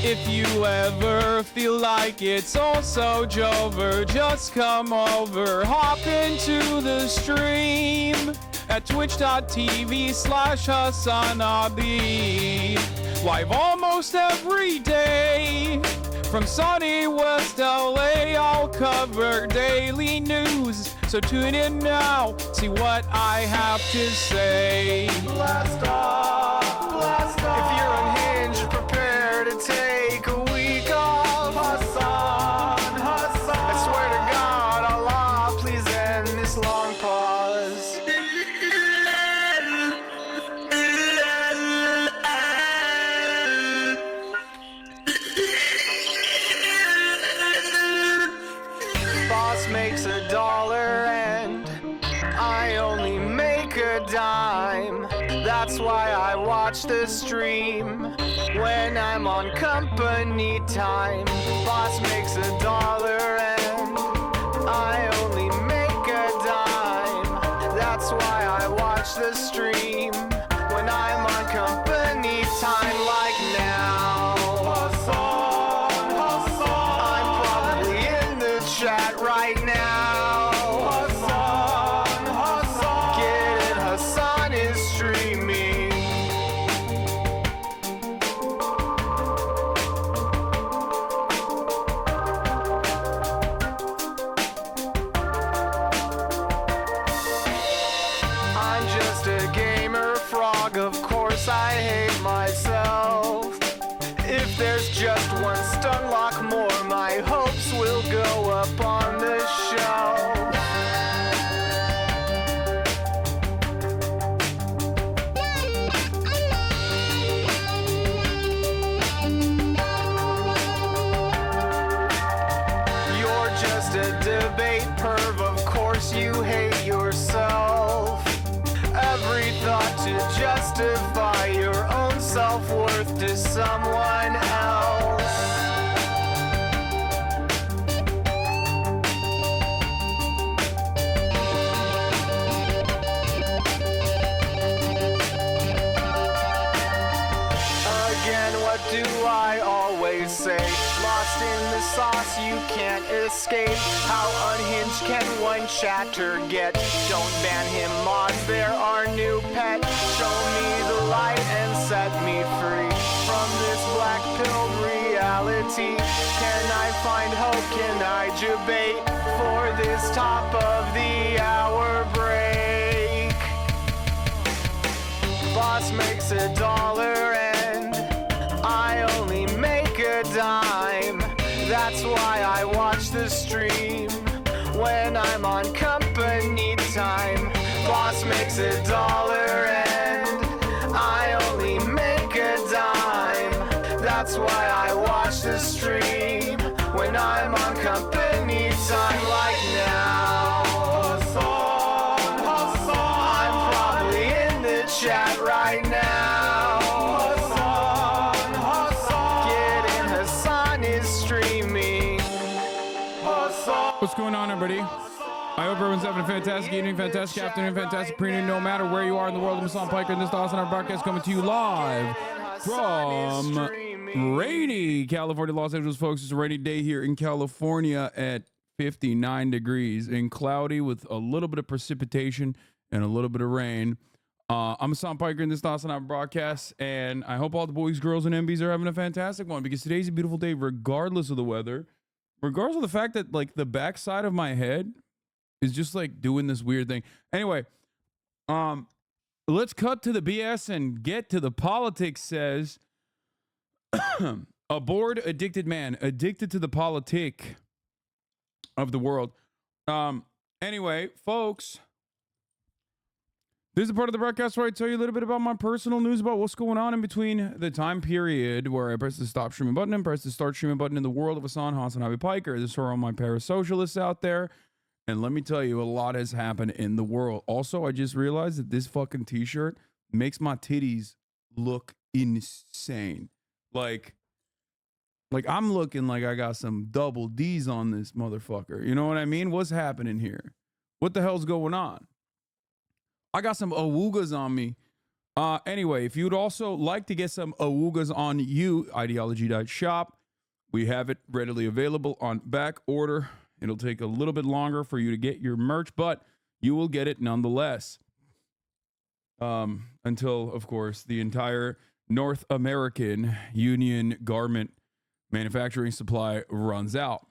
If you ever feel like it's all so jover, just come over, hop into the stream at twitch.tv/HassanAbi. Live almost every day from sunny West LA. I'll cover daily news, so tune in now, see what I have to say. Blast off, blast off. If you're unhinged, prepare to take a week off. Hassan, Hassan. I swear to God, Allah, please end this long pause. Boss makes $1 and I only make a dime. That's why I watch the stream when I'm on company time. Boss makes $1 and I only make a dime. That's why I watch the stream when I'm on company time, like now. Hassan, Hassan. I'm probably in the chat right now. Hassan, Hassan. Get it, Hassan is streaming. I'm just a gamer frog, of course I hate myself. If there's just one stun lock more, my hopes will go up on the shelf. You're just a debate perv, of course you hate yourself. Every thought to justify your own self-worth to someone else. Again, what do I always say? Lost in the sauce, you can't escape. How unhinged can one chatter get? Don't ban him, mods, they're our new pet. Show me the light and set me free from this black pill reality. Can I find hope? Can I debate for this top of the hour break? Boss makes $1 and I only make a dime. That's why I watch the stream when I'm on company time. Boss boss makes $1 and I only make a dime. That's why I watch the stream when I'm on company time like now. I'm probably in the chat right now. Getting Hassan is streaming. What's going on, everybody? I hope everyone's having a fantastic evening, fantastic afternoon, fantastic pre-noon, no matter where you are in the world. I'm Hassan Piker, and this is Awesome Hour broadcast coming to you live from rainy California, Los Angeles, folks. It's a rainy day here in California at 59 degrees and cloudy with a little bit of precipitation and a little bit of rain. I'm Hassan Piker, and this is Awesome Hour broadcast, and I hope all the boys, girls, and MBs are having a fantastic one because today's a beautiful day regardless of the weather, regardless of the fact that, like, the backside of my head is just like doing this weird thing. Anyway, let's cut to the BS and get to the politics. Says a bored, addicted man, addicted to the politic of the world. Anyway, folks, this is a part of the broadcast where I tell you a little bit about my personal news about what's going on in between the time period where I press the stop streaming button and press the start streaming button in the world of Hassan Habi Piker. This is for all my parasocialists out there. And let me tell you, a lot has happened in the world. Also, I just realized that this fucking t-shirt makes my titties look insane. Like I'm looking like I got some double D's on this motherfucker. You know what I mean? What's happening here? What the hell's going on? I got some awoogas on me. Anyway, if you'd also like to get some awoogas on you, ideology.shop. We have it readily available on back order. It'll take a little bit longer for you to get your merch, but you will get it nonetheless. Until, of course, the entire North American Union garment manufacturing supply runs out.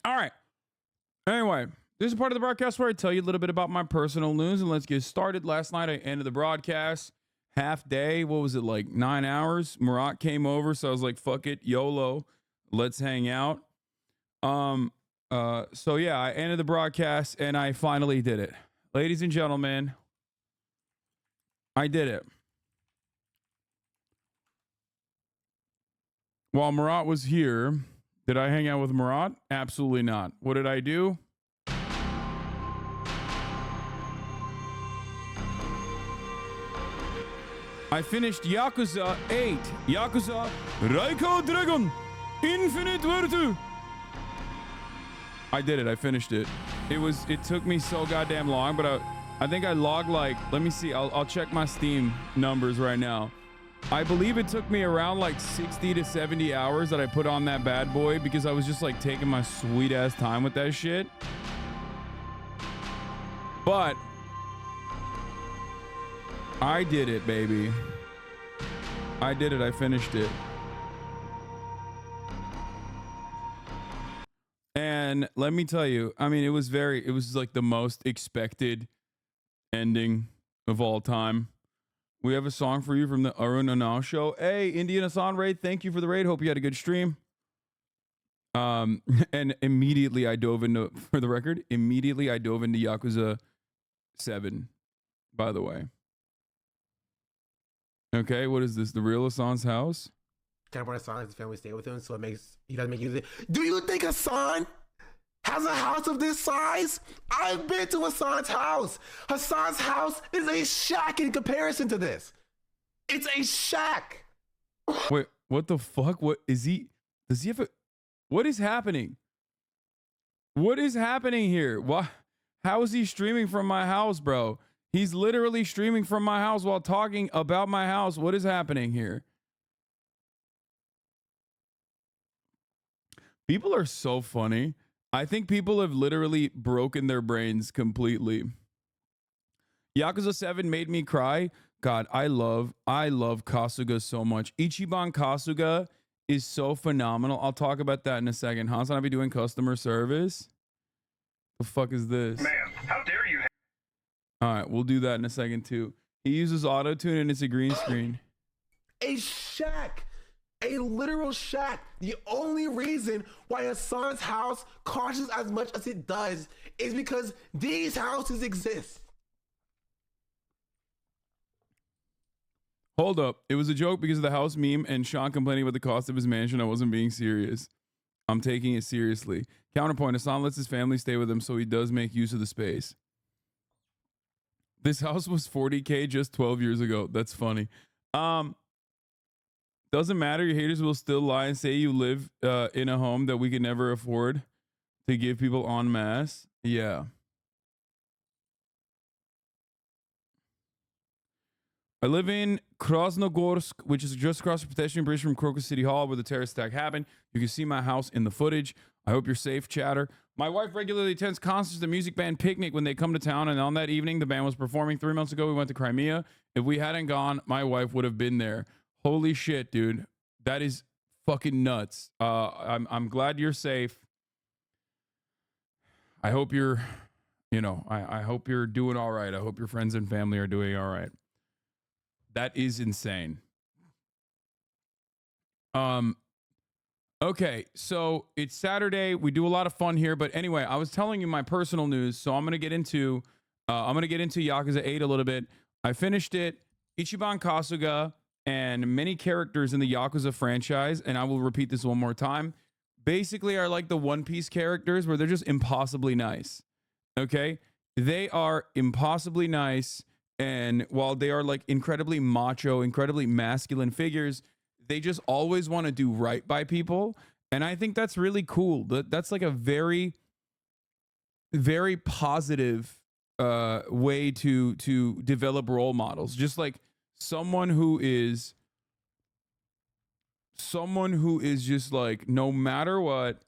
All right. Anyway, this is part of the broadcast where I tell you a little bit about my personal news, and let's get started. Last night, I ended the broadcast half day. What was it, like 9 hours? Murat came over, so I was like, fuck it, YOLO. Let's hang out. So yeah, I ended the broadcast and I finally did it. Ladies and gentlemen, I did it. While Murat was here, did I hang out with Murat? Absolutely not. What did I do? I finished Yakuza 8, Yakuza Raiko Dragon Infinite Virtue. I did it. I finished it. It took me so goddamn long, but I think I logged like, let me see. I'll check my Steam numbers right now. I believe it took me around like 60 to 70 hours that I put on that bad boy because I was just like taking my sweet ass time with that shit. But I did it, baby. I did it. I finished it. And let me tell you, I mean, it was like the most expected ending of all time. We have a song for you from the Arun Anal show. Hey, Indian Hassan Raid, thank you for the raid. Hope you had a good stream. And immediately I dove into, for the record, Yakuza 7, by the way. Okay, what is this? The real Hassan's house? Kind of want Hassan has his family stay with him, so he doesn't make use of it. Do you think Hassan has a house of this size? I've been to Hassan's house. Hassan's house is a shack in comparison to this. It's a shack. Wait, what the fuck? What is he? Does he have a? What is happening? What is happening here? Why? How is he streaming from my house, bro? He's literally streaming from my house while talking about my house. What is happening here? People are so funny. I think people have literally broken their brains completely. Yakuza 7 made me cry. God, I love Kasuga so much. Ichiban Kasuga is so phenomenal. I'll talk about that in a second. Hassan, I'll be doing customer service. The fuck is this? Ma'am, how dare you? All right, we'll do that in a second too. He uses auto-tune and it's a green screen. A shack. A literal shack. The only reason why Hassan's house costs as much as it does is because these houses exist. Hold up. It was a joke because of the house meme and Sean complaining about the cost of his mansion. I wasn't being serious. I'm taking it seriously. Counterpoint, Hassan lets his family stay with him, so he does make use of the space. This house was $40K just 12 years ago. That's funny. Doesn't matter. Your haters will still lie and say you live in a home that we could never afford to give people en masse. Yeah. I live in Krasnogorsk, which is just across the pedestrian bridge from Crocus City Hall where the terrorist attack happened. You can see my house in the footage. I hope you're safe, chatter. My wife regularly attends concerts at the music band Picnic when they come to town, and on that evening, the band was performing. 3 months ago, we went to Crimea. If we hadn't gone, my wife would have been there. Holy shit, dude. That is fucking nuts. I'm glad you're safe. I hope you're, I hope you're doing all right. I hope your friends and family are doing all right. That is insane. Okay, so it's Saturday. We do a lot of fun here, but anyway, I was telling you my personal news, so I'm gonna get into Yakuza 8 a little bit. I finished it. Ichiban Kasuga and many characters in the Yakuza franchise, and I will repeat this one more time, basically are like the One Piece characters where they're just impossibly nice. Okay, they are impossibly nice. And while they are like incredibly macho, incredibly masculine figures, they just always want to do right by people. And I think that's really cool. That's like a very, very positive way to develop role models. Just like someone who is just like, no matter what,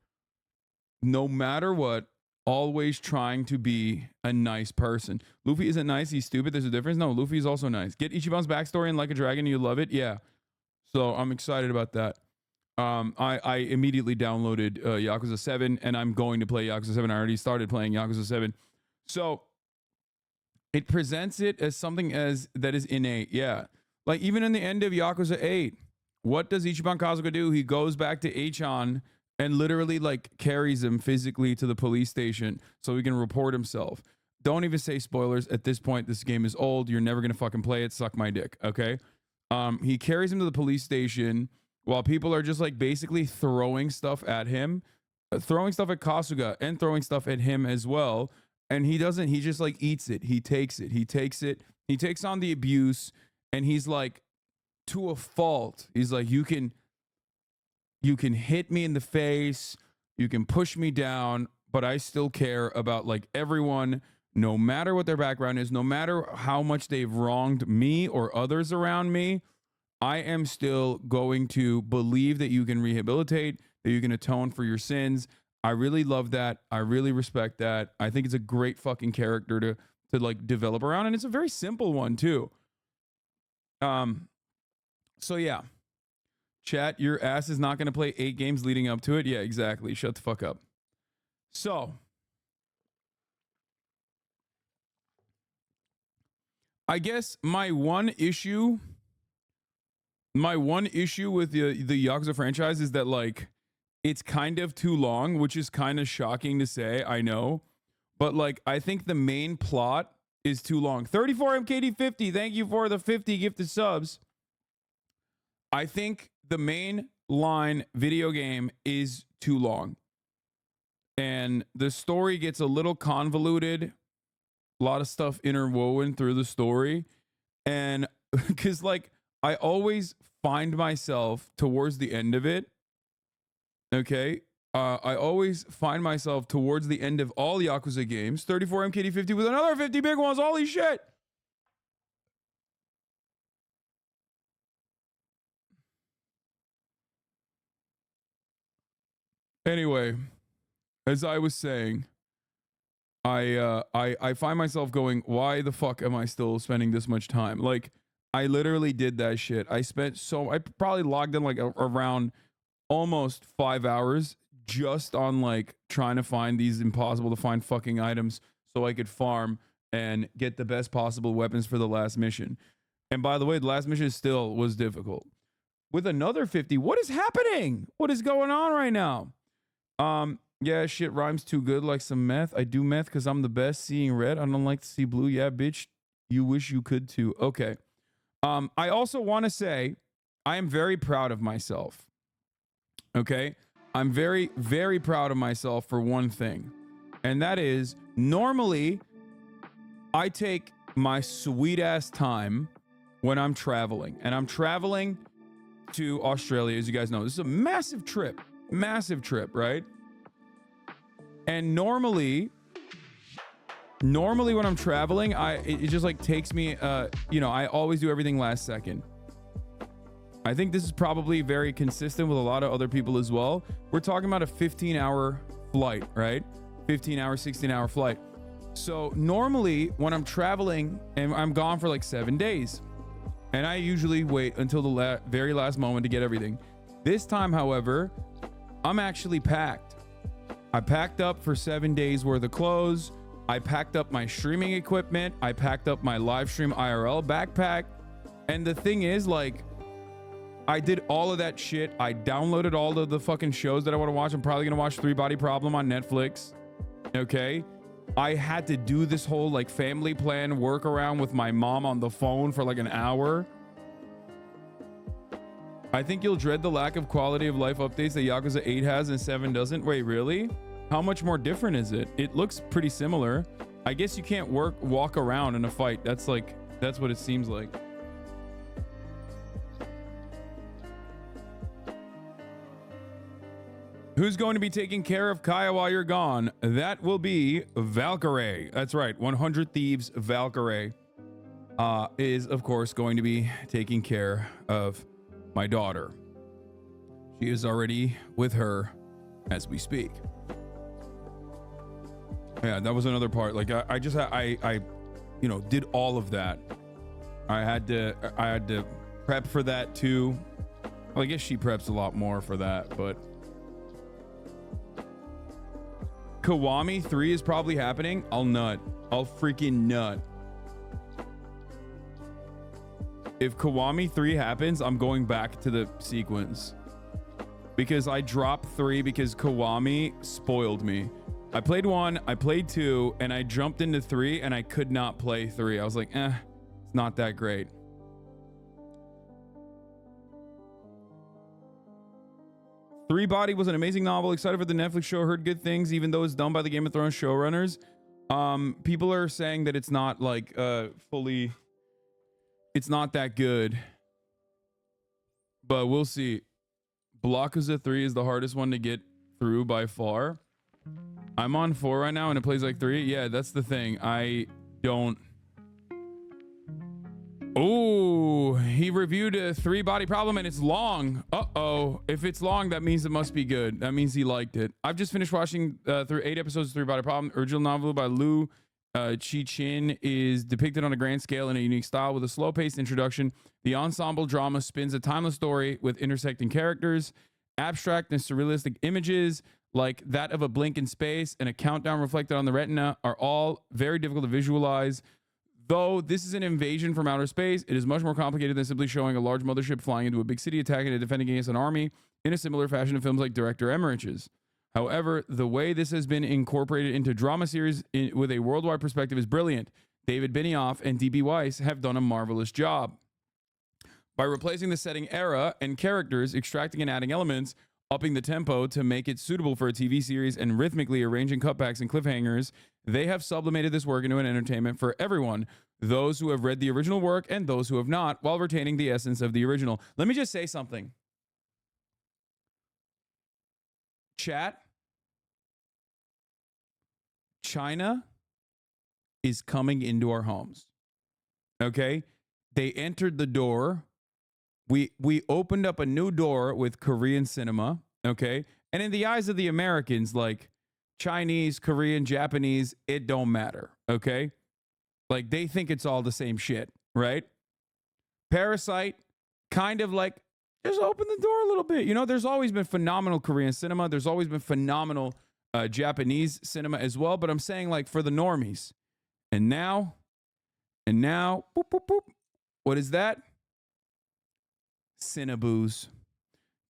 always trying to be a nice person. Luffy isn't nice. He's stupid. There's a difference. No, Luffy is also nice. Get Ichiban's backstory in Like a Dragon. You love it. Yeah. So I'm excited about that. I immediately downloaded Yakuza 7 and I'm going to play Yakuza 7. I already started playing Yakuza 7. So it presents it as something that is innate. Yeah. Like even in the end of Yakuza 8, what does Ichiban Kasuga do? He goes back to Achan and literally like carries him physically to the police station so he can report himself. Don't even say spoilers at this point. This game is old. You're never going to fucking play it. Suck my dick. Okay. He carries him to the police station while people are just like basically throwing stuff at him, throwing stuff at Kasuga and throwing stuff at him as well. And he just like eats it. He takes it. He takes on the abuse and he's like to a fault. He's like, you can hit me in the face, you can push me down, but I still care about like everyone, no matter what their background is, no matter how much they've wronged me or others around me. I am still going to believe that you can rehabilitate, that you can atone for your sins. I really love that. I really respect that. I think it's a great fucking character to like develop around, and it's a very simple one too. So yeah. Chat, your ass is not going to play 8 games leading up to it. Yeah, exactly. Shut the fuck up. So, I guess my one issue with the Yakuza franchise is that like it's kind of too long, which is kind of shocking to say, I know. But like I think the main plot is too long. 34 MKD50, thank you for the 50 gifted subs. I think the main line video game is too long. And the story gets a little convoluted. A lot of stuff interwoven through the story. And because like I always find myself towards the end of it. Okay. I always find myself towards the end of all Yakuza games. 34 MKD50 with another 50 big ones. Holy shit. Anyway, as I was saying, I find myself going, why the fuck am I still spending this much time? Like, I literally did that shit. I probably logged in like around almost 5 hours just on like trying to find these impossible to find fucking items so I could farm and get the best possible weapons for the last mission. And by the way, the last mission still was difficult. With another 50, what is happening? What is going on right now? Yeah, shit rhymes too good like some meth. I do meth because I'm the best seeing red. I don't like to see blue. Yeah, bitch, you wish you could too. Okay. I also want to say I am very proud of myself. Okay? I'm very, very proud of myself for one thing. And that is, normally I take my sweet ass time when I'm traveling. And I'm traveling to Australia, as you guys know. This is a massive trip, right? And normally when I'm traveling, it just like takes me, I always do everything last second. I think this is probably very consistent with a lot of other people as well. We're talking about a 15-hour flight, right? 15-hour, 16-hour flight. So normally when I'm traveling and I'm gone for like 7 days, and I usually wait until the very last moment to get everything. This time, however, I'm actually packed. I packed up for 7 days worth of clothes. I packed up my streaming equipment. I packed up my live stream IRL backpack. And the thing is, like, I did all of that shit. I downloaded all of the fucking shows that I want to watch. I'm probably going to watch Three Body Problem on Netflix. Okay. I had to do this whole like family plan workaround with my mom on the phone for like an hour. I think you'll dread the lack of quality of life updates that Yakuza 8 has and 7 doesn't. Wait, really? How much more different is it? It looks pretty similar. I guess you can't walk around in a fight. That's what it seems like. Who's going to be taking care of Kaya while you're gone? That will be Valkyrie. That's right. 100 Thieves Valkyrie is, of course, going to be taking care of my daughter. She is already with her as we speak. Yeah, that was another part. Like I did all of that. I had to prep for that too. Well, I guess she preps a lot more for that, but Kiwami 3 is probably happening. I'll freaking nut. If Kiwami 3 happens, I'm going back to the sequence. Because I dropped 3 because Kiwami spoiled me. I played 1, I played 2, and I jumped into 3 and I could not play 3. I was like, it's not that great. Three Body was an amazing novel. Excited for the Netflix show. Heard good things, even though it's done by the Game of Thrones showrunners. People are saying that it's not like it's not that good. But we'll see. Blockuza 3 is the hardest one to get through by far. I'm on 4 right now and it plays like 3. Yeah, that's the thing. I don't. Oh, he reviewed a 3 Body Problem and it's long. Uh-oh. If it's long, that means it must be good. That means he liked it. I've just finished watching through 8 episodes of 3 Body Problem. Original novel by Liu Chi-Chin is depicted on a grand scale in a unique style with a slow-paced introduction. The ensemble drama spins a timeless story with intersecting characters, abstract and surrealistic images like that of a blink in space and a countdown reflected on the retina are all very difficult to visualize. Though this is an invasion from outer space, it is much more complicated than simply showing a large mothership flying into a big city attacking and defending against an army in a similar fashion to films like Director Emmerich's. However, the way this has been incorporated into drama series with a worldwide perspective is brilliant. David Benioff and D.B. Weiss have done a marvelous job. By replacing the setting era and characters, extracting and adding elements, upping the tempo to make it suitable for a TV series, and rhythmically arranging cutbacks and cliffhangers, they have sublimated this work into an entertainment for everyone, those who have read the original work and those who have not, while retaining the essence of the original. Let me just say something. Chat, China is coming into our homes. Okay? They entered the door. We opened up a new door with Korean cinema, okay? And in the eyes of the Americans, like Chinese, Korean, Japanese, it don't matter, okay? Like they think it's all the same shit, right? Parasite, kind of like, just open the door a little bit. You know, there's always been phenomenal Korean cinema. There's always been phenomenal Japanese cinema as well. But I'm saying like for the normies. And now, boop, boop, boop. What is that? Cineboos.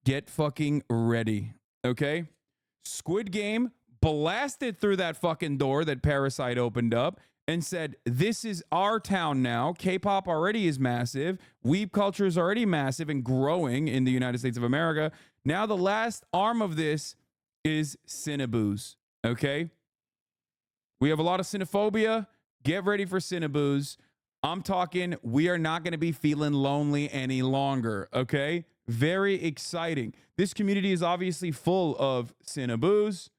Get fucking ready, okay? Squid Game blasted through that fucking door that Parasite opened up, and said, this is our town now. K-pop already is massive. Weeb culture is already massive and growing in the United States of America. Now the last arm of this is Cinnabooze, okay? We have a lot of Cinephobia. Get ready for Cinnabooze. I'm talking, we are not going to be feeling lonely any longer, okay? Very exciting. This community is obviously full of Cinnabooze.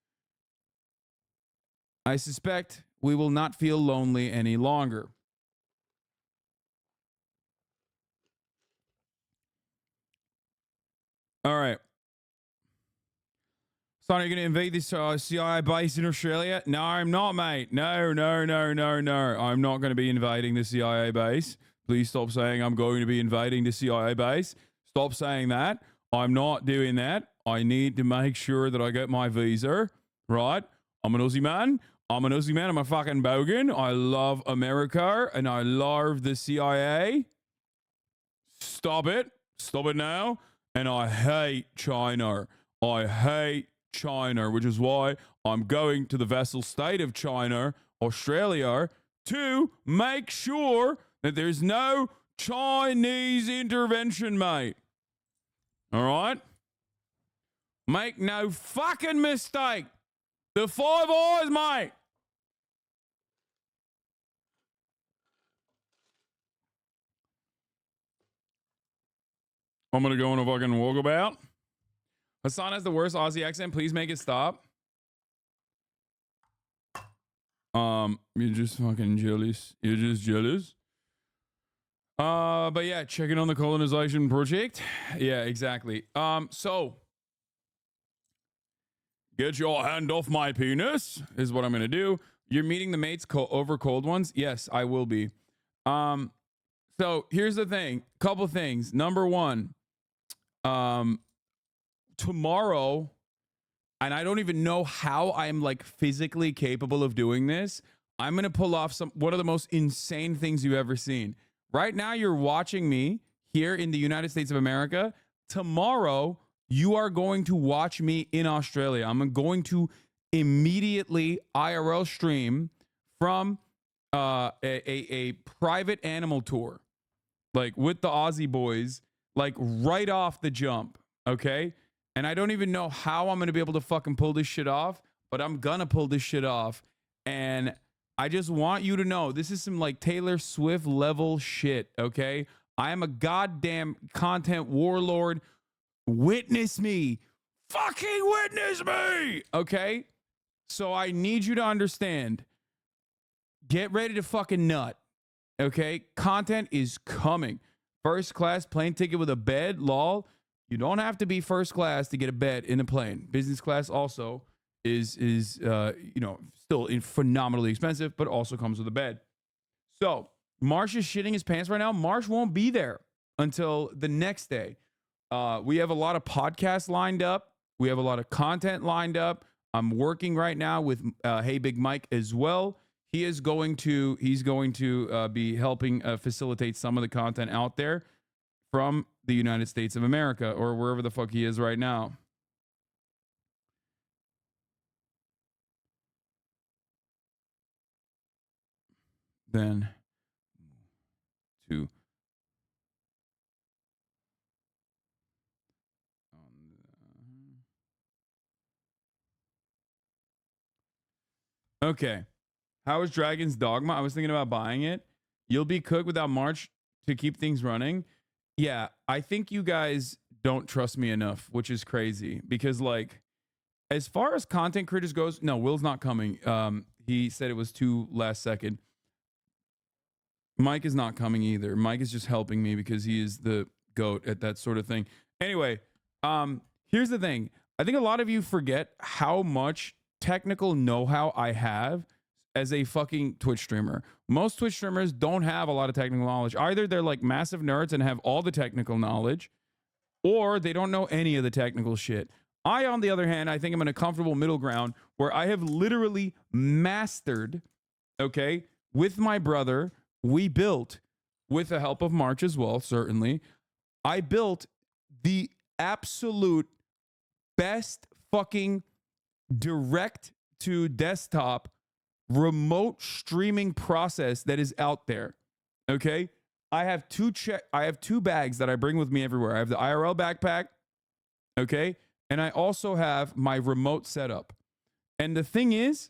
I suspect we will not feel lonely any longer. All right. So are you going to invade this CIA base in Australia? No, I'm not, mate. No. I'm not going to be invading the CIA base. Please stop saying I'm going to be invading the CIA base. Stop saying that. I'm not doing that. I need to make sure that I get my visa, right? I'm an Aussie man. I'm a fucking bogan. I love America and I love the CIA. Stop it. Stop it now. And I hate China. I hate China, which is why I'm going to the vassal state of China, Australia, to make sure that there's no Chinese intervention, mate. All right? Make no fucking mistake. The Five Eyes, mate. I'm going to go on a fucking walkabout. Hassan has the worst Aussie accent. Please make it stop. You're just fucking jealous. You're just jealous. But yeah, checking on the colonization project. Yeah, exactly. So get your hand off my penis is what I'm gonna do. You're meeting the mates over cold ones? Yes, I will be. So here's the thing. Couple things. Number one, tomorrow, and I don't even know how I'm like physically capable of doing this. I'm gonna pull off one of the most insane things you've ever seen. Right now, you're watching me here in the United States of America. Tomorrow, you are going to watch me in Australia. I'm going to immediately IRL stream from a private animal tour, like with the Aussie boys, like right off the jump, okay? And I don't even know how I'm going to be able to fucking pull this shit off, but I'm going to pull this shit off. And I just want you to know this is some like Taylor Swift level shit, okay? I am a goddamn content warlord. Witness me. Fucking witness me, okay? So I need you to understand. Get ready to fucking nut, okay? Content is coming. First class plane ticket with a bed, lol. You don't have to be first class to get a bed in a plane. Business class also is still phenomenally expensive, but also comes with a bed. So Marsh is shitting his pants right now. Marsh won't be there until the next day. We have a lot of podcasts lined up. We have a lot of content lined up. I'm working right now with Hey Big Mike as well. He's going to be helping facilitate some of the content out there from the United States of America or wherever the fuck he is right now. Then to okay. How is Dragon's Dogma? I was thinking about buying it. You'll be cooked without March to keep things running. Yeah, I think you guys don't trust me enough, which is crazy because like as far as content creators goes, no, Will's not coming. He said it was too last second. Mike is not coming either. Mike is just helping me because he is the GOAT at that sort of thing. Anyway, here's the thing. I think a lot of you forget how much technical know-how I have as a fucking Twitch streamer. Most Twitch streamers don't have a lot of technical knowledge. Either they're like massive nerds and have all the technical knowledge, or they don't know any of the technical shit. I, on the other hand, I think I'm in a comfortable middle ground where I have literally mastered, okay, with my brother, we built, with the help of March as well, certainly, I built the absolute best fucking direct to desktop remote streaming process that is out there. Okay? I have two bags that I bring with me everywhere. I have the IRL backpack, okay? And I also have my remote setup. And the thing is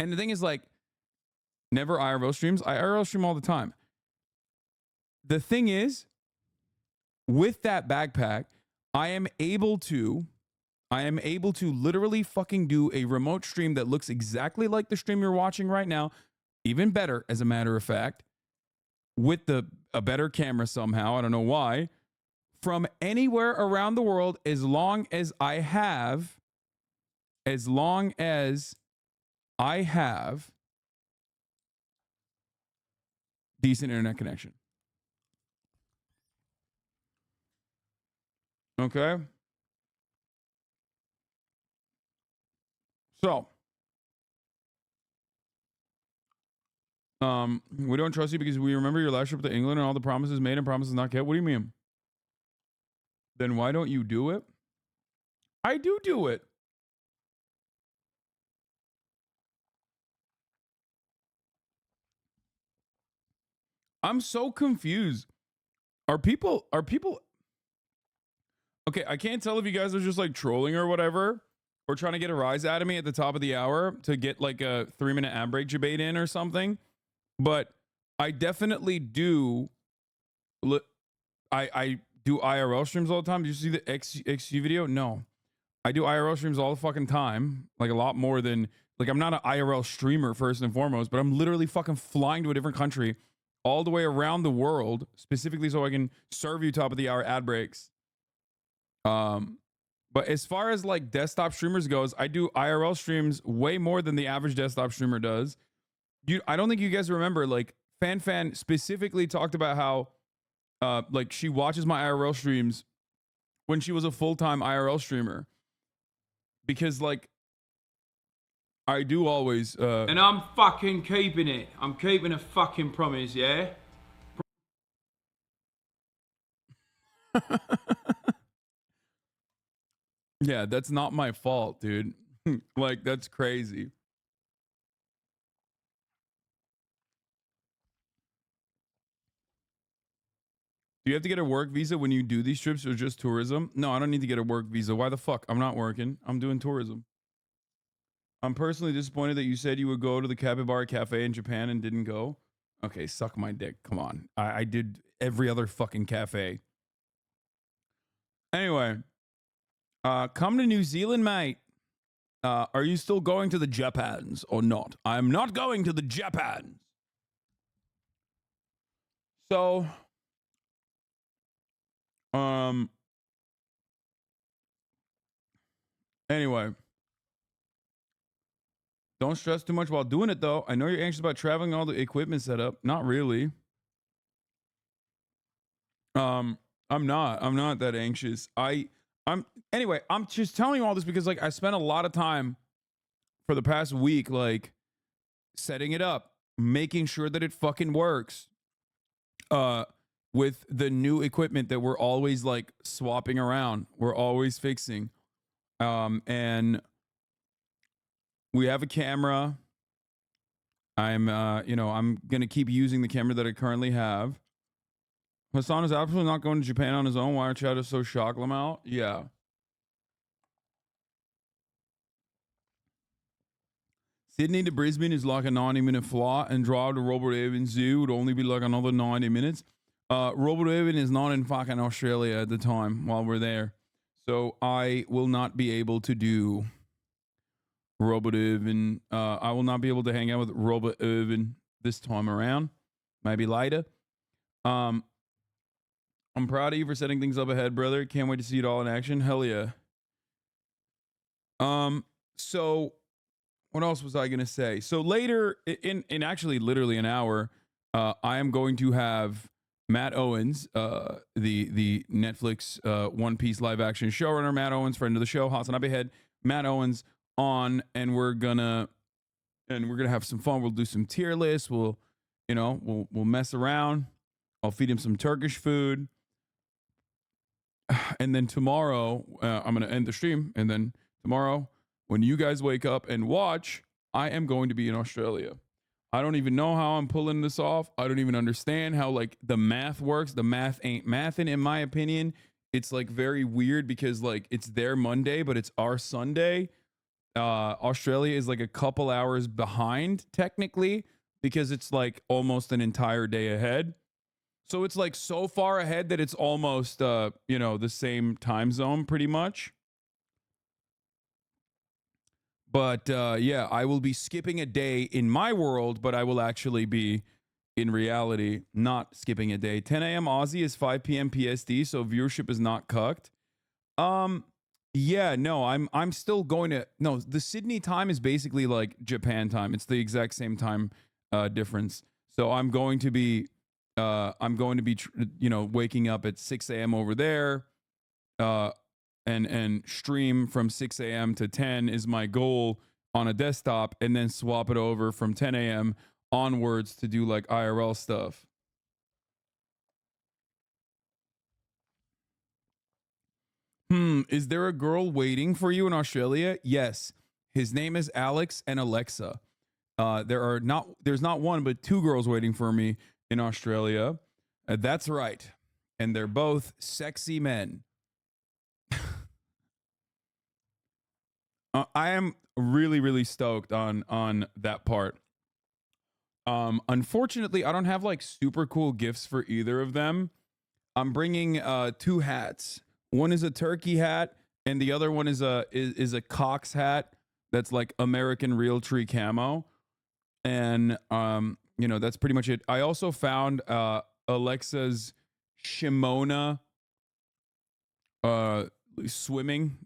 like, never IRL streams. I IRL stream all the time. The thing is, with that backpack, I am able to literally fucking do a remote stream that looks exactly like the stream you're watching right now, even better, as a matter of fact, with a better camera somehow. I don't know why. From anywhere around the world, as long as I have decent internet connection. Okay? So, we don't trust you because we remember your last trip to England and all the promises made and promises not kept. What do you mean? Then why don't you do it? I do it. I'm so confused. Are people okay, I can't tell if you guys are just like trolling or whatever, or trying to get a rise out of me at the top of the hour to get like a 3-minute ad break debate in or something. But I definitely do. I do IRL streams all the time. Did you see the XU video? No. I do IRL streams all the fucking time. Like a lot more than, like, I'm not an IRL streamer first and foremost, but I'm literally fucking flying to a different country all the way around the world, specifically so I can serve you top of the hour ad breaks. But as far as like desktop streamers goes, I do IRL streams way more than the average desktop streamer does. I don't think you guys remember, like, Fan specifically talked about how like she watches my IRL streams when she was a full-time IRL streamer, because like I do always and I'm fucking keeping it. I'm keeping a fucking promise, yeah? Yeah, that's not my fault, dude. Like, that's crazy. Do you have to get a work visa when you do these trips, or just tourism? No, I don't need to get a work visa. Why the fuck? I'm not working. I'm doing tourism. I'm personally disappointed that you said you would go to the Capybara Cafe in Japan and didn't go. Okay, suck my dick. Come on. I did every other fucking cafe. Anyway, come to New Zealand, mate. Are you still going to the Japans or not? I'm not going to the Japans. So, anyway, don't stress too much while doing it, though. I know you're anxious about traveling, all the equipment set up. Not really. I'm not that anxious. Anyway, I'm just telling you all this because, like, I spent a lot of time for the past week, like, setting it up, making sure that it fucking works. With the new equipment that we're always like swapping around, we're always fixing. And we have a camera. I'm gonna keep using the camera that I currently have. Hassan is absolutely not going to Japan on his own. Why aren't you so shocked, Lamau? Yeah. Sydney to Brisbane is like a 90-minute flight, and drive to Robert Irvin Zoo would only be like another 90 minutes. Robert Irvin is not in fucking Australia at the time while we're there. So I will not be able to do Robert Irvin. I will not be able to hang out with Robert Irvin this time around. Maybe later. I'm proud of you for setting things up ahead, brother. Can't wait to see it all in action. Hell yeah. So what else was I going to say? So later, in actually literally an hour, I am going to have Matt Owens, the Netflix One Piece live action showrunner, Matt Owens, friend of the show, Hasanabe Head, Matt Owens on, and we're gonna have some fun. We'll do some tier lists. We'll mess around. I'll feed him some Turkish food, and then tomorrow I'm gonna end the stream, and then tomorrow when you guys wake up and watch, I am going to be in Australia. I don't even know how I'm pulling this off. I don't even understand how like the math works. The math ain't mathin', in my opinion. It's like very weird because like it's their Monday, but it's our Sunday. Australia is like a couple hours behind technically because it's like almost an entire day ahead. So it's like so far ahead that it's almost you know, the same time zone pretty much. But yeah, I will be skipping a day in my world, but I will actually be in reality not skipping a day. 10 a.m. Aussie is 5 p.m. PSD, so viewership is not cucked. Yeah, no, I'm still going to no, the Sydney time is basically like Japan time. It's the exact same time difference. So I'm going to be you know, waking up at 6 a.m. over there. And stream from 6 a.m. to 10 is my goal on a desktop, and then swap it over from 10 a.m. onwards to do like IRL stuff. Is there a girl waiting for you in Australia? Yes. His name is Alex and Alexa. There's not one, but two girls waiting for me in Australia. That's right. And they're both sexy men. I am really, really stoked on that part. Unfortunately, I don't have like super cool gifts for either of them. I'm bringing two hats. One is a turkey hat, and the other one is a Cox hat that's like American Realtree camo. And you know, that's pretty much it. I also found Alexa's Shimona swimming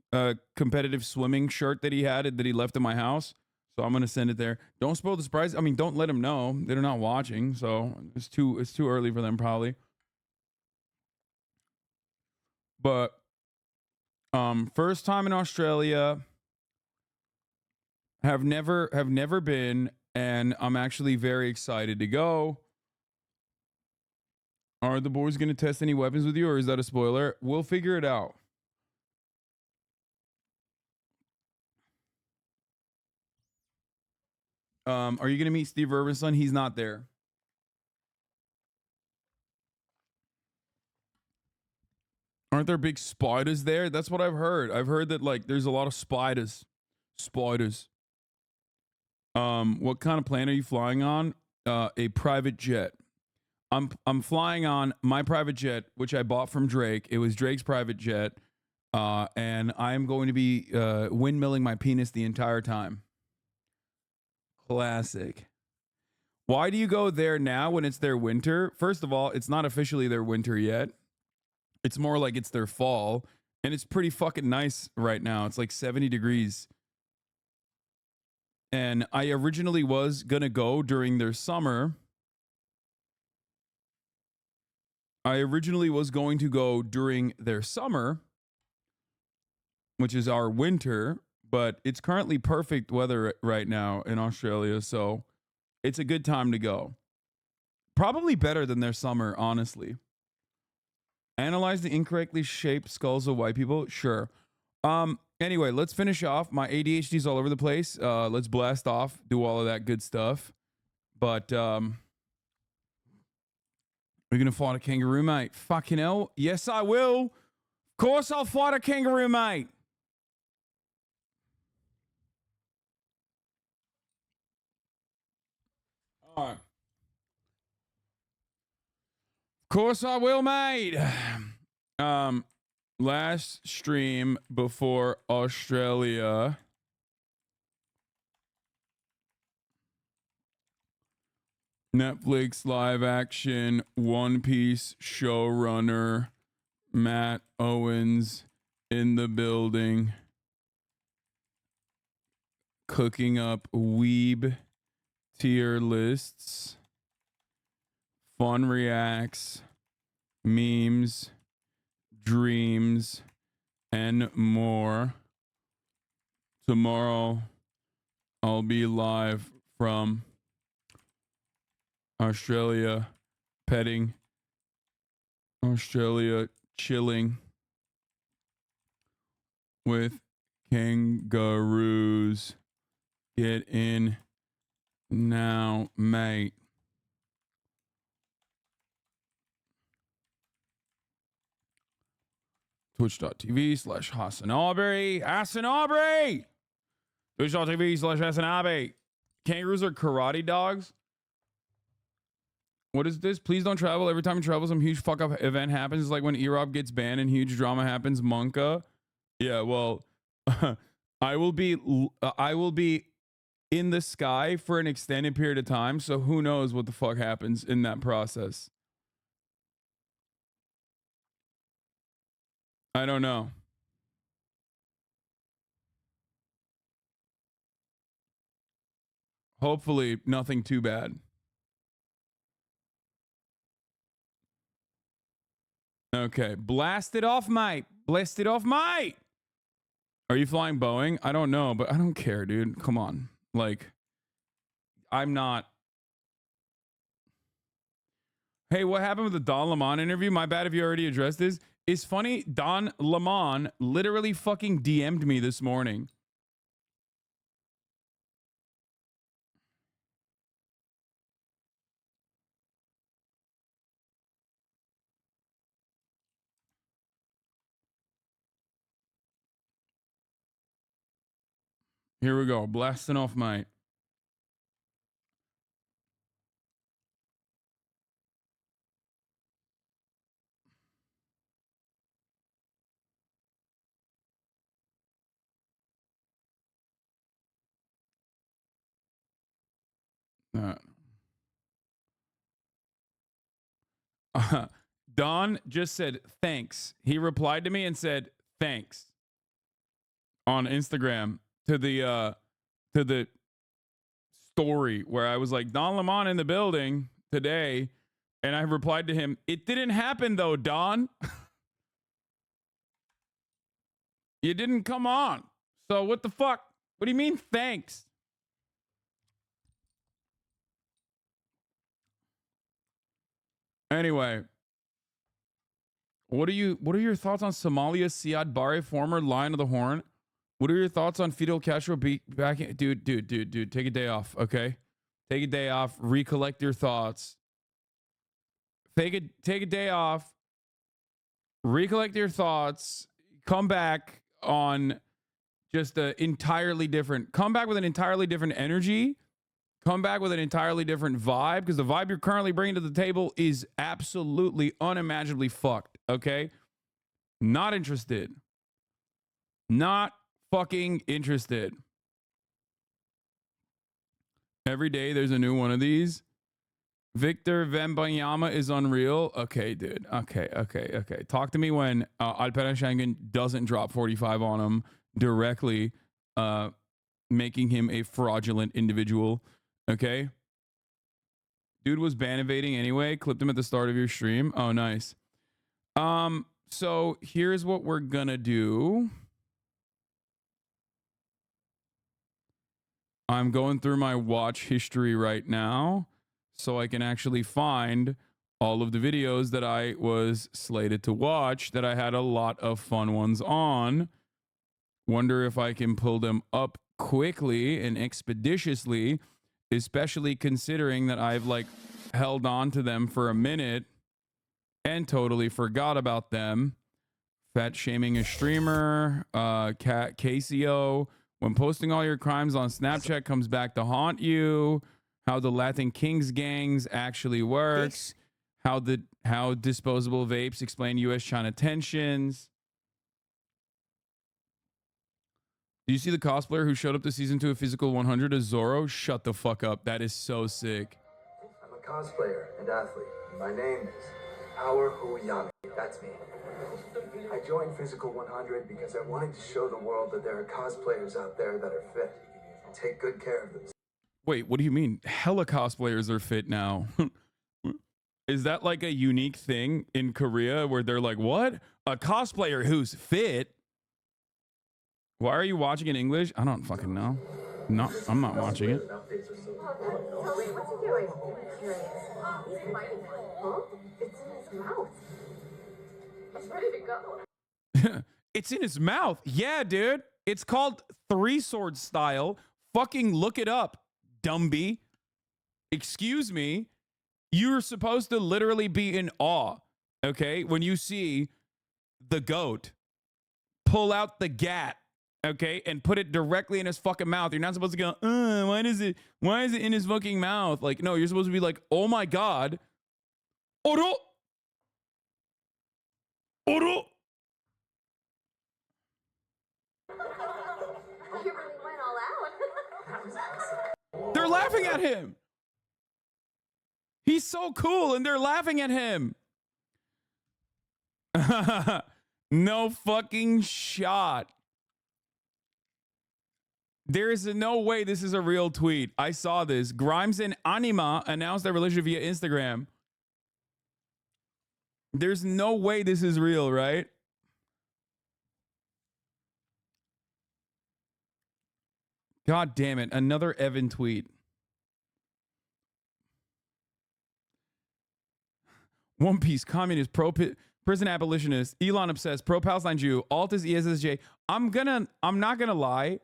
competitive swimming shirt that he left in my house, so I'm gonna send it there. Don't spoil the surprise. I mean, don't let them know, they're not watching, so it's too early for them probably. But first time in Australia, have never been, and I'm actually very excited to go. Are the boys gonna test any weapons with you, or is that a spoiler? We'll figure it out. Are you gonna meet Steve Irwin's son? He's not there. Aren't there big spiders there? That's what I've heard. I've heard that like there's a lot of spiders. Spiders. What kind of plane are you flying on? A private jet. I'm flying on my private jet, which I bought from Drake. It was Drake's private jet. And I am going to be windmilling my penis the entire time. Classic. Why do you go there now when it's their winter? First of all, it's not officially their winter yet. It's more like it's their fall, and it's pretty fucking nice right now. It's like 70 degrees. And I originally was gonna go during their summer. I originally was going to go during their summer, which is our winter, but it's currently perfect weather right now in Australia, so it's a good time to go. Probably better than their summer, honestly. Analyze the incorrectly shaped skulls of white people? Sure. Anyway, let's finish off. My ADHD's all over the place. Let's blast off, do all of that good stuff. But we're gonna fight a kangaroo, mate. Fucking hell. Yes, I will. Of course I'll fight a kangaroo, mate. All right. Of course I will, mate. Last stream before Australia. Netflix live action One Piece showrunner Matt Owens in the building, cooking up weeb tier lists, fun reacts, memes, dreams, and more. Tomorrow, I'll be live from Australia, petting Australia, chilling with kangaroos. Get in now, mate. Twitch.tv/Hassan Aubrey. Hassan Aubrey! Twitch.tv/Hassan Aubrey. Kangaroos are karate dogs? What is this? Please don't travel. Every time you travel, some huge fuck up event happens. It's like when E-Rob gets banned and huge drama happens. Monka. Yeah, well, I will be in the sky for an extended period of time, so who knows what the fuck happens in that process. I don't know. Hopefully nothing too bad. Okay, blast it off, mate. Blast it off, mate. Are you flying Boeing? I don't know, but I don't care, dude. Come on. Like, I'm not. Hey, what happened with the Don Lemon interview? My bad if you already addressed this. It's funny, Don Lemon literally fucking DM'd me this morning. Here we go. Blasting off, mate. Don just said thanks. He replied to me and said thanks on Instagram to the story where I was like, Don Lemon in the building today, and I replied to him, it didn't happen though, Don. You didn't come on. So what the fuck? What do you mean thanks? Anyway, what are your thoughts on Somalia, Siad Barre, former Lion of the Horn? What are your thoughts on Fidel Castro back in, dude, take a day off, okay? Take a day off, recollect your thoughts. Take a day off, recollect your thoughts, come back on just come back with an entirely different energy. Come back with an entirely different vibe, because the vibe you're currently bringing to the table is absolutely unimaginably fucked, okay? Not interested. Not fucking interested. Every day there's a new one of these. Victor Wembanyama is unreal. Okay, dude. Okay. Talk to me when Alperen Şengün doesn't drop 45 on him directly, making him a fraudulent individual. Okay. Dude was ban evading anyway. Clipped him at the start of your stream. Oh, nice. So here's what we're gonna do. I'm going through my watch history right now so I can actually find all of the videos that I was slated to watch that I had a lot of fun ones on. Wonder if I can pull them up quickly and expeditiously, especially considering that I've like held on to them for a minute and totally forgot about them. Fat shaming a streamer, Casio, when posting all your crimes on Snapchat comes back to haunt you, how the Latin Kings gangs actually works, how disposable vapes explain US-China tensions. Do you see the cosplayer who showed up this season to a physical 100 as Zorro? Shut the fuck up. That is so sick. I'm a cosplayer and athlete. My name is Power Huyami. That's me. I joined Physical 100 because I wanted to show the world that there are cosplayers out there that are fit and take good care of themselves. Wait, what do you mean? Hella cosplayers are fit now. Is that like a unique thing in Korea where they're like, what? A cosplayer who's fit? Why are you watching in English? I don't fucking know. No, I'm not watching it. What's he doing? He's fighting. Huh? It's in his mouth. He's ready to go. It's in his mouth. Yeah, dude. It's called Three Sword Style. Fucking look it up, Dumby. Excuse me. You're supposed to literally be in awe, okay? When you see the goat pull out the gat, okay, and put it directly in his fucking mouth. You're not supposed to go, why is it in his fucking mouth? Like, no, you're supposed to be like, oh my God. Oro. Oro. You really went all out. They're laughing at him. He's so cool and they're laughing at him. No fucking shot. There is no way this is a real tweet. I saw this. Grimes and Anima announced their relationship via Instagram. There's no way this is real, right? God damn it. Another Evan tweet. One Piece, communist, prison abolitionist, Elon obsessed, pro-Palestine Jew, alt is ESSJ. I'm not gonna lie.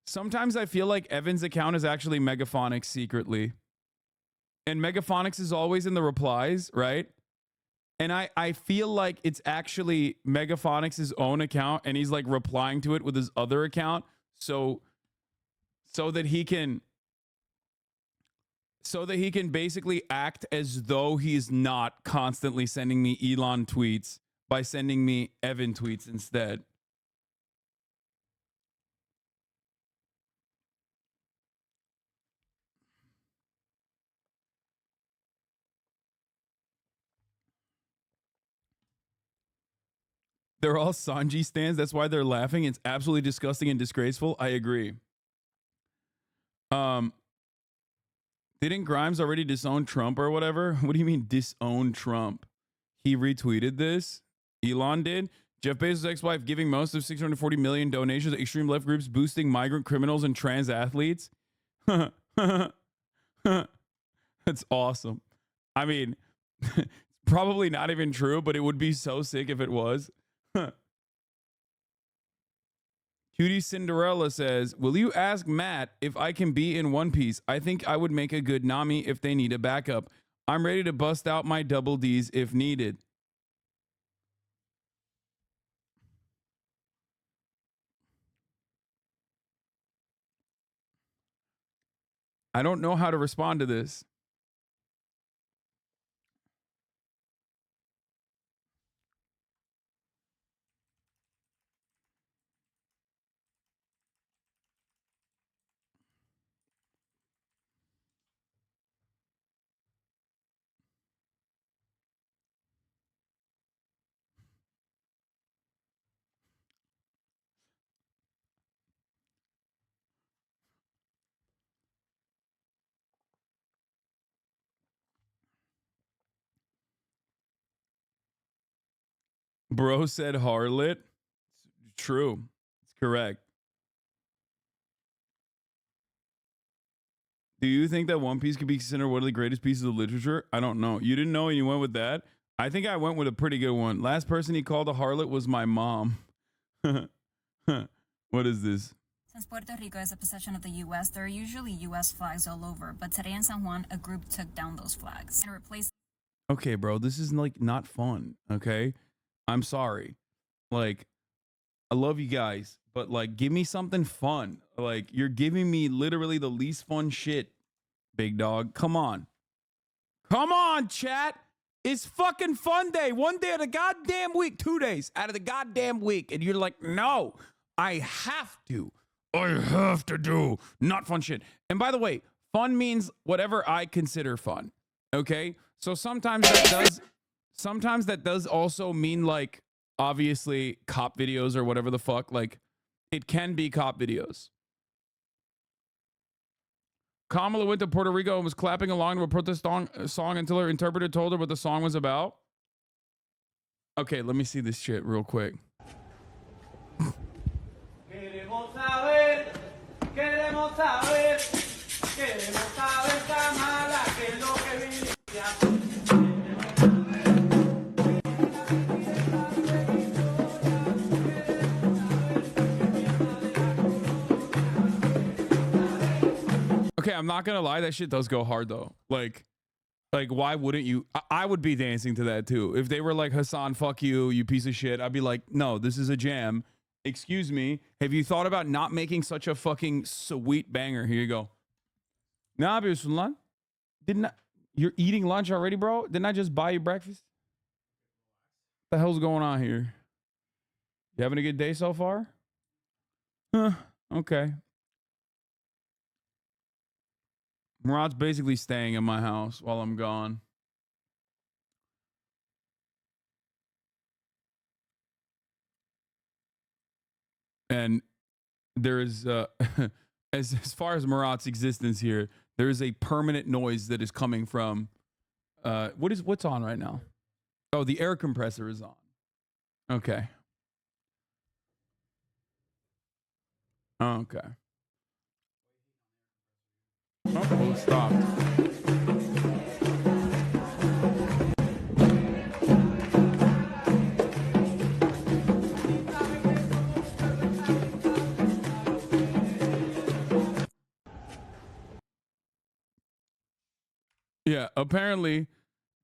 Sometimes I feel like Evan's account is actually Megaphonics secretly. And Megaphonics is always in the replies, right? And I feel like it's actually Megaphonics' own account and he's like replying to it with his other account so that he can basically act as though he's not constantly sending me Elon tweets by sending me Evan tweets instead. They're all Sanji stans. That's why they're laughing. It's absolutely disgusting and disgraceful. I agree. Didn't Grimes already disown Trump or whatever? What do you mean disown Trump? He retweeted this. Elon did. Jeff Bezos' ex-wife giving most of 640 million donations to extreme left groups boosting migrant criminals and trans athletes. That's awesome. I mean, it's probably not even true, but it would be so sick if it was. Cutie Cinderella says, will you ask Matt if I can be in One Piece? I think I would make a good Nami if they need a backup. I'm ready to bust out my double Ds if needed. I don't know how to respond to this. Bro said harlot. True. It's correct. Do you think that One Piece could be considered one of the greatest pieces of literature? I don't know. You didn't know and you went with that? I think I went with a pretty good one. Last person he called a harlot was my mom. What is this? Since Puerto Rico is a possession of the U.S., there are usually U.S. flags all over, but today in San Juan, a group took down those flags and replaced. Okay, bro, this is like not fun, okay? I'm sorry. Like, I love you guys, but like, give me something fun. Like, you're giving me literally the least fun shit, big dog. Come on. Come on, chat. It's fucking fun day. One day of the goddamn week. 2 days out of the goddamn week. And you're like, no, I have to. I have to do not fun shit. And by the way, fun means whatever I consider fun. Okay? So sometimes that does also mean like obviously cop videos or whatever the fuck. Like it can be cop videos. Kamala went to Puerto Rico and was clapping along to a protest song until her interpreter told her what the song was about. Okay, let me see this shit real quick. Yeah, I'm not gonna lie, that shit does go hard though. Like why wouldn't you? I would be dancing to that too. If they were like, Hassan, fuck you, you piece of shit, I'd be like, no, this is a jam. Excuse me, have you thought about not making such a fucking sweet banger? Here you go. Nah, Bismillah. Didn't I, you're eating lunch already, bro? Didn't I just buy you breakfast? What the hell's going on here? You having a good day so far? Huh, okay. Murad's basically staying in my house while I'm gone. And there is, as far as Murad's existence here, there is a permanent noise that is coming from, what's on right now? Oh, the air compressor is on. Okay. Okay. Oh, it stopped. Yeah, apparently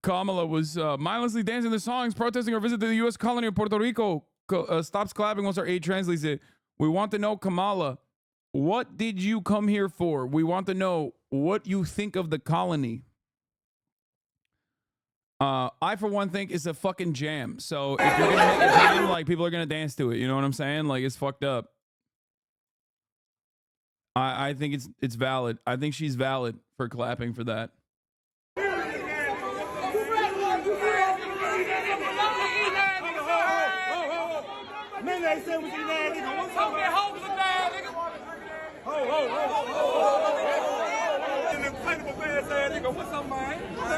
Kamala was mindlessly dancing the songs, protesting her visit to the U.S. colony of Puerto Rico. Stops clapping once our aide translates it. We want to know, Kamala, what did you come here for? We want to know what you think of the colony. I, for one, think it's a fucking jam. So if you're going to make a jam, like, people are going to dance to it. You know what I'm saying? Like, it's fucked up. I think it's valid. I think she's valid for clapping for that. What's up, man?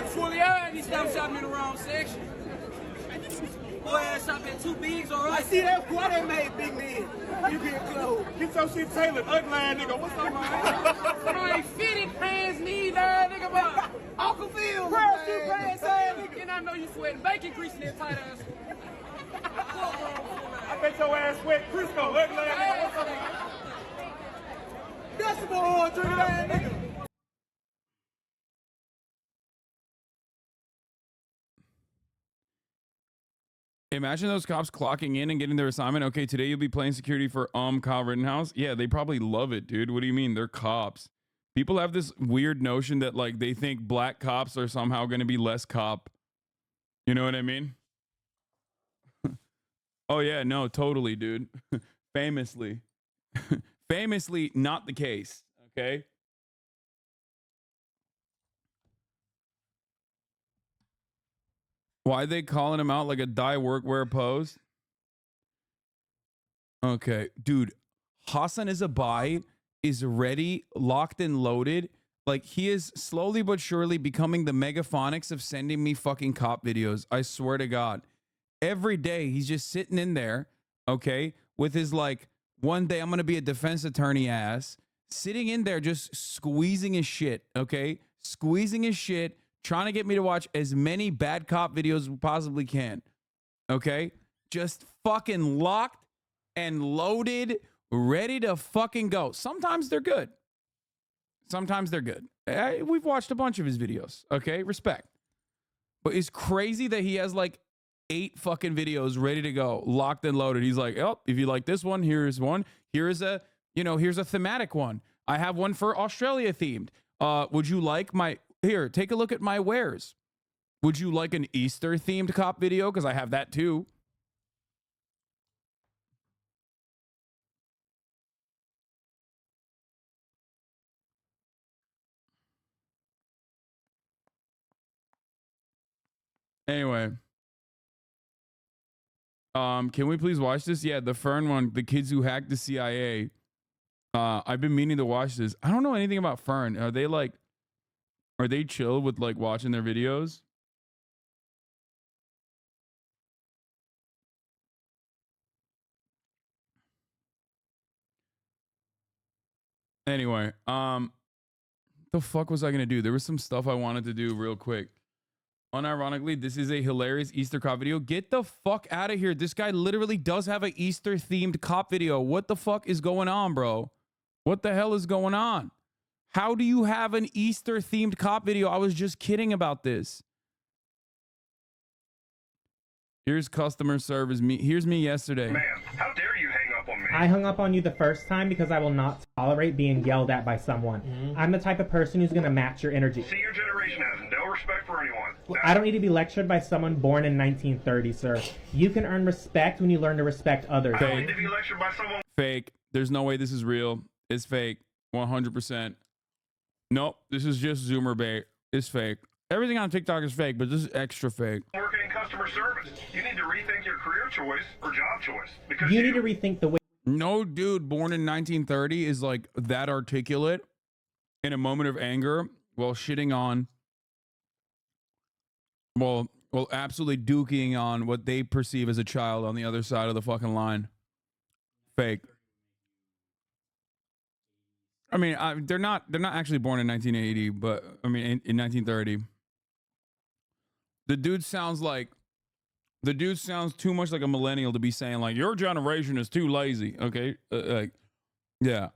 Fully out, he stopped shopping in the wrong section. Boy, I shop at 2 bigs already. I see that. Why they made big men? You get close. Get your shit tailored, ugly ass nigga. What's up, man? I ain't fitted pants, need that nigga, but Uncle Phil. Where's your pants, nigga? And I know you sweating bacon grease in that tight ass. I bet your ass sweat Crisco, ugly ass nigga. What's up, man? That's the boy, drinking ass nigga. Imagine those cops clocking in and getting their assignment. Okay, today you'll be playing security for Kyle Rittenhouse. Yeah, they probably love it, dude. What do you mean? They're cops. People have this weird notion that, like, they think black cops are somehow going to be less cop. You know what I mean? Oh, yeah, no, totally, dude. Famously. Famously not the case, okay? Why are they calling him out like a dye workwear pose? Okay, dude. Hassan Issabai is ready, locked and loaded. Like, he is slowly but surely becoming the Megaphonics of sending me fucking cop videos. I swear to God. Every day, he's just sitting in there, okay, with his, like, one day I'm going to be a defense attorney ass, sitting in there just squeezing his shit, okay? Squeezing his shit. Trying to get me to watch as many bad cop videos as we possibly can. Okay? Just fucking locked and loaded, ready to fucking go. Sometimes they're good. Sometimes they're good. We've watched a bunch of his videos. Okay? Respect. But it's crazy that he has like 8 fucking videos ready to go, locked and loaded. He's like, oh, if you like this one, here's one. Here's a thematic one. I have one for Australia themed. Would you like my... Here, take a look at my wares. Would you like an Easter themed cop video? Because I have that too. Anyway. Can we please watch this? Yeah, the Fern one, the kids who hacked the CIA. I've been meaning to watch this. I don't know anything about Fern. Are they chill with like watching their videos? Anyway, the fuck was I gonna do? There was some stuff I wanted to do real quick. Unironically, this is a hilarious Easter cop video. Get the fuck out of here. This guy literally does have an Easter themed cop video. What the fuck is going on, bro? What the hell is going on? How do you have an Easter themed cop video? I was just kidding about this. Here's customer service. Here's me yesterday. Ma'am, how dare you hang up on me? I hung up on you the first time because I will not tolerate being yelled at by someone. I'm the type of person who's going to match your energy. See, your generation has no respect for anyone. I don't need to be lectured by someone born in 1930, sir. You can earn respect when you learn to respect others. I don't need to be lectured by someone. Fake. There's no way this is real. It's fake. 100%. Nope. This is just Zoomer bait. It's fake. Everything on TikTok is fake, but this is extra fake. Working in customer service. You need to rethink your career choice or job choice. Because You need to rethink the way. No dude born in 1930 is like that articulate in a moment of anger while shitting on, well, absolutely dooking on what they perceive as a child on the other side of the fucking line. Fake. I mean, they're not actually born in 1980, but I mean in 1930. The dude sounds too much like a millennial to be saying like your generation is too lazy. Okay, like, yeah,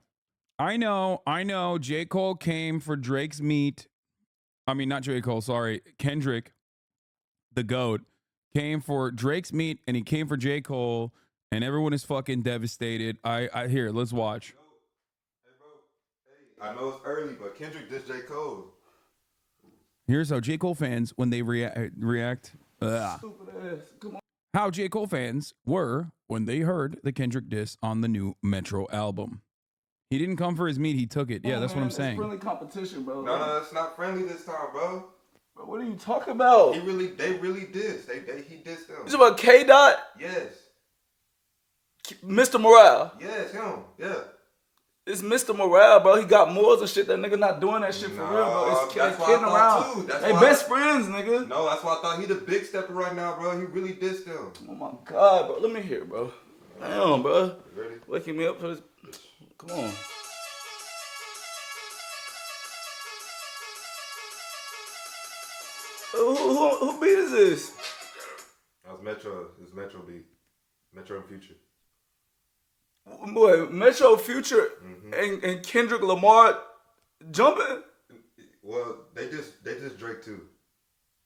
I know. J. Cole came for Drake's meat. I mean, not J. Cole. Sorry, Kendrick, the GOAT, came for Drake's meat, and he came for J. Cole, and everyone is fucking devastated. I hear. Let's watch. Hey, bro. Hey, I know it's early, but Kendrick dissed J. Cole. Here's how J. Cole fans, when they react. Stupid ass. Come on. How J. Cole fans were when they heard the Kendrick diss on the new Metro album. He didn't come for his meat, he took it. Yeah, that's what I'm saying. It's friendly competition, bro. No, it's not friendly this time, bro. Bro, what are you talking about? They really dissed. He dissed them. This about K-Dot? Yes. Mr. Morale. Yes, him. Yeah. It's Mr. Morale, bro. He got morals and shit. That nigga not doing that shit for real, bro. It's kidding around. They best friends, nigga. No, that's why I thought he the big stepper right now, bro. He really dissed them. Oh my God, bro. Let me hear, bro. Damn, bro. You ready? Waking me up for this. Come on. Who beat is this? That was Metro. It was Metro beat. Metro and Future. Boy, Metro Future and Kendrick Lamar jumping? Well, they just Drake too.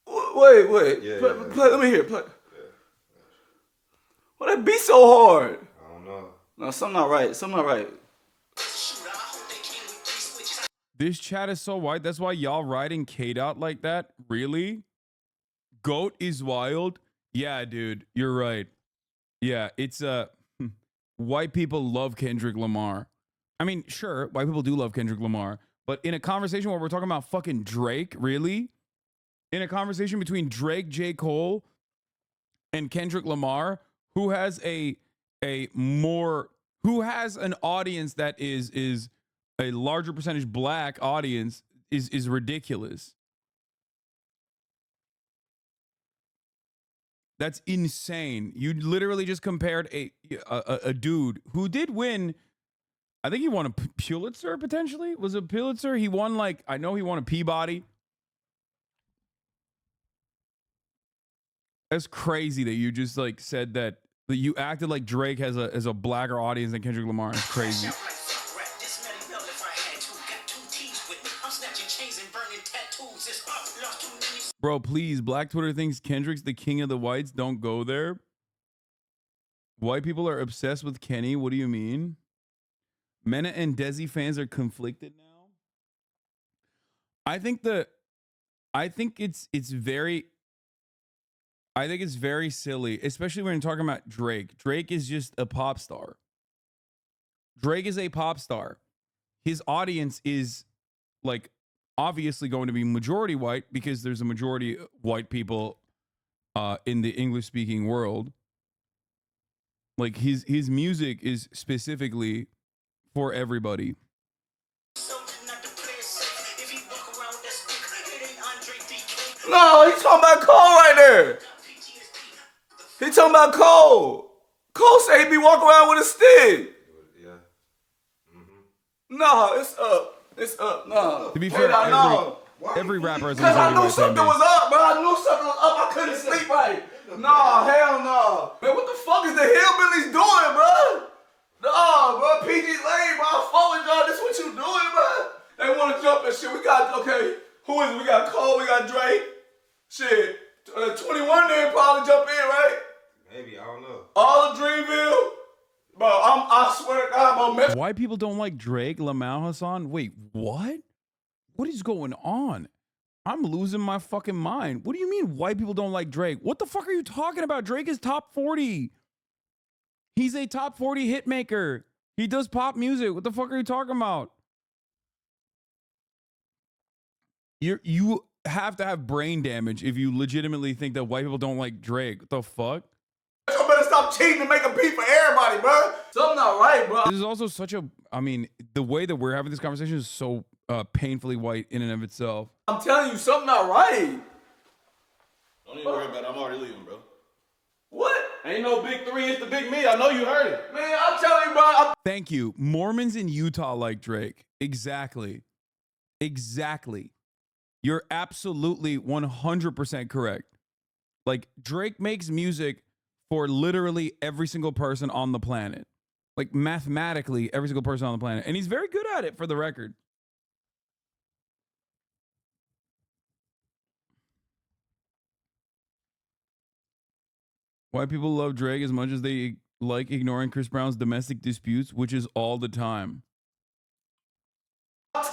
Wait. Yeah, play, let me hear. Play. Yeah. Well, that beat so hard. I don't know. No, something not right. This chat is so white. That's why y'all riding K-Dot like that? Really? GOAT is wild? Yeah, dude. You're right. Yeah, it's white people love Kendrick Lamar. I mean, sure, white people do love Kendrick Lamar. But in a conversation where we're talking about fucking Drake, really? In a conversation between Drake, J. Cole, and Kendrick Lamar, who has an audience that is a larger percentage black audience is ridiculous. That's insane. You literally just compared a dude who did win. I think he won a Pulitzer potentially. Was it Pulitzer? He won I know he won a Peabody. That's crazy that you just said that you acted like Drake has a blacker audience than Kendrick Lamar. It's crazy. Bro, please, Black Twitter thinks Kendrick's the king of the whites. Don't go there. White people are obsessed with Kenny. What do you mean? Mena and Desi fans are conflicted now. I think it's very silly, especially when you're talking about Drake. Drake is just a pop star. Drake is a pop star. His audience is obviously going to be majority white because there's a majority white people in the English speaking world. His music is specifically for everybody. No, he's talking about Cole right there. He talking about Cole. Cole say he be walking around with a stick. Yeah. No, it's up. It's up. No. To be fair, every rapper has a because I majority knew white fan something base. was up, bro. I knew something was up. I couldn't sleep right. No, hell no. Man, what the fuck is the Hillbillies doing, bro? No, bro. PG Lane, bro. I fuck with y'all. This what you doing, bro. They want to Who is it? We got Cole, we got Drake. Shit, 21 there probably jump in, right? Maybe, I don't know. All of Dreamville. Bro, I swear to God, bro. Why people don't like Drake, Lamau Hassan? Wait, what? What is going on? I'm losing my fucking mind. What do you mean white people don't like Drake? What the fuck are you talking about? Drake is top 40. He's a top 40 hit maker. He does pop music. What the fuck are you talking about? You have to have brain damage if you legitimately think that white people don't like Drake. What the fuck? You better stop cheating and make a beat for everybody, bro. Something not right, bro. This is also such a, I mean, the way that we're having this conversation is so painfully white in and of itself. I'm telling you, something not right. Don't even worry about it. I'm already leaving, bro. What? Ain't no big three, it's the big me. I know you heard it. Man, I'm telling you, bro. Thank you. Mormons in Utah like Drake. Exactly. Exactly. You're absolutely 100% correct. Like, Drake makes music for literally every single person on the planet. Like, mathematically, every single person on the planet. And he's very good at it, for the record. White people love Drake as much as they like ignoring Chris Brown's domestic disputes, which is all the time.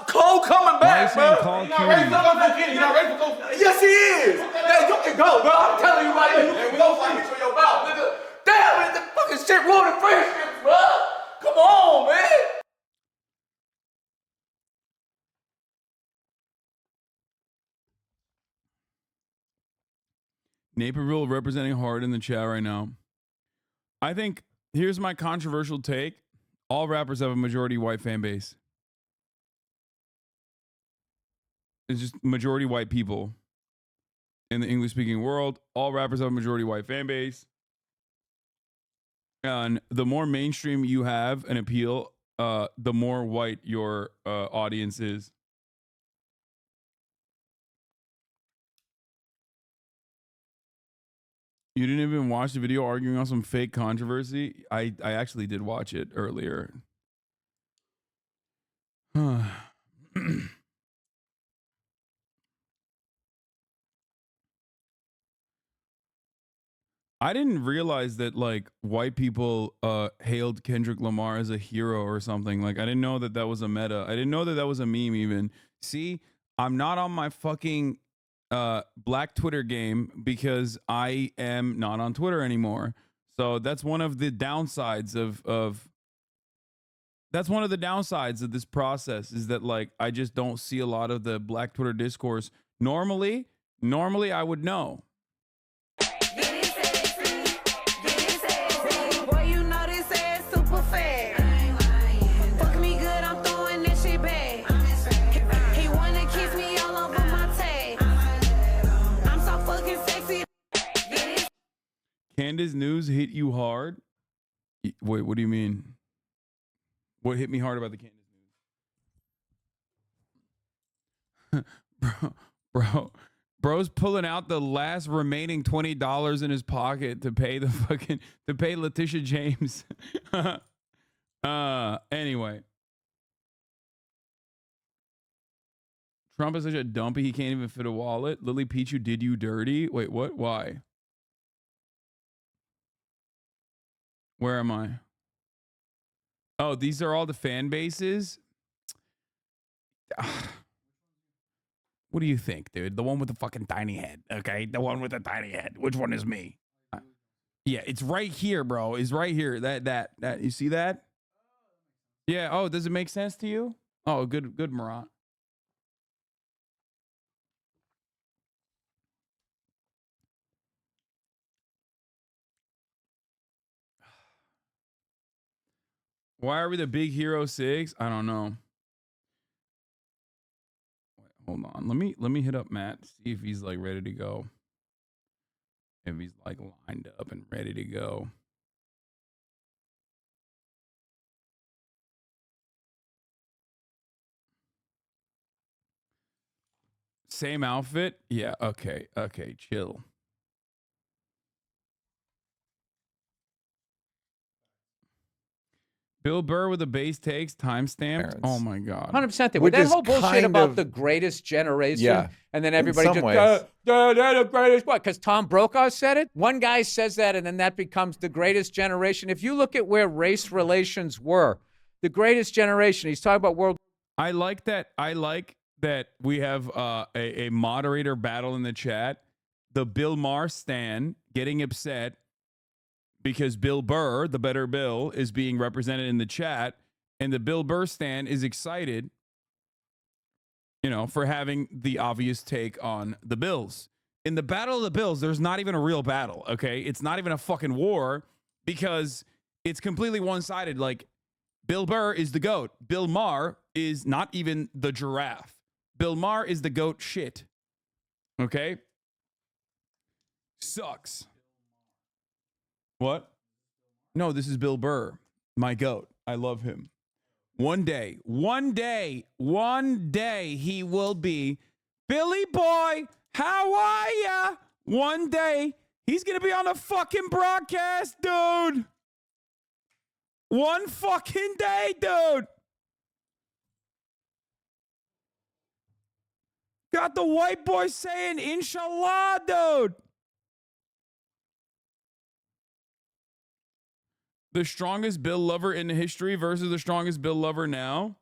Cole coming back, bro. You're not ready for Cole Kenny. You're not ready for Cole. Yes, he is. Hey, you can go, bro. I'm telling you right now. You can go fight for your mouth, nigga. Damn it, the fucking shit ruining friendships, bro. Come on, man. Naperville representing hard in the chat right now. I think, here's my controversial take. All rappers have a majority white fan base. It's just majority white people in the English-speaking world. All rappers have a majority white fan base. And the more mainstream you have an appeal, the more white your audience is. You didn't even watch the video arguing on some fake controversy? I actually did watch it earlier. I didn't realize that, like, white people hailed Kendrick Lamar as a hero or something. Like, I didn't know that that was a meta. I didn't know that that was a meme even. See, I'm not on my fucking black Twitter game because I am not on Twitter anymore. So that's one of the downsides of that's one of the downsides of this process, is that, like, I just don't see a lot of the black Twitter discourse. Normally I would know. Candace News hit you hard? Wait, what do you mean? What hit me hard about the Candace News? Bro's pulling out the last remaining $20 in his pocket to pay Letitia James. Anyway. Trump is such a dumpy, he can't even fit a wallet. Lily Pichu did you dirty? Wait, what? Why? Where am I? Oh, these are all the fan bases? What do you think, dude? The one with the fucking tiny head, okay? The one with the tiny head. Which one is me? Yeah, it's right here, bro. It's right here. That. You see that? Yeah. Oh, does it make sense to you? Oh, good, Marat. Why are we the big hero 6? I don't know. Wait, hold on. Let me hit up Matt, see if he's like ready to go. If he's like lined up and ready to go. Same outfit? Yeah, okay, chill. Bill Burr with the base takes timestamped. Oh my God. 100% they would. Which That is whole bullshit kind about of- the greatest generation. Yeah, And then in everybody some just, ways. they're the greatest what? Because Tom Brokaw said it? One guy says that, and then that becomes the greatest generation. If you look at where race relations were, the greatest generation, he's talking about world. I like that. I like that we have a moderator battle in the chat. The Bill Maher stan getting upset because Bill Burr, the better Bill, is being represented in the chat, and the Bill Burr stan is excited, for having the obvious take on the Bills. In the Battle of the Bills, there's not even a real battle, okay? It's not even a fucking war because it's completely one-sided. Like, Bill Burr is the GOAT. Bill Maher is not even the giraffe. Bill Maher is the GOAT shit. Okay? Sucks. What? No, this is Bill Burr, my GOAT. I love him. One day, he will be Billy Boy. How are ya? One day, he's going to be on a fucking broadcast, dude. One fucking day, dude. Got the white boy saying, Inshallah, dude. The strongest Bill lover in history versus the strongest Bill lover now.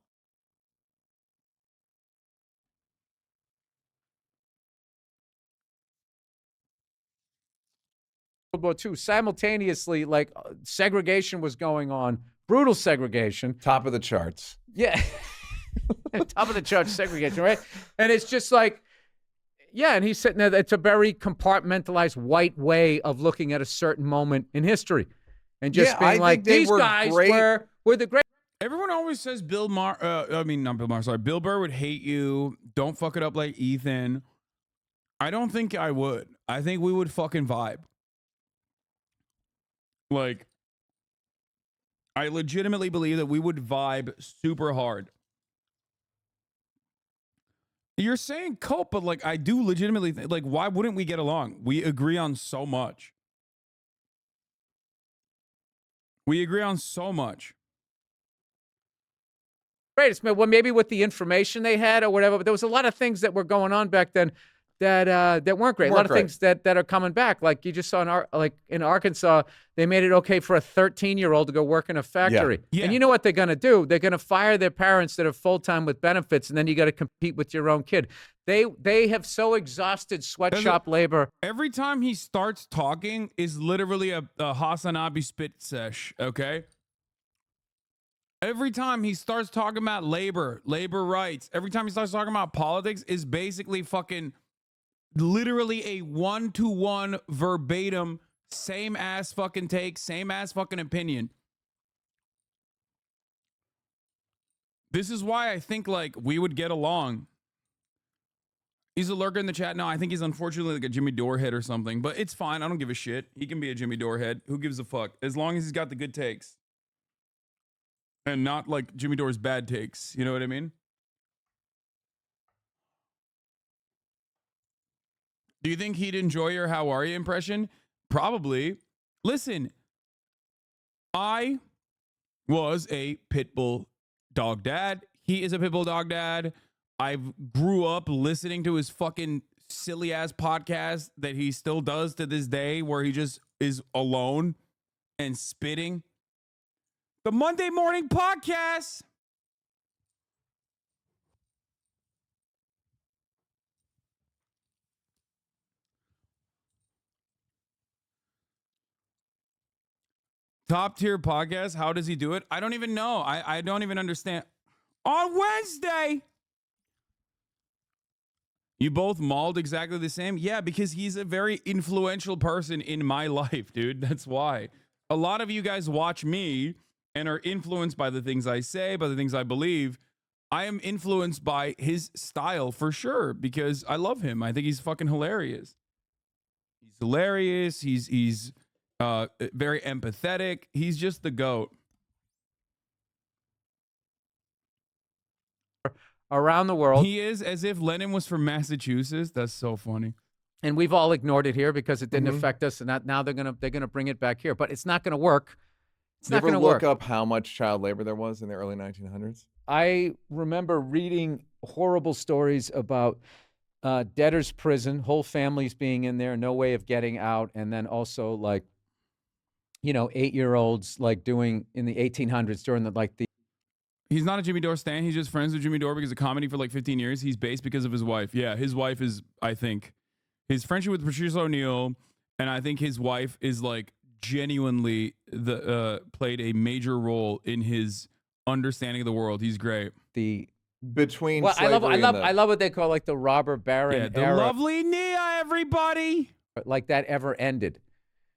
World War II. Simultaneously, like segregation was going on, brutal segregation. Top of the charts. Yeah. Top of the charts segregation, right? And it's just like, yeah, and he's sitting there. It's a very compartmentalized white way of looking at a certain moment in history. And just being like, these guys were the great. Everyone always says Bill Maher, not Bill Maher, sorry. Bill Burr would hate you. Don't fuck it up like Ethan. I don't think I would. I think we would fucking vibe. Like, I legitimately believe that we would vibe super hard. You're saying cope, but like, I do legitimately think, like, why wouldn't we get along? We agree on so much. We agree on so much. Greatest, well, maybe with the information they had or whatever, but there was a lot of things that were going on back then that weren't great. A lot of things that are coming back. Like you just saw in Arkansas, they made it okay for a 13-year-old to go work in a factory. Yeah. And you know what they're going to do? They're going to fire their parents that are full-time with benefits, and then you got to compete with your own kid. They have so exhausted sweatshop labor. Every time he starts talking is literally a Hasanabi spit sesh, okay? Every time he starts talking about labor rights, every time he starts talking about politics is basically fucking literally a 1-to-1 verbatim, same ass fucking take, same ass fucking opinion. This is why I think like we would get along. He's a lurker in the chat. No, I think he's unfortunately like a Jimmy Dorehead or something, but it's fine. I don't give a shit. He can be a Jimmy Dorehead. Who gives a fuck? As long as he's got the good takes. And not like Jimmy Dore's bad takes. You know what I mean? Do you think he'd enjoy your how are you impression? Probably. Listen, I was a Pitbull dog dad. He is a Pitbull dog dad. I grew up listening to his fucking silly ass podcast that he still does to this day, where he just is alone and spitting. The Monday Morning Podcast. Top tier podcast. How does he do it? I don't even know. I don't even understand. On Wednesday. You both mauled exactly the same? Yeah, because he's a very influential person in my life, dude. That's why. A lot of you guys watch me and are influenced by the things I say, by the things I believe. I am influenced by his style for sure because I love him. I think he's fucking hilarious. He's hilarious. He's very empathetic. He's just the GOAT. Around the world. He is as if Lenin was from Massachusetts. That's so funny. And we've all ignored it here because it didn't affect us. And now they're gonna bring it back here. But it's not gonna work It's not Never going to look work. up how much child labor there was in the early 1900s. I remember reading horrible stories about debtor's prison, whole families being in there, no way of getting out, and then also like, 8-year-olds like doing in the 1800s during the He's not a Jimmy Dore stan. He's just friends with Jimmy Dore because of comedy for like 15 years. He's based because of his wife. Yeah, his wife is, I think, his friendship with Patrice O'Neal, and I think his wife is like genuinely played a major role in his understanding of the world. He's great. Between I slavery love what they call like the robber baron Yeah, the era. lovely Nia, everybody. Like that ever ended.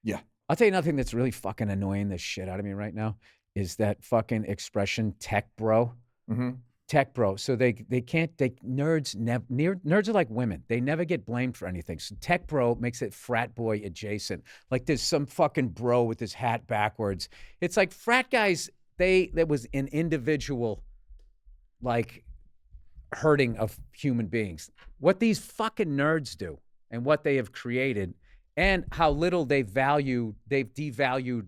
Yeah. I'll tell you nothing that's really fucking annoying the shit out of me right now is that fucking expression tech bro. Mm-hmm. Tech bro. So nerds are like women. They never get blamed for anything. So tech bro makes it frat boy adjacent. Like there's some fucking bro with his hat backwards. It's like frat guys, that was an individual like hurting of human beings. What these fucking nerds do and what they have created and how little they've devalued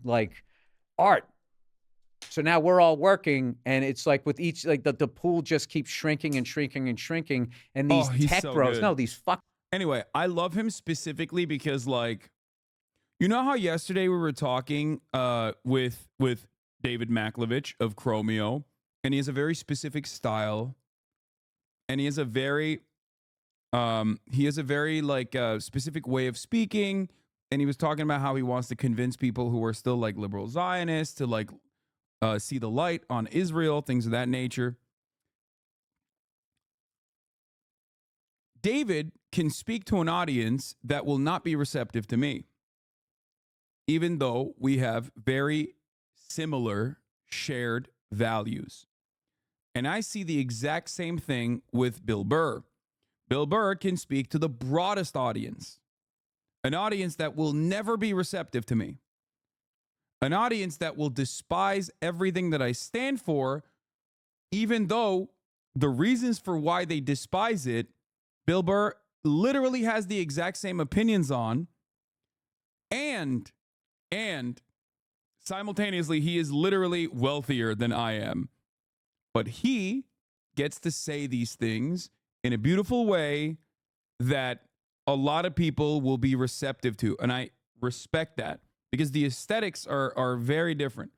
like art. So now we're all working, and it's like with each, like the pool just keeps shrinking and shrinking and shrinking. And these he's tech so bros, good. no, these fuck. Anyway, I love him specifically because, like, you know how yesterday we were talking with David Maklovich of Chromeo, and he has a very specific style, and he has a very like specific way of speaking, and he was talking about how he wants to convince people who are still like liberal Zionists to like see the light on Israel, things of that nature. David can speak to an audience that will not be receptive to me, even though we have very similar shared values. And I see the exact same thing with Bill Burr. Bill Burr can speak to the broadest audience, an audience that will never be receptive to me, an audience that will despise everything that I stand for, even though the reasons for why they despise it, Bill Burr literally has the exact same opinions on, and simultaneously, he is literally wealthier than I am. But he gets to say these things in a beautiful way that a lot of people will be receptive to. And I respect that because the aesthetics are very different.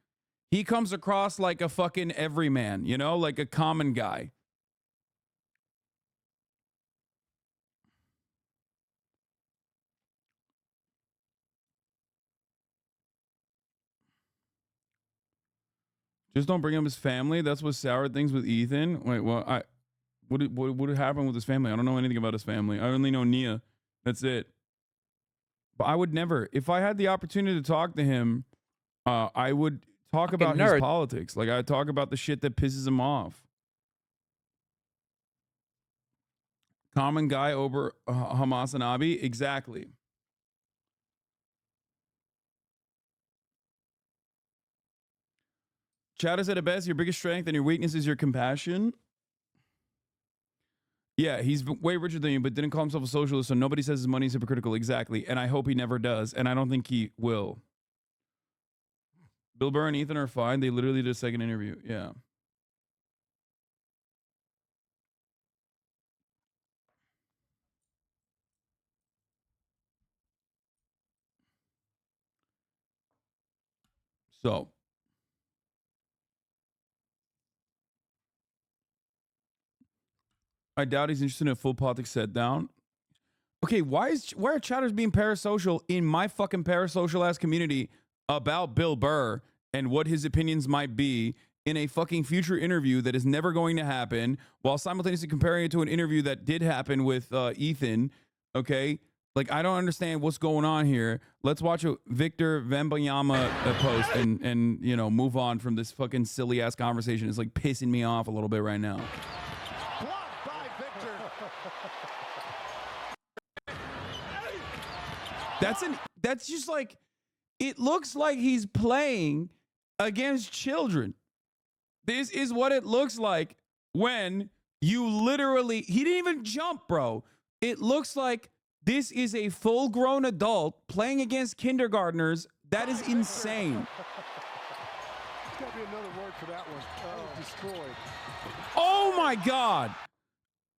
He comes across like a fucking everyman, like a common guy. Just don't bring up his family. That's what soured things with Ethan. Wait, well, what happened with his family? I don't know anything about his family. I only know Nia. That's it. But I would never, if I had the opportunity to talk to him, I would talk about his politics. Like, I'd talk about the shit that pisses him off. Common guy over Hamas and Abi? Exactly. Chad has said it best, your biggest strength and your weakness is your compassion. Yeah, he's way richer than you, but didn't call himself a socialist, so nobody says his money is hypocritical. Exactly, and I hope he never does, and I don't think he will. Bill Burr and Ethan are fine. They literally did a second interview. Yeah. So. I doubt he's interested in a full politics set down. Okay, why are chatters being parasocial in my fucking parasocial ass community about Bill Burr and what his opinions might be in a fucking future interview that is never going to happen, while simultaneously comparing it to an interview that did happen with Ethan? Okay, like I don't understand what's going on here. Let's watch a Victor Wembanyama post and move on from this fucking silly ass conversation. It's like pissing me off a little bit right now. That's just like, it looks like he's playing against children. This is what it looks like when you literally, he didn't even jump, bro. It looks like this is a full-grown adult playing against kindergartners. That is insane. gotta be another word for that one. Oh, destroyed. Oh my God.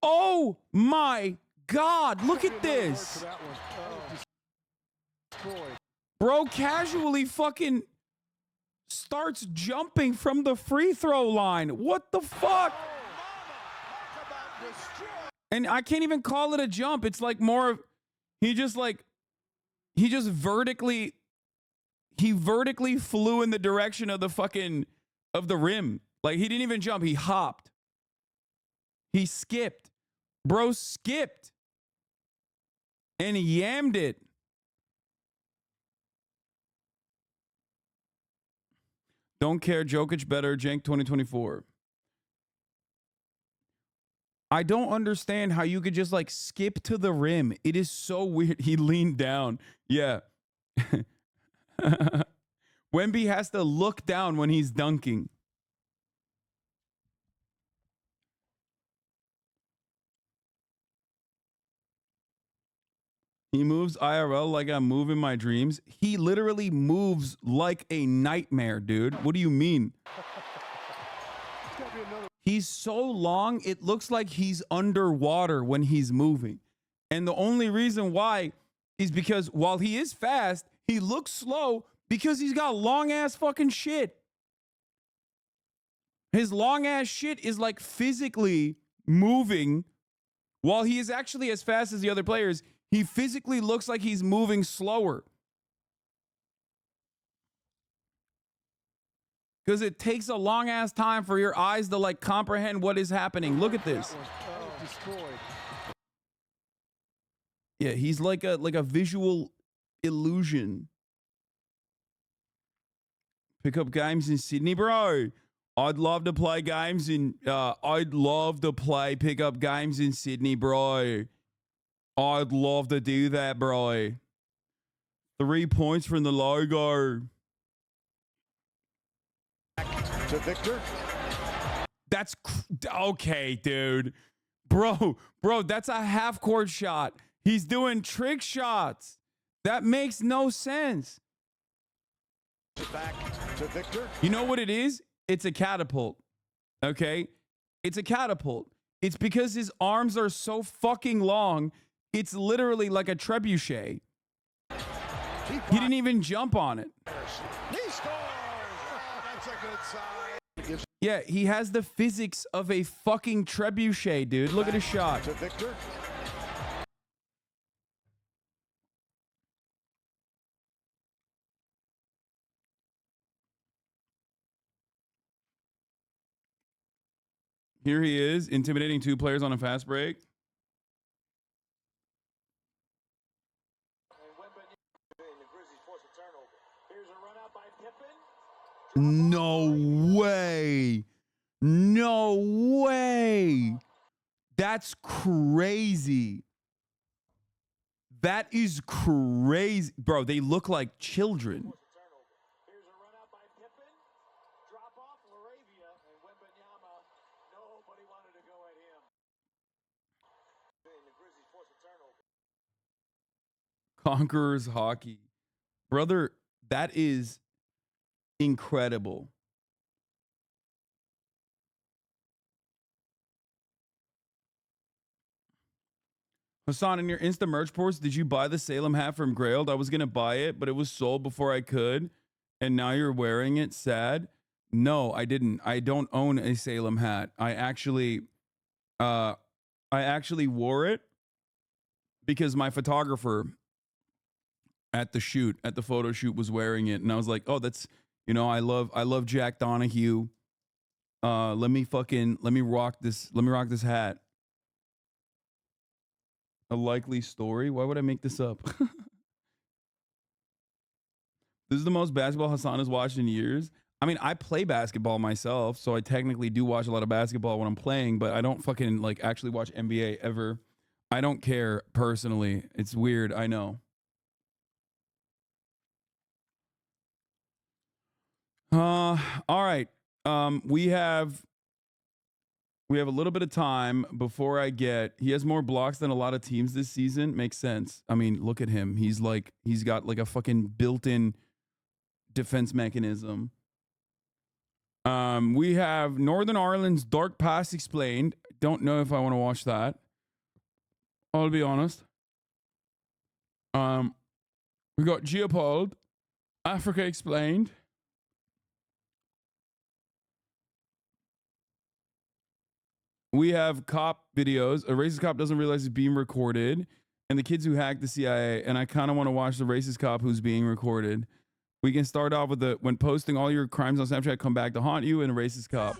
Oh my God. Look at this. Bro casually fucking starts jumping from the free throw line. What the fuck? And I can't even call it a jump. It's like more of he vertically flew in the direction of the rim. Like he didn't even jump. He hopped. He skipped. Bro skipped. And he yammed it. Don't care. Jokic better. Jank 2024. I don't understand how you could just like skip to the rim. It is so weird. He leaned down. Yeah. Wemby has to look down when he's dunking. He moves IRL like I'm moving my dreams. He literally moves like a nightmare, dude. What do you mean? He's so long, it looks like he's underwater when he's moving. And the only reason why is because while he is fast, he looks slow because he's got long ass fucking shit. His long ass shit is like physically moving while he is actually as fast as the other players. He physically looks like he's moving slower. Because it takes a long ass time for your eyes to like comprehend what is happening. Look at this. Yeah, he's like a visual illusion. Pick up games in Sydney, bro. I'd love to play games in pick up games in Sydney, bro. I'd love to do that, bro. 3 points from the logo. To Victor. That's okay, dude. Bro, that's a half court shot. He's doing trick shots. That makes no sense. Back to Victor. You know what it is? It's a catapult. Okay? It's a catapult. It's because his arms are so fucking long. It's literally like a trebuchet. He didn't even jump on it. He scores. Oh, that's a good sign. Yeah, he has the physics of a fucking trebuchet, dude. Look at his shot. To Victor. Here he is, intimidating two players on a fast break. No way. No way. That's crazy. That is crazy. Bro, they look like children. Conquerors hockey. Brother, that is incredible. Hassan, in your Insta merch post, did you buy the Salem hat from Grailed? I was going to buy it, but it was sold before I could. And now you're wearing it. Sad. No, I didn't. I don't own a Salem hat. I actually wore it because my photographer at the photo shoot was wearing it. And I was like, oh, that's, you know, I love Jack Donahue. Let me rock this hat. A likely story? Why would I make this up? This is the most basketball Hassan has watched in years. I mean, I play basketball myself, so I technically do watch a lot of basketball when I'm playing, but I don't fucking like actually watch NBA ever. I don't care personally. It's weird, I know. All right. We have a little bit of time before he has more blocks than a lot of teams this season. Makes sense. I mean, look at him. He's got like a fucking built-in defense mechanism. We have Northern Ireland's Dark Past Explained. Don't know if I want to watch that. I'll be honest. We got Geopold, Africa Explained. We have cop videos. A racist cop doesn't realize he's being recorded. And the kids who hacked the CIA. And I kind of want to watch the racist cop who's being recorded. We can start off with the when posting all your crimes on Snapchat come back to haunt you and a racist cop.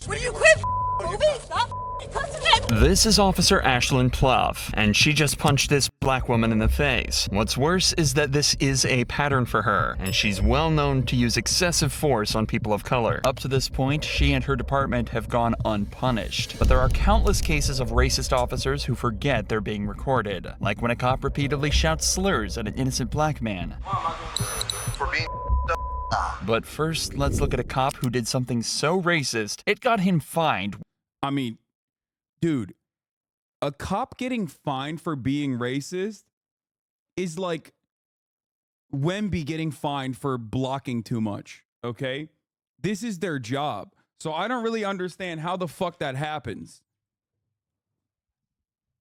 Will you quit moving? Stop cussing at me. This is Officer Ashlyn Pluff, and she just punched this black woman in the face. What's worse is that this is a pattern for her, and she's well known to use excessive force on people of color. Up to this point, she and her department have gone unpunished. But there are countless cases of racist officers who forget they're being recorded, like when a cop repeatedly shouts slurs at an innocent black man. For being But first, let's look at a cop who did something so racist, it got him fined. I mean, dude, a cop getting fined for being racist is like Wemby getting fined for blocking too much, okay? This is their job. So I don't really understand how the fuck that happens.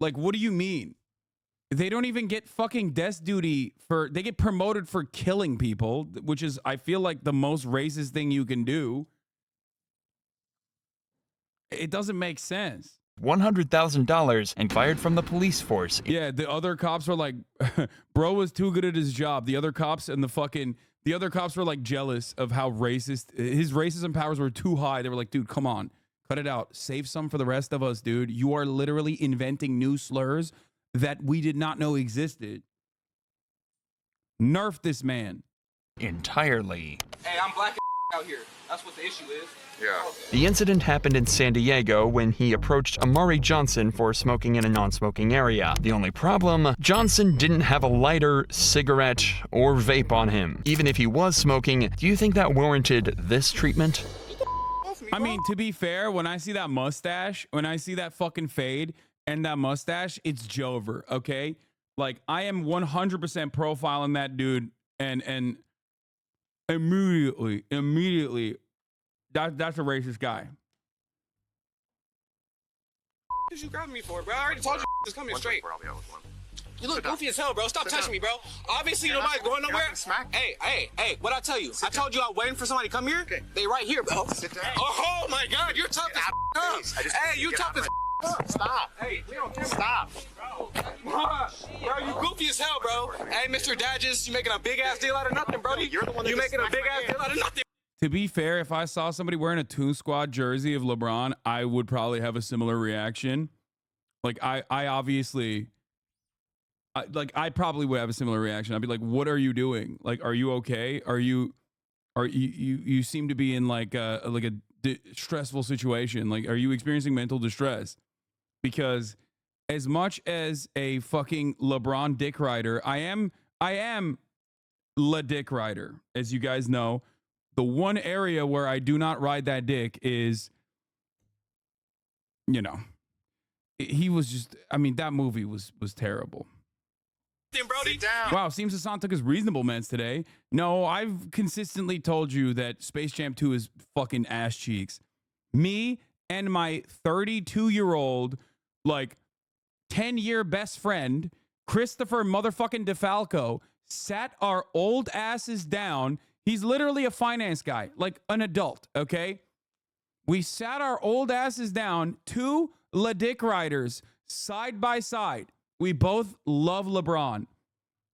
Like, what do you mean? They don't even get fucking desk duty for, they get promoted for killing people, which is, I feel like, the most racist thing you can do. It doesn't make sense. $100,000 and fired from the police force. Yeah, the other cops were like, bro was too good at his job. The other cops were like jealous of how racist, his racism powers were too high. They were like, dude, come on, cut it out. Save some for the rest of us, dude. You are literally inventing new slurs that we did not know existed. Nerf this man. Entirely. Hey, I'm black out here. That's what the issue is. Yeah. The incident happened in San Diego when he approached Amari Johnson for smoking in a non-smoking area. The only problem, Johnson didn't have a lighter, cigarette, or vape on him. Even if he was smoking, do you think that warranted this treatment? I mean, to be fair, when I see that mustache, when I see that fucking fade and that mustache, it's Jover, okay? Like, I am 100% profiling that dude and immediately, that's a racist guy. What you grabbing me for, bro? I already told you just come here straight. You look goofy as hell, bro. Stop touching me, bro. Obviously, nobody's going nowhere. Hey, what I tell you? I told you I'm waiting for somebody to come here. They right here, bro. Sit down. Oh my God, you're tough as up. Hey, you tough as up. Stop. Hey, stop. Bro, you goofy as hell, bro. Hey, Mr. Dadges, you making a big ass deal out of nothing, bro. You're the one that making a big ass deal out of nothing. To be fair, if I saw somebody wearing a Toon Squad jersey of LeBron, I would probably have a similar reaction. Like, I obviously, I probably would have a similar reaction. I'd be like, what are you doing? Like, are you okay? You seem to be in like a stressful situation. Like, are you experiencing mental distress? Because as much as a fucking LeBron dick rider, I am La Dick Rider, as you guys know. The one area where I do not ride that dick is, you know, he was just, I mean, that movie was terrible. Wow, seems Hassan took his reasonable meds today. No, I've consistently told you that Space Jam 2 is fucking ass cheeks. Me and my 32-year-old, like, 10-year best friend, Christopher motherfucking DeFalco, sat our old asses down. He's literally a finance guy, like an adult, okay? We sat our old asses down, two La Dick Riders, side by side. We both love LeBron.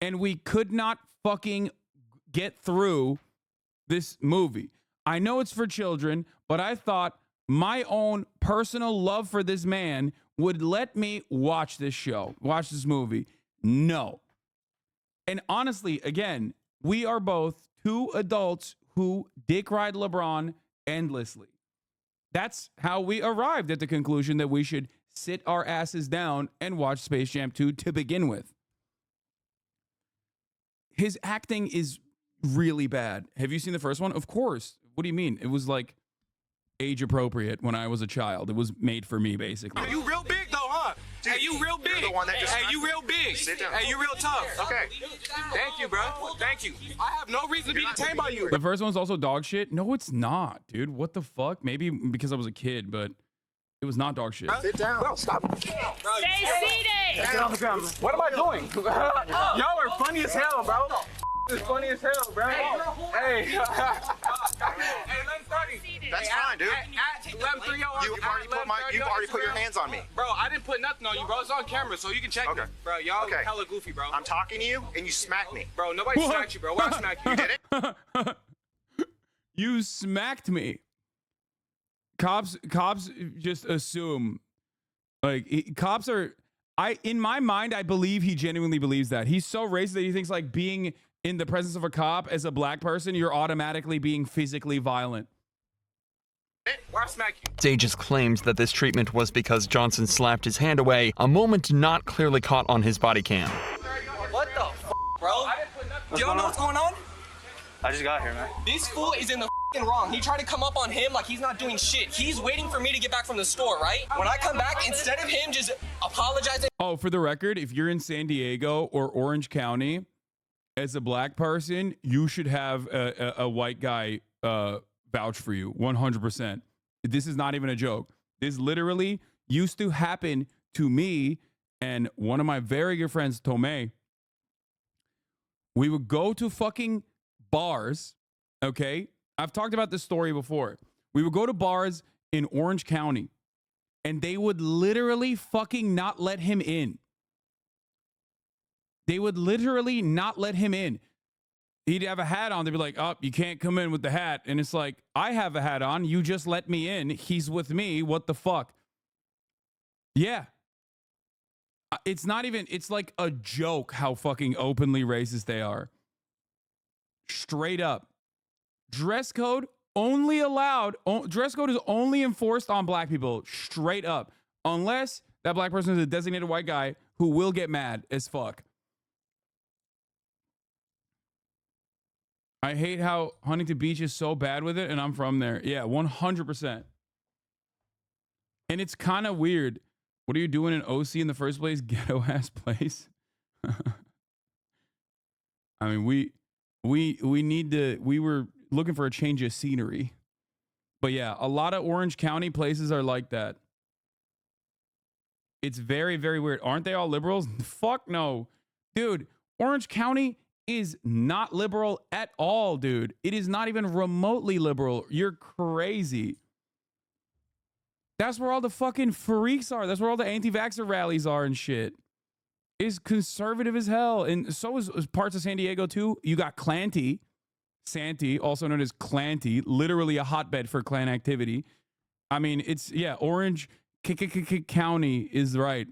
And we could not fucking get through this movie. I know it's for children, but I thought my own personal love for this man would let me watch this show, watch this movie. No. And honestly, again, we are both two adults who dick ride LeBron endlessly. That's how we arrived at the conclusion that we should sit our asses down and watch Space Jam 2 to begin with. His acting is really bad. Have you seen the first one? Of course. What do you mean? It was like age appropriate when I was a child. It was made for me, basically. You real big though, huh? Hey, you real big. You're the one that just hey, you real big. Sit down. Hey, you real tough. Okay. Thank you, bro. Thank you. I have no reason to be detained by you. The first one's also dog shit. No, it's not, dude. What the fuck? Maybe because I was a kid, but it was not dog shit. Sit down. Bro, stop. Stay seated! Get on the ground. What am I doing? Y'all are funny as hell, bro. It's funny as hell, bro. Hey. Hey, 11:30. That's fine, dude. At 11:30, You've already put your hands on me. Bro, I didn't put nothing on you, bro. It's on camera, so you can check me. Bro, y'all hella goofy, bro. I'm talking to you, and you smacked me. Bro, nobody smacked you, bro. Why I smack you? You did it? You smacked me. Cops just assume, like, cops are. In my mind, I believe he genuinely believes that. He's so racist that he thinks like being in the presence of a cop as a black person, you're automatically being physically violent. Why I smack you? Sages claimed that this treatment was because Johnson slapped his hand away, a moment not clearly caught on his body cam. What the bro? Do y'all know what's going on? I just got here, man. This fool is in the wrong. He tried to come up on him like he's not doing shit. He's waiting for me to get back from the store, right? When I come back, instead of him just apologizing. Oh, for the record, if you're in San Diego or Orange County, as a black person, you should have a white guy vouch for you 100%. This is not even a joke. This literally used to happen to me and one of my very good friends, Tomei. We would go to fucking bars, okay? I've talked about this story before. We would go to bars in Orange County and they would literally fucking not let him in. They would literally not let him in. He'd have a hat on. They'd be like, oh, you can't come in with the hat. And it's like, I have a hat on. You just let me in. He's with me. What the fuck? Yeah. It's not even, it's like a joke how fucking openly racist they are. Straight up. Dress code only allowed, dress code is only enforced on black people. Straight up. Unless that black person is a designated white guy who will get mad as fuck. I hate how Huntington Beach is so bad with it, and I'm from there. Yeah, 100%. And it's kind of weird. What are you doing in OC in the first place? Ghetto ass place. I mean, we need to. We were looking for a change of scenery, but yeah, a lot of Orange County places are like that. It's very, very weird. Aren't they all liberals? Fuck no, dude. Orange County is not liberal at all, dude. It is not even remotely liberal. You're crazy. That's where all the fucking freaks are. That's where all the anti-vaxxer rallies are and shit. It's conservative as hell. And so is parts of San Diego too. You got Clanty, Santee, also known as Clanty, literally a hotbed for Klan activity. I mean, it's, yeah, Orange County is right.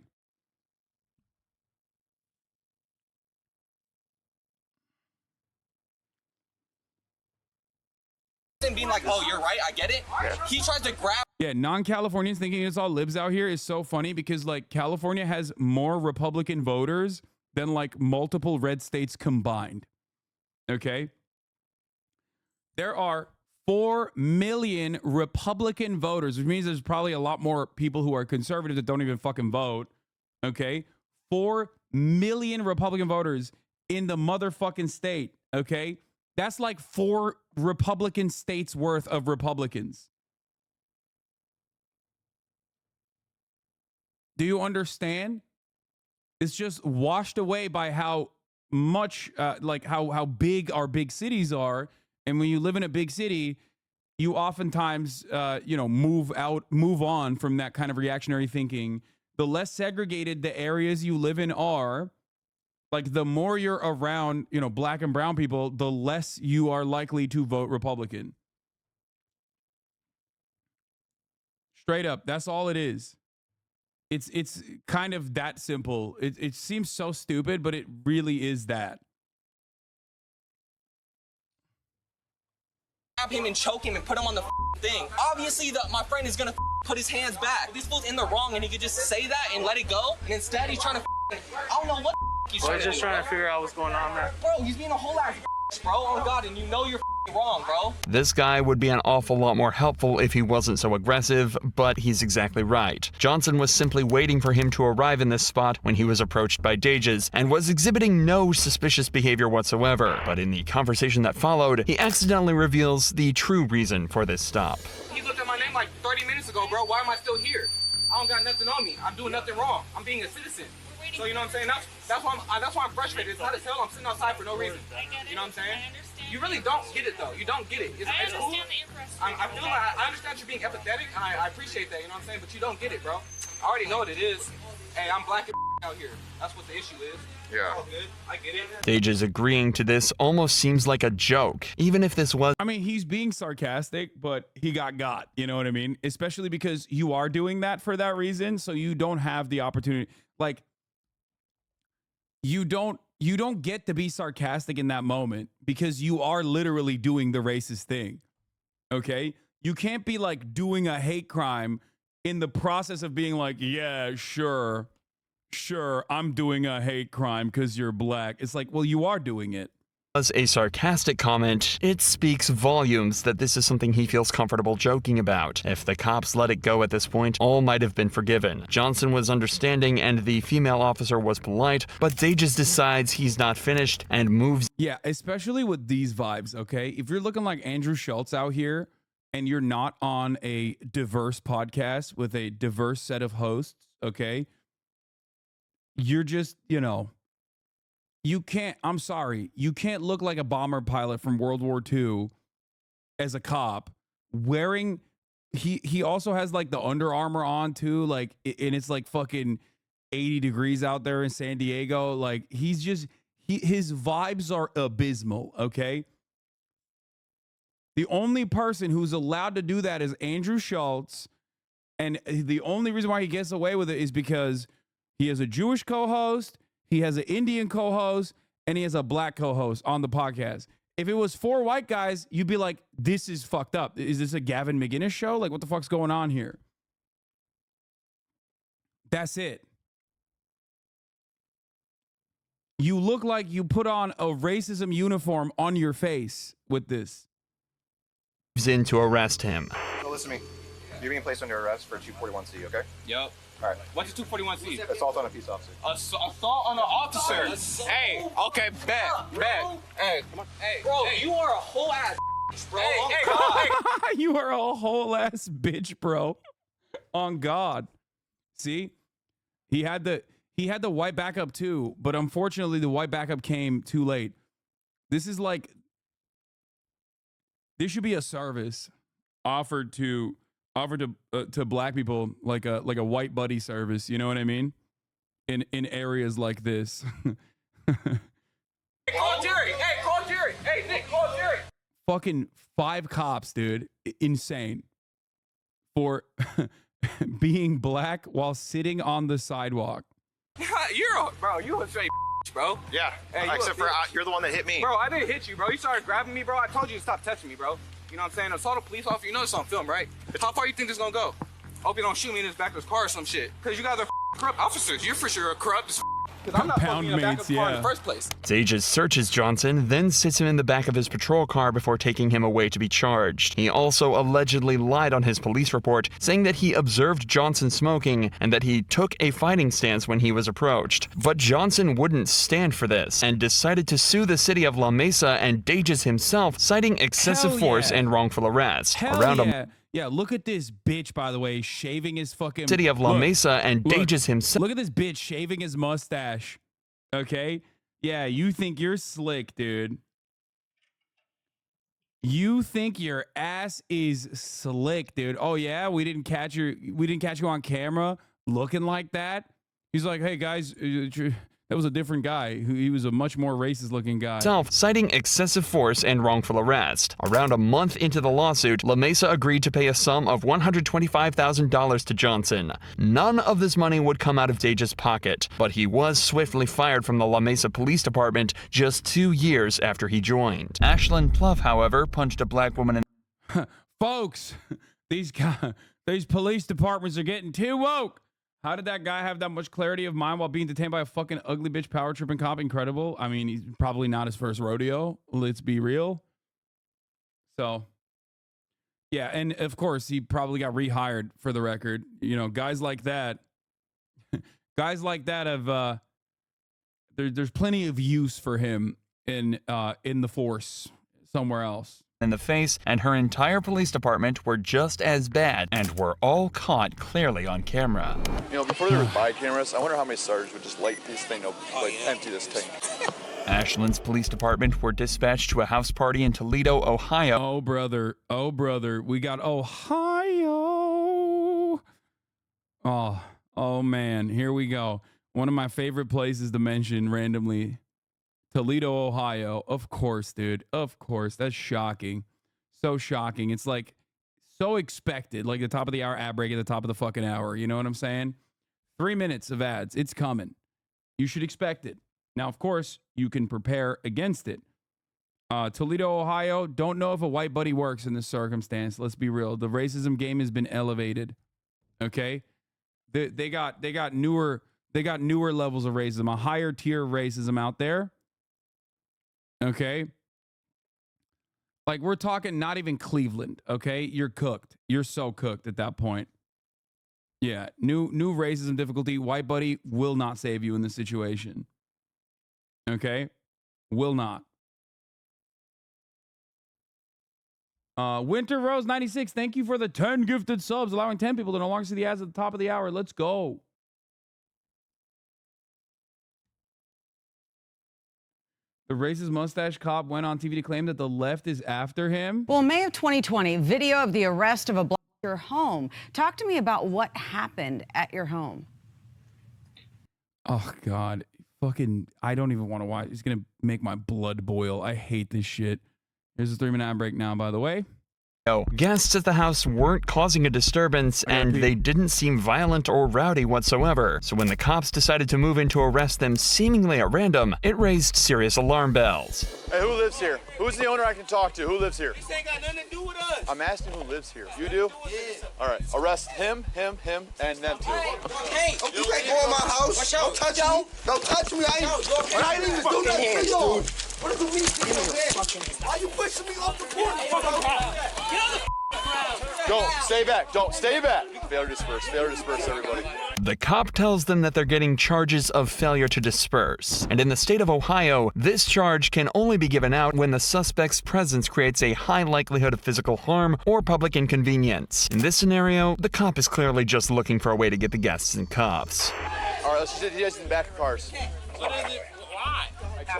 Being like, oh, you're right, I get it. He tries to grab. Yeah, non-Californians thinking it's all libs out here is so funny because like California has more Republican voters than like multiple red states combined. Okay? There are 4 million Republican voters, which means there's probably a lot more people who are conservative that don't even fucking vote. Okay? 4 million Republican voters in the motherfucking state. Okay? That's like 4 Republican states worth of Republicans. Do you understand? It's just washed away by how much, like how big our big cities are. And when you live in a big city, you oftentimes, move on from that kind of reactionary thinking. The less segregated the areas you live in are, like the more you're around, black and brown people, the less you are likely to vote Republican. Straight up. That's all it is. It's kind of that simple. It seems so stupid, but it really is that. Grab him and choke him and put him on the thing. Obviously, my friend is gonna put his hands back. This fool's in the wrong and he could just say that and let it go. And instead, he's trying to I don't know what he's trying to do. We're just trying to figure out what's going on, man. Bro, he's being a whole ass bro. Oh God, and you know you're wrong, bro. This guy would be an awful lot more helpful if he wasn't so aggressive, but he's exactly right. Johnson was simply waiting for him to arrive in this spot when he was approached by Dages and was exhibiting no suspicious behavior whatsoever. But in the conversation that followed, he accidentally reveals the true reason for this stop. He looked at my name like 30 minutes ago, bro. Why am I still here? I don't got nothing on me. I'm doing nothing wrong. I'm being a citizen. So you know what I'm saying? That's why I'm frustrated. It's not a tell. I'm sitting outside for no reason. You know what I'm saying? You really don't get it though. You don't get it. It's cool. I feel like I understand you're being empathetic, and I appreciate that. You know what I'm saying? But you don't get it, bro. I already know what it is. Hey, I'm black out here. That's what the issue is. Yeah. All good. I get it. Dages agreeing to this almost seems like a joke, even if this was. I mean, he's being sarcastic, but he got. You know what I mean? Especially because you are doing that for that reason, so you don't have the opportunity. Like, you don't get to be sarcastic in that moment because you are literally doing the racist thing. Okay? You can't be like doing a hate crime in the process of being like, yeah, sure, I'm doing a hate crime because you're black. It's like, well, you are doing it. Was a sarcastic comment, it speaks volumes that this is something he feels comfortable joking about. If the cops let it go at this point, all might have been forgiven. Johnson was understanding and the female officer was polite, but Dages decides he's not finished and moves. Yeah, especially with these vibes, okay? If you're looking like Andrew Schultz out here and you're not on a diverse podcast with a diverse set of hosts, okay? You're just, you can't, I'm sorry, you can't look like a bomber pilot from World War II as a cop wearing, he also has like the Under Armour on too, like, and it's like fucking 80 degrees out there in San Diego. Like, he's just, his vibes are abysmal, okay? The only person who's allowed to do that is Andrew Schultz, and the only reason why he gets away with it is because he has a Jewish co-host, he has an Indian co-host, and he has a black co-host on the podcast. If it was 4 white guys, you'd be like, this is fucked up. Is this a Gavin McInnes show? Like, what the fuck's going on here? That's it. You look like you put on a racism uniform on your face with this. In to arrest him. So listen to me. You're being placed under arrest for 241C, okay? Yep. All right. What's the 241C? Assault on a peace officer. Assault on an officer. Hey, okay, bet. Hey, come on. Hey, bro, you are a whole ass bro. Hey, You are a whole ass bitch, bro. On God. See? He had the white backup too, but unfortunately the white backup came too late. This is like, there should be a service offered to black people, like a white buddy service, you know what I mean? In areas like this. Call Jerry. Hey, call Jerry. Hey, Nick, call Jerry. Fucking 5 cops, dude. Insane. For being black while sitting on the sidewalk. You a straight bro. Yeah. Hey, except for you're the one that hit me. Bro, I didn't hit you, bro. You started grabbing me, bro. I told you to stop touching me, bro. You know what I'm saying? Assault a police officer. You know this on film, right? How far you think this gonna go? Hope you don't shoot me in this back of this car or some shit. Cause you guys are corrupt officers. You're for sure corrupt as because I'm not fucking in the back of the car in the first place. Dages searches Johnson, then sits him in the back of his patrol car before taking him away to be charged. He also allegedly lied on his police report, saying that he observed Johnson smoking and that he took a fighting stance when he was approached. But Johnson wouldn't stand for this and decided to sue the city of La Mesa and Dages himself, citing excessive force and wrongful arrest. Yeah, look at this bitch, by the way, shaving his fucking... City of La Mesa and Dages himself. Look at this bitch shaving his mustache, okay? Yeah, you think you're slick, dude. You think your ass is slick, dude. Oh, yeah? We didn't catch you on camera looking like that? He's like, hey, guys... That was a different guy. He was a much more racist looking guy. Citing excessive force and wrongful arrest. Around a month into the lawsuit, La Mesa agreed to pay a sum of $125,000 to Johnson. None of this money would come out of Dages' pocket, but he was swiftly fired from the La Mesa Police Department just 2 years after he joined. Ashlyn Pluff, however, punched a black woman in... Folks, these police departments are getting too woke. How did that guy have that much clarity of mind while being detained by a fucking ugly bitch power tripping cop? Incredible. I mean, he's probably not his first rodeo. Let's be real. So, yeah, and of course he probably got rehired for the record. You know, guys like that have there's plenty of use for him in the force somewhere else. In the face, and her entire police department were just as bad and were all caught clearly on camera. You know, before there was body cameras, I wonder how many sergeants would just light this thing up, empty this tank. Ashland's police department were dispatched to a house party in Toledo, Ohio. Oh, brother. We got Ohio. Oh, man. Here we go. One of my favorite places to mention randomly. Toledo, Ohio. Of course, dude. Of course. That's shocking. So shocking. It's like so expected. Like the top of the hour ad break at the top of the fucking hour. You know what I'm saying? 3 minutes of ads. It's coming. You should expect it. Now, of course, you can prepare against it. Toledo, Ohio. Don't know if a white buddy works in this circumstance. Let's be real. The racism game has been elevated. Okay? They got newer levels of racism, a higher tier of racism out there. Okay. Like we're talking not even Cleveland. Okay. You're cooked. You're so cooked at that point. Yeah. New racism difficulty. White buddy will not save you in this situation. Okay. Will not. Winter Rose 96. Thank you for the 10 gifted subs, allowing 10 people to no longer see the ads at the top of the hour. Let's go. The racist mustache cop went on TV to claim that the left is after him. Well, May of 2020, video of the arrest of a black at your home. Talk to me about what happened at your home. Oh, God. Fucking, I don't even want to watch. It's going to make my blood boil. I hate this shit. Here's a 3-minute ad break now, by the way. Guests at the house weren't causing a disturbance, and they didn't seem violent or rowdy whatsoever. So when the cops decided to move in to arrest them seemingly at random, it raised serious alarm bells. Hey, who lives here? Who's the owner I can talk to? Who lives here? This ain't got nothing to do with us. I'm asking who lives here. You do? Yeah. All right. Arrest him, and them two. Hey, You can't go in my house. Don't touch me. Don't touch me. I ain't even do nothing to you. What do you mean? Why you pushing me off the porch? Get on the ground. Don't. Stay back. Don't. Stay back. Failure to disperse. Failure to disperse, everybody. The cop tells them that they're getting charges of failure to disperse. And in the state of Ohio, this charge can only be given out when the suspect's presence creates a high likelihood of physical harm or public inconvenience. In this scenario, the cop is clearly just looking for a way to get the guests in cuffs. All right, let's just get you guys in the back of cars. What is it? Why?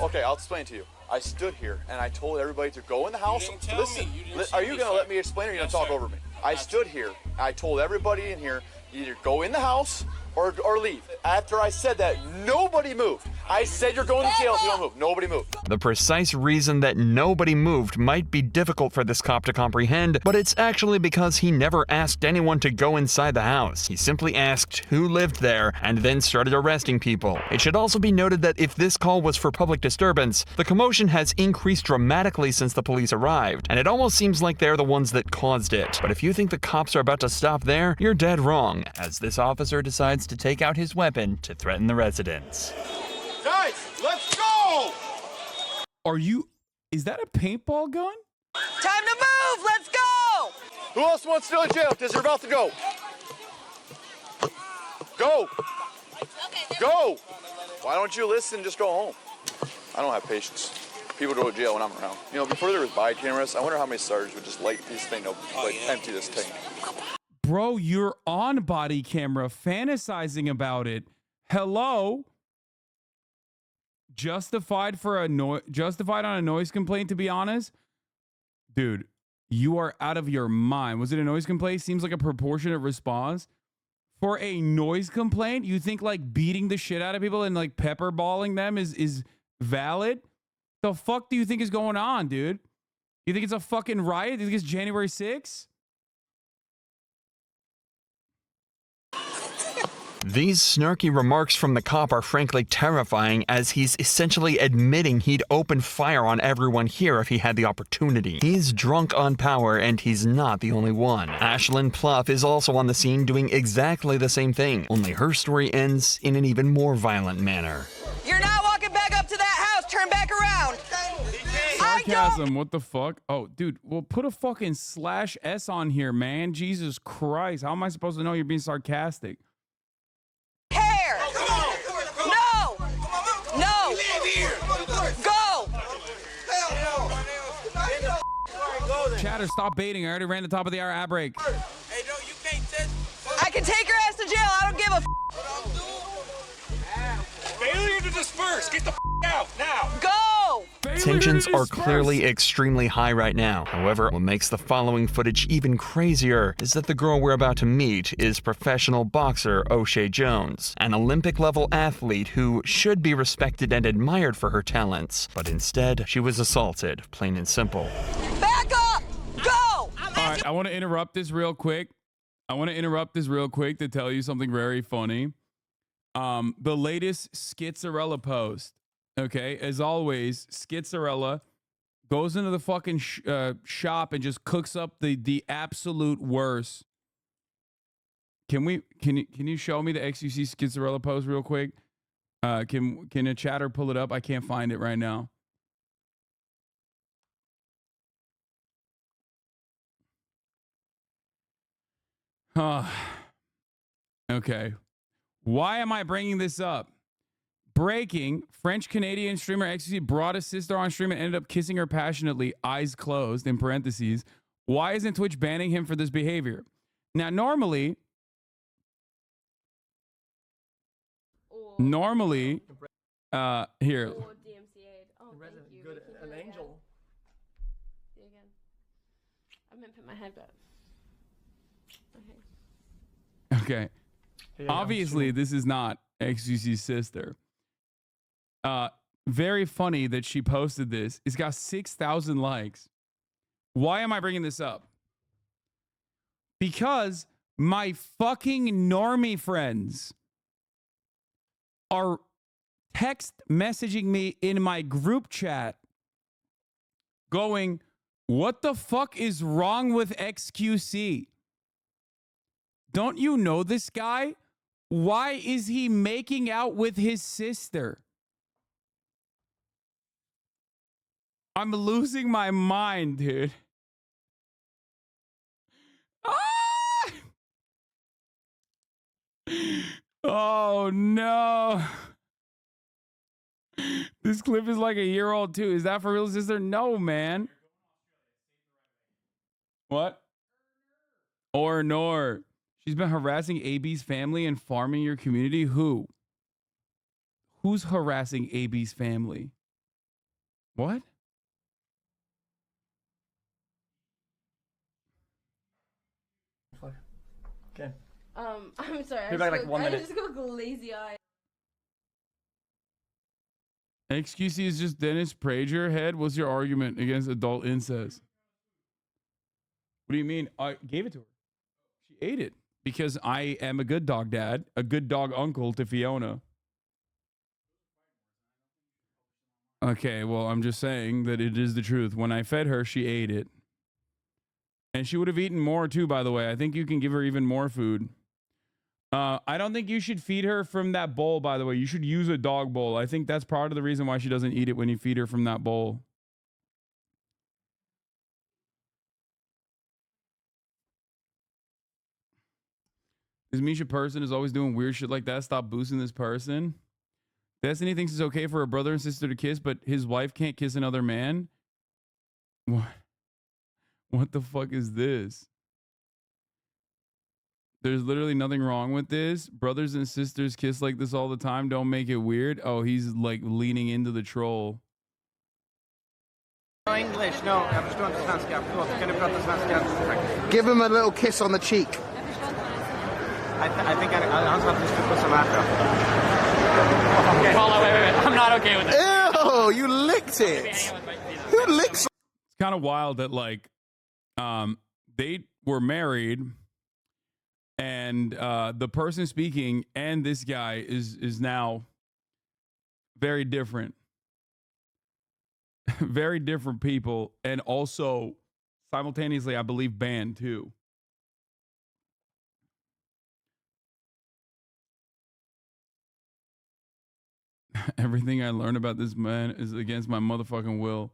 Okay, I'll explain to you. I stood here and I told everybody to go in the house. Listen, are you going to let me explain or are you going to talk over me? I stood here and I told everybody in here, either go in the house or leave. After I said that, nobody moved. I said you're going to jail if you don't move. Nobody moved. The precise reason that nobody moved might be difficult for this cop to comprehend, but it's actually because he never asked anyone to go inside the house. He simply asked who lived there and then started arresting people. It should also be noted that if this call was for public disturbance, the commotion has increased dramatically since the police arrived, and it almost seems like they're the ones that caused it. But if you think the cops are about to stop there, you're dead wrong, as this officer decides to take out his weapon to threaten the residents. Guys, let's go! Is that a paintball gun? Time to move! Let's go! Who else wants to go to jail because you're about to go? Go! Go! Why don't you listen and just go home? I don't have patience. People go to jail when I'm around. You know, before there was body cameras, I wonder how many sergeants would just light this thing up, empty this tank. Bro, you're on body camera fantasizing about it. Hello? Justified on a noise complaint, to be honest? Dude, you are out of your mind. Was it a noise complaint? Seems like a proportionate response. For a noise complaint, you think like beating the shit out of people and like pepper balling them is valid? The fuck do you think is going on, dude? You think it's a fucking riot? Do you think it's January 6th? These snarky remarks from the cop are frankly terrifying, as he's essentially admitting he'd open fire on everyone here if he had the opportunity. He's drunk on power, and he's not the only one. Ashlyn Pluff is also on the scene doing exactly the same thing, only her story ends in an even more violent manner. You're not walking back up to that house. Turn back around. I sarcasm. What the fuck? Oh, dude, well, put a fucking /S on here, man. Jesus Christ. How am I supposed to know you're being sarcastic? Hair. No. No. Go. Chatter, stop baiting. I already ran the top of the hour ad break. Hey, no, you can't test. I can take your ass to jail. I don't give a Failure to disperse. Get the out now. Go. Tensions are clearly extremely high right now. However, what makes the following footage even crazier is that the girl we're about to meet is professional boxer O'Shea Jones, an Olympic-level athlete who should be respected and admired for her talents. But instead, she was assaulted, plain and simple. Back up. Go. All right, I want to interrupt this real quick. To tell you something very funny. The latest Schizzarella post. Okay, as always, Schizzarella goes into the fucking shop and just cooks up the absolute worst. Can you show me the XUC Schizzarella post real quick? Can a chatter pull it up? I can't find it right now. Okay. Why am I bringing this up? Breaking, French-Canadian streamer XQC brought his sister on stream and ended up kissing her passionately, eyes closed, in parentheses. Why isn't Twitch banning him for this behavior? Now, normally, here. Good, an angel. See again. I'm gonna put my head back. Okay. Obviously, this is not XQC's sister. Very funny that she posted this. It's got 6,000 likes. Why am I bringing this up? Because my fucking normie friends are text messaging me in my group chat going, what the fuck is wrong with XQC? Don't you know this guy? Why is he making out with his sister? I'm losing my mind, dude. Ah! Oh, no. This clip is like a year old, too. Is that for real, sister? No, man. What? Or nor. She's been harassing AB's family and farming your community. Who? Who's harassing AB's family? What? Okay. I'm sorry. Maybe like 1 minute. I just go lazy eye. XQC is just Dennis Prager head. What's your argument against adult incest? What do you mean? I gave it to her. She ate it because I am a good dog dad, a good dog uncle to Fiona. Okay, well, I'm just saying that it is the truth. When I fed her, she ate it. And she would have eaten more too, by the way. I think you can give her even more food. I don't think you should feed her from that bowl, by the way. You should use a dog bowl. I think that's part of the reason why she doesn't eat it when you feed her from that bowl. This Misha person is always doing weird shit like that. Stop boosting this person. Destiny thinks it's okay for a brother and sister to kiss, but his wife can't kiss another man. What? What the fuck is this? There's literally nothing wrong with this. Brothers and sisters kiss like this all the time. Don't make it weird. Oh, he's like leaning into the troll. No English, no. Jag förstår inte svenska. Förlåt, kan du prata svenska? Give him a little kiss on the cheek. I think I'm supposed to put some after. Okay. Hold on, wait. I'm not okay with it. Ew, you licked it. Who licks? It's kind of wild that like they were married and the person speaking and this guy is now very different. Very different people, and also simultaneously I believe banned too. Everything I learned about this man is against my motherfucking will.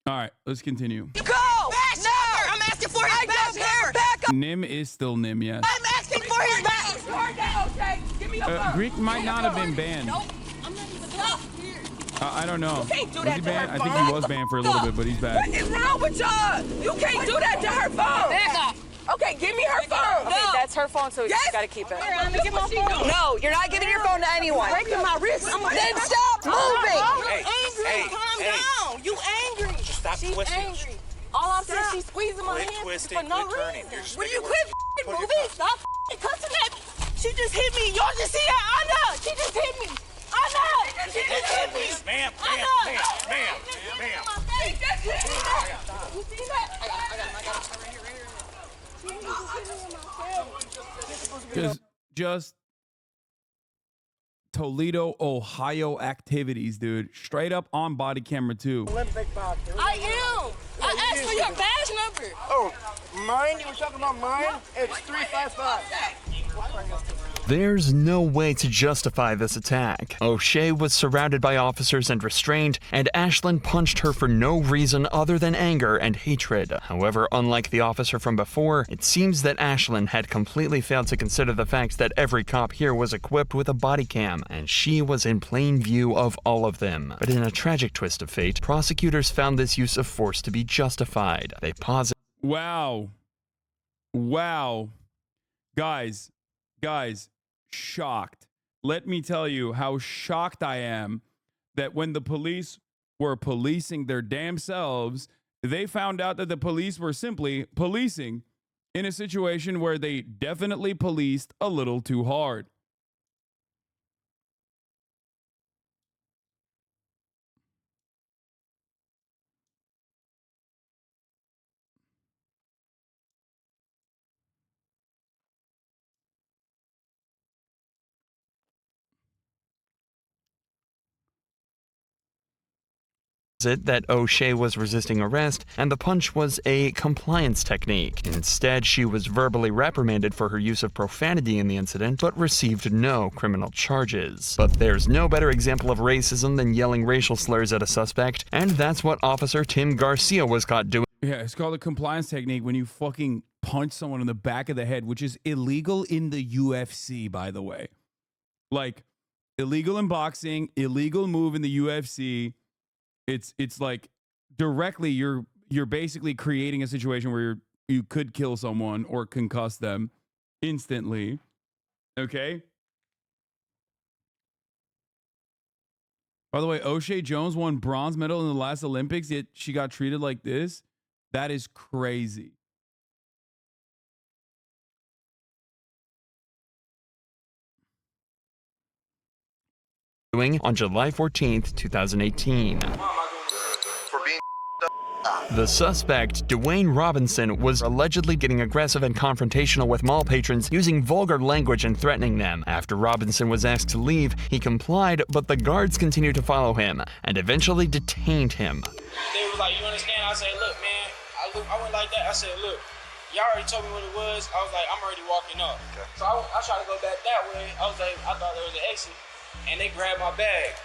All right, let's continue. Go! Back no! I'm asking for his back hair! Back up! Nim is still Nim, yes. I'm asking for his back! Okay, give me your phone. Greek might not have been banned. Nope. I'm not even here. I don't know. You can't do Was that he to banned? her I think phone. he was banned for a little bit, but he's back. What is wrong with y'all? You can't do that to her phone. Back up. Okay, give me her phone. Okay, that's her phone, so you gotta keep it. Let me get my phone. No, you're not giving your phone to anyone. Breaking my wrist. Then stop moving. Hey, angry. Calm down. You angry. Stop She's twisting. angry. All I'm saying, she's squeezing my Quit hand twisting, for no quit turning. reason. Will you quit moving? Stop cussing at me. She just hit me. Y'all just see her? I know. She just hit me. I know. She just hit me. Ma'am. She just hit me. You see that? I got it. Just Toledo, Ohio activities, dude. Straight up on body camera too. I am. I asked for your badge number. Oh, mine? You were talking about mine? It's 355. There's no way to justify this attack. O'Shea was surrounded by officers and restrained, and Ashlyn punched her for no reason other than anger and hatred. However, unlike the officer from before, it seems that Ashlyn had completely failed to consider the fact that every cop here was equipped with a body cam, and she was in plain view of all of them. But in a tragic twist of fate, prosecutors found this use of force to be justified. They posited. Wow. Guys, shocked. Let me tell you how shocked I am that when the police were policing their damn selves, they found out that the police were simply policing in a situation where they definitely policed a little too hard. It that O'Shea was resisting arrest, and the punch was a compliance technique. Instead, she was verbally reprimanded for her use of profanity in the incident, but received no criminal charges. But there's no better example of racism than yelling racial slurs at a suspect, and that's what Officer Tim Garcia was caught doing. Yeah, it's called a compliance technique when you fucking punch someone in the back of the head, which is illegal in the UFC, by the way. Like, illegal in boxing, illegal move in the UFC. It's like directly you're basically creating a situation where you could kill someone or concuss them instantly. Okay? By the way, O'Shea Jones won bronze medal in the last Olympics, yet she got treated like this. That is crazy. On July 14th, 2018. The suspect, Dwayne Robinson, was allegedly getting aggressive and confrontational with mall patrons, using vulgar language and threatening them. After Robinson was asked to leave, he complied, but the guards continued to follow him and eventually detained him. They was like, you understand? I said, look, man, I went like that. I said, look, y'all already told me what it was. I was like, I'm already walking up. Okay. So I tried to go back that way. I was like, I thought there was an exit, and they grabbed my bag.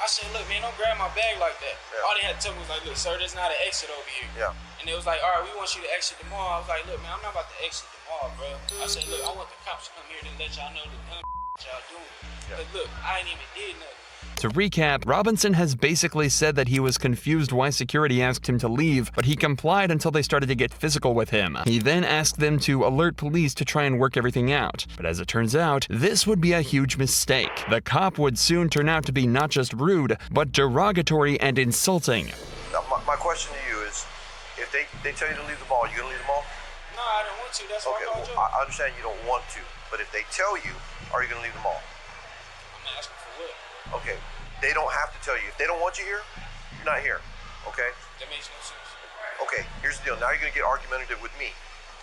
I said, look, man, don't grab my bag like that. Yeah. All they had to tell me was like, look, sir, there's not an exit over here. Yeah. And they was like, all right, we want you to exit the mall. I was like, look, man, I'm not about to exit the mall, bro. I said, look, I want the cops to come here to let y'all know the dumb y'all doing. Yeah. But look, I ain't even did nothing. To recap, Robinson has basically said that he was confused why security asked him to leave, but he complied until they started to get physical with him. He then asked them to alert police to try and work everything out. But as it turns out, this would be a huge mistake. The cop would soon turn out to be not just rude, but derogatory and insulting. Now, my question to you is, if they tell you to leave the mall, you gonna leave the mall? No, I don't want to. That's why I called you. I understand you don't want to, but if they tell you, are you gonna leave the mall? I'm asking for what? Okay, they don't have to tell you. If they don't want you here, you're not here, okay? That makes no sense. Okay, here's the deal. Now you're going to get argumentative with me.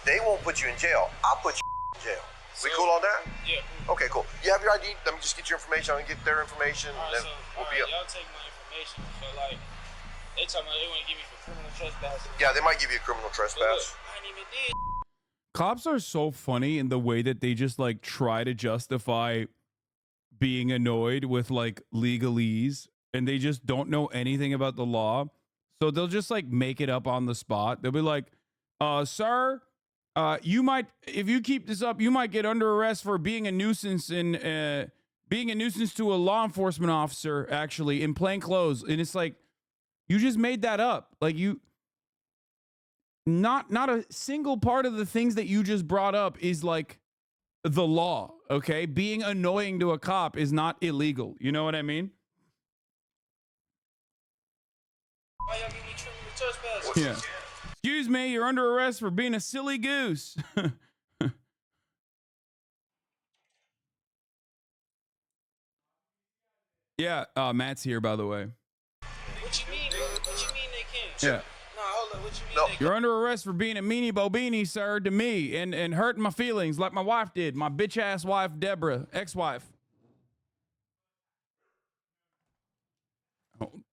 They won't put you in jail. I'll put you in jail. We cool on that? Yeah. Okay, cool. You have your ID? Let me just get your information. I'm going to get their information. All and right, then so, we'll be up. Y'all take my information. So, like, they talking about they want to give me for criminal trespass. Yeah, they might give you a criminal trespass. Look, I ain't even did. Cops are so funny in the way that they just like try to justify being annoyed with like legalese, and they just don't know anything about the law. So they'll just like make it up on the spot. They'll be like, sir, you might, if you keep this up, you might get under arrest for being a nuisance and being a nuisance to a law enforcement officer, actually, in plain clothes. And it's like, you just made that up. Like not a single part of the things that you just brought up is like the law, okay? Being annoying to a cop is not illegal. You know what I mean? Why y'all give me treatment with trespass? Yeah. Excuse me, you're under arrest for being a silly goose. Yeah, Matt's here, by the way. What you mean, bro? What you mean they can't? Yeah. Nah, hold up. What you mean they can't? You're under arrest for being a meanie bobini, sir, to me, and hurting my feelings like my wife did, my bitch ass wife, Deborah, ex-wife. Hold on.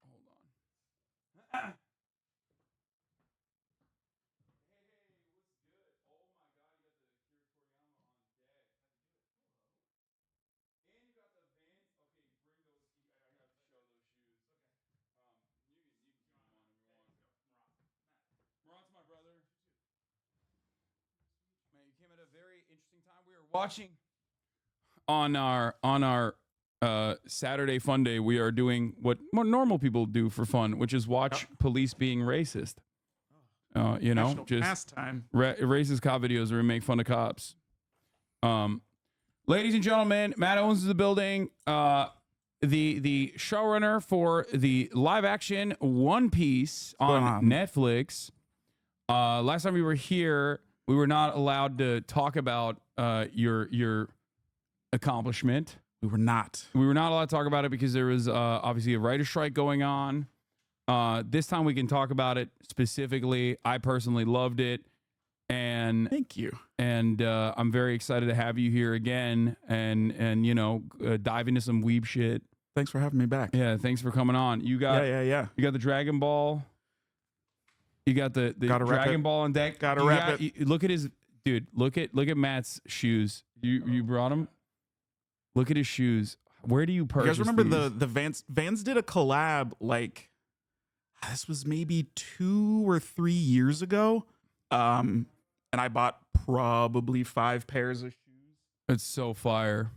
Watching on our Saturday fun day, we are doing what more normal people do for fun, which is watch police being racist. You know, National just pastime. Racist cop videos where we make fun of cops. Ladies and gentlemen, Matt Owens is the building. The showrunner for the live action One Piece on Netflix. Last time we were here, we were not allowed to talk about your accomplishment. We were not. We were not allowed to talk about it because there was obviously a writer's strike going on. This time we can talk about it specifically. I personally loved it, and thank you. And I'm very excited to have you here again, and you know, dive into some weeb shit. Thanks for having me back. Yeah, thanks for coming on. You got yeah. You got the Dragon Ball. You got the Dragon Ball on deck. Gotta wrap it. Look at his dude. Look at Matt's shoes. You brought him. Look at his shoes. Where do you purchase? You guys remember these? the Vans did a collab like this was maybe 2 or 3 years ago, and I bought probably 5 pairs of shoes. It's so fire.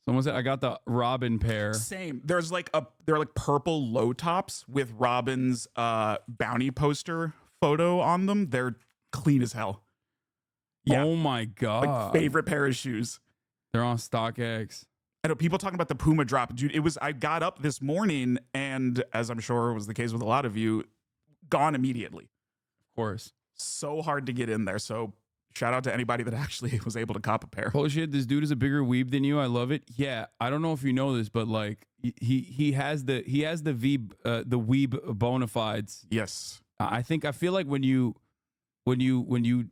Someone said I got the Robin pair. Same. They're like purple low tops with Robin's bounty poster photo on them. They're clean as hell. Yeah. Oh my god. Like favorite pair of shoes. They're on StockX. I know people talking about the Puma drop. Dude, I got up this morning and, as I'm sure was the case with a lot of you, gone immediately. Of course. So hard to get in there. So shout out to anybody that actually was able to cop a pair. Holy shit, this dude is a bigger weeb than you. I love it. Yeah, I don't know if you know this, but like he has the weeb bona fides. Yes. I feel like when you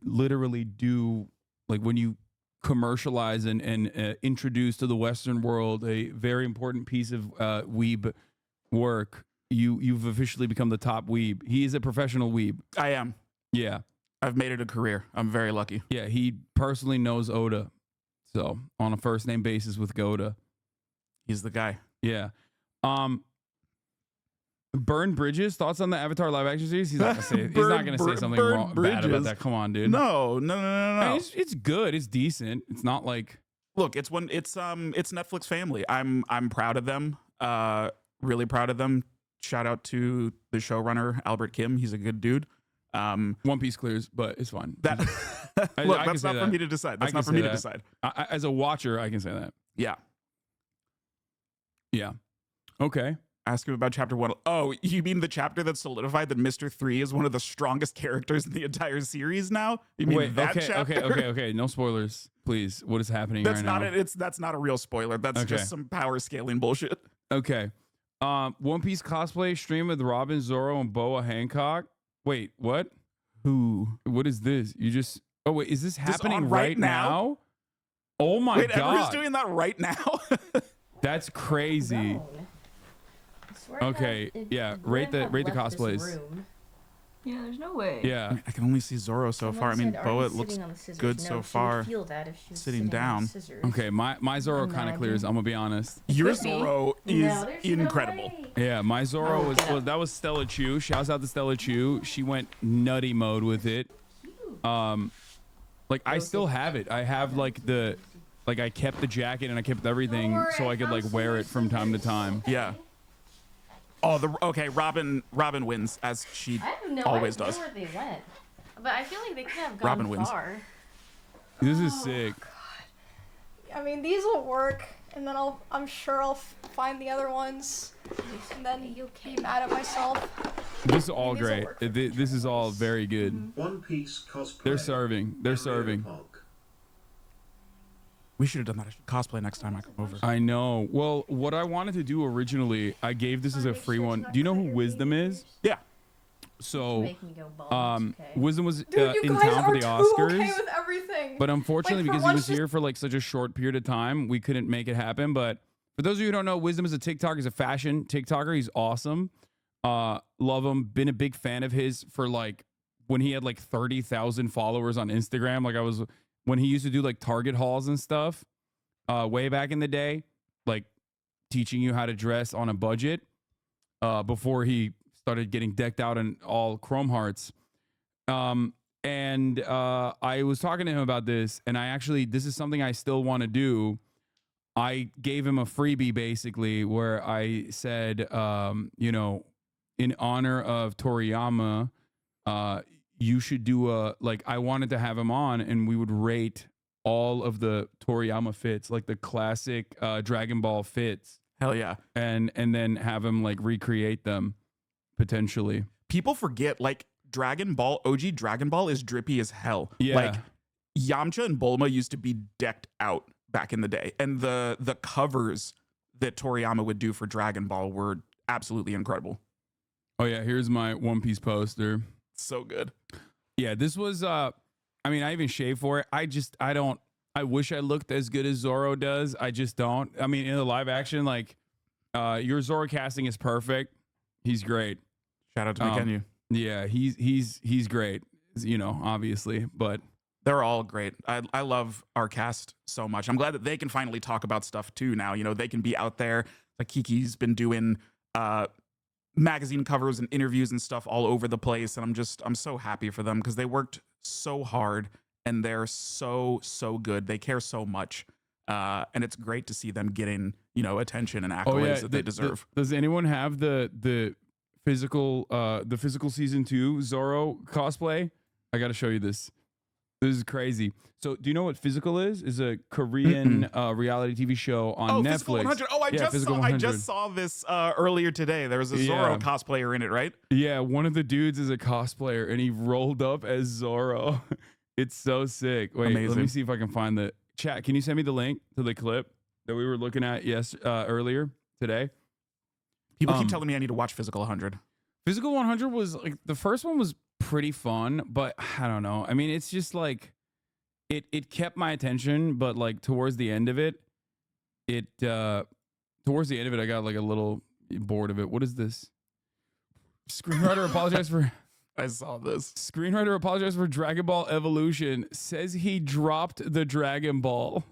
literally do, like when you commercialize and introduce to the Western world a very important piece of weeb work, you've officially become the top weeb. He is a professional weeb. I am. Yeah. I've made it a career. I'm very lucky. Yeah, he personally knows Oda. So on a first name basis with Goda. He's the guy. Yeah. Burn Bridges, thoughts on the Avatar live action series? He's not gonna say something wrong bad about that. Come on, dude. No. It's good. It's decent. It's not like, look, it's Netflix family. I'm proud of them. Really proud of them. Shout out to the showrunner Albert Kim. He's a good dude. One Piece clears, but it's fine. That look, that's not for me to decide. That's not for me to decide. As a watcher, I can say that. Yeah. Yeah. Okay. Ask him about chapter 1. Oh, you mean the chapter that solidified that Mr. 3 is one of the strongest characters in the entire series now? You mean Wait, that chapter? Okay. No spoilers, please. What is happening That's right not now? that's not a real spoiler. That's just some power scaling bullshit. Okay. One Piece cosplay stream with Robin, Zoro, and Boa Hancock. Wait, what? Who? What is this? You just... Oh, wait. Is this happening on right now? Oh, my Wait, God. Everyone's doing that right now? That's crazy. Okay, yeah. Rate the cosplays. Yeah, there's no way. Yeah. I can only see Zoro so far. I mean, Boa looks good so far. Sitting down. Okay, my Zoro kind of clears. I'm gonna be honest. Your Zoro is incredible. Yeah, my Zoro that was Stella Chu. Shouts out to Stella Chu. She went nutty mode with it. Like I still have it. I have like I kept the jacket and I kept everything so I could like wear it from time to time. Yeah. Oh, okay. Robin wins as she always does. I have no idea where they went, but I feel like they could have gone Robin wins. far. This is sick. I mean, these will work, and then I'm sure I'll find the other ones, and then be mad at myself. This is all great. This is all very good. One Piece cosplay. They're serving. They're serving. We should have done that cosplay next time I come over. I know. Well, what I wanted to do originally, I gave this as a free one. Do you know who Wisdom is? Yeah. So, Make me go bald. Wisdom was Dude, you in guys town for are the too Oscars. okay with everything. But unfortunately, Like, for because he once, was here for like such a short period of time, we couldn't make it happen. But for those of you who don't know, Wisdom is a TikToker. He's a fashion TikToker. He's awesome. Love him. Been a big fan of his for like when he had like 30,000 followers on Instagram. Like when he used to do like Target hauls and stuff. Way back in the day, like teaching you how to dress on a budget before he started getting decked out in all chrome hearts. And I was talking to him about this, and this is something I still want to do. I gave him a freebie basically where I said, you know, in honor of Toriyama, you should do I wanted to have him on and we would rate all of the Toriyama fits, like the classic Dragon Ball fits. Hell yeah. And then have him like recreate them potentially. People forget like OG Dragon Ball is drippy as hell. Yeah. Like Yamcha and Bulma used to be decked out back in the day. And the covers that Toriyama would do for Dragon Ball were absolutely incredible. Oh yeah, here's my One Piece poster. So good. Yeah, this was I mean, I even shaved for it. I wish I looked as good as Zoro does. I just don't. I mean, in the live action, like, your Zoro casting is perfect. He's great. Shout out to McKenyu. Yeah, he's great. You know, obviously, but they're all great. I love our cast so much. I'm glad that they can finally talk about stuff too now. You know, they can be out there. Like Kiki's been doing magazine covers and interviews and stuff all over the place, and I'm so happy for them because they worked so hard and they're so good. They care so much, and it's great to see them getting, you know, attention and accolades that they deserve. Does anyone have the physical season 2 Zoro cosplay? I got to show you this. This is crazy. So, do you know what Physical is? Is a Korean reality TV show on Netflix. Physical 100. Oh, I just saw this earlier today. There was a Zoro cosplayer in it, right? Yeah, one of the dudes is a cosplayer, and he rolled up as Zoro. It's so sick. Wait, Amazing. Let me see if I can find the chat. Can you send me the link to the clip that we were looking at earlier today? People keep telling me I need to watch Physical 100. Physical 100 was like the first one was pretty fun, but I don't know. I mean, it's just like it kept my attention, but like towards the end of it, I got like a little bored of it. What is this? Screenwriter apologized for. I saw this. Screenwriter apologized for Dragon Ball Evolution. Says he dropped the Dragon Ball.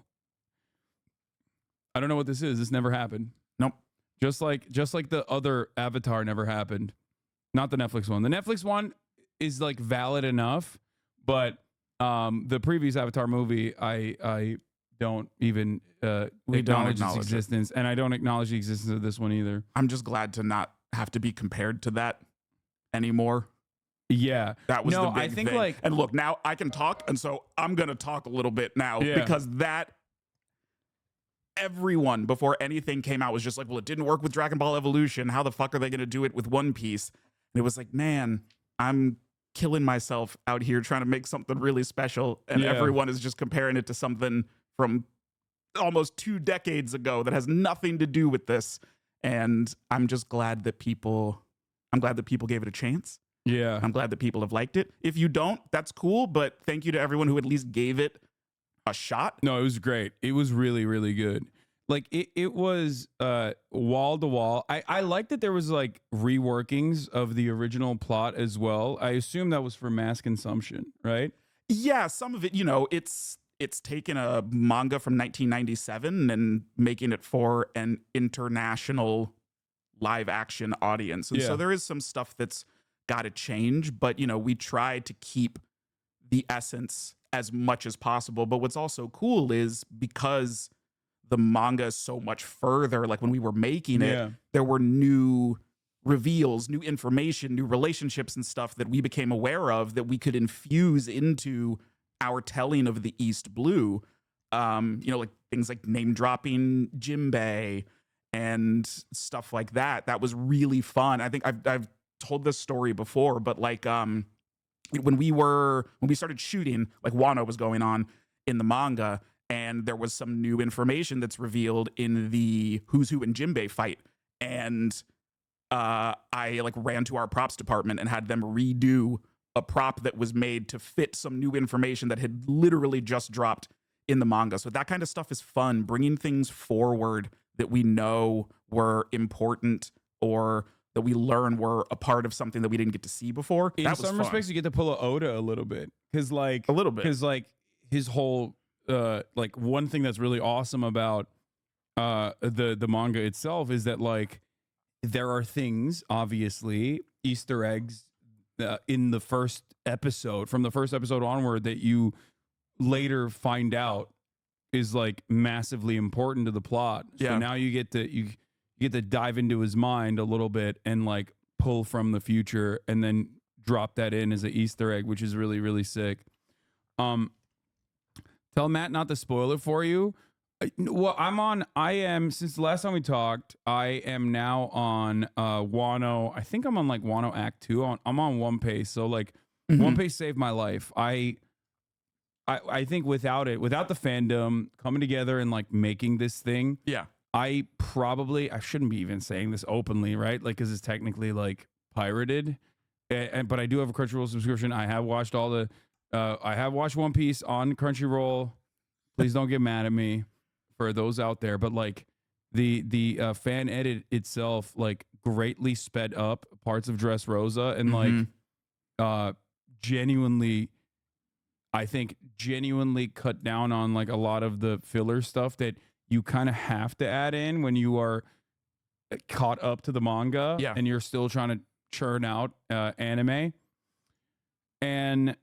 I don't know what this is. This never happened. Nope. Just like the other Avatar never happened. Not the Netflix one. The Netflix one is like valid enough, but the previous Avatar movie, I don't even acknowledge its existence, and I don't acknowledge the existence of this one either. I'm just glad to not have to be compared to that anymore. Yeah, that was the big I think thing. like, and look, now I can talk, and so I'm gonna talk a little bit now because that everyone before anything came out was just like, well, it didn't work with Dragon Ball Evolution. How the fuck are they gonna do it with One Piece? And it was like, man, I'm killing myself out here trying to make something really special, and everyone is just comparing it to something from almost 2 decades ago that has nothing to do with this. And I'm just glad that people gave it a chance. Yeah. I'm glad that people have liked it. If you don't, that's cool, but thank you to everyone who at least gave it a shot. No, it was great. It was really, really good. Like it was wall to wall. I like that there was like reworkings of the original plot as well. I assume that was for mass consumption, right? Yeah, some of it, you know, it's taken a manga from 1997 and making it for an international live action audience. And so there is some stuff that's got to change, but you know, we try to keep the essence as much as possible. But what's also cool is because the manga is so much further, like when we were making it, there were new reveals, new information, new relationships and stuff that we became aware of that we could infuse into our telling of the East Blue. You know, like things like name dropping Jimbei and stuff like that. That was really fun. I think I've told this story before, but like when we started shooting, like Wano was going on in the manga, and there was some new information that's revealed in the Who's Who and Jimbei fight. And I like ran to our props department and had them redo a prop that was made to fit some new information that had literally just dropped in the manga. So that kind of stuff is fun, bringing things forward that we know were important or that we learn were a part of something that we didn't get to see before. In some respects, you get to pull a Oda a little bit, because like a little bit, because like his whole like one thing that's really awesome about the manga itself is that like there are things, obviously Easter eggs in the first episode, from the first episode onward, that you later find out is like massively important to the plot. So now you get to dive into his mind a little bit and like pull from the future and then drop that in as an Easter egg, which is really, really sick. Tell Matt not to spoil it for you. Well, I am, since the last time we talked, I am now on Wano. I think I'm on like Wano Act 2. I'm on One Piece. So like One Piece saved my life. I think without the fandom coming together and like making this thing, I shouldn't be even saying this openly, right? Like, because it's technically like pirated, but I do have a Crunchyroll subscription. I have watched I have watched One Piece on Crunchyroll. Please don't get mad at me for those out there, but like the fan edit itself like greatly sped up parts of Dressrosa and like genuinely cut down on like a lot of the filler stuff that you kind of have to add in when you are caught up to the manga and you're still trying to churn out anime. And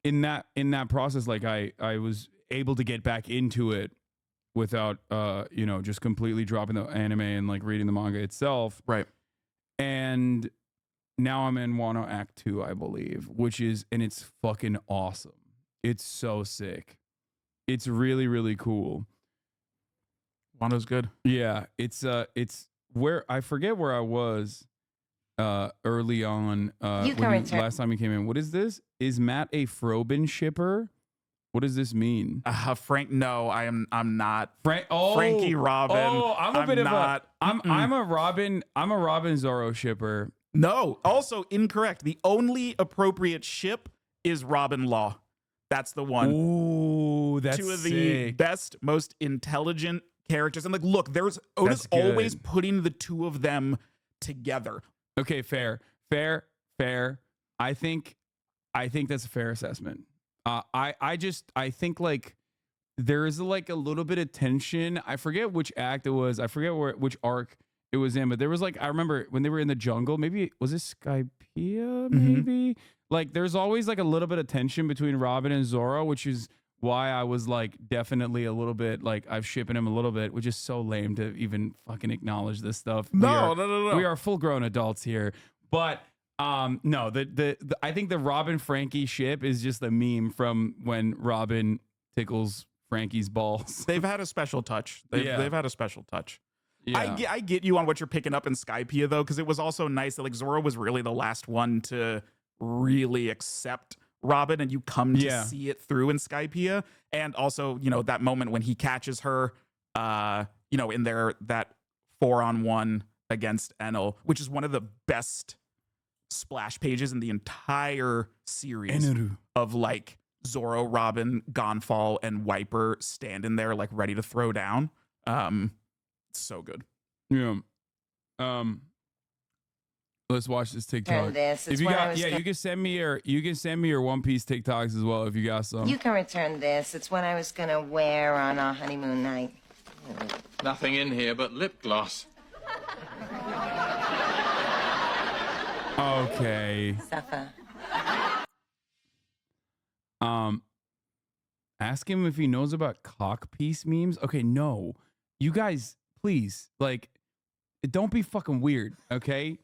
in that process, like I was able to get back into it without just completely dropping the anime and like reading the manga itself. Right. And now I'm in Wano Act 2, I believe, and it's fucking awesome. It's so sick. It's really, really cool. Wano's good. Yeah, it's where I forget where I was early on last time he came in. What is this? Is Matt a Frobin shipper? What does this mean? Frank, no, I'm not. Frankie Robin. Oh, I'm a Robin Zoro shipper. No, also incorrect. The only appropriate ship is Robin Law. That's the one. Ooh, that's two of the best, most intelligent characters. And like, look, Oda's always putting the two of them together. Okay, fair. I think that's a fair assessment. I think like there is like a little bit of tension. I forget which act it was. I forget which arc it was in, but there was like, I remember when they were in the jungle, maybe was it Skypiea? Maybe like there's always like a little bit of tension between Robin and Zoro, which is why I was like definitely a little bit like I'm shipping him a little bit, which is so lame to even fucking acknowledge this stuff. No. We are full grown adults here, but no, I think the Robin Frankie ship is just a meme from when Robin tickles Frankie's balls. They've had a special touch. They've had a special touch. Yeah. I get you on what you're picking up in Skypiea though, because it was also nice that like Zoro was really the last one to really accept Robin, and you come to see it through in Skypiea. And also, that moment when he catches her, in that 4-on-1 against Enel, which is one of the best splash pages in the entire series of like Zoro, Robin, Gonfall, and Wiper standing there like ready to throw down. It's so good. Yeah. Let's watch this TikTok. this. If It's you when I got, was yeah, go- you can send me your One Piece TikToks as well if you got some. You can return this. It's what I was gonna wear on our honeymoon night. Nothing in here but lip gloss. Okay. Suffer. Ask him if he knows about cock piece memes. Okay, no. You guys, please, like, don't be fucking weird, okay?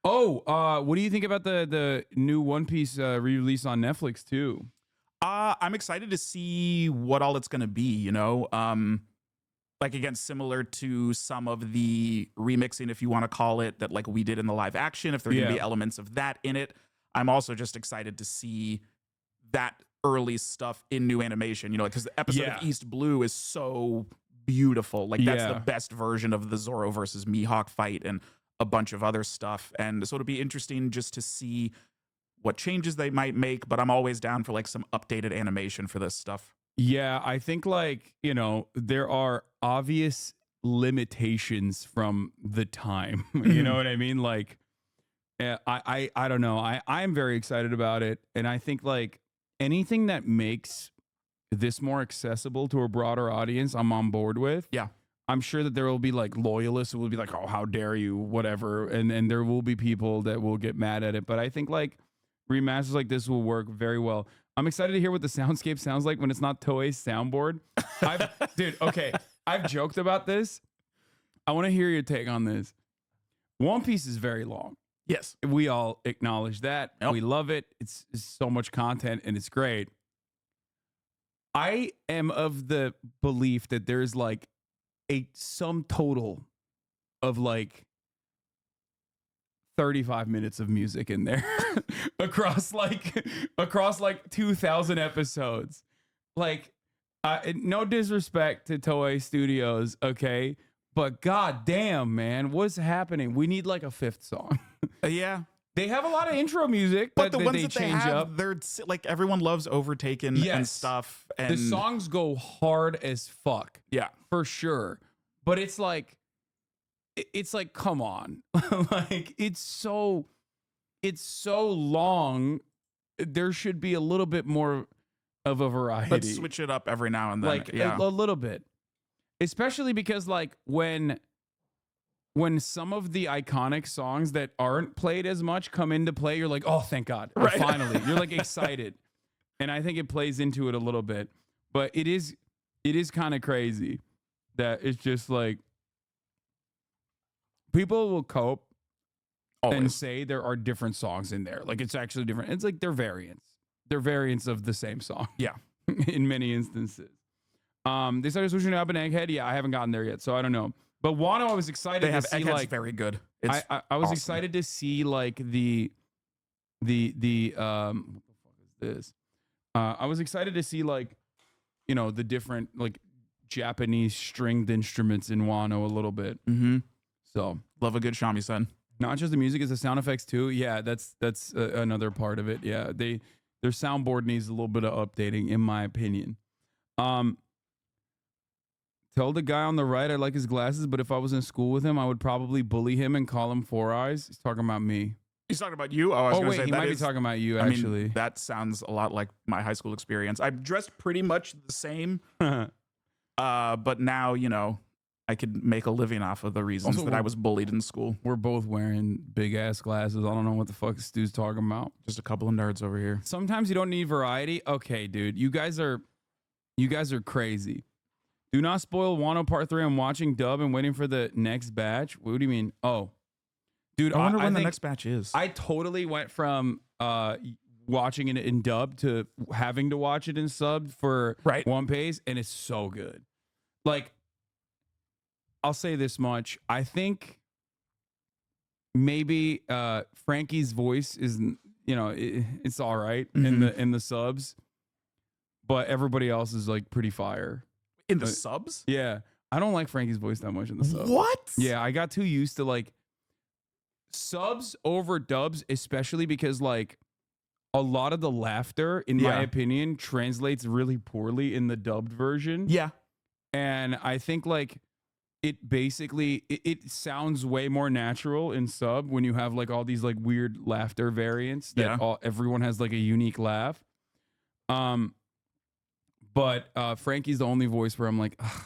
What do you think about the new One Piece re-release on Netflix too? I'm excited to see what all it's gonna be, you know. Like, again, similar to some of the remixing, if you want to call it, that like we did in the live action, if there are gonna be elements of that in it. I'm also just excited to see that early stuff in new animation, you know, because the episode of East Blue is so beautiful. Like, that's the best version of the Zoro versus Mihawk fight and a bunch of other stuff. And so it'll be interesting just to see what changes they might make, but I'm always down for like some updated animation for this stuff. Yeah, I think like, you know, there are obvious limitations from the time. You know what I mean? Like, I don't know. I'm very excited about it. And I think like anything that makes this more accessible to a broader audience, I'm on board with. Yeah. I'm sure that there will be like loyalists who will be like, oh, how dare you, whatever. And there will be people that will get mad at it. But I think like remasters like this will work very well. I'm excited to hear what the soundscape sounds like when it's not Toei's soundboard. Dude, okay. I've joked about this. I want to hear your take on this. One Piece is very long. Yes. We all acknowledge that. Yep. We love it. It's so much content and it's great. I am of the belief that there's like a sum total of like 35 minutes of music in there across like 2,000 episodes. Like, no disrespect to Toei Studios, okay? But god damn, man, what's happening? We need like a fifth song. Yeah. They have a lot of intro music, But the ones they that they change have, up. they're like everyone loves Overtaken and Yes. stuff. And The songs go hard as fuck. Yeah. For sure. But it's like, come on. Like, it's so long. There should be a little bit more of a variety. Let's switch it up every now and then. Like yeah. a little bit. Especially because like when some of the iconic songs that aren't played as much come into play, you're like, oh, thank God. Right. Finally. You're like excited. And I think it plays into it a little bit. But it is kind of crazy that it's just like people will cope and say there are different songs in there. Like it's actually different. It's like they're variants. They're variants of the same song. Yeah. In many instances. They started switching up an Egghead. Yeah, I haven't gotten there yet, so I don't know. But Wano, I was excited They to have see Egghead's like very good. I was awesome. excited to see like the what the fuck is this? I was excited to see like, you know, the different like Japanese stringed instruments in Wano a little bit. Mm-hmm. So love a good shamisen. Not just the music, it's the sound effects too. Yeah, that's another part of it. Yeah, their soundboard needs a little bit of updating, in my opinion. Tell the guy on the right I like his glasses, but if I was in school with him, I would probably bully him and call him Four Eyes. He's talking about me. He's talking about you? Oh, I was gonna wait, say he that might be is- talking about you, I mean, actually. that sounds a lot like my high school experience. I dressed pretty much the same, but now, you know, I could make a living off of the reasons Also, that I was bullied in school. We're both wearing big ass glasses. I don't know what the fuck Stu's talking about. Just a couple of nerds over here. Sometimes you don't need variety. Okay, dude, you guys are crazy. Do not spoil Wano Part 3. I'm watching dub and waiting for the next batch. What do you mean? Oh, dude, I wonder when the think next batch is. I totally went from watching it in dub to having to watch it in sub for One Piece, and it's so good. Like, I'll say this much. I think maybe Frankie's voice is, you know, it's all right in the subs, but everybody else is like pretty fire. In the subs? Yeah. I don't like Frankie's voice that much in the subs. What? Yeah, I got too used to like subs over dubs, especially because like a lot of the laughter, in my opinion, translates really poorly in the dubbed version. Yeah. And I think like it basically it sounds way more natural in sub when you have like all these like weird laughter variants that everyone has like a unique laugh. But Frankie's the only voice where I'm like, ugh.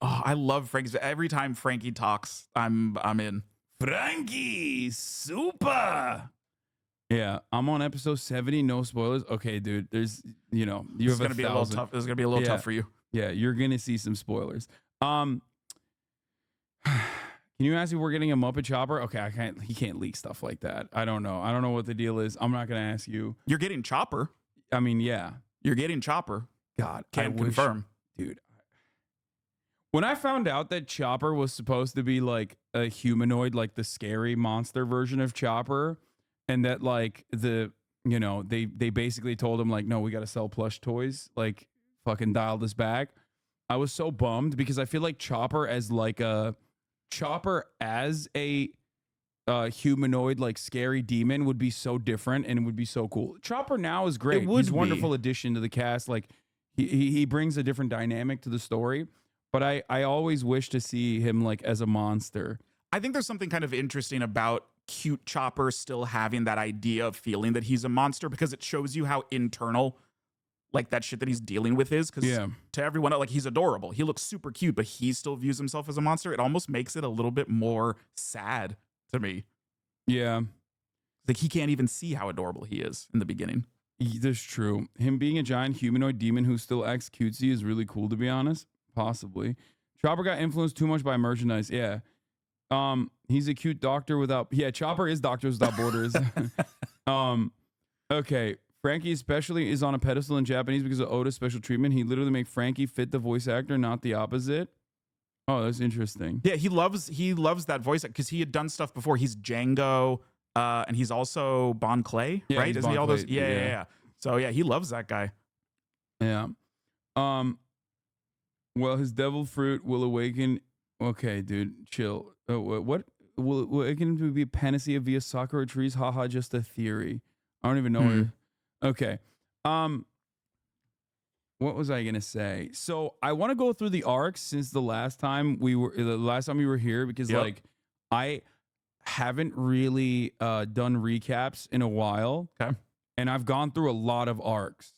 Oh, I love Frankie's. Every time Frankie talks, I'm in. Frankie, super. Yeah, I'm on episode 70. No spoilers. Okay, dude. There's, you have gonna be a little tough. This is gonna be a little tough for you. Yeah, you're gonna see some spoilers. Can you ask if we're getting a Muppet Chopper? Okay, I can't. He can't leak stuff like that. I don't know. I don't know what the deal is. I'm not gonna ask you. You're getting Chopper. I mean, yeah, you're getting Chopper. God, can't confirm, dude. When I found out that Chopper was supposed to be like a humanoid, like the scary monster version of Chopper, and that like they basically told him like, no, we got to sell plush toys, like fucking dial this back. I was so bummed because I feel like Chopper as a humanoid, like scary demon would be so different and it would be so cool. Chopper now is great. He's a wonderful addition to the cast. Like he brings a different dynamic to the story. But I always wish to see him like as a monster. I think there's something kind of interesting about cute Chopper still having that idea of feeling that he's a monster because it shows you how internal like that shit that he's dealing with is. Because to everyone, like he's adorable. He looks super cute, but he still views himself as a monster. It almost makes it a little bit more sad to me. Yeah. Like he can't even see how adorable he is in the beginning. That's true. Him being a giant humanoid demon who still acts cutesy is really cool, to be honest. Possibly. Chopper got influenced too much by merchandise. Yeah. He's a cute doctor without... Yeah, Chopper is Doctors Without Borders. Okay. Frankie especially is on a pedestal in Japanese because of Oda's special treatment. He literally made Frankie fit the voice actor, not the opposite. Oh, that's interesting. Yeah, he loves that voice because he had done stuff before. He's Django, and he's also Bon Clay, right? Isn't he all those? Yeah. So yeah, he loves that guy. Yeah. Well, his devil fruit will awaken. Okay, dude, chill. What will awaken him to be a panacea via sakura trees? Haha, just a theory. I don't even know. Okay. What was I gonna say? So I want to go through the arcs since the last time we were here because like I haven't really done recaps in a while. Okay. And I've gone through a lot of arcs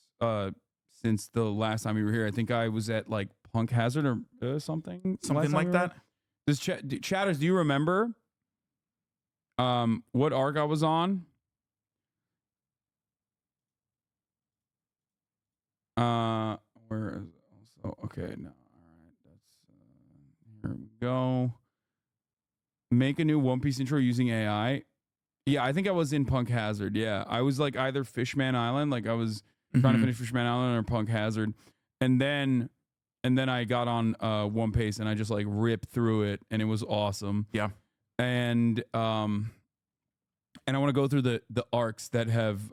since the last time we were here. I think I was at like Punk Hazard or something like that. Does chatters, do you remember what arc I was on? Where is also okay, no, all right, that's here we go. Make a new One Piece intro using AI. Yeah, I think I was in Punk Hazard. Yeah, I was like either Fishman Island, like I was trying to finish Fishman Island, or Punk Hazard, and then I got on One Piece and I just like ripped through it and it was awesome. Yeah. And I want to go through the arcs that have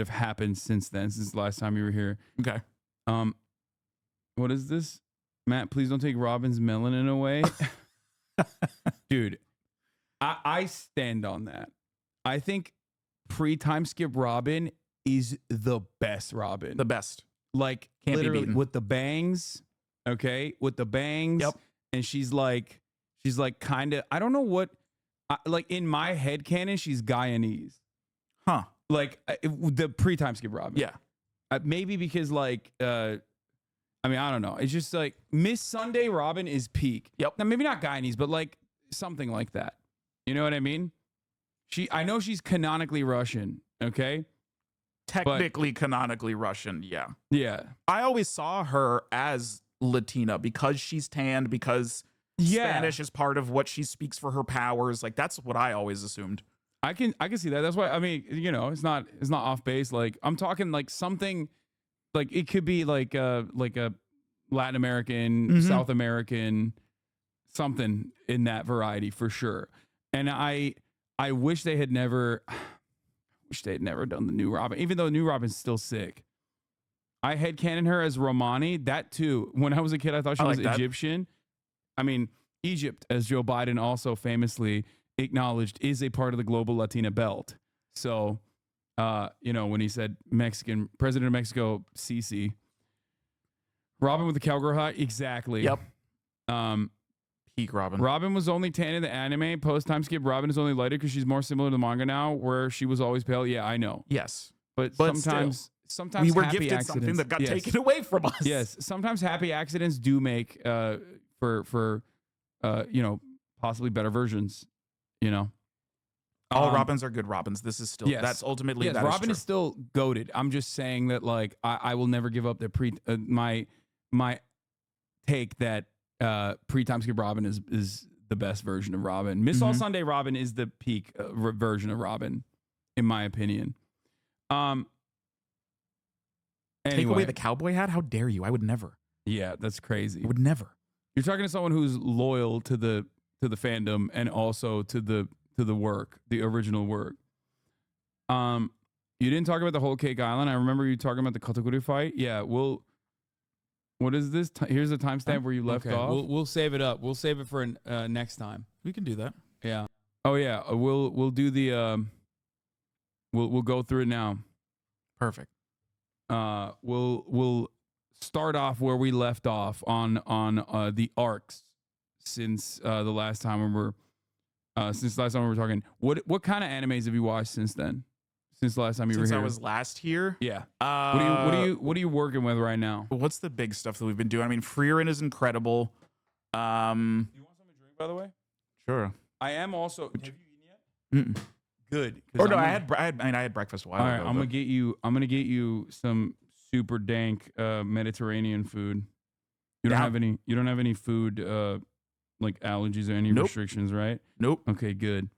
happened since then, since the last time you were here. Okay. What is this? Matt, please don't take Robin's melanin away. Dude, I stand on that. I think pre-time skip Robin is the best Robin. The best. Like Can't be literally beaten. with the bangs, okay, with the bangs. Yep. And she's like kind of, I don't know what, like in my head canon, she's Guyanese. Huh. Like the pre-time skip Robin. Yeah. Maybe because like, I mean, I don't know. It's just like Miss Sunday Robin is peak. Yep. Now maybe not Guyanese, but like something like that. You know what I mean? I know she's canonically Russian. Okay. Technically, canonically Russian, yeah. Yeah. I always saw her as Latina because she's tanned, because Spanish is part of what she speaks for her powers. Like that's what I always assumed. I can see that. That's why, I mean, it's not off base. Like I'm talking like something like it could be like a Latin American, South American, something in that variety for sure. And I wish they had never done the new Robin, even though new Robin's still sick. I headcanon her as Romani. That too. When I was a kid, I thought she was Egyptian. I mean, Egypt, as Joe Biden also famously acknowledged, is a part of the global Latina belt. So, when he said Mexican, President of Mexico, Sisi. Robin with the cowgirl hat, exactly. Yep. Peak Robin. Robin was only tan in the anime. Post time skip, Robin is only lighter because she's more similar to the manga now, where she was always pale. Yeah, I know. Yes, but sometimes sometimes we were happy gifted accidents, something that got yes. taken away from us. Yes, sometimes happy accidents do make for possibly better versions. All Robins are good Robins. This is still that's ultimately yes. that Robin is is still goated. I'm just saying that like I will never give up the my take that pre-time skip Robin is the best version of Robin. Miss All Sunday Robin is the peak version of Robin, in my opinion. Take Anyway, away the cowboy hat? How dare you? I would never. yeah, that's crazy. I would never. You're talking to someone who's loyal to the fandom and also to the work, the original work. You didn't talk about the whole Cake Island. I remember you talking about the Katakuri fight. Yeah, what is this? Here's the timestamp where you left off. We'll save it up. We'll save it for next time. We can do that. Yeah. Oh yeah, we'll do the we'll go through it now. Perfect. We'll start off where we left off on the arcs since the last time we were talking. What kind of animes have you watched since then? Since the last time you were here? Since I was last here? Yeah. What are you working with right now? What's the big stuff that we've been doing? I mean, Frieren is incredible. You want something to drink, by the way? Sure. I am also. Have you eaten yet? Good. Or no, I had breakfast a while ago. All right, ago. I'm gonna get you some super dank Mediterranean food. You don't have any food like allergies or any restrictions, right? Nope. Okay, good.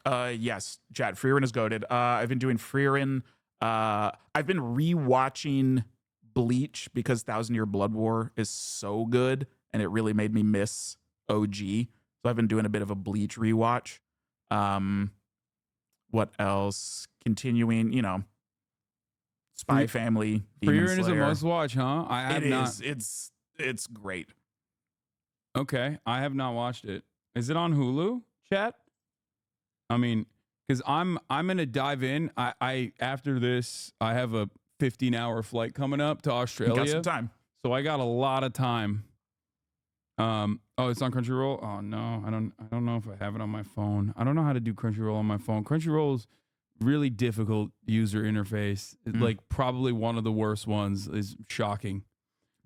Yes, Chad, Frieren is goated. I've been doing Frieren. I've been rewatching Bleach because 1,000 Year Blood War is so good, and it really made me miss OG. So I've been doing a bit of a Bleach rewatch. What else? Continuing, Spy Family. Frieren is a must watch, huh? I have not. It's great. Okay, I have not watched it. Is it on Hulu, chat? I mean, because I'm gonna dive in. I after this, I have a 15-hour flight coming up to Australia. You got some time, so I got a lot of time. Oh, it's on Crunchyroll. Oh no, I don't know if I have it on my phone. I don't know how to do Crunchyroll on my phone. Crunchyroll's really difficult user interface. Like probably one of the worst ones. Is shocking.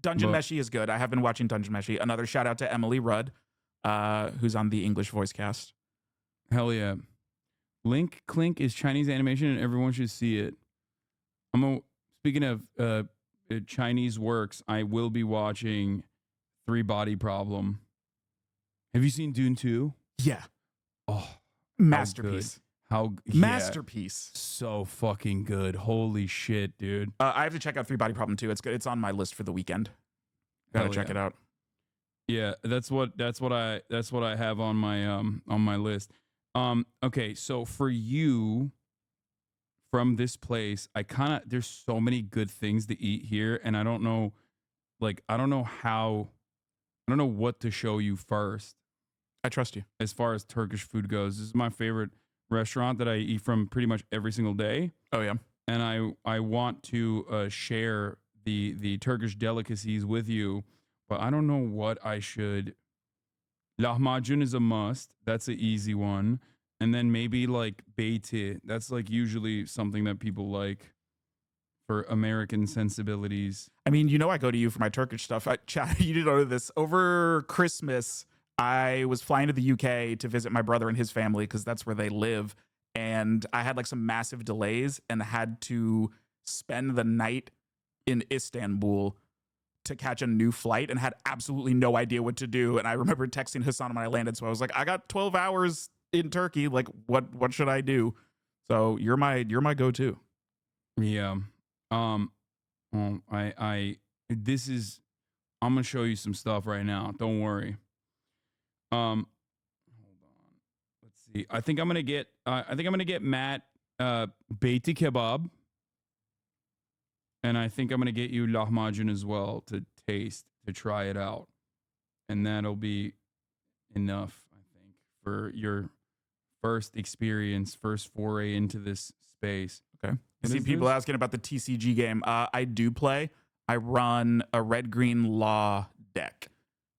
Dungeon Meshi is good. I have been watching Dungeon Meshi. Another shout out to Emily Rudd, who's on the English voice cast. Hell yeah. Link Clink is Chinese animation and everyone should see it. Speaking of Chinese works, I will be watching Three Body Problem. Have you seen Dune 2? Yeah. Oh, masterpiece. Masterpiece. So fucking good. Holy shit, dude. I have to check out Three Body Problem too. It's good. It's on my list for the weekend. Gotta check it out. Yeah, that's what I have on my list. Okay, so for you from this place, there's so many good things to eat here, and I don't know what to show you first. I trust you. As far as Turkish food goes, this is my favorite restaurant that I eat from pretty much every single day. Oh yeah. And I want to share the Turkish delicacies with you, but I don't know what I should. Lahmacun is a must. That's an easy one. And then maybe like beyti. That's like usually something that people like for American sensibilities. I mean, I go to you for my Turkish stuff. Chad, you didn't know this. Over Christmas, I was flying to the UK to visit my brother and his family because that's where they live. And I had like some massive delays and had to spend the night in Istanbul to catch a new flight and had absolutely no idea what to do. And I remember texting Hassan when I landed. So I was like, I got 12 hours in Turkey. Like, what should I do? So you're my go-to. Yeah. I'm gonna show you some stuff right now. Don't worry. Hold on. Let's see. I think I'm gonna get Matt beyti kebab. And I think I'm gonna get you lahmacun as well to taste, to try it out. And that'll be enough, I think, for your first experience, first foray into this space. Okay. I see people asking about the TCG game. I do play. I run a red green law deck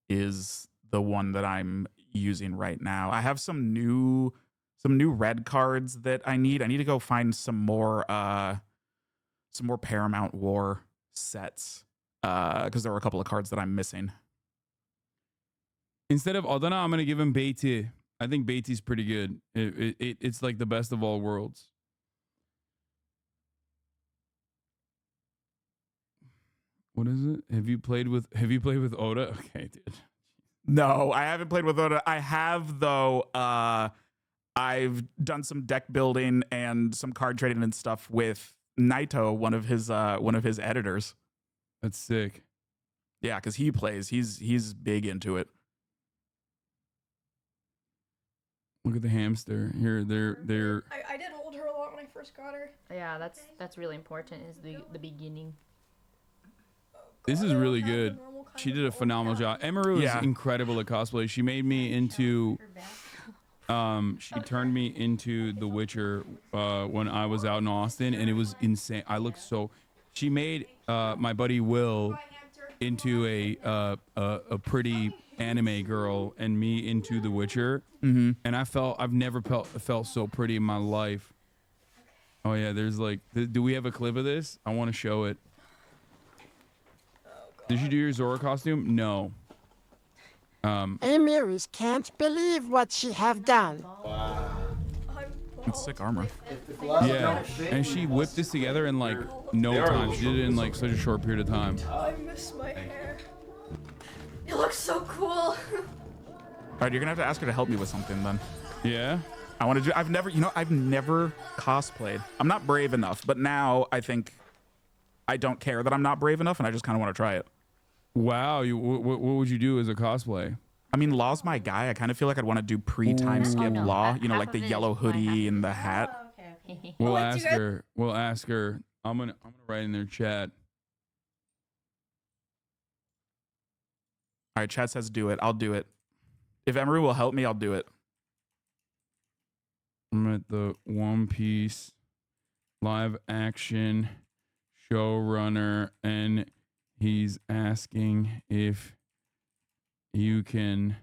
is the one that I'm using right now. I have some new red cards that I need. I need to go find some more Paramount War sets because there were a couple of cards that I'm missing. Instead of Adana, I'm gonna give him Beatty. I think Beatty's pretty good. It's like the best of all worlds. What is it? Have you played with Oda? Okay, dude. No, I haven't played with Oda. I have though. I've done some deck building and some card trading and stuff with Naito, one of his editors. That's sick. Yeah, because he plays. He's big into it. Look at the hamster here. They're. I did hold her a lot when I first got her. Yeah, that's really important. Is the beginning. This is really good. She did a phenomenal job. Emeru is incredible at cosplay. She made me into. She turned me into The Witcher when I was out in Austin, and it was insane. I looked so. She made my buddy Will into a pretty anime girl, and me into The Witcher. Mm-hmm. And I've never felt so pretty in my life. Oh yeah, there's like, do we have a clip of this? I want to show it. Did you do your Zora costume? No. Emiris can't believe what she have done. It's sick armor. Yeah, and she whipped this together in like no time. She did it in like such a short period of time. I miss my hair. It looks so cool. All right, you're gonna have to ask her to help me with something then. Yeah. I want to do. I've never cosplayed. I'm not brave enough, but now I think I don't care that I'm not brave enough, and I just kind of want to try it. Wow, what would you do as a cosplay? I mean, Law's my guy. I kind of feel like I'd want to do pre-time skip Law. You know, like the yellow hoodie and the hat. We'll ask her. We'll ask her. I'm gonna write in their chat. All right, chat says do it. I'll do it. If Emery will help me, I'll do it. I'm at the One Piece live action showrunner, and he's asking if you can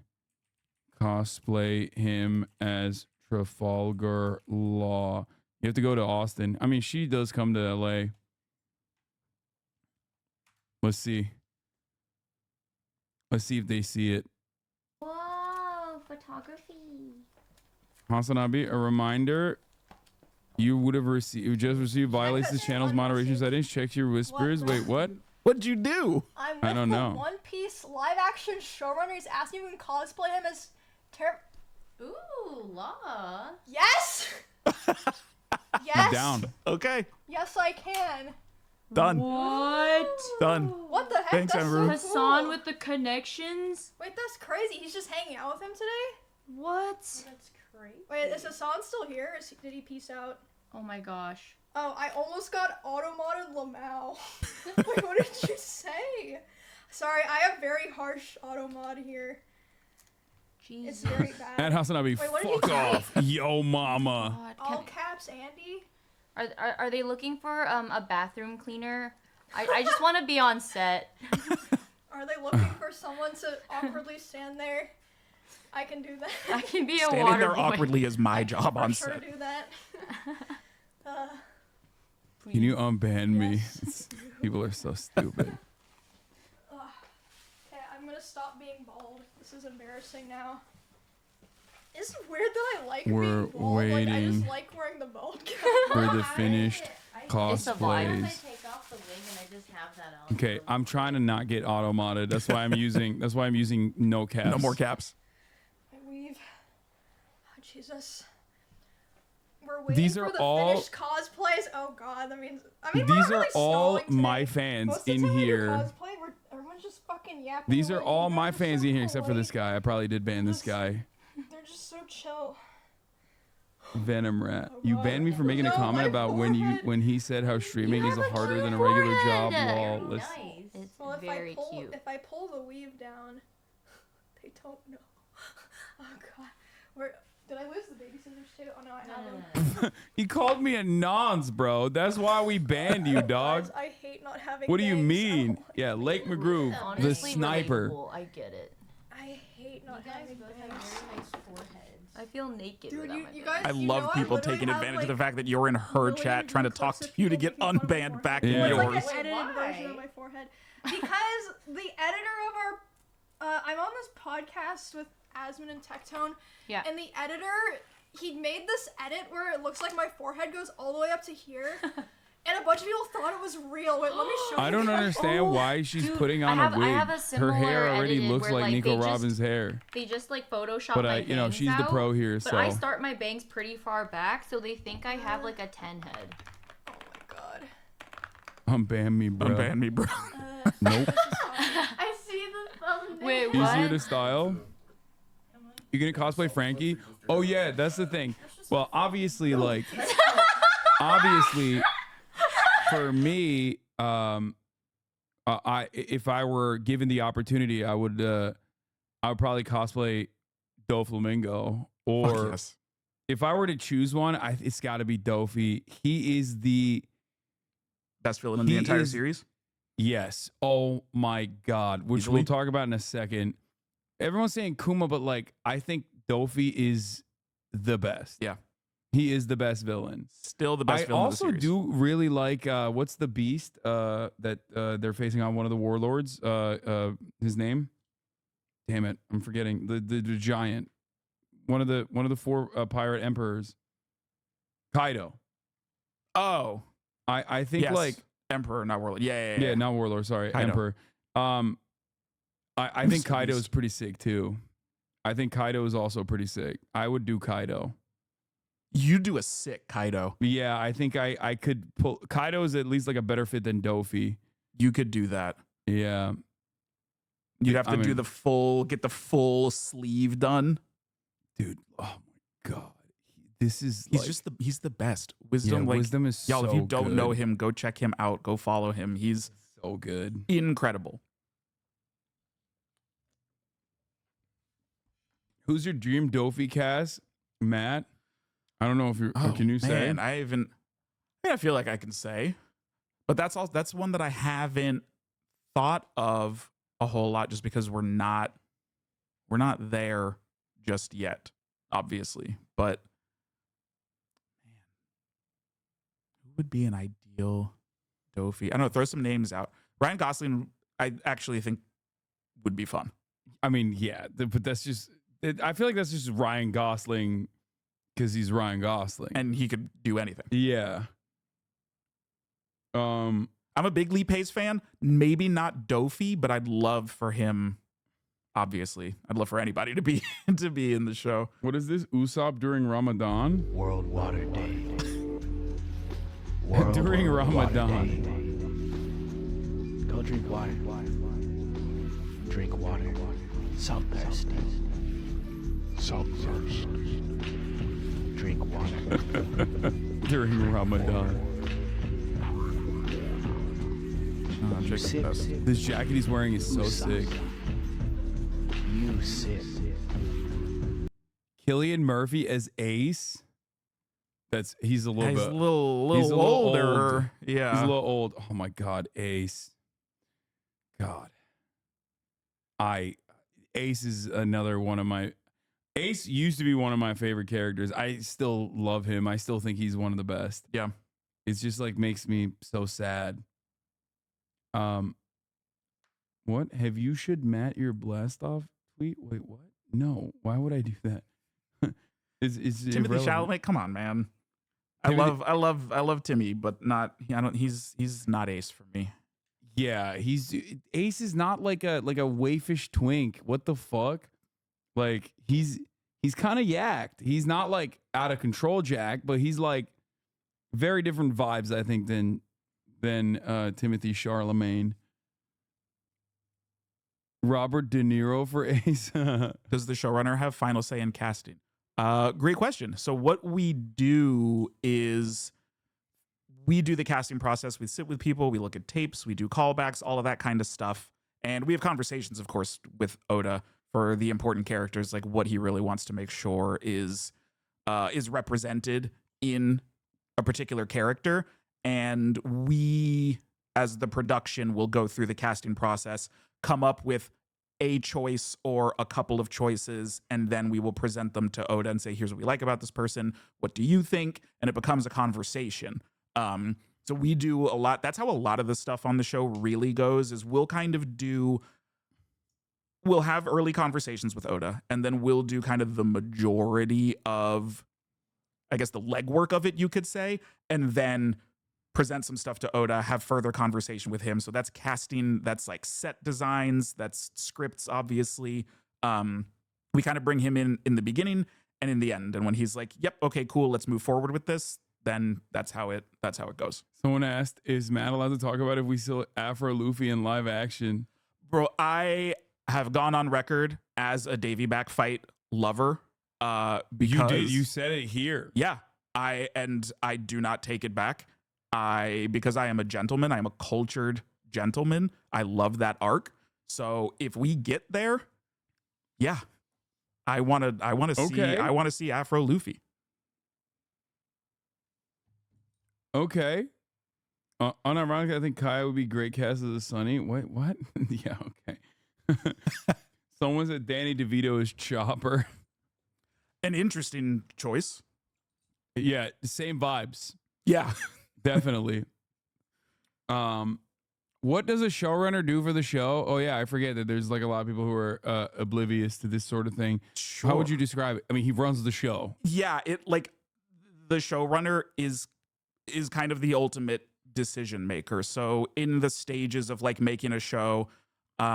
cosplay him as Trafalgar Law. You have to go to Austin. I mean, she does come to LA. Let's see. Let's see if they see it. Whoa, photography. Hasanabi, a reminder. You would have received violates this channel's moderation settings. Check your whispers. Wait, what? What'd you do? I'm with I don't know. the One Piece live action showrunner. He's asking if you can cosplay him as Ooh, Law. Yes! Yes! Down. Okay. Yes, I can. Done. What? Done. What the heck? Thanks, That's Emery. so Hassan cool. with the connections. Wait, that's crazy. He's just hanging out with him today? What? That's crazy. Wait, is Hassan still here? Did he peace out? Oh my gosh. Oh, I almost got auto-modded Lamau. Wait, what did you say? Sorry, I have very harsh auto-mod here. Jesus. It's very bad. At Hasanabi, Wait, what did you fuck say? off. Yo, mama. All caps, Andy? Are they looking for a bathroom cleaner? I just want to be on set. Are they looking for someone to awkwardly stand there? I can do that. I can be a Standing water there boy. awkwardly is my job on sure set. do that. Can you unban me? People are so stupid. Okay, I'm gonna stop being bald. This is embarrassing now. It's weird that I like We're being bald. Like, I waiting just like wearing the bald cap. for the finished It's a vibe. cosplays. Okay, I'm trying to not get auto modded. That's why I'm using. That's why I'm using no caps. No more caps. My weave. Oh, Jesus. We're waiting These for are the all- finished cosplays. Oh God, that means. I mean, we're These not are really all stalling today. my fans Most of the in time when I do here. Cosplay, everyone's just fucking yapping. These are away. all They're my just fans so in here, except for polite. this guy. I probably did ban this guy. They're just so chill. Venom Rat. You banned me for making a No, comment my about when he said how streaming is harder than a regular job. Lol. Listen. It's Well, very cute. If I pull the weave down, they don't know. Oh God, did I lose the baby scissors too? Oh no, I have them. He called me a nonce, bro. That's why we banned you, dog. Guys, I hate hate not having. What do you bangs mean? at all. Yeah, Lake McGrew, the Honestly, sniper. relatable. I get it. I hate not having bangs. I feel naked Dude, without my you guys. I you love know, people literally taking have, advantage of like, the fact that you're in her millions chat trying to of talk clips to of you to people get making fun of my unbanned back Yeah. in It's yours. like an edited version of my forehead. Because the editor of our, I'm on this podcast with Asmon and Tectone. Yeah. And the editor, he made this edit where it looks like my forehead goes all the way up to here. And a bunch of people thought it was real. Wait, let me show you. I don't guys. understand why she's Dude, putting on I have a wig. a Her similar hair already edited looks where, like like, they Nico just- Robbins' hair. They just like Photoshop But my you know, bangs she's the out, pro here, but so. I start my bangs pretty far back, so they think I have like a 10 head. Oh my god. Unban me, bro. Unban me, bro. Nope. I see the thumbnail. Wait, Easier what? to style. You gonna cosplay Frankie? Oh yeah, that's the thing. Well, obviously, like, obviously, for me, if I were given the opportunity, I would probably cosplay Doflamingo. Or yes. if I were to choose one, it's got to be Dofi. He is the best villain in the entire series. Yes. Oh my God. Which Easily. we'll talk about in a second. Everyone's saying Kuma, but like I think Dofi is the best. Yeah. He is the best villain. Still the best I villain of the also series. do really like what's the beast that they're facing on, one of the warlords? His name? Damn it, I'm forgetting. The giant. One of the four pirate emperors. Kaido. Oh. I think Yes. like Emperor, not Warlord. Yeah. not warlord, sorry. Kaido. Emperor. I think Kaido is pretty sick too. I think Kaido is also pretty sick. I would do Kaido. You do a sick Kaido. Yeah, I think I could pull. Kaido is at least like a better fit than Dofi. You could do that. Yeah. You'd have to do the full, get the full sleeve done. Dude, oh my God. This is he's the best. Wisdom, Yeah, like, Wisdom is y'all, if you so don't know good. him, go check him out. Go follow him. He's so good. Incredible. Who's your dream Dofi cast? Matt? I don't know if you're can you say? Man, I feel like I can say. But that's one that I haven't thought of a whole lot just because we're not there just yet, obviously. But man, who would be an ideal Dofi? I don't know, throw some names out. Ryan Gosling, I actually think would be fun. I mean, yeah, but that's just I feel like that's just Ryan Gosling because he's Ryan Gosling. And he could do anything. Yeah. I'm a big Lee Pace fan. Maybe not Dofi, but I'd love for him. Obviously, I'd love for anybody to be in the show. What is this? Usopp during Ramadan? World Water Day. During Ramadan. Go drink water. Drink water. Salt thirst. Salt thirst. Drink water. During Ramadan. You sip. This jacket he's wearing is so sick. You sip. Killian Murphy as Ace. He's a little He's bit. a little he's a little older. old. Yeah. He's a little old. Oh my God, Ace. God. Ace is another one of my. Ace used to be one of my favorite characters. I still love him. I still think he's one of the best. Yeah. It's just like makes me so sad. What have you should Matt your blast off tweet? Wait, what? No, why would I do that? It's Timothy irrelevant. Chalamet, come on, man. Timothy- I love Timmy, but not. He's not Ace for me. Yeah, Ace is not like a wayfish twink. What the fuck? Like he's kind of yacked. He's not like out of control Jack, but he's like very different vibes, I think, than Timothy Chalamet. Robert De Niro for Ace. Does the showrunner have final say in casting? Great question. So what we do is we do the casting process. We sit with people, we look at tapes, we do callbacks, all of that kind of stuff. And we have conversations, of course, with Oda for the important characters, like what he really wants to make sure is represented in a particular character. And we as the production will go through the casting process, come up with a choice or a couple of choices, and then we will present them to Oda and say, here's what we like about this person. What do you think? And it becomes a conversation. So we do a lot. That's how a lot of the stuff on the show really goes, is we'll have early conversations with Oda, and then we'll do kind of the majority of, I guess, the legwork of it, you could say, and then present some stuff to Oda, have further conversation with him. So that's casting, that's like set designs, that's scripts, obviously. We kind of bring him in the beginning and in the end. And when he's like, yep, okay, cool, let's move forward with this, then that's how it goes. Someone asked, is Matt allowed to talk about if we saw Afro Luffy in live action? Bro, I have gone on record as a Davy Back fight lover. Because you said it here. Yeah. I do not take it back. Because I am a gentleman, I am a cultured gentleman. I love that arc. So if we get there, yeah, I want to see Afro Luffy. Okay. Unironically, I think Kai would be great cast as a Sunny. Wait, what? Yeah, okay. Someone said Danny DeVito is Chopper. An interesting choice. Yeah, same vibes. Yeah. Definitely. What does a showrunner do for the show? Oh yeah, I forget that there's like a lot of people who are oblivious to this sort of thing. Sure. How would you describe it? I mean, he runs the show. Yeah, the showrunner is kind of the ultimate decision maker. So in the stages of like making a show, a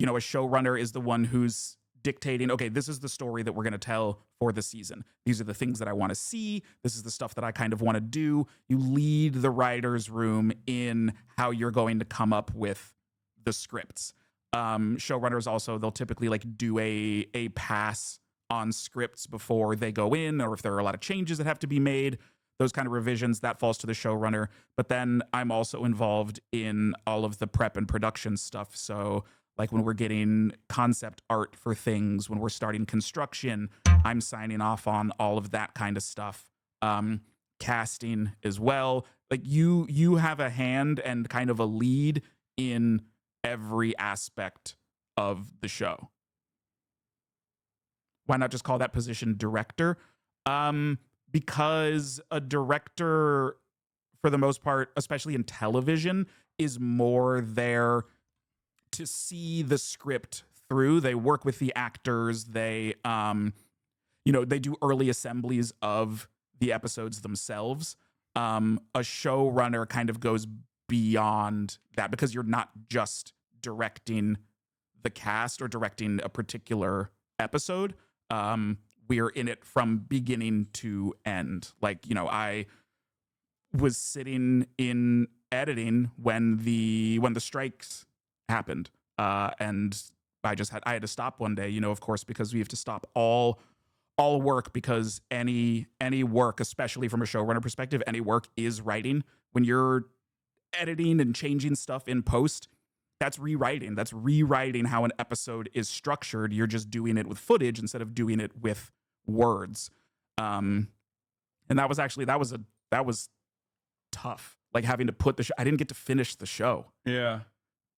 showrunner is the one who's dictating, okay, this is the story that we're going to tell for the season. These are the things that I want to see. This is the stuff that I kind of want to do. You lead the writer's room in how you're going to come up with the scripts. Showrunners also, they'll typically like do a pass on scripts before they go in, or if there are a lot of changes that have to be made, those kind of revisions, that falls to the showrunner. But then I'm also involved in all of the prep and production stuff. So like when we're getting concept art for things, when we're starting construction, I'm signing off on all of that kind of stuff. Casting as well. Like you have a hand and kind of a lead in every aspect of the show. Why not just call that position director? Because a director, for the most part, especially in television, is more there to see the script through. They work with the actors. They, they do early assemblies of the episodes themselves. A showrunner kind of goes beyond that because you're not just directing the cast or directing a particular episode. We're in it from beginning to end. Like, I was sitting in editing when the strikes happened, and I had to stop one day, of course, because we have to stop all work, because any work, especially from a showrunner perspective, any work is writing. When you're editing and changing stuff in post, that's rewriting. That's rewriting how an episode is structured. You're just doing it with footage instead of doing it with words. And that was tough. Like having to put the show, I didn't get to finish the show. Yeah.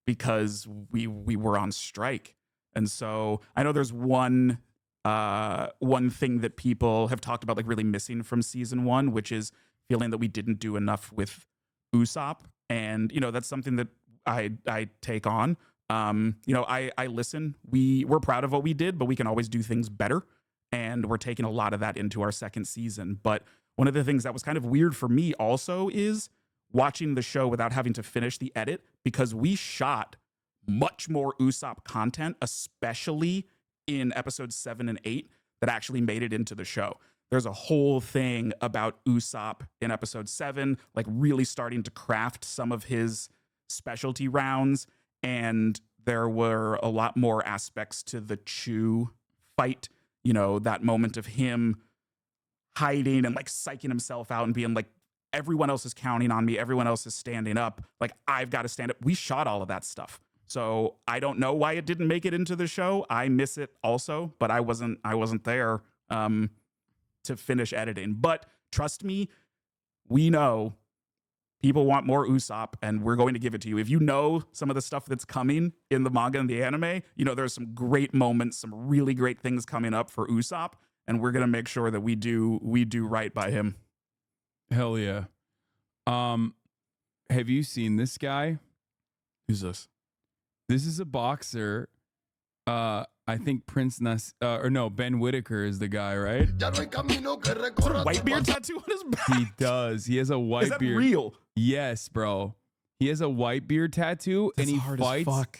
Because we were on strike. And so I know there's one thing that people have talked about like really missing from season 1, which is feeling that we didn't do enough with Usopp. And, that's something that I take on. I listen. We're proud of what we did, but we can always do things better. And we're taking a lot of that into our second season. But one of the things that was kind of weird for me also is watching the show without having to finish the edit, because we shot much more Usopp content, especially in episodes 7 and 8, that actually made it into the show. There's a whole thing about Usopp in episode 7, like really starting to craft some of his specialty rounds. And there were a lot more aspects to the Chew fight, that moment of him hiding and like psyching himself out and being like, everyone else is counting on me. Everyone else is standing up. Like, I've got to stand up. We shot all of that stuff. So I don't know why it didn't make it into the show. I miss it also, but I wasn't there to finish editing. But trust me, we know People want more Usopp, and we're going to give it to you. If you know some of the stuff that's coming in the manga and the anime, you know there's some great moments, some really great things coming up for Usopp, and we're gonna make sure that we do right by him. Hell yeah. Have you seen this guy? Who's this? This is a boxer. I think Ben Whitaker is the guy, right? Whitebeard tattoo on his back. He does. He has a white Is that beard. real? Yes, bro. He has a white beard tattoo, That's and he hard as fights. fuck.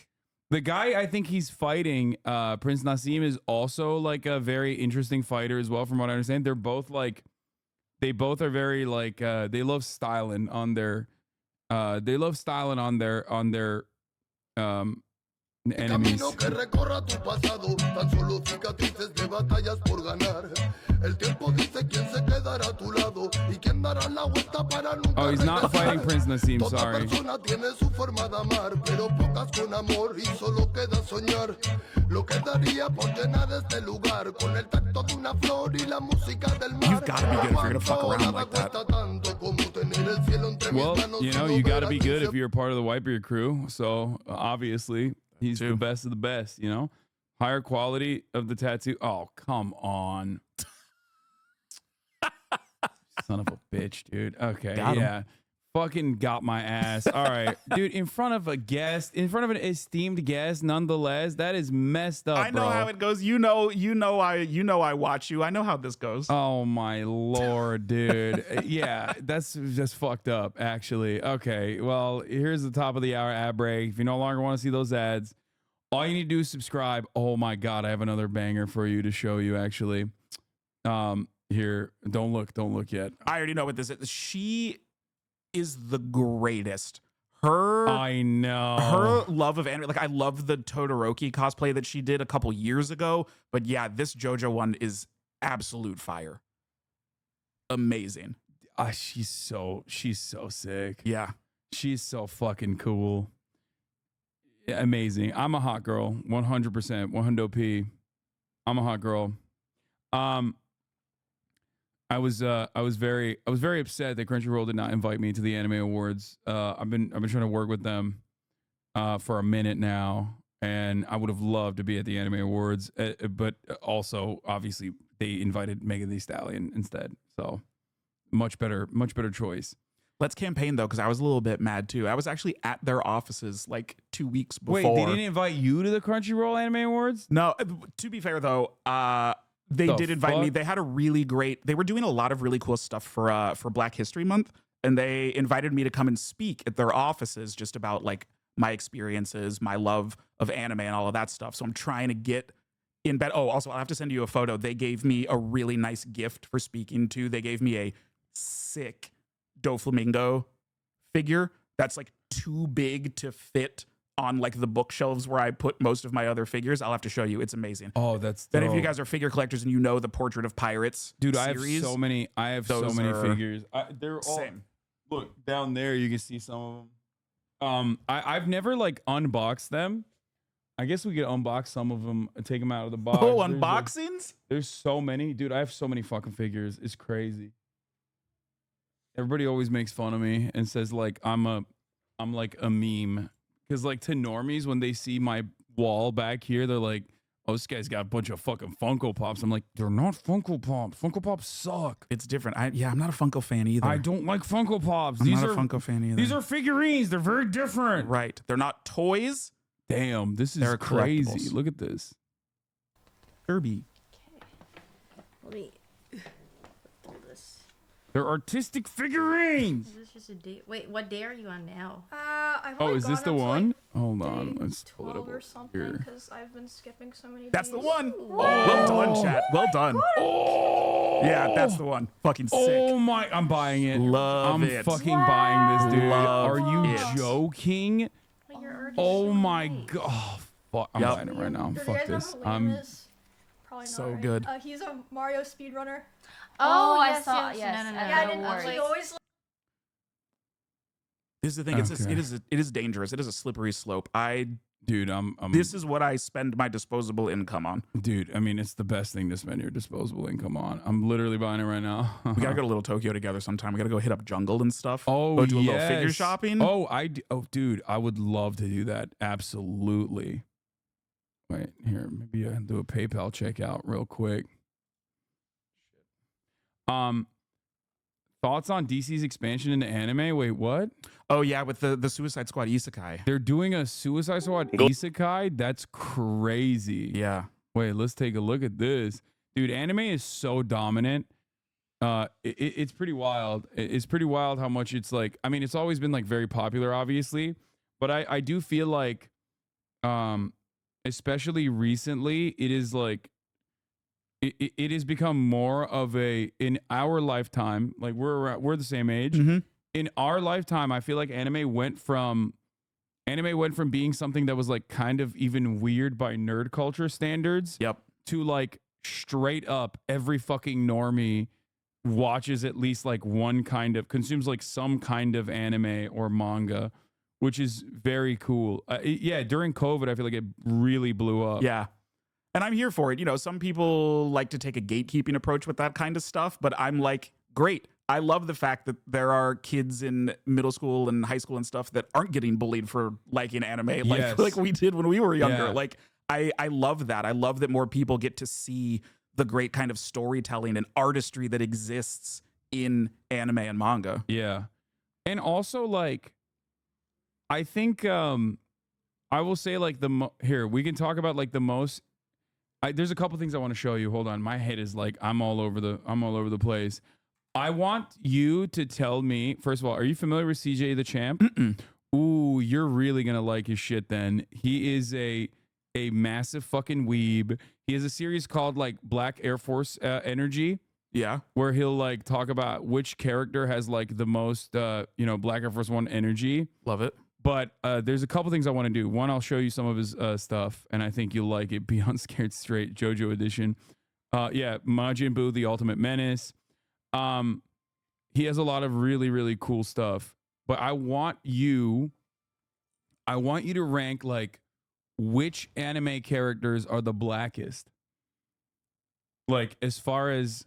The guy I think he's fighting, Prince Nassim, is also like a very interesting fighter as well, from what I understand. They're both like, they both are very like, they love styling on their, enemies. Oh, he's not fighting Prince Nassim, sorry. You've got to be good if you're gonna fuck around like that. Well, you know, you got to be good if you're a part of the Whitebeard crew. So obviously, he's the best of the best. You know, higher quality of the tattoo. Oh, come on, son of a bitch, dude. Okay, Got him. yeah, fucking got my ass. All right, dude, in front of a guest, in front of an esteemed guest, nonetheless, that is messed up. I know bro. how it goes. You know I watch you. I know how this goes. Oh my lord, dude. Yeah, that's just fucked up, actually. Okay, well, here's the top of the hour ad break. If you no longer want to see those ads, all you need to do is subscribe. Oh my god, I have another banger for you to show you, actually. Here, don't look yet. I already know what this is. She is the greatest. I know her love of anime. Like, I love the Todoroki cosplay that she did a couple years ago, but yeah, this JoJo one is absolute fire. Amazing. She's so sick. Yeah, she's so fucking cool. Yeah, amazing. I'm a hot girl, 100%, 100p. I'm a hot girl. I was very upset that Crunchyroll did not invite me to the Anime Awards. I've been trying to work with them for a minute now, and I would have loved to be at the Anime Awards, but also obviously they invited Megan Thee Stallion instead. So much better choice. Let's campaign though, because I was a little bit mad too. I was actually at their offices like 2 weeks before. Wait, they didn't invite you to the Crunchyroll Anime Awards? No. To be fair though, they did invite me. They had a really great. They were doing a lot of really cool stuff for Black History Month, and they invited me to come and speak at their offices just about like my experiences, my love of anime, and all of that stuff. So I'm trying to get in bed. Oh, also, I'll have to send you a photo. They gave me a really nice gift for speaking to. They gave me a sick Doflamingo figure that's like too big to fit on like the bookshelves where I put most of my other figures. I'll have to show you. It's amazing. Oh, that's then. If you dope. guys are figure collectors and you know the Portrait of Pirates, Dude, series, I have so many figures. They're all same. Look down there. You can see some of them. I've never like unboxed them. I guess we could unbox some of them, take them out of the box. Oh, unboxings? There's so many, dude. I have so many fucking figures. It's crazy. Everybody always makes fun of me and says like I'm like a meme, because like to normies, when they see my wall back here, they're like, oh, this guy's got a bunch of fucking Funko Pops. I'm like, they're not Funko Pops. Funko Pops suck. It's different. I'm not a Funko fan either. I don't like Funko Pops. I'm not a Funko fan either. These are figurines. They're very different. Right. They're not toys. Damn, this is They're crazy. collectibles. Look at this. Kirby. Let me do this. They're artistic figurines. Is this just a day? Wait, what day are you on now? I've Oh, only is this gone the up to, one? like, Hold on. day Let's pull it 12 up or something, here. because I've been skipping so many That's the days. one. Ooh. Well done, chat. Well done. Oh, yeah, that's the one. Fucking sick. Oh my! I'm buying it. Love I'm it. fucking buying this, dude. Love Are you it. joking? Like, you're already Oh so my nice. god! Oh, fuck! I'm Yep. buying it right now. Do you Fuck guys know this. who Liam is? Probably So not, right? good. He's a Mario speedrunner. Oh, I yes, saw. yes. Yes. No, no, no, at no. Yeah, I the didn't. awards. He always This is the thing. Okay. It is dangerous. It is a slippery slope. I Dude, this is what I spend my disposable income on. Dude, I mean, it's the best thing to spend your disposable income on. I'm literally buying it right now. We gotta go to Little Tokyo together sometime. We gotta go hit up Jungle and stuff. Oh, go do a little figure shopping. Oh, dude, I would love to do that. Absolutely. Wait, here, maybe I can do a PayPal checkout real quick. Thoughts on DC's expansion into anime? Wait, what? Oh yeah, with the Suicide Squad isekai. They're doing a Suicide Squad isekai? That's crazy. Yeah. Wait, let's take a look at this. Dude, anime is so dominant. It's pretty wild. It's pretty wild how much it's like, I mean, it's always been like very popular, obviously, but I do feel like, especially recently, it is like, it has become more of a, in our lifetime, like we're the same age. Mm-hmm. In our lifetime, I feel like anime went from being something that was like kind of even weird by nerd culture standards. Yep. To like straight up every fucking normie watches at least like consumes like some kind of anime or manga, which is very cool. Yeah, during COVID, I feel like it really blew up. Yeah. And I'm here for it. You know, some people like to take a gatekeeping approach with that kind of stuff, but I'm like, great. I love the fact that there are kids in middle school and high school and stuff that aren't getting bullied for liking anime like we did when we were younger. Yeah. Like, I love that. I love that more people get to see the great kind of storytelling and artistry that exists in anime and manga. Yeah. And also, like, I think I will say, like, here, we can talk about, like, the most... there's a couple things I want to show you. Hold on. My head is, like, I'm all over the place. I want you to tell me, first of all, are you familiar with CJ the Champ? Mm-mm. Ooh, you're really going to like his shit then. He is a massive fucking weeb. He has a series called like Black Air Force Energy. Yeah. Where he'll like talk about which character has like the most, Black Air Force One energy. Love it. But there's a couple things I want to do. One, I'll show you some of his stuff, and I think you'll like it. Beyond Scared Straight, JoJo Edition. Majin Buu, The Ultimate Menace. He has a lot of really, really cool stuff. But I want you to rank like which anime characters are the blackest. Like as far as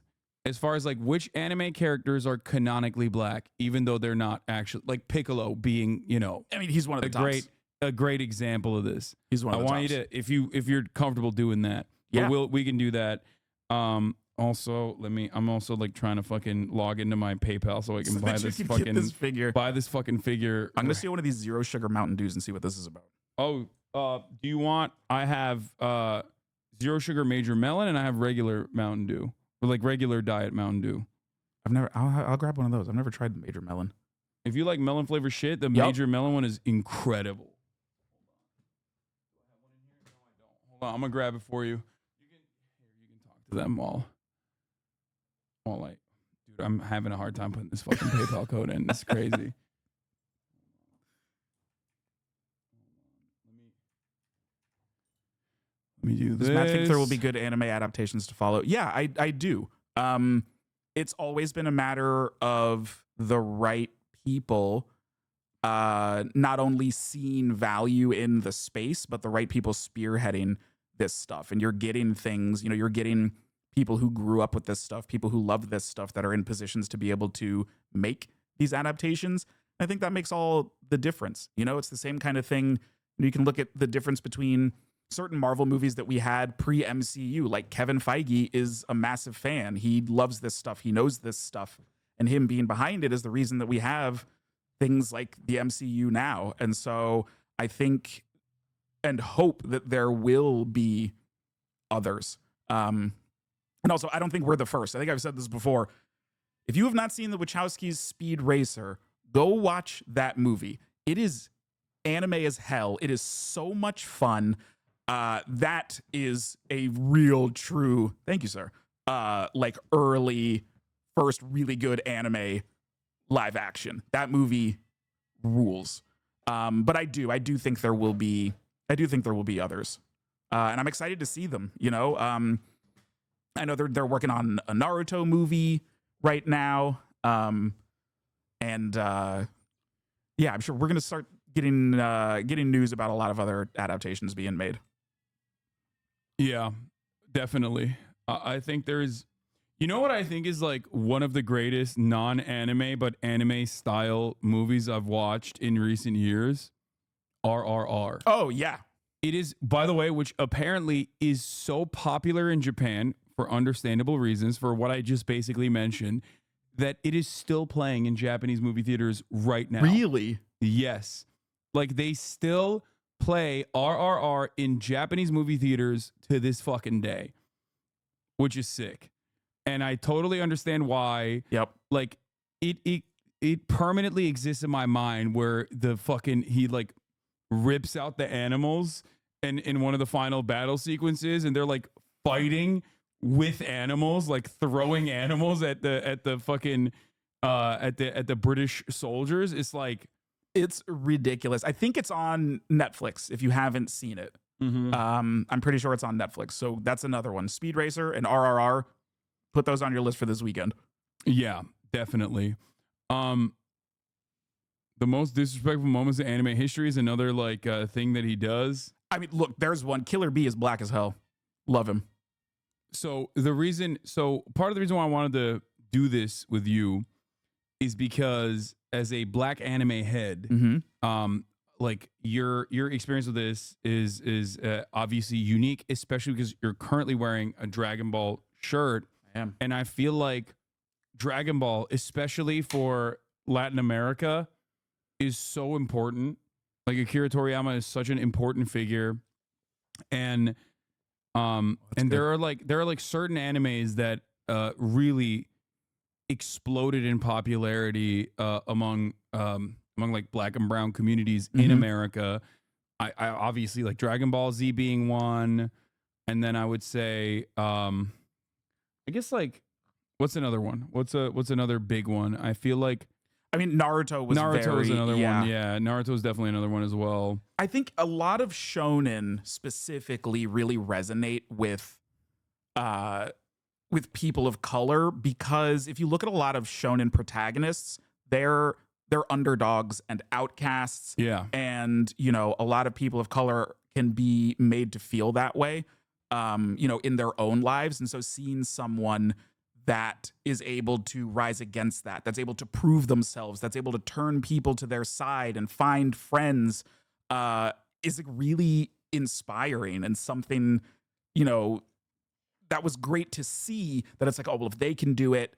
like which anime characters are canonically black, even though they're not actually, like Piccolo being, I mean, he's one of the tops. A great example of this. He's one of the I want tops. you to, if you're comfortable doing that, Yeah. but we can do that. Also, I'm also like trying to fucking log into my PayPal so I can So buy that you this can fucking get this figure. Buy this fucking figure. I'm gonna steal one of these Zero Sugar Mountain Dews and see what this is about. Oh, do you want? I have Zero Sugar Major Melon and I have regular Mountain Dew, or like regular diet Mountain Dew. I'll grab one of those. I've never tried the Major Melon. If you like melon flavor shit, the Yep. Major Melon one is incredible. Hold on, I'm gonna grab it for you. You can talk to them while like, dude, I'm having a hard time putting this fucking PayPal code in. It's crazy. Let me do this. Does Matt think there will be good anime adaptations to follow? Yeah, I do. It's always been a matter of the right people not only seeing value in the space, but the right people spearheading this stuff. And you're getting things, you're getting people who grew up with this stuff, people who love this stuff that are in positions to be able to make these adaptations. I think that makes all the difference. It's the same kind of thing. You can look at the difference between certain Marvel movies that we had pre-MCU, like Kevin Feige is a massive fan. He loves this stuff. He knows this stuff. And him being behind it is the reason that we have things like the MCU now. And so I think and hope that there will be others. And also, I don't think we're the first. I think I've said this before. If you have not seen the Wachowskis' Speed Racer, go watch that movie. It is anime as hell. It is so much fun. That is a real true, thank you, sir, like early first really good anime live action. That movie rules. But I do think there will be others. And I'm excited to see them, I know they're working on a Naruto movie right now. I'm sure we're going to start getting news about a lot of other adaptations being made. Yeah, definitely. I think there's, you know what I think is like one of the greatest non-anime but anime style movies I've watched in recent years? RRR. Oh, yeah. It is, by the way, which apparently is so popular in Japan for understandable reasons, for what I just basically mentioned, that it is still playing in Japanese movie theaters right now. Really? Yes. Like they still play RRR in Japanese movie theaters to this fucking day, which is sick. And I totally understand why. Yep. Like it permanently exists in my mind where the fucking he like rips out the animals and in one of the final battle sequences, and they're like fighting with animals, like throwing animals at the fucking at the British soldiers. It's like, it's ridiculous. I think it's on Netflix if you haven't seen it. I'm pretty sure it's on Netflix. So that's another one. Speed Racer and RRR. Put those on your list for this weekend. Yeah, definitely. The most disrespectful moments in anime history is another like thing that he does. I mean, look, there's one. Killer Bee is black as hell. Love him. So part of the reason why I wanted to do this with you is because as a black anime head, like your experience with this is obviously unique, especially because you're currently wearing a Dragon Ball shirt. I am. And I feel like Dragon Ball, especially for Latin America, is so important. Like Akira Toriyama is such an important figure, and there are like certain animes that really exploded in popularity among like black and brown communities in America. I obviously like Dragon Ball Z being one, and then I would say I guess like what's another one? What's another big one? I feel like, I mean, Naruto was another one. Yeah, Naruto is definitely another one as well. I think a lot of shonen specifically really resonate with people of color, because if you look at a lot of shonen protagonists, they're underdogs and outcasts. Yeah. And, you know, a lot of people of color can be made to feel that way, you know, in their own lives. And so seeing someone that is able to rise against that, that's able to prove themselves, that's able to turn people to their side and find friends, is really inspiring, and something, you know, that was great to see, that it's like, oh, well, if they can do it,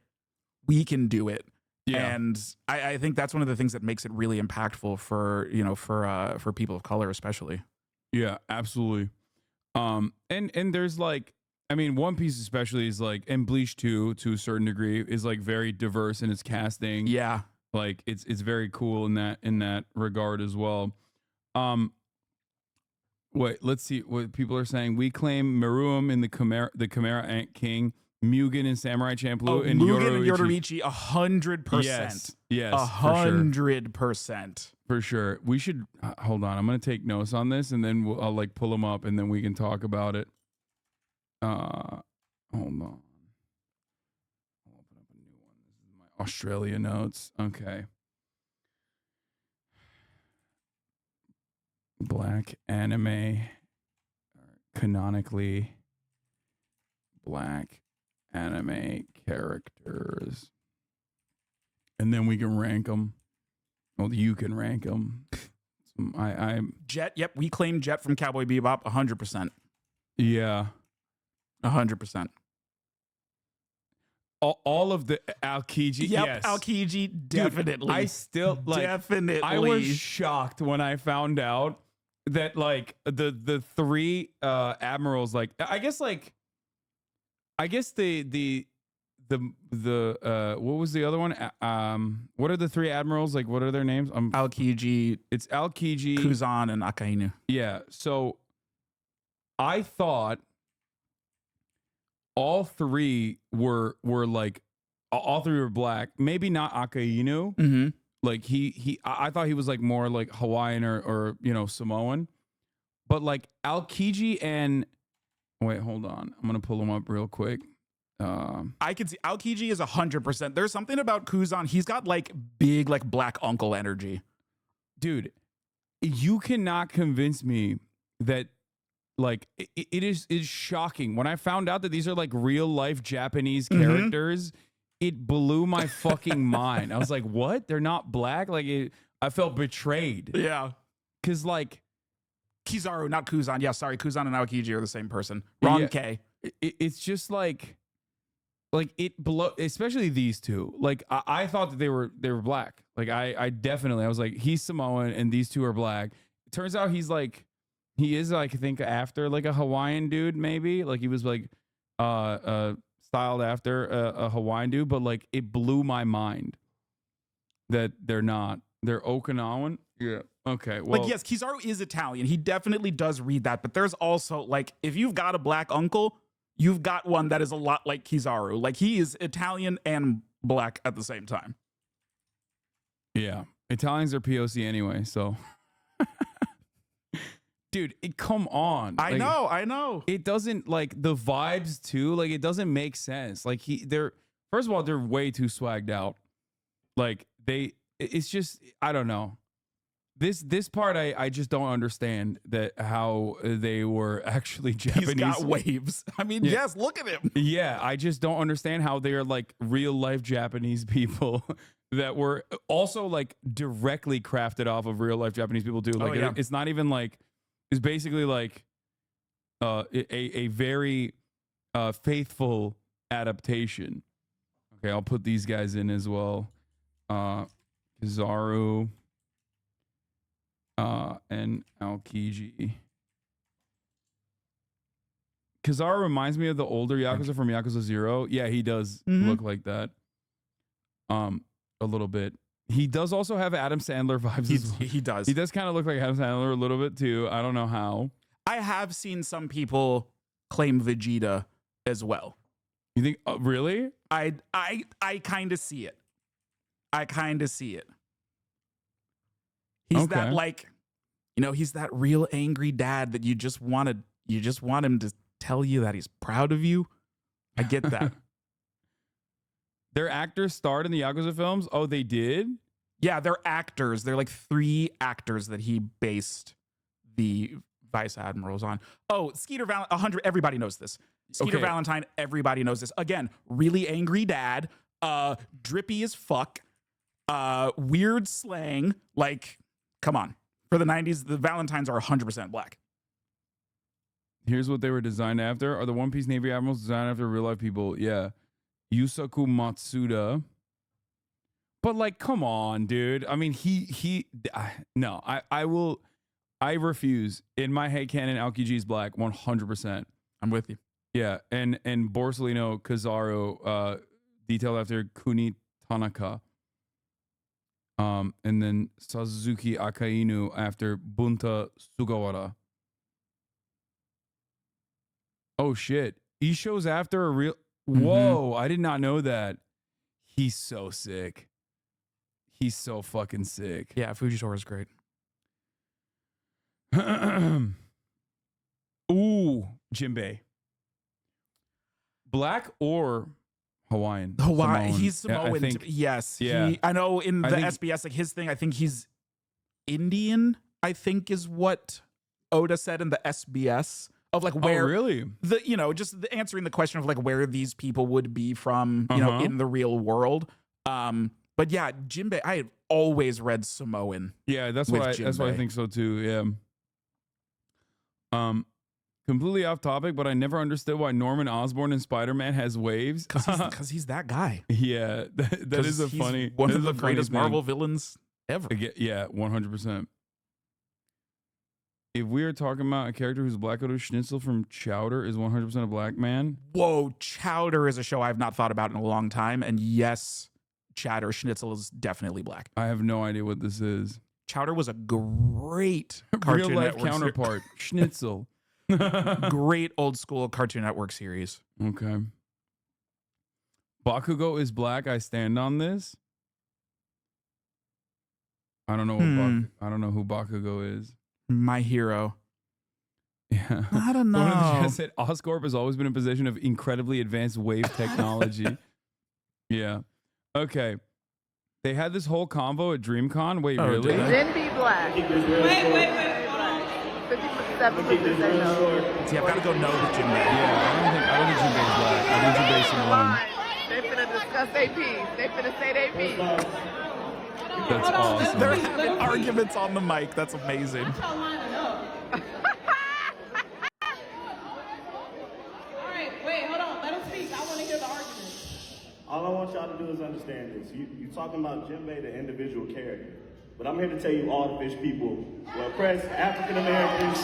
we can do it. Yeah. And I think that's one of the things that makes it really impactful for, you know, for people of color, especially. Yeah, absolutely. And there's like, I mean, One Piece especially is like, and Bleach too, to a certain degree, is like very diverse in its casting. Yeah. Like it's very cool in that regard as well. Wait, let's see what people are saying. We claim Meruem in the Chimera Ant King, Mugen in Samurai Champloo, and Mugen and Yoruichi, 100%. Yes, 100%. For sure. We should hold on. I'm gonna take notes on this, and then I'll like pull them up, and then we can talk about it. Hold on. I'll open up a new one. This is my Australia notes. Okay. Black anime, canonically black anime characters, and then we can rank them. Well, you can rank them. I'm Jet. Yep, we claim Jet from Cowboy Bebop. 100%. Yeah, 100%. All of the Aokiji. Yep, yes. Aokiji, definitely. Dude, I still like. Definitely. I was shocked when I found out that like the three admirals, like I guess the what was the other one? What are the three admirals? Like, what are their names? Aokiji. It's Aokiji, Kuzan, and Akainu. Yeah. So I thought all three were like, all three were black. Maybe not Akainu. Mm-hmm. Like I thought he was like more like Hawaiian or you know, Samoan. But like Aokiji and wait, hold on. I'm gonna pull him up real quick. I can see Aokiji is 100%. There's something about Kuzan. He's got like big like black uncle energy. Dude, you cannot convince me that like it is shocking. When I found out that these are like real life Japanese characters, it blew my fucking mind. I was like, what? They're not black? Like I felt betrayed. Yeah. Cause like Kizaru, not Kuzan. Yeah, sorry, Kuzan and Aokiji are the same person. Wrong Yeah. K. It's just like it blow, especially these two. Like I thought that they were black. Like I definitely, I was like, he's Samoan and these two are black. It turns out he is like, I think after like a Hawaiian dude, maybe like he was like styled after a Hawaiian dude, but like it blew my mind that they're not. They're Okinawan. Yeah. Okay. Well, Like, yes, Kizaru is Italian. He definitely does read that. But there's also, like, if you've got a black uncle, you've got one that is a lot like Kizaru. Like, he is Italian and black at the same time. yeah. Italians are POC anyway, so. Dude, come on. I know. It doesn't, like, the vibes, too, like, it doesn't make sense. Like, they're, first of all, they're way too swagged out. Like, it's just, I don't know. This part I just don't understand that how they were actually Japanese. He's got waves. I mean, Yeah. yes, look at him. Yeah, I just don't understand how they are like real life Japanese people that were also like directly crafted off of real life Japanese people too. Like yeah. it's not even like, it's basically like a very faithful adaptation. Okay, I'll put these guys in as well. Kizaru. And Aokiji. Kizaru reminds me of the older Yakuza from Yakuza 0. Yeah, he does look like that. A little bit. He does also have Adam Sandler vibes as well. He does. He does kind of look like Adam Sandler a little bit too. I don't know how. I have seen some people claim Vegeta as well. You think really? I kind of see it. I kind of see it. He's Okay. that, like, you know, he's that real angry dad that you just want him to tell you that he's proud of you. I get that. Their actors starred in the Yakuza films? Oh, they did? Yeah, they're actors. They're like 3 actors that he based the Vice Admirals on. Oh, Skeeter Valentine, 100, everybody knows this. Skeeter Okay. Valentine, everybody knows this. Again, really angry dad, drippy as fuck, weird slang, like, come on. For the 90s, the Valentines are 100% black. Here's what they were designed after. Are the One Piece Navy Admirals designed after real life people? Yeah. Yusaku Matsuda. But like, come on, dude. I mean, no, I refuse. In my head canon, Aokiji is black, 100%. I'm with you. Yeah, and Borsalino Kizaru, detailed after Kuni Tanaka. And then Suzuki Akainu after Bunta Sugawara. Oh shit. Isho's after a real Whoa, I did not know that. He's so sick. He's so fucking sick. Yeah, Fujitora is great. Ooh, Jinbei. Black or Hawaiian? Hawaii. Samoan. He's Yeah, I Samoan. think- Yes. Yeah. I know in I the think- SBS, like his thing, I think he's Indian, I think is what Oda said in the SBS of like where really? the, you know, just answering the question of like where these people would be from, you know, in the real world. But yeah, Jinbei, I had always read Samoan. Yeah, that's with why I Jinbei. think so too. Yeah. Completely off topic, but I never understood why Norman Osborn in Spider-Man has waves. Because he's that guy. Yeah, that is a He's funny one that of is the a funny greatest thing. Marvel villains ever. Yeah, 100%. If we are talking about a character who's Black Widow, Schnitzel from Chowder is 100% a black man. Whoa, Chowder is a show I've not thought about in a long time. And yes, Chowder Schnitzel is definitely black. I have no idea what this is. Chowder was a great Cartoon Real life Network counterpart, Schnitzel. Great old school Cartoon Network series. Okay. Bakugo is black. I stand on this. I don't know what I don't know who Bakugo is. My hero. Yeah. I don't One of the know. chat said Oscorp has always been in possession of incredibly advanced wave technology. Yeah. Okay. They had this whole convo at DreamCon. Wait, Oh, really? did they? Then be black. Wait. 57% no. See, I've got to go no with Jinbei. Yeah, I don't think Jinbei's black. I think Jinbei's Samoan. They finna discuss their piece. They finna say their piece. That's awesome. They're having arguments on the mic. That's amazing. Wait, hold on. Let him speak. I want to hear the argument. All I want y'all to do is understand this. You talking about Jinbei, the individual character. But I'm here to tell you all the fish people were oppressed, African Americans.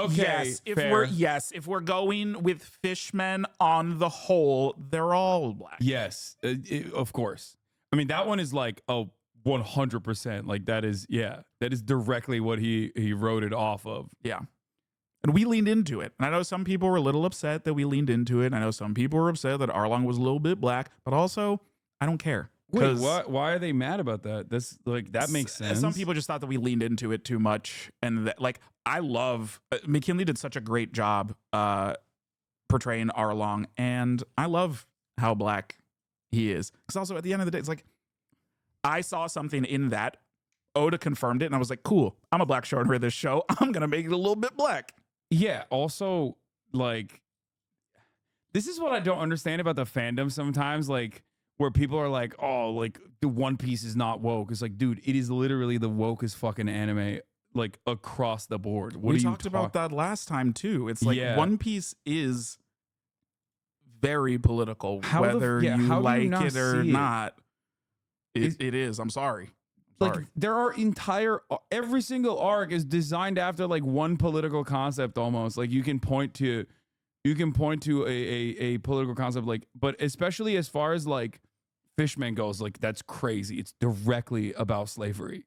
Okay. If we're going with fishmen on the whole, they're all black. Yes, of course. I mean, that one is like 100%. Like that is directly what he wrote it off of. Yeah. And we leaned into it. And I know some people were a little upset that we leaned into it. I know some people were upset that Arlong was a little bit black, but also I don't care. Wait, what? Why are they mad about that? That's like that makes sense. Some people just thought that we leaned into it too much, and that, like, I love McKinley did such a great job portraying Arlong, and I love how black he is. Because also at the end of the day, it's like I saw something in that. Oda confirmed it, and I was like, cool. I'm a black showrunner of this show. I'm gonna make it a little bit black. Yeah. Also, like, this is what I don't understand about the fandom sometimes. Like, where people are like, oh, like the One Piece is not woke. It's like, dude, it is literally the wokest fucking anime, like across the board. We talked about that last time too. It's like One Piece is very political, whether you like it or not. It is. I'm sorry. Like there are every single arc is designed after like one political concept almost. Like you can point to a political concept, like, but especially as far as like Fishman goes, like that's crazy. It's directly about slavery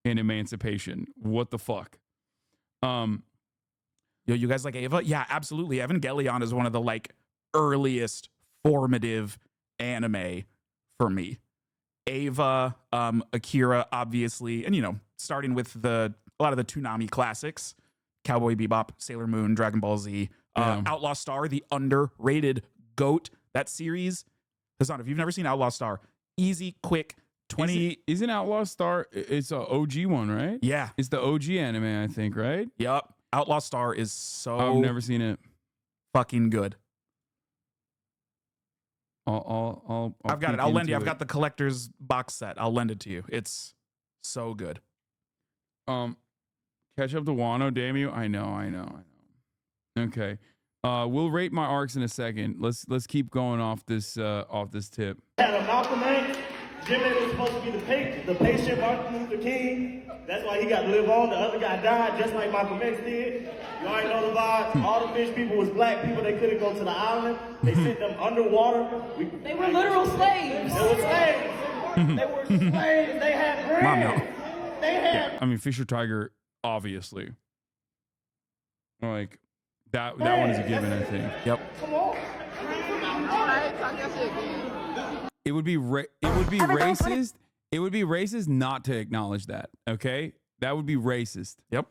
and emancipation. What the fuck? Yo, you guys like Eva? Yeah, absolutely. Evangelion is one of the like earliest formative anime for me. Eva, Akira, obviously, and starting with a lot of the Toonami classics, Cowboy Bebop, Sailor Moon, Dragon Ball Z, Outlaw Star, the underrated GOAT. That series, Hassan, if you've never seen Outlaw Star, easy, quick, 20. Isn't Outlaw Star? It's a OG one, right? Yeah, it's the OG anime, I think, right? Yep. Outlaw Star is so. I've never seen it. Fucking good. I've got it. I'll lend you. I've got the collector's box set. I'll lend it to you. It's so good. Catch up to Wano, damn you. I know. Okay. We'll rate my arcs in a second. Let's keep going off this tip. Had a Malcolm X. Jinbei was supposed to be the patient Martin Luther King. That's why he got to live on. The other guy died just like Malcolm X did. You already know the vibes. All the fish people was black people. They couldn't go to the island. They sent them underwater. They were literal slaves. They were slaves. They were slaves. They had bread. They had. I mean, Fisher Tiger, obviously. Like that one is a given, I think. Yep. Come on. All right, talk your shit, man. It would be racist. It would be racist not to acknowledge that. Okay, that would be racist. Yep.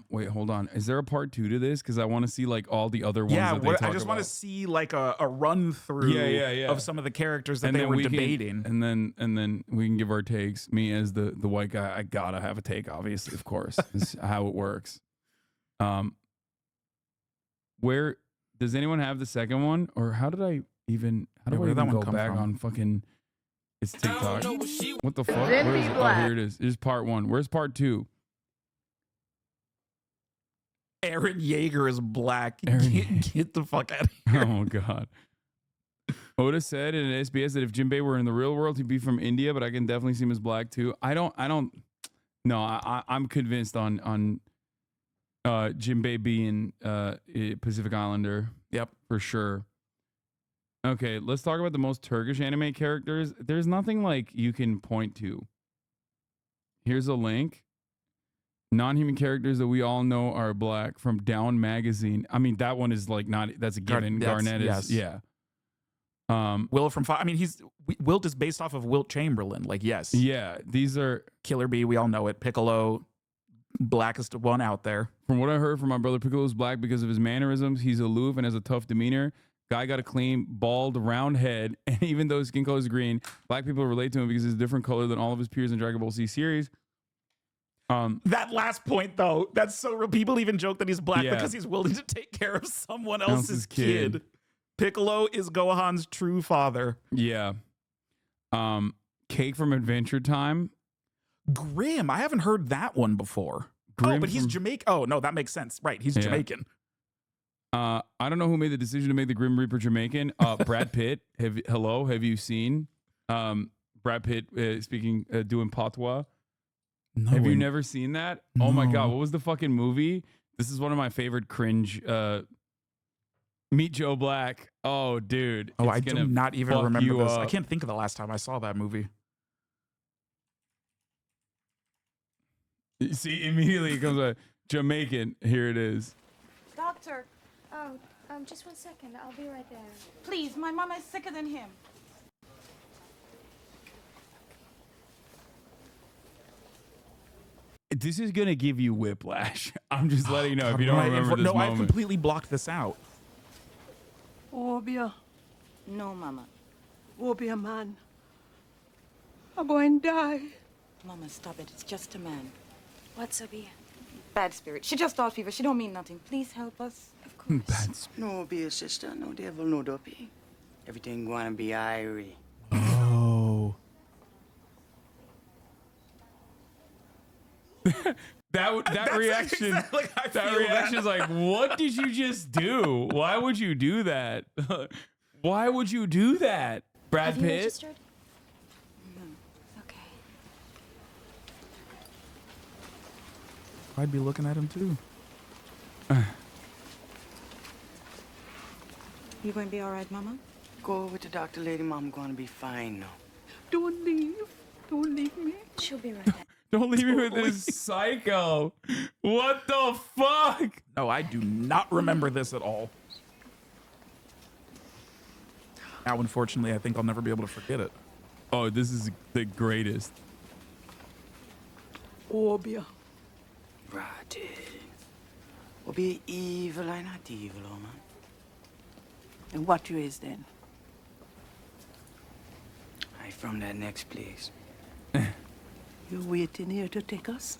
Wait, hold on. Is there a part 2 to this? Because I want to see like all the other ones. Yeah, that they talk I just want to see like a run through of some of the characters that they were debating, and then we can give our takes. Me as the white guy, I gotta have a take, obviously, of course. It's how it works. Where does anyone have the second one, or how do I even go back on fucking? It's TikTok. What the fuck? Where is it? Oh, here it is. Here's part 1. Where's part 2? Eren Yeager is black. Get the fuck out of here. Oh god. Oda said in an SBS that if Jinbei were in the real world, he'd be from India, but I can definitely see him as black too. I'm convinced on Jinbei being a Pacific Islander. Yep, for sure. Okay, let's talk about the most Turkish anime characters. There's nothing like you can point to. Here's a link. Non-human characters that we all know are black from Down Magazine. I mean, that one is like not. That's a given. Garnett is. Yes. Yeah. Will from I mean, Wilt is based off of Wilt Chamberlain. Like, yes. Yeah. These are Killer Bee. We all know it. Piccolo, blackest one out there. From what I heard from my brother, Piccolo is black because of his mannerisms. He's aloof and has a tough demeanor. Guy got a clean, bald, round head, and even though his skin color is green, black people relate to him because he's a different color than all of his peers in Dragon Ball Z series. That last point, though, that's so real. People even joke that he's black Yeah. because he's willing to take care of someone else's kid. Piccolo is Gohan's true father. Yeah. Cake from Adventure Time. Grim. I haven't heard that one before. Grim but he's from- Jamaican. Oh, no, that makes sense. Right. He's Yeah. Jamaican. I don't know who made the decision to make the Grim Reaper Jamaican. Brad Pitt. Have you seen Brad Pitt doing patois? No, Have you never seen that? Oh my God. What was the fucking movie? This is one of my favorite cringe. Meet Joe Black. Oh, dude. Oh, I it's do gonna not even fuck remember you this. I up. can't think of the last time I saw that movie. You see, immediately it comes a Jamaican. Here it is. Doctor, Oh, just 1 second. I'll be right there. please, my mama is sicker than him. This is gonna give you whiplash. I'm just letting you know if you don't Right, remember this no, I moment. completely blocked this out. Obia. No, Mama. Obia, man. I'm going to die. Mama, stop it. It's just a man. What's Obia? Bad spirit. She just thought fever. She don't mean nothing. Please help us. Of course. Bad spirit. No, be a sister. No devil, no dopey. Everything gonna be irie. Oh. That reaction, exactly how I that feel reaction that. is like, what did you just do? Why would you do that? Why would you do that, Brad Have you Pitt? registered? Okay. I'd be looking at him too. You going to be all right, Mama? Go with the doctor, lady. Mom gonna be fine now. Don't leave. Don't leave me. She'll be right back. Don't leave me with this psycho. What the fuck? No, I do not remember this at all. Now, unfortunately, I think I'll never be able to forget it. Oh, this is the greatest. Obia. Right. Will be evil, I not evil, oh man. And what you is then? I from that next place. You waiting here to take us?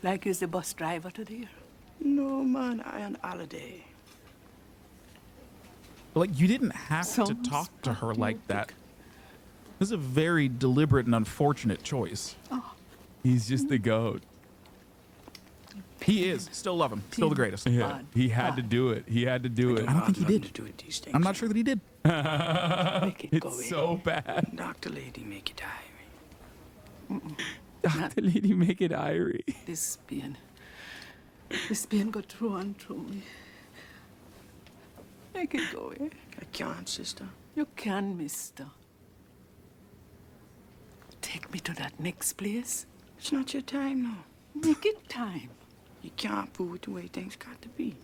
Like you's the bus driver today? No, man, I on holiday. Like, you didn't have to talk to her like that. This is a very deliberate and unfortunate choice. He's just the GOAT. He is. Still love him. Still the greatest. Yeah, he had to do it. He had to do it. I don't think he did. To do with these things. I'm not sure that he did. It's so bad. Doctor, lady, make it irie. Dr. Lady, make it irie. This pain go through and through me. Make it go away. I can't, sister. You can, mister. Take me to that next place. It's not your time now. Make it time. You can't prove it the way things got to be.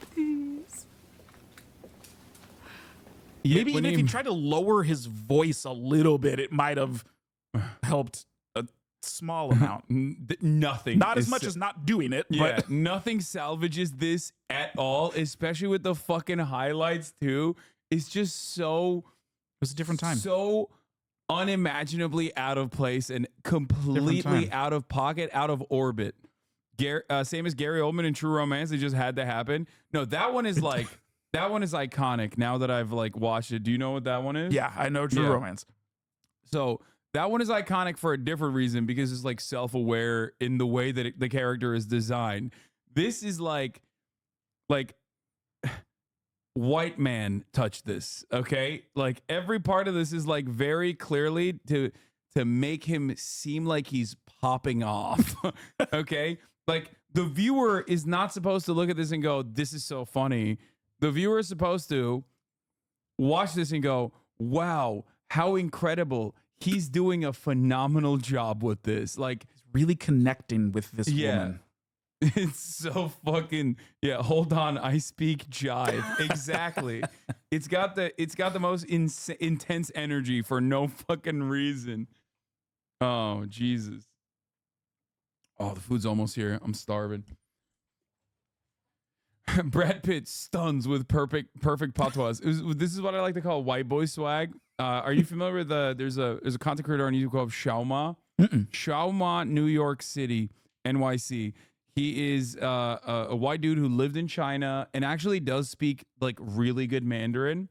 Please. Maybe even if he tried to lower his voice a little bit, it might have helped a small amount. Nothing. Not as is much sa- as not doing it, Yeah, but nothing salvages this at all, especially with the fucking highlights too. It's just so. It was a different time. So unimaginably out of place and completely time. out of pocket, out of orbit. Same as Gary Oldman in True Romance. It just had to happen. No, that one is like that one is iconic. Now that I've like watched it, do you know what that one is? yeah, I know True Yeah. Romance. So that one is iconic for a different reason because it's like self-aware in the way that the character is designed. This is like white man touch this, okay? Like every part of this is like very clearly to make him seem like he's popping off, okay? Like the viewer is not supposed to look at this and go, "This is so funny." The viewer is supposed to watch this and go, "Wow, how incredible. He's doing a phenomenal job with this." Like He's really connecting with this woman. It's so fucking hold on, I speak jive. Exactly. It's got the most intense energy for no fucking reason. Oh, Jesus. Oh, the food's almost here. I'm starving. Brad Pitt stuns with perfect patois. This is what I like to call white boy swag. Are you familiar with there's a content creator on YouTube called Xiaoma? Xiaoma, New York City, NYC. He is a white dude who lived in China and actually does speak like really good Mandarin.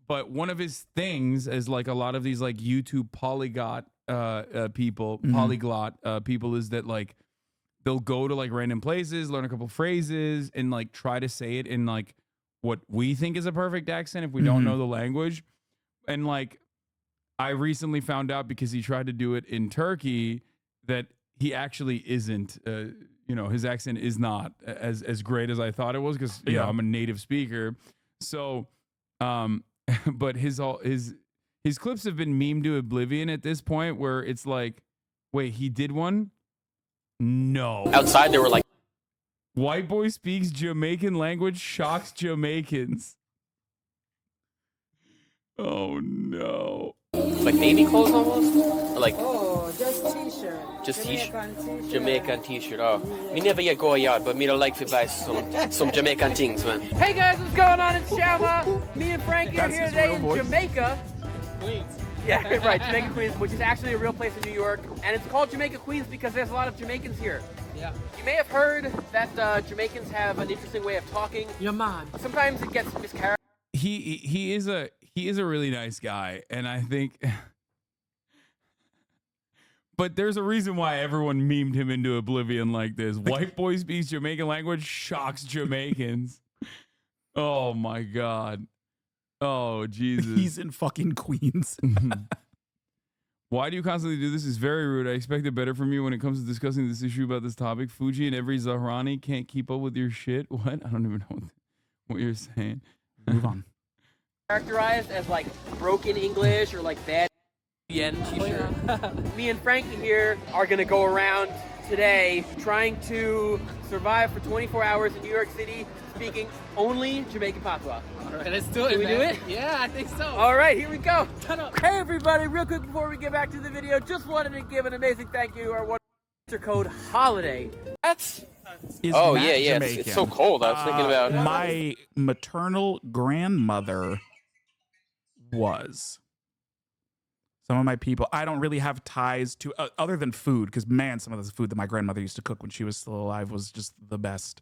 But one of his things is like a lot of these like YouTube polyglot people, is that like they'll go to like random places, learn a couple phrases, and like try to say it in like what we think is a perfect accent if we don't know the language. And like I recently found out because he tried to do it in Turkey that he actually isn't. His accent is not as great as I thought it was because I'm a native speaker. So, but his clips have been memed to oblivion at this point where it's like, wait, he did one? No. Outside, they were like, white boy speaks Jamaican language, shocks Jamaicans. Oh no. Like baby clothes almost? Or like, just t-shirt. Just t-shirt? Jamaican t-shirt. Oh, me never yet go yard, but me don't like to buy some Jamaican things, man. Hey guys, what's going on? It's Xiaoma. Me and Frankie are here today in Jamaica. Queens. Yeah, right, Jamaica Queens, which is actually a real place in New York. And it's called Jamaica Queens because there's a lot of Jamaicans here. Yeah. You may have heard that Jamaicans have an interesting way of talking. Your man. Sometimes it gets mischaracterized. He is a really nice guy, and I think but there's a reason why everyone memed him into oblivion like this. White boy speaks Jamaican language, shocks Jamaicans. Oh my god. Oh Jesus. He's in fucking Queens. Why do you constantly do this? It's very rude. I expected better from you when it comes to discussing this issue about this topic. Fuji and every Zahrani can't keep up with your shit. What? I don't even know what you're saying. Move on. Characterized as like broken English or like bad t-shirt. Me and Frankie here are gonna go around today trying to survive for 24 hours in New York City speaking only Jamaican patois. Alright, let's do it. Can we do it? Yeah, I think so. Alright, here we go. Hey everybody, real quick before we get back to the video, just wanted to give an amazing thank you to our one code HOLIDAY. That's Oh yeah. It's so cold. I was thinking about my maternal grandmother was. Some of my people, I don't really have ties to other than food, because man, some of the food that my grandmother used to cook when she was still alive was just the best.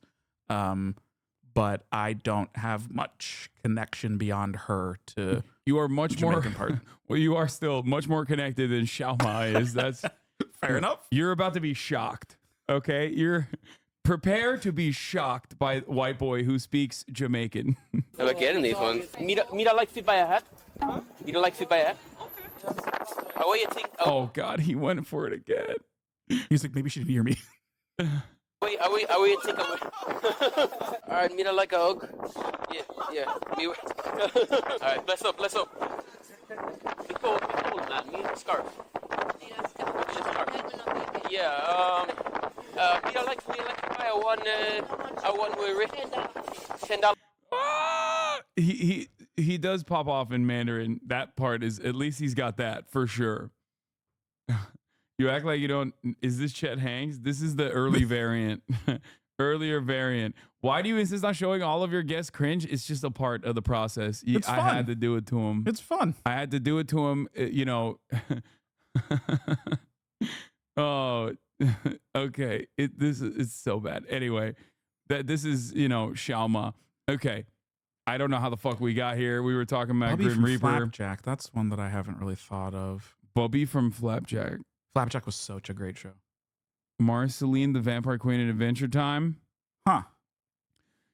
But I don't have much connection beyond her to. You are much more. Part. Well, you are still much more connected than Xiaoma is. That's fair enough. You're about to be shocked. Okay, you're. Prepare to be shocked by white boy who speaks Jamaican. I like getting these ones. Me don't like fit by a hat. You don't like fit by a hat? How you think? Oh God, he went for it again. He's like, maybe she didn't hear me. Wait, how you think? Alright, me don't like a hug. Yeah. Me. Alright, bless up. Be cold, man. Me a scarf. Yeah. Me don't like to buy a one with $10. He does pop off in Mandarin. That part is, at least he's got that for sure. You act like you don't. Is this Chet Hanks? This is the early variant. Earlier variant. Why do you insist on showing all of your guests cringe? It's just a part of the process. It's fun. I had to do it to him. It's fun. I had to do it to him. Oh, okay. It's so bad. Anyway, this is Xiaoma. Okay. I don't know how the fuck we got here. We were talking about Bubby Grim from Reaper. Flapjack. That's one that I haven't really thought of. Bubby from Flapjack. Flapjack was such a great show. Marceline, the Vampire Queen in Adventure Time. Huh.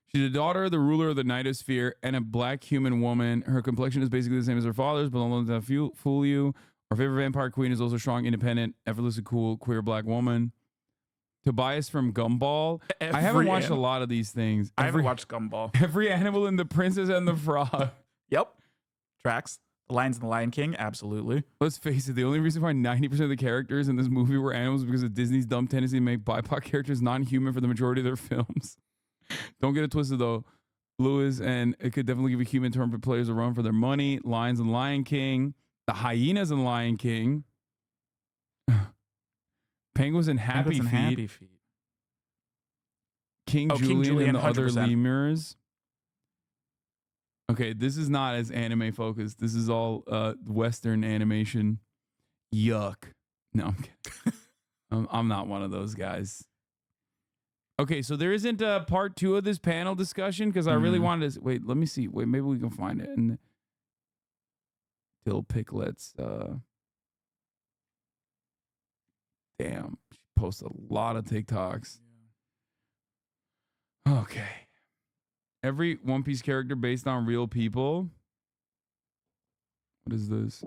She's a daughter of the ruler of the Nightosphere and a black human woman. Her complexion is basically the same as her father's, but don't let that fool you. Our favorite vampire queen is also strong, independent, effortlessly cool, queer black woman. Tobias from Gumball. I haven't watched a lot of these things. I haven't watched Gumball. Every animal in The Princess and the Frog. Yep. Tracks. The Lions in the Lion King. Absolutely. Let's face it. The only reason why 90% of the characters in this movie were animals is because of Disney's dumb tendency to make BIPOC characters non-human for the majority of their films. Don't get it twisted though. Lewis, and it could definitely give a human term for players a run for their money. Lions and Lion King. The hyenas in Lion King. Penguins and Happy Feet. King King Julian, Julian, and the other 100%. lemurs. Okay, this is not as anime focused. This is all Western animation. Yuck. No, I'm kidding. I'm not one of those guys. Okay, so there isn't a part 2 of this panel discussion because I really wanted to. Wait, let me see. Wait, maybe we can find it. And Dill Picklets. Damn, she posts a lot of TikToks. Okay. Every One Piece character based on real people. What is this?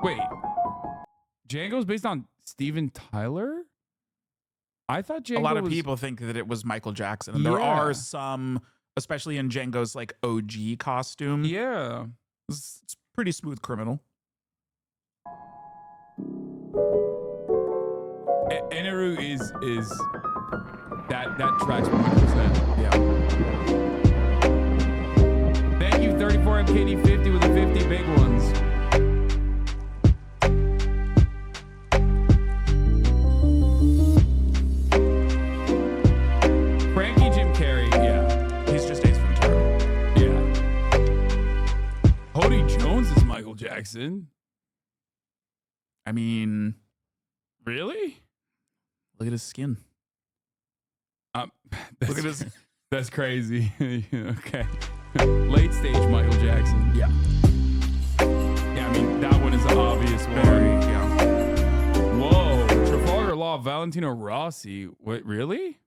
Wait. Django's based on Steven Tyler? I thought Django A lot of was... people think that it was Michael Jackson. And there are some, especially in Django's like OG costume. Yeah. It's pretty Smooth Criminal. Eneru is that tracks 100%. Yeah. Thank you, 34MKD50 with the 50 big ones. Frankie Jim Carrey, yeah. He's just Ace Ventura. Yeah. Hody Jones is Michael Jackson. I mean, really? Look at his skin. Look at his. That's crazy. Okay. Late stage Michael Jackson. Yeah. Yeah, I mean, that one is the obvious one. Yeah. Whoa. Trafalgar Law, Valentino Rossi. Wait, really?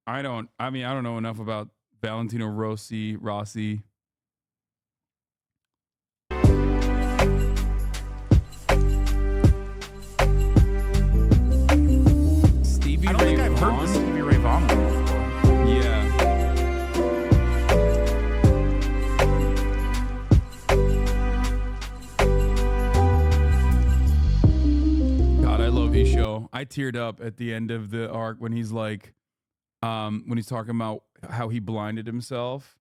I don't know enough about Valentino Rossi. I don't think I've heard the Stevie Ray Vaughan one before. Yeah. God, I love Isho. I teared up at the end of the arc when he's like, when he's talking about how he blinded himself,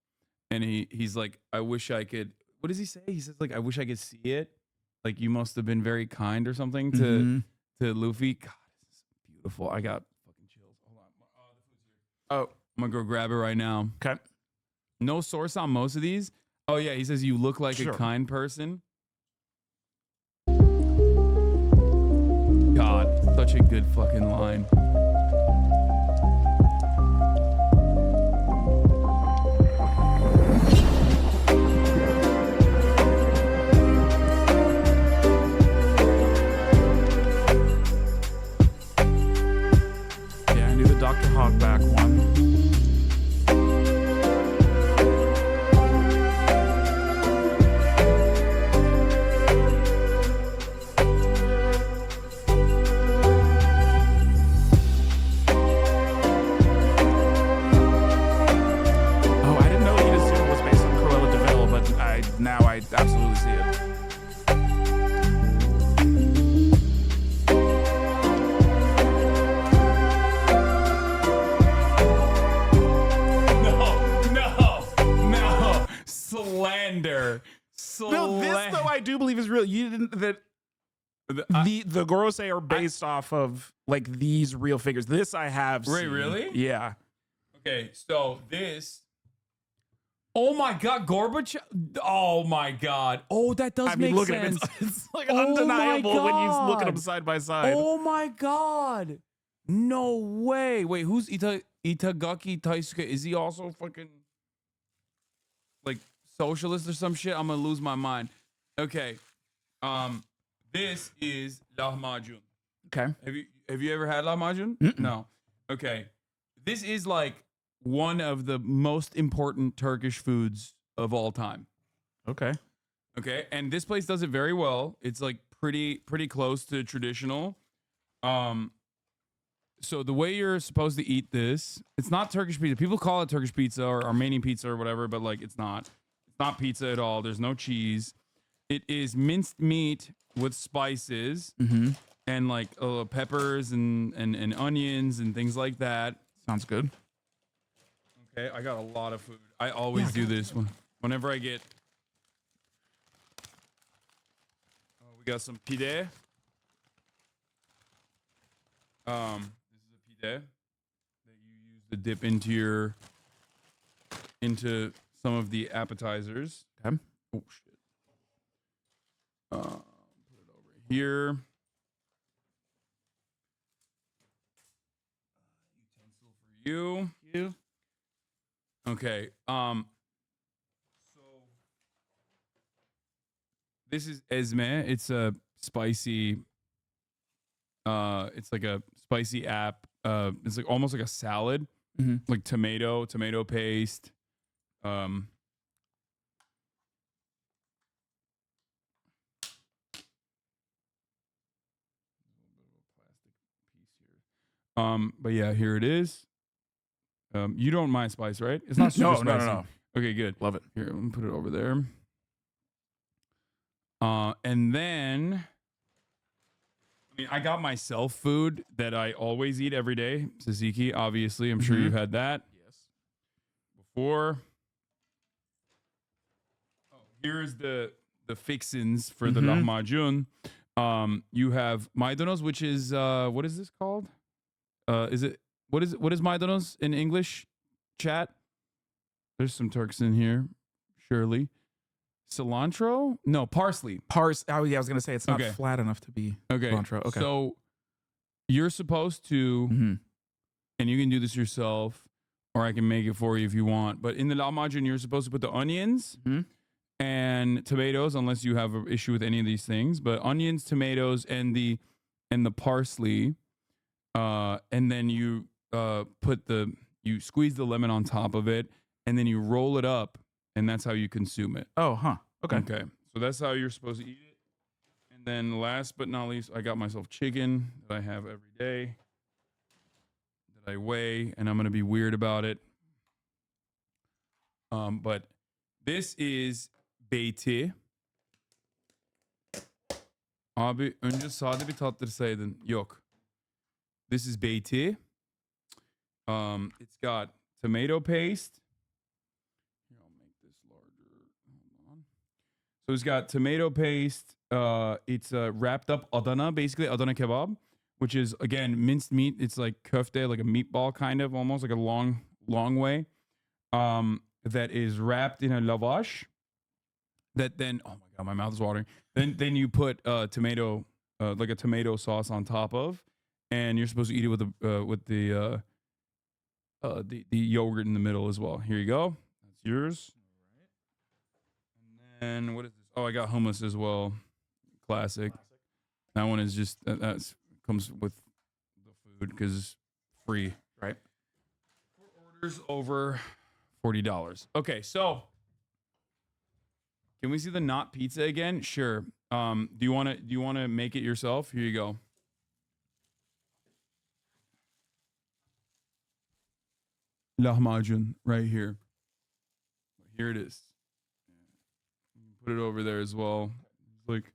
and he's like, I wish I could. What does he say? He says like, I wish I could see it. Like you must have been very kind or something to Luffy. God, this is beautiful. I got fucking chills. Hold on. Oh, I'm gonna go grab it right now. Okay. No source on most of these. Oh yeah, he says you look like Sure. a kind person. God, such a good fucking line. Yeah, I knew the Dr. Hogback one. Oh, I didn't know Inazuma was based on Cruella de Vil, but now I absolutely see it. No. Slander. No, this though I do believe is real. You didn't that the Gorosei are based off of like these real figures. This I have Wait, seen. really? Yeah. Okay, so this. Oh my God, Gorbachev. Oh my God. Oh, that does I mean, make look sense. at him. It's like Oh my undeniable when you look at them God. side by side. Oh my God. No way. Wait, who's Itagaki Taisuke? Is he also fucking like socialist or some shit? I'm gonna lose my mind. Okay. This is lahmacun. Okay. Have you ever had lahmacun? No. Okay. This is like one of the most important Turkish foods of all time. Okay. Okay, and this place does it very well. It's like pretty close to traditional. So the way you're supposed to eat this, it's not Turkish pizza. People call it Turkish pizza or Armenian pizza or whatever, but like it's not. It's not pizza at all. There's no cheese. It is minced meat with spices and like peppers and onions and things like that. Sounds good. Okay, I got a lot of food. I always do this whenever I get. Oh, we got some pide. This is a pide that you use to dip into some of the appetizers. Okay. Oh shit. Put it over here. Utensil for you. You. Okay. So this is ezme. It's a spicy. It's like a spicy app. It's like almost like a salad, like tomato paste. But yeah, here it is. You don't mind spice, right? It's not super spicy. No. Okay, good. Love it. Here, let me put it over there. And then, I mean, I got myself food that I always eat every day. Tzatziki, obviously. I'm sure you've had that. Yes. Before. Oh, here's the fixins for the lahmacun. You have maydanoz, which is what is this called? What is maydanoz in English? Chat. There's some Turks in here, surely. Cilantro? No, parsley. Oh yeah, I was gonna say it's not flat enough to be cilantro. Okay. So you're supposed to, and you can do this yourself, or I can make it for you if you want. But in the lahmacun, you're supposed to put the onions and tomatoes, unless you have an issue with any of these things. But onions, tomatoes, and the parsley, and then you you squeeze the lemon on top of it, and then you roll it up. And that's how you consume it. Oh, huh. Okay. Okay. So that's how you're supposed to eat it. And then last but not least, I got myself chicken that I have every day that I weigh, and I'm going to be weird about it. But this is beyti. Abi önce sade bir tattırsaydın. Yok. This is beyti. It's got tomato paste. So it's got tomato paste. It's wrapped up Adana, basically Adana kebab, which is, again, minced meat. It's like köfte, like a meatball kind of, almost like a long way. That is wrapped in a lavash. That then, oh my God, my mouth is watering. Then you put tomato, like a tomato sauce on top of, and you're supposed to eat it with the yogurt in the middle as well. Here you go. That's yours. And what is this? Oh, I got hummus as well. Classic. That one is just that comes with the food because it's free, right? For orders over $40. Okay, so can we see the not pizza again? Sure. Do you want to make it yourself? Here you go. Lahmacun right here. Here it is. Put it over there as well. Like,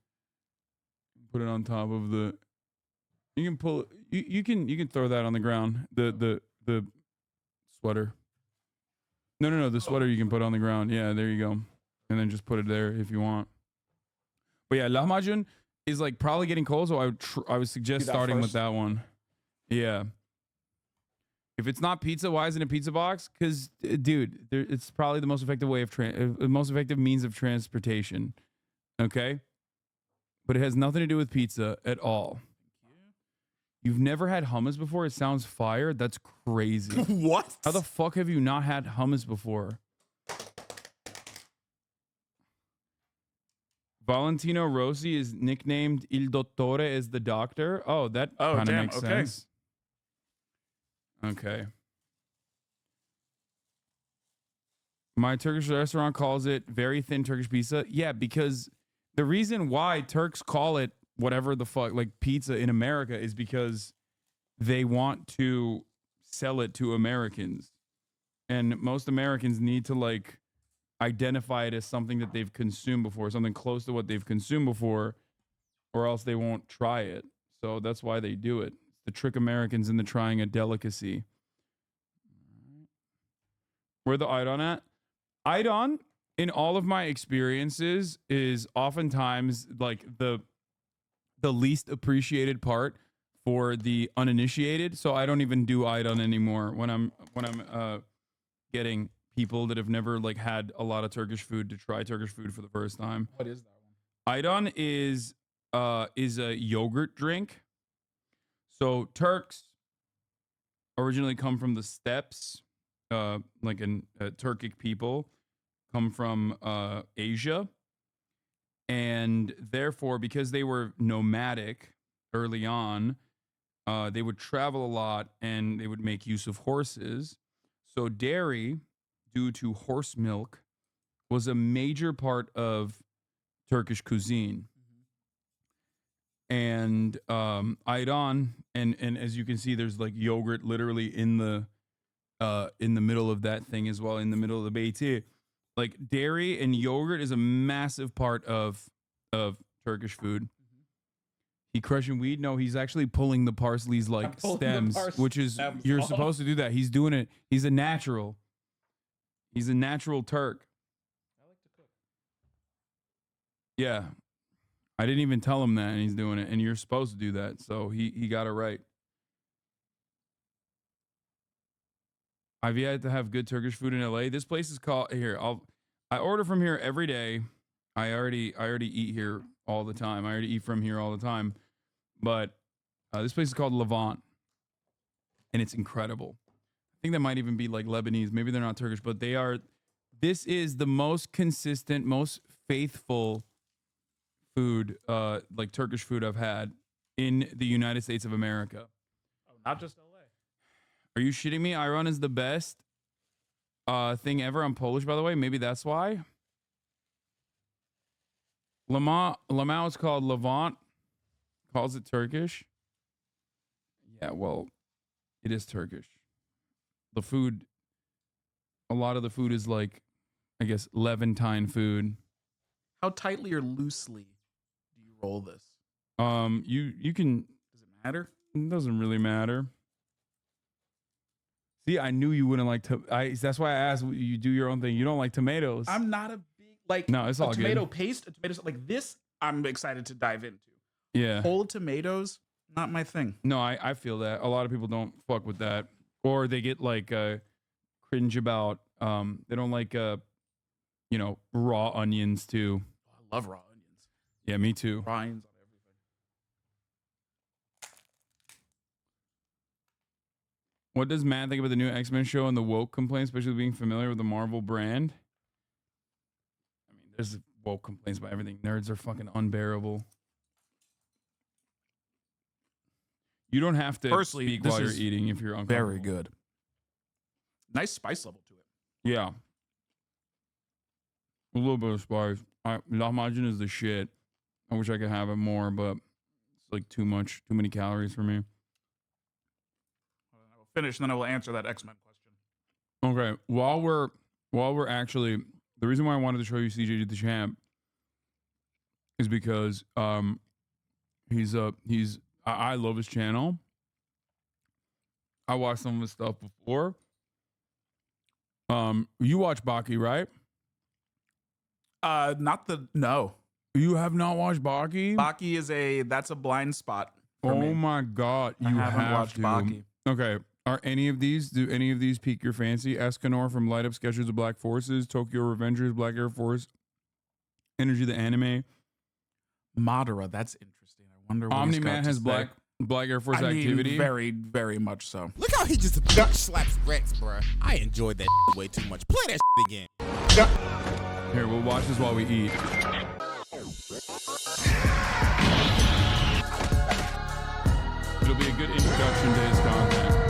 put it on top of the. You can pull it. You can throw that on the ground. The sweater. No. The sweater you can put on the ground. Yeah, there you go. And then just put it there if you want. But yeah, lahmacun is like probably getting cold, so I would suggest starting with that one. Yeah. If it's not pizza, why isn't it pizza box? Because, dude, it's probably the most effective way of most effective means of transportation. Okay, but it has nothing to do with pizza at all. You've never had hummus before? It sounds fire. That's crazy. What? How the fuck have you not had hummus before? Valentino Rossi is nicknamed Il Dottore as the doctor. Oh, that kind of makes sense. Okay. My Turkish restaurant calls it very thin Turkish pizza. Yeah, because the reason why Turks call it whatever the fuck, like pizza in America, is because they want to sell it to Americans. And most Americans need to like identify it as something that they've consumed before, something close to what they've consumed before, or else they won't try it. So that's why they do it. To trick Americans into trying a delicacy. Where the ayran at? Ayran, in all of my experiences, is oftentimes like the least appreciated part for the uninitiated. So I don't even do Ayran anymore when I'm getting people that have never like had a lot of Turkish food to try Turkish food for the first time. What is that one? Ayran is a yogurt drink. So Turks originally come from the steppes, like Turkic people come from Asia. And therefore, because they were nomadic early on, they would travel a lot and they would make use of horses. So dairy, due to horse milk, was a major part of Turkish cuisine. And Ayran, and as you can see, there's like yogurt literally in the middle of that thing as well, in the middle of the beyti. Like dairy and yogurt is a massive part of Turkish food. He crushing weed? No, he's actually pulling the parsley's like stems, which is you're supposed to do that. He's doing it. He's a natural. He's a natural Turk. I like to cook. Yeah. I didn't even tell him that, and he's doing it. And you're supposed to do that, so he got it right. I've yet to have good Turkish food in LA. This place is called here. I order from here every day. I already eat here all the time. I already eat from here all the time. But this place is called Levant, and it's incredible. I think that might even be like Lebanese. Maybe they're not Turkish, but they are. This is the most consistent, most faithful food, like Turkish food I've had in the United States of America. Oh, not just LA. Are you shitting me? Ayran is the best thing ever. I'm Polish, by the way. Maybe that's why. Lamau is called Levant. Calls it Turkish. Yeah, well, it is Turkish. The food, a lot of the food is like, I guess, Levantine food. How tightly or loosely do you roll this? You can. Does it matter? It doesn't really matter. See, I knew you wouldn't like to. That's why I asked you do your own thing. You don't like tomatoes. I'm not a big like. No, it's all good. Tomato paste, a tomato like this. I'm excited to dive into. Yeah. Whole tomatoes, not my thing. No, I feel that a lot of people don't fuck with that, or they get like cringe about. They don't like raw onions too. I love raw onions. Yeah, me too. Raw onions on everything. What does Matt think about the new X-Men show and the woke complaints, especially being familiar with the Marvel brand? I mean, there's woke complaints about everything. Nerds are fucking unbearable. You don't have to speak while you're eating if you're uncomfortable. Very good. Nice spice level to it. Yeah. A little bit of spice. Lahmacun is the shit. I wish I could have it more, but it's like too many calories for me. I will finish, and then I will answer that X-Men question. Okay. While we're actually, the reason why I wanted to show you CJ the Champ is because I love his channel. I watched some of his stuff before. You watch Baki, right? No. You have not watched Baki? Baki is that's a blind spot for me. Oh my god, I haven't watched Baki. Okay. Do any of these pique your fancy? Escanor from Light Up Sketchers of Black Forces, Tokyo Revengers, Black Air Force, Energy the Anime. Madara, that's interesting. I wonder what Omni-Man has Black Air Force Activity. Very, very much so. Look how he just duck slaps Rex, bruh. I enjoyed that way too much. Play that again. Here, we'll watch this while we eat. It'll be a good introduction to his content.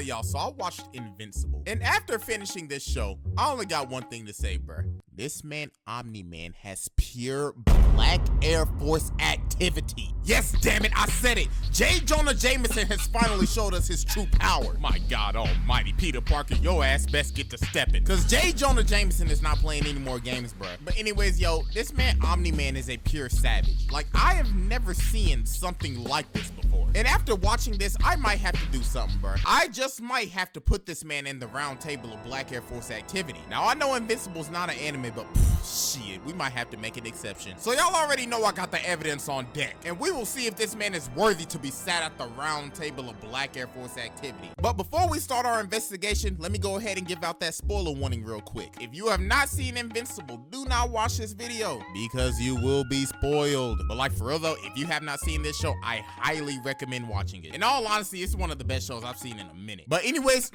Y'all, so I watched Invincible. And after finishing this show, I only got one thing to say, bruh. This man, Omni-Man, has pure Black Air Force activity. Yes, damn it, I said it. J. Jonah Jameson has finally showed us his true power. My God almighty, Peter Parker, your ass best get to stepping. Cause J. Jonah Jameson is not playing any more games, bruh. But anyways, yo, this man, Omni-Man, is a pure savage. Like, I have never seen something like this before. And after watching this, I might have to do something, bruh. I just might have to put this man in the round table of Black Air Force activity. Now, I know Invincible's not an anime, but Shit, we might have to make an exception. So y'all already know I got the evidence on deck, and we will see if this man is worthy to be sat at the round table of Black Air Force activity. But before we start our investigation, let me go ahead and give out that spoiler warning real quick. If you have not seen Invincible, do not watch this video because you will be spoiled. But like for real though, if you have not seen this show, I highly recommend watching it. In all honesty, it's one of the best shows I've seen in a minute. But anyways,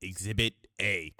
Exhibit A.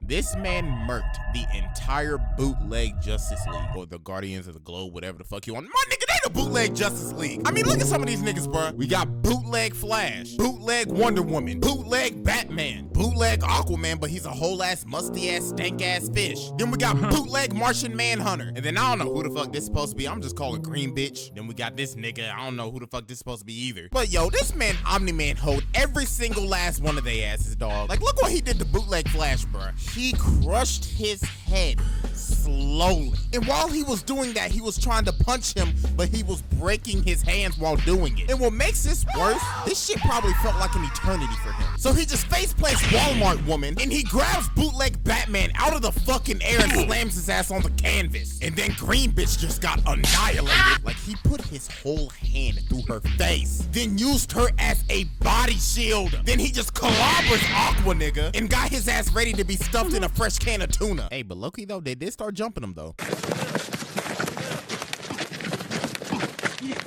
This man murked the entire bootleg Justice League, or the Guardians of the Globe, whatever the fuck you want. My nigga, they the bootleg Justice League. I mean, look at some of these niggas, bro. We got bootleg Flash, bootleg Wonder Woman, bootleg Batman, bootleg Aquaman, but he's a whole ass, musty ass, stank ass fish. Then we got bootleg Martian Manhunter. And then I don't know who the fuck this supposed to be. I'm just calling Green Bitch. Then we got this nigga. I don't know who the fuck this supposed to be either. But yo, this man Omni-Man hold every single last one of they asses, dog. Like, look what he did to bootleg Flash, bro. He crushed his head slowly. And while he was doing that, he was trying to punch him, but he was breaking his hands while doing it. And what makes this worse, this shit probably felt like an eternity for him. So he just face plants Walmart woman, and he grabs bootleg Batman out of the fucking air and slams his ass on the canvas. And then Green Bitch just got annihilated. Like, he put his whole hand through her face, then used her as a body shield. Then he just clobbers Aqua nigga and got his ass ready to be stuffed in a fresh can of tuna. Hey, but Loki though, they did start jumping him though.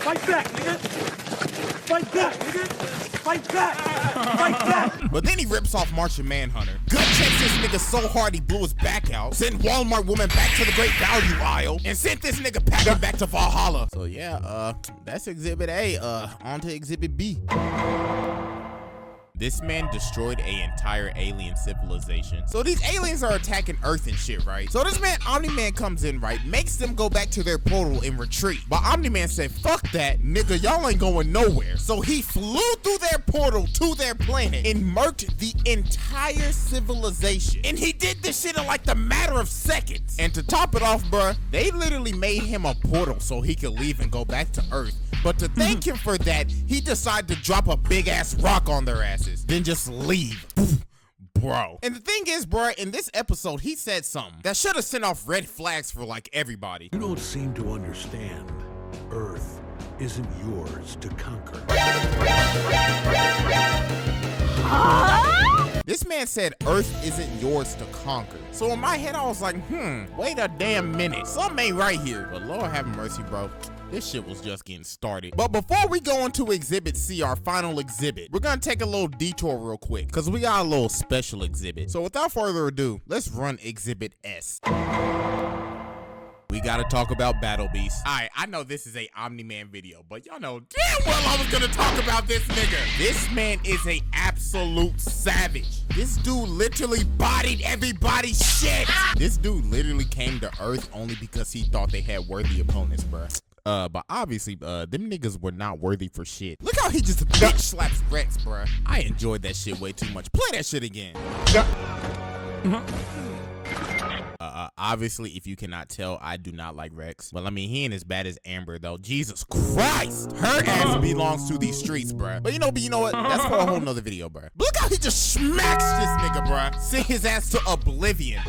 Fight back, nigga! Fight back, nigga! Fight back! Fight back! But then he rips off Martian Manhunter. Gut checks this nigga so hard he blew his back out. Sent Walmart woman back to the great value aisle. And sent this nigga packing back to Valhalla. So yeah, that's Exhibit A. On to Exhibit B. This man destroyed an entire alien civilization. So these aliens are attacking Earth and shit, right? So this man, Omni-Man, comes in, right? Makes them go back to their portal and retreat. But Omni-Man said, fuck that, nigga, y'all ain't going nowhere. So he flew through their portal to their planet and murked the entire civilization. And he did this shit in like the matter of seconds. And to top it off, bruh, they literally made him a portal so he could leave and go back to Earth. But to thank him for that, he decided to drop a big ass rock on their asses, then just leave. Bro. And the thing is, bro, in this episode, he said something that should have sent off red flags for like everybody. You don't seem to understand. Earth isn't yours to conquer. This man said Earth isn't yours to conquer. So in my head, I was like, wait a damn minute. Something ain't right here. But Lord have mercy, bro. This shit was just getting started. But before we go into Exhibit C, our final exhibit, we're gonna take a little detour real quick because we got a little special exhibit. So without further ado, let's run Exhibit S. We gotta talk about Battle Beast. Alright, I know this is a Omni-Man video, but y'all know damn well I was gonna talk about this nigga. This man is a absolute savage. This dude literally bodied everybody's shit. This dude literally came to Earth only because he thought they had worthy opponents, bruh. But obviously, them niggas were not worthy for shit. Look how he just bitch slaps Rex, bruh. I enjoyed that shit way too much. Play that shit again. Obviously, if you cannot tell, I do not like Rex. Well, I mean, he ain't as bad as Amber, though. Jesus Christ. Her ass belongs to these streets, bruh. But you know what? That's for a whole nother video, bruh. But look how he just smacks this nigga, bruh. Sent his ass to oblivion.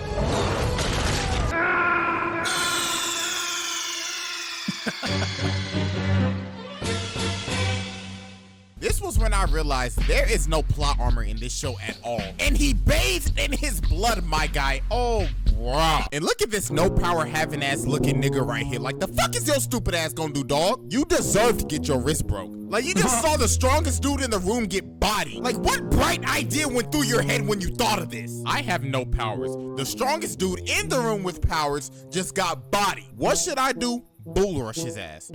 This was when I realized there is no plot armor in this show at all. And he bathed in his blood, my guy. Oh, bro. And look at this no power having ass looking nigga right here. Like, the fuck is your stupid ass gonna do, dog? You deserve to get your wrist broke. Like, you just saw the strongest dude in the room get bodied. Like, what bright idea went through your head when you thought of this? I have no powers. The strongest dude in the room with powers just got bodied. What should I do? Bull rush his ass.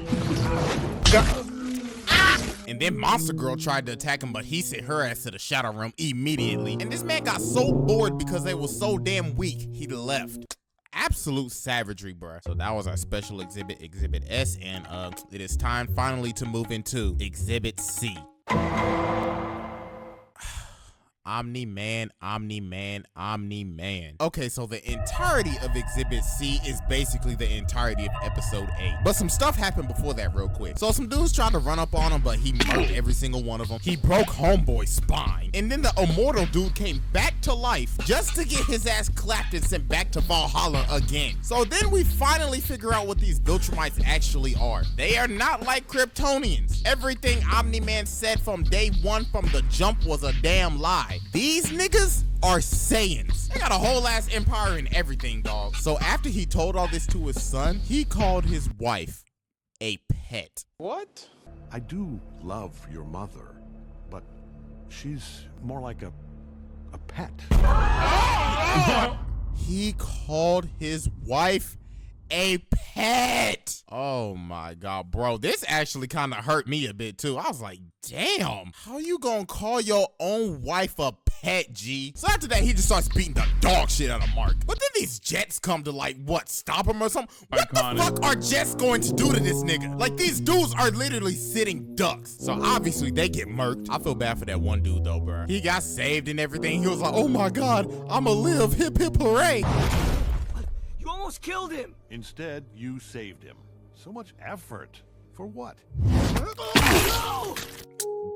And then Monster Girl tried to attack him, but he sent her ass to the Shadow Realm immediately. And this man got so bored because they were so damn weak, he left. Absolute savagery, bruh. So that was our special exhibit, Exhibit S, and it is time finally to move into Exhibit C. Omni-Man, Omni-Man, Omni-Man. Okay, so the entirety of Exhibit C is basically the entirety of Episode 8. But some stuff happened before that real quick. So some dudes tried to run up on him, but he murked every single one of them. He broke Homeboy's spine. And then the immortal dude came back to life just to get his ass clapped and sent back to Valhalla again. So then we finally figure out what these Viltrumites actually are. They are not like Kryptonians. Everything Omni-Man said from day one from the jump was a damn lie. These niggas are Saiyans. They got a whole ass empire and everything, dog. So after he told all this to his son, he called his wife a pet. What? I do love your mother, but she's more like a pet. He called his wife a pet. Oh my God, bro. This actually kind of hurt me a bit too. I was like, damn, how you gonna call your own wife a pet, G? So after that, he just starts beating the dog shit out of Mark. But then these jets come to like, what, stop him or something? What the fuck are jets going to do to this nigga? Like, these dudes are literally sitting ducks. So obviously they get murked. I feel bad for that one dude though, bro. He got saved and everything. He was like, oh my God, I'ma live, hip hip hooray. You almost killed him. Instead, you saved him. So much effort. For what?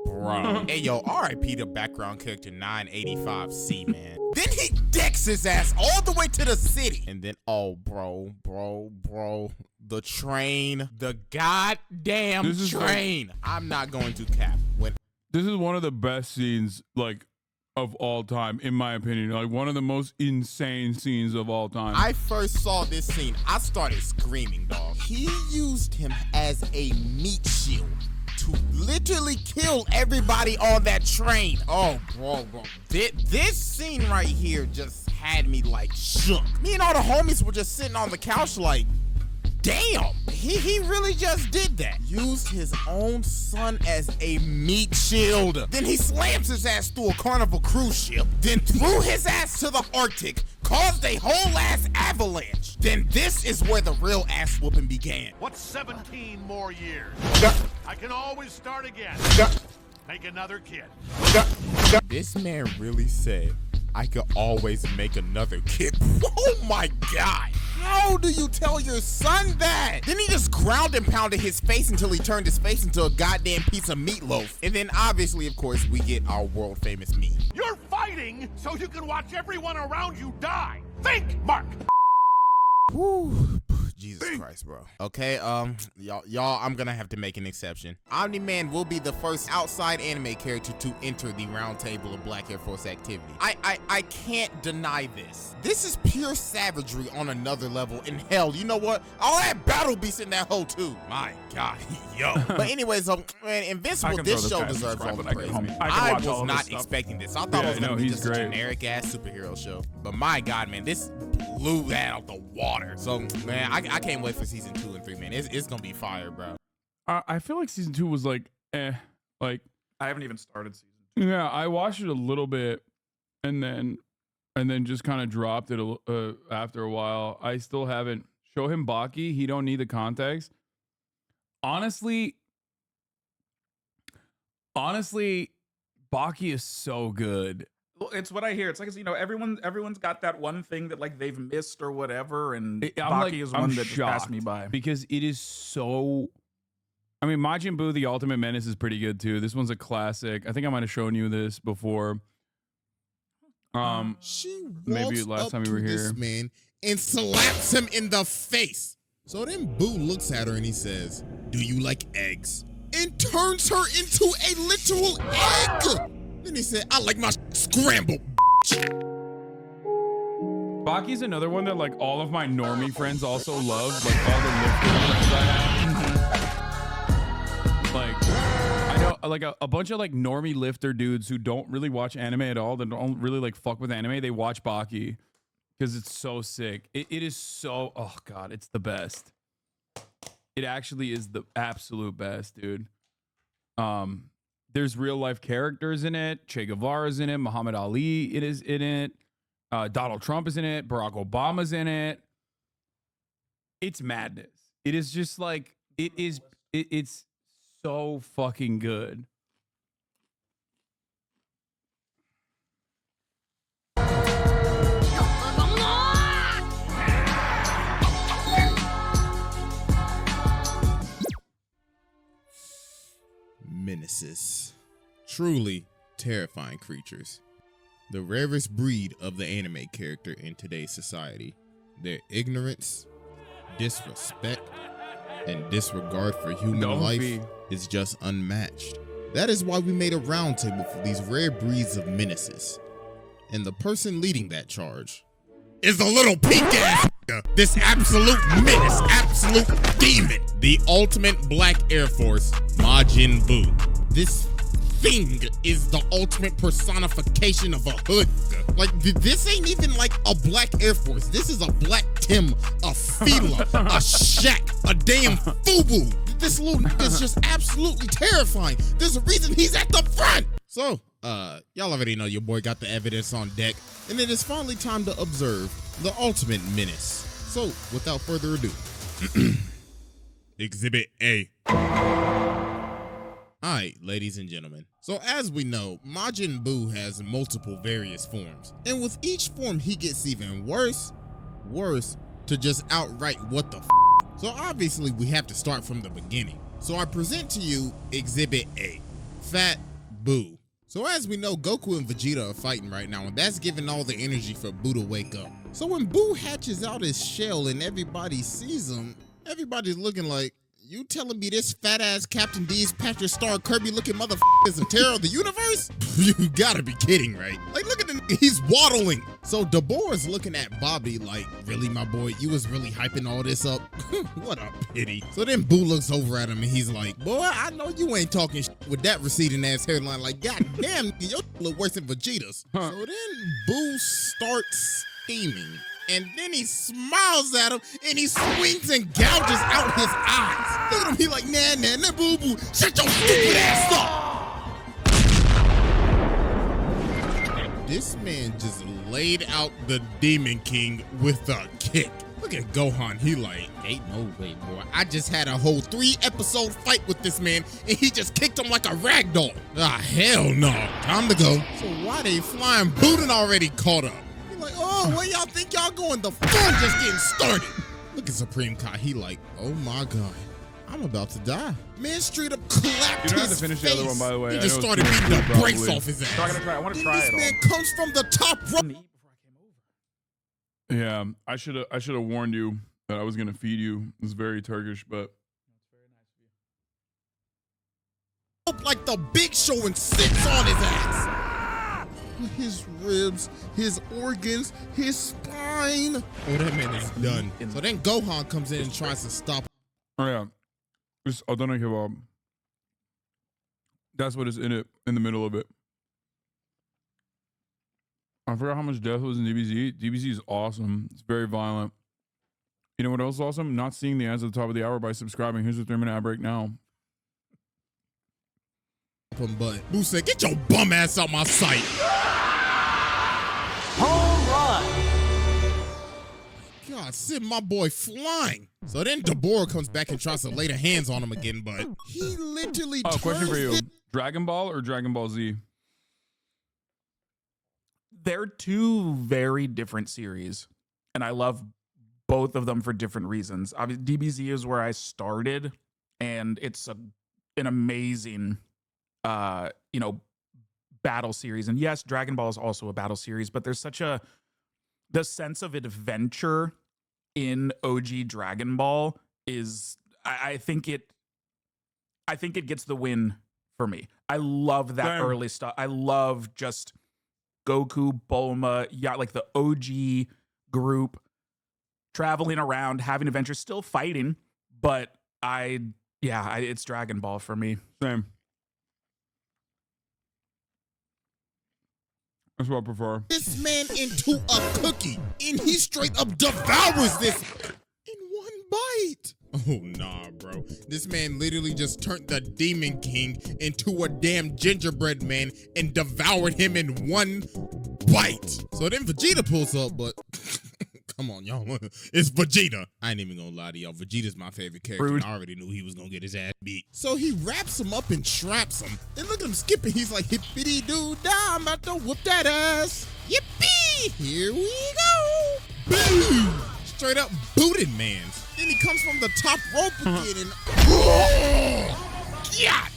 Bro. Hey, yo, RIP to background character 985C, man. Then he decks his ass all the way to the city. And then, oh, bro. The train. The goddamn train. I'm not going to cap. This is one of the best scenes, like, of all time, in my opinion. Like, one of the most insane scenes of all time. I first saw this scene, I started screaming, dog. He used him as a meat shield to literally kill everybody on that train. Oh, bro. This scene right here just had me, like, shook. Me and all the homies were just sitting on the couch like, damn, he really just did that. Used his own son as a meat shield. Then he slams his ass through a Carnival cruise ship. Then threw his ass to the Arctic, caused a whole ass avalanche. Then this is where the real ass whooping began. What's 17 more years? I can always start again. Make another kid. This man really said, I could always make another kid. Oh my God. How do you tell your son that? Then he just ground and pounded his face until he turned his face into a goddamn piece of meatloaf. And then obviously, of course, we get our world famous meme. You're fighting so you can watch everyone around you die. Think, Mark. Whew. Jesus Christ, bro. Okay, y'all, I'm gonna have to make an exception. Omni-Man will be the first outside anime character to enter the round table of Black Air Force activity. I can't deny this. This is pure savagery on another level. And hell, you know what? All that battle beast in that hole too. My God, yo. But anyways, man, Invincible, this show deserves all the praise. I was not expecting this. I thought it was gonna be just a generic ass superhero show. But my God, man, this blew that out the water. So, man, I can't wait for season 2 and 3, man. It's gonna be fire, bro. I feel like season 2 was like, like I haven't even started season 2. Yeah, I watched it a little bit, and then just kind of dropped it after a while. I still haven't. Show him Baki. He don't need the context. Honestly, Baki is so good. Well, it's what I hear. It's like, you know, everyone's got that one thing that like they've missed or whatever, and Baki is one that just passed me by because it is so. I mean, Majin Buu: The Ultimate Menace is pretty good too. This one's a classic. I think I might have shown you this before. She maybe last time we were here, this man and slaps him in the face. So then Buu looks at her and he says, "Do you like eggs?" And turns her into a literal egg. Then he said, "I like my scrambled." Baki's another one that like all of my normie friends also love. Like all the lifter friends I have. Like I know like a bunch of like normie lifter dudes who don't really watch anime at all. That don't really like fuck with anime. They watch Baki because it's so sick. It is so, oh God, it's the best. It actually is the absolute best, dude. There's real life characters in it. Che Guevara's in it. Muhammad Ali is in it. Donald Trump is in it. Barack Obama's in it. It's madness. It is just like, it's so fucking good. Menaces. Truly terrifying creatures. The rarest breed of the anime character in today's society. Their ignorance, disrespect, and disregard for human life is just unmatched. That is why we made a roundtable for these rare breeds of menaces. And the person leading that charge is the little pink ass this absolute menace, absolute demon, the ultimate Black Air Force, Majin Buu. This thing is the ultimate personification of a hood. Like, this ain't even like a Black Air Force. This is a Black Tim, a Fila, a Shaq, a damn Fubu. This little nigga is just absolutely terrifying. There's a reason he's at the front. So, y'all already know your boy got the evidence on deck, and it is finally time to observe the ultimate menace. So, without further ado, Exhibit A. Alright, ladies and gentlemen. So as we know, Majin Buu has multiple various forms. And with each form, he gets even worse to just outright what the f. So obviously, we have to start from the beginning. So I present to you Exhibit A, Fat Buu. So as we know, Goku and Vegeta are fighting right now, and that's giving all the energy for Buu to wake up. So when Buu hatches out his shell and everybody sees him, everybody's looking like, you telling me this fat ass Captain D's Patrick Star Kirby looking motherfucker is the terror of the universe? You gotta be kidding, right? Like, look at him, he's waddling. So Dabur is looking at Bobby like, really, my boy, you was really hyping all this up? What a pity. So then Buu looks over at him and he's like, boy, I know you ain't talking with that receding ass hairline. Like, god damn, your look worse than Vegeta's. So then Buu starts steaming. And then he smiles at him and he swings and gouges out his eyes. Look at him, he like, nah, boo boo, shut your stupid ass up. This man just laid out the Demon King with a kick. Look at Gohan, he like, ain't no way, boy. I just had a whole 3-episode fight with this man and he just kicked him like a rag doll. Ah, hell no, time to go. So why they flying? Buden already caught up. Like, oh, where y'all think y'all going? The fun just getting started. Look at Supreme Kai. He like, oh my God, I'm about to die. Man straight up clapped his face. You don't have to finish the other one, by the way. He just started beating the brakes off his ass. I'm gonna try. I want to try this it. This man comes from the top rope. Yeah, I should have warned you that I was gonna feed you. It was very Turkish, but like the Big Show and sits on his ass. His ribs, his organs, his spine. Oh, that man is done. So then Gohan comes in and tries to stop. Oh yeah, it's Adana kebab. That's what is in it, in the middle of it. I forgot how much death was in DBZ. DBZ is awesome. It's very violent. You know what else is awesome? Not seeing the ads at the top of the hour by subscribing. Here's a 3-minute ad break now. But Buu said, get your bum ass out my sight. Home run. God, send my boy flying. So then Dabur comes back and tries to lay the hands on him again, but he literally Oh, question for you. turns Dragon Ball or Dragon Ball Z? They're two very different series, and I love both of them for different reasons. Obviously, DBZ is where I started, and it's an amazing battle series. And yes, Dragon Ball is also a battle series, but there's the sense of adventure in OG Dragon Ball is, I think it gets the win for me. I love that early stuff. I love just Goku, Bulma, like the OG group traveling around, having adventures, still fighting, but it's Dragon Ball for me. Same. That's what I prefer. this man into a cookie, and he straight up devours this in one bite. Oh, nah, bro. This man literally just turned the Demon King into a damn gingerbread man and devoured him in one bite. So then Vegeta pulls up, but come on, y'all. It's Vegeta. I ain't even gonna lie to y'all. Vegeta's my favorite character. And I already knew he was gonna get his ass beat. So he wraps him up and traps him. And look at him skipping. He's like, hippity-doo-dah, I'm about to whoop that ass. Yippee! Here we go. Boom! Straight up booted man's. Then he comes from the top rope again and... God!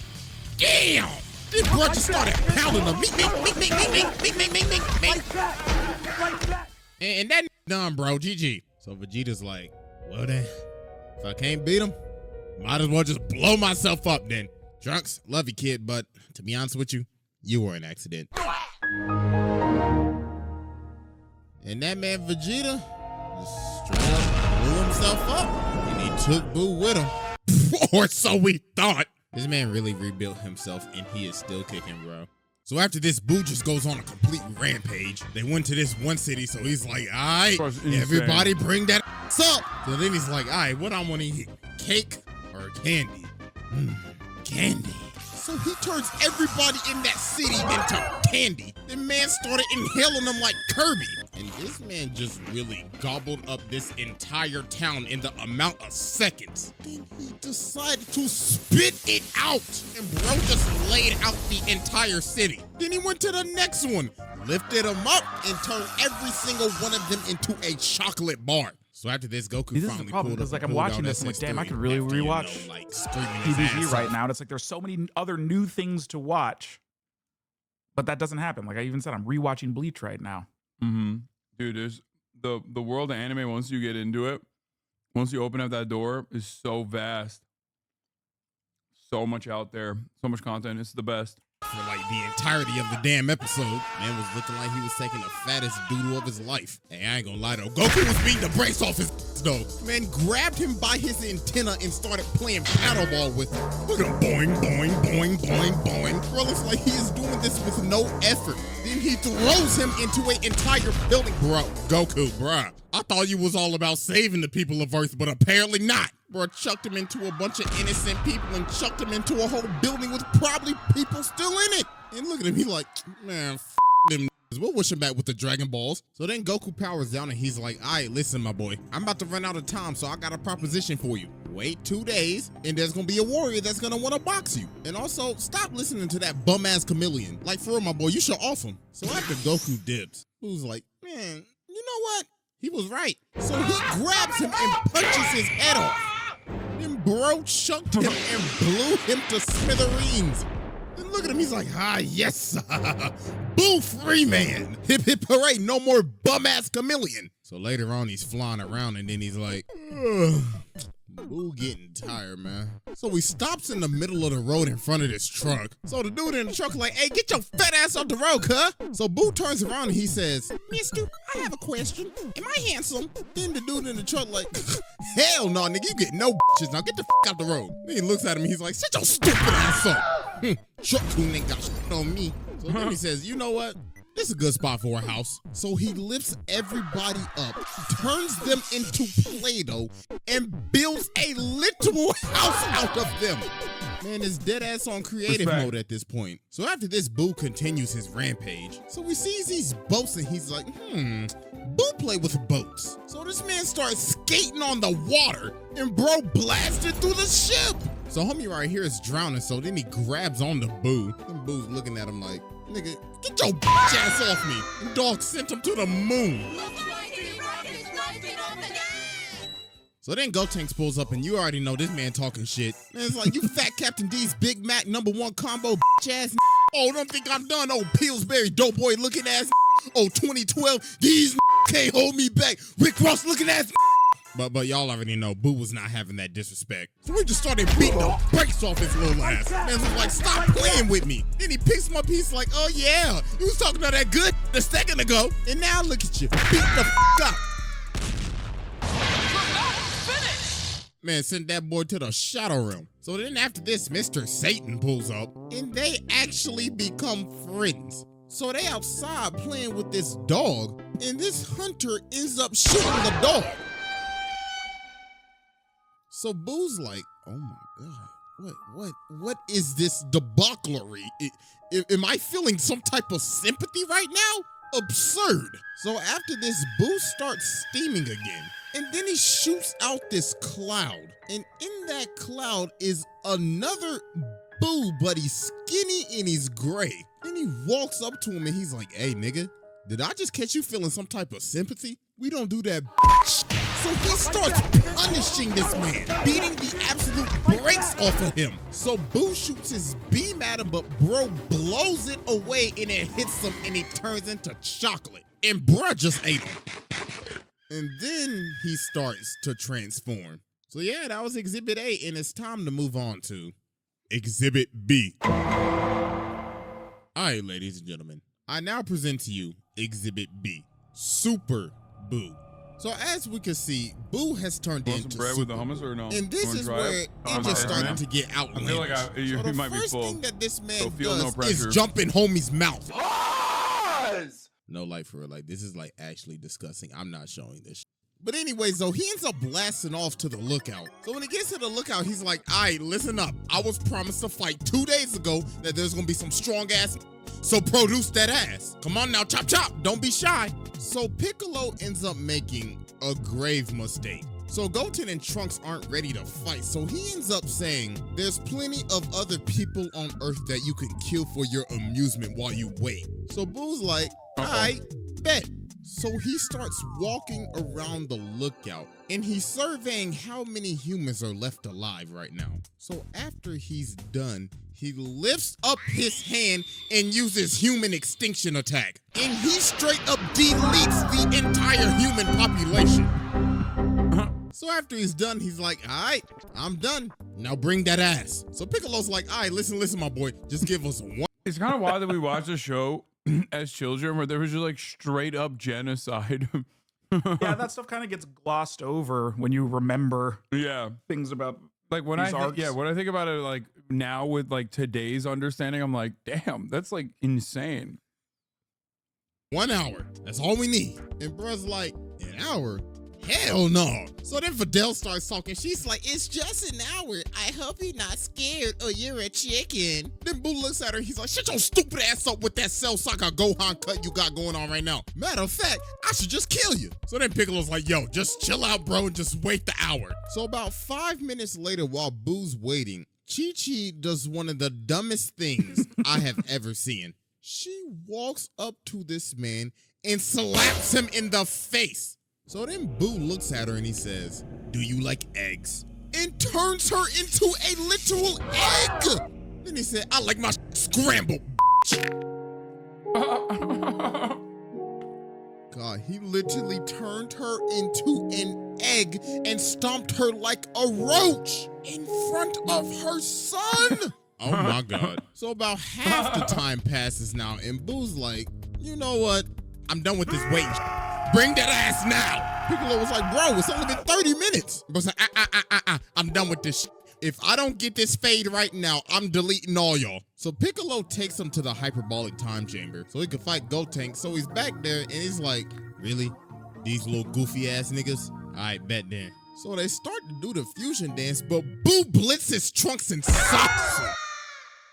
Damn! This bro just started pounding him. And that done, bro. GG. So Vegeta's like, well then, if I can't beat him, might as well just blow myself up then. Trunks, love you, kid, but to be honest with you, you were an accident. And that man Vegeta just straight up blew himself up. And he took Boo with him. Or so we thought. This man really rebuilt himself and he is still kicking, bro. So after this, Boo just goes on a complete rampage. They went to this one city, so he's like, all right, everybody bring that up. So then he's like, all right, what I want to eat, cake or candy? Candy. So he turns everybody in that city into candy. The man started inhaling them like Kirby. And this man just really gobbled up this entire town in the amount of seconds. Then he decided to spit it out. And bro just laid out the entire city. Then he went to the next one, lifted them up, and turned every single one of them into a chocolate bar. So after this, Goku This is finally the problem pulled because up like I'm watching this, I'm like, damn, I could really rewatch PBG right now. And it's like there's so many other new things to watch, but that doesn't happen. Like I even said, I'm rewatching Bleach right now. Dude, there's the world of anime. Once you get into it, once you open up that door, is so vast. So much out there, so much content. It's the best. For like the entirety of the damn episode, man was looking like he was taking the fattest doodle of his life. Hey, I ain't gonna lie though, Goku was beating the brakes off his though. Man grabbed him by his antenna and started playing paddleball with him. Look at him, boing, boing, boing, boing, boing. Bro, looks like he is doing this with no effort. Then he throws him into an entire building. Bro, Goku, bruh, I thought you was all about saving the people of Earth, but apparently not. Bro, chucked him into a bunch of innocent people and chucked him into a whole building with probably people still in it. And look at him, he like, man, them niggas. We'll wish him back with the Dragon Balls. So then Goku powers down and he's like, all right, listen, my boy, I'm about to run out of time, so I got a proposition for you. Wait 2 days, and there's gonna be a warrior that's gonna wanna box you. And also, stop listening to that bum-ass chameleon. Like, for real, my boy, you should off him. So after Goku dips, who's like, man, you know what? He was right. So he grabs him and punches his head off. Then bro chucked him and blew him to smithereens. And look at him, he's like, yes, Boo free man. Hip hip hooray, no more bum-ass chameleon. So later on, he's flying around and then he's like, Boo getting tired, man. So he stops in the middle of the road in front of this truck. So the dude in the truck like, hey, get your fat ass off the road, cuh. So Boo turns around and he says, mister, I have a question. Am I handsome? Then the dude in the truck like, hell no, nigga, you get no bitches. Now get the fuck out the road. Then he looks at him and he's like, shut your stupid ass up. Truck coon ain't got shit on me. So then he says, you know what? This is a good spot for a house. So he lifts everybody up, turns them into Play-Doh, and builds a literal house out of them. Man is dead ass on creative mode at this point. So after this, Boo continues his rampage. So he sees these boats and he's like, Boo play with boats. So this man starts skating on the water and bro blasted through the ship. So homie right here is drowning, so then he grabs on to Boo. And Boo's looking at him like, nigga, get your bitch ass off me. And dog sent him to the moon. So then Gotenks pulls up and you already know this man talking shit. Man, it's like, you fat Captain D's Big Mac #1 combo bitch ass. Oh, don't think I'm done. Oh, Pillsbury dope boy looking ass. Oh, 2012, these can't hold me back. Rick Ross looking ass. But y'all already know Boo was not having that disrespect. So we just started beating the brakes off his little ass. Man was like, stop playing with me. Then he picks him up, he's like, oh yeah, you was talking about that good a second ago. And now look at you, beat the up. Man, sent that boy to the shadow realm. So then after this, Mr. Satan pulls up and they actually become friends. So they outside playing with this dog and this hunter ends up shooting the dog. So Boo's like, oh my God, what is this debauchery? Am I feeling some type of sympathy right now? Absurd. So after this, Boo starts steaming again. And then he shoots out this cloud. And in that cloud is another Boo, but he's skinny and he's gray. Then he walks up to him and he's like, hey nigga, did I just catch you feeling some type of sympathy? We don't do that bitch. So he starts punishing this man, beating the absolute brakes off of him. So Boo shoots his beam at him, but bro blows it away and it hits him and he turns into chocolate. And bruh just ate him. And then he starts to transform. So yeah, that was Exhibit A, and it's time to move on to Exhibit B. All right, ladies and gentlemen, I now present to you Exhibit B, Super Boo. So as we can see, Boo has turned Want into some bread Super with the hummus or no? And this Wanna is try where it? it just started to get outlandish. I feel like you so the might be first full. thing that this man So feel no does pressure. is jump in homie's mouth. No, like for real, like this is like actually disgusting. I'm not showing this. But anyways, though, he ends up blasting off to the lookout. So when he gets to the lookout, he's like, all right, listen up. I was promised a fight 2 days ago that there's gonna be some strong ass, so produce that ass. Come on now, chop chop, don't be shy. So Piccolo ends up making a grave mistake. So Goten and Trunks aren't ready to fight, so he ends up saying, there's plenty of other people on Earth that you can kill for your amusement while you wait. So Boo's like, all right, bet. So he starts walking around the lookout and he's surveying how many humans are left alive right now. So after he's done, he lifts up his hand and uses human extinction attack. And he straight up deletes the entire human population. So after he's done, he's like, all right, I'm done. Now bring that ass. So Piccolo's like, all right, listen, my boy, just give us one. It's kind of wild that we watched a show as children where there was just like straight up genocide. Yeah, that stuff kind of gets glossed over when you remember things about like when these I arcs. when I think about it like now with like today's understanding, I'm like, damn, that's like insane. 1 hour. That's all we need. And bruh's like, an hour? Hell no. So then Videl starts talking. She's like, it's just an hour. I hope you're not scared or you're a chicken. Then Boo looks at her. He's like, shut your stupid ass up with that Cell Saga Gohan cut you got going on right now. Matter of fact, I should just kill you. So then Piccolo's like, yo, just chill out, bro, and just wait the hour. So about 5 minutes later, while Boo's waiting, Chi-Chi does one of the dumbest things I have ever seen. She walks up to this man and slaps him in the face. So then Boo looks at her and he says, do you like eggs? And turns her into a literal egg. Then he said, I like my scrambled, God, he literally turned her into an egg and stomped her like a roach in front of her son. Oh my God. So about half the time passes now and Boo's like, you know what? I'm done with this waiting. Bring that ass now. Piccolo was like, bro, it's only been 30 minutes. Bro's like, I'm done with this shit. If I don't get this fade right now, I'm deleting all y'all. So Piccolo takes him to the hyperbolic time chamber so he could fight Gotenks. So he's back there and he's like, really? These little goofy ass niggas? All right, bet then. So they start to do the fusion dance, but Boo blitzes Trunks and socks him.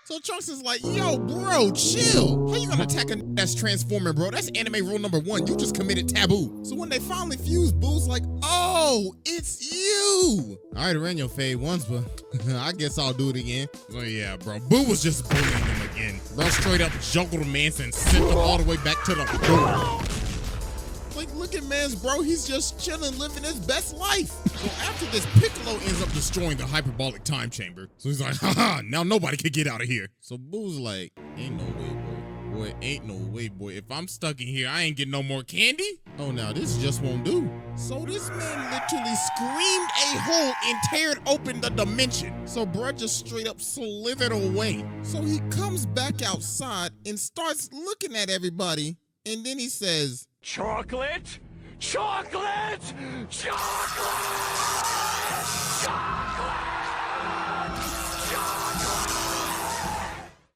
So Trunks is like, yo, bro, chill. How you gonna attack a that's transforming, bro? That's anime rule number 1. You just committed taboo. So when they finally fuse, Boo's like, oh, it's you. All right, I ran your fade once, but I guess I'll do it again. So yeah, bro, Boo was just bullying him again. Bro straight up juggled a man and sent him all the way back to the door. Like, look at man's bro, he's just chilling, living his best life. So after this, Piccolo ends up destroying the hyperbolic time chamber. So he's like, haha, now nobody can get out of here. So Boo's like, ain't no way, boy. Boy, ain't no way, boy. If I'm stuck in here, I ain't getting no more candy. Oh, now this just won't do. So this man literally screamed a hole and teared open the dimension. So bruh just straight up slithered away. So he comes back outside and starts looking at everybody. And then he says, chocolate? Chocolate! Chocolate! Chocolate! Chocolate!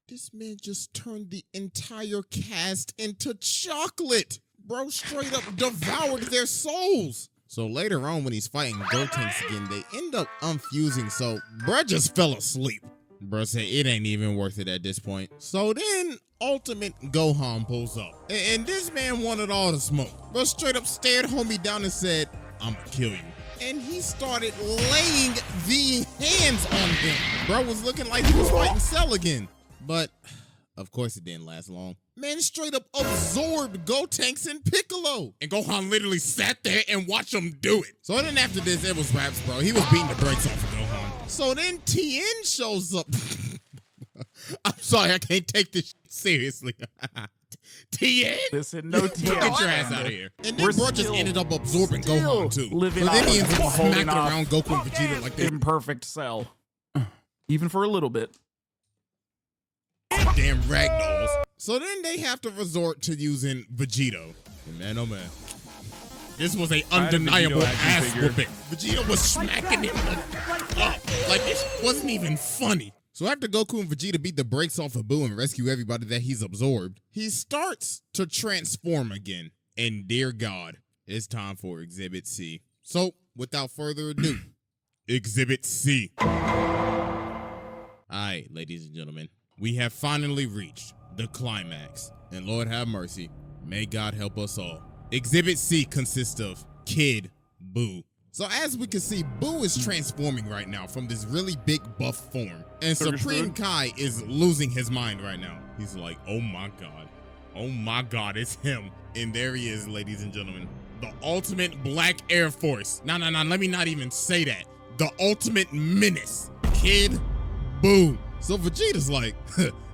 This man just turned the entire cast into chocolate. Bro straight up devoured their souls. So later on when he's fighting Gotenks again, they end up unfusing. So bruh just fell asleep. Bruh said it ain't even worth it at this point. So then Ultimate Gohan pulls up. And this man wanted all the smoke. Bruh straight up stared homie down and said, I'ma kill you. And he started laying the hands on him. Bro was looking like he was fighting Cell again. But of course it didn't last long. Man straight up absorbed Gotenks and Piccolo. And Gohan literally sat there and watched him do it. So then after this, it was raps, bro. He was beating the brakes off of Gohan. So then Tien shows up. I'm sorry, I can't take this shit seriously. Tien? Listen, no Tien. Get your ass out of here. And then bro just ended up absorbing Gohan too. Living But then he ends up holding smacking off around Goku and Vegeta like this. Imperfect Cell. Even for a little bit. Damn ragdolls. So then they have to resort to using Vegito. Man, oh man. This was a undeniable ass whooping. Vegeta was smacking him up. Like it wasn't even funny. So after Goku and Vegeta beat the brakes off of Buu and rescue everybody that he's absorbed, he starts to transform again. And dear God, it's time for Exhibit C. So without further ado, Exhibit C. All right, ladies and gentlemen, we have finally reached the climax. And Lord have mercy, may God help us all. Exhibit C consists of Kid Buu. So as we can see, Buu is transforming right now from this really big buff form. And Supreme Kai is losing his mind right now. He's like, oh my God. Oh my God, it's him. And there he is, ladies and gentlemen. The ultimate Black Air Force. No, let me not even say that. The ultimate menace. Kid Buu. So Vegeta's like,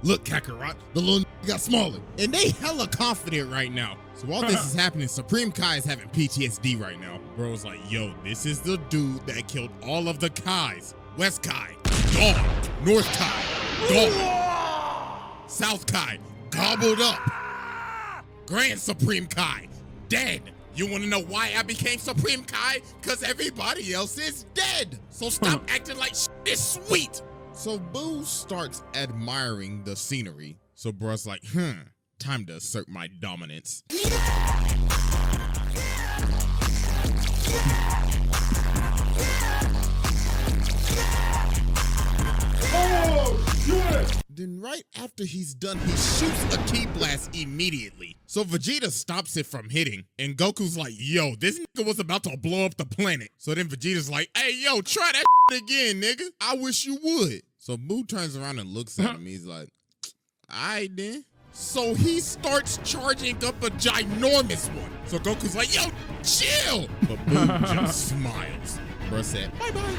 look, Kakarot, the little got smaller. And they hella confident right now. So while this is happening, Supreme Kai is having PTSD right now. Bro's like, yo, this is the dude that killed all of the Kais. West Kai, gone. North Kai, gone. South Kai, gobbled up. Grand Supreme Kai, dead. You want to know why I became Supreme Kai? Because everybody else is dead. So stop acting like shit is sweet. So Buu starts admiring the scenery. So bro's like, time to assert my dominance. Then right after he's done, he shoots a ki blast immediately. So Vegeta stops it from hitting. And Goku's like, yo, this nigga was about to blow up the planet. So then Vegeta's like, hey, yo, try that again, nigga. I wish you would. So Buu turns around and looks at him. He's like, all right then. So he starts charging up a ginormous one. So Goku's like, yo, chill. But Buu just smiles. Bro said, bye-bye.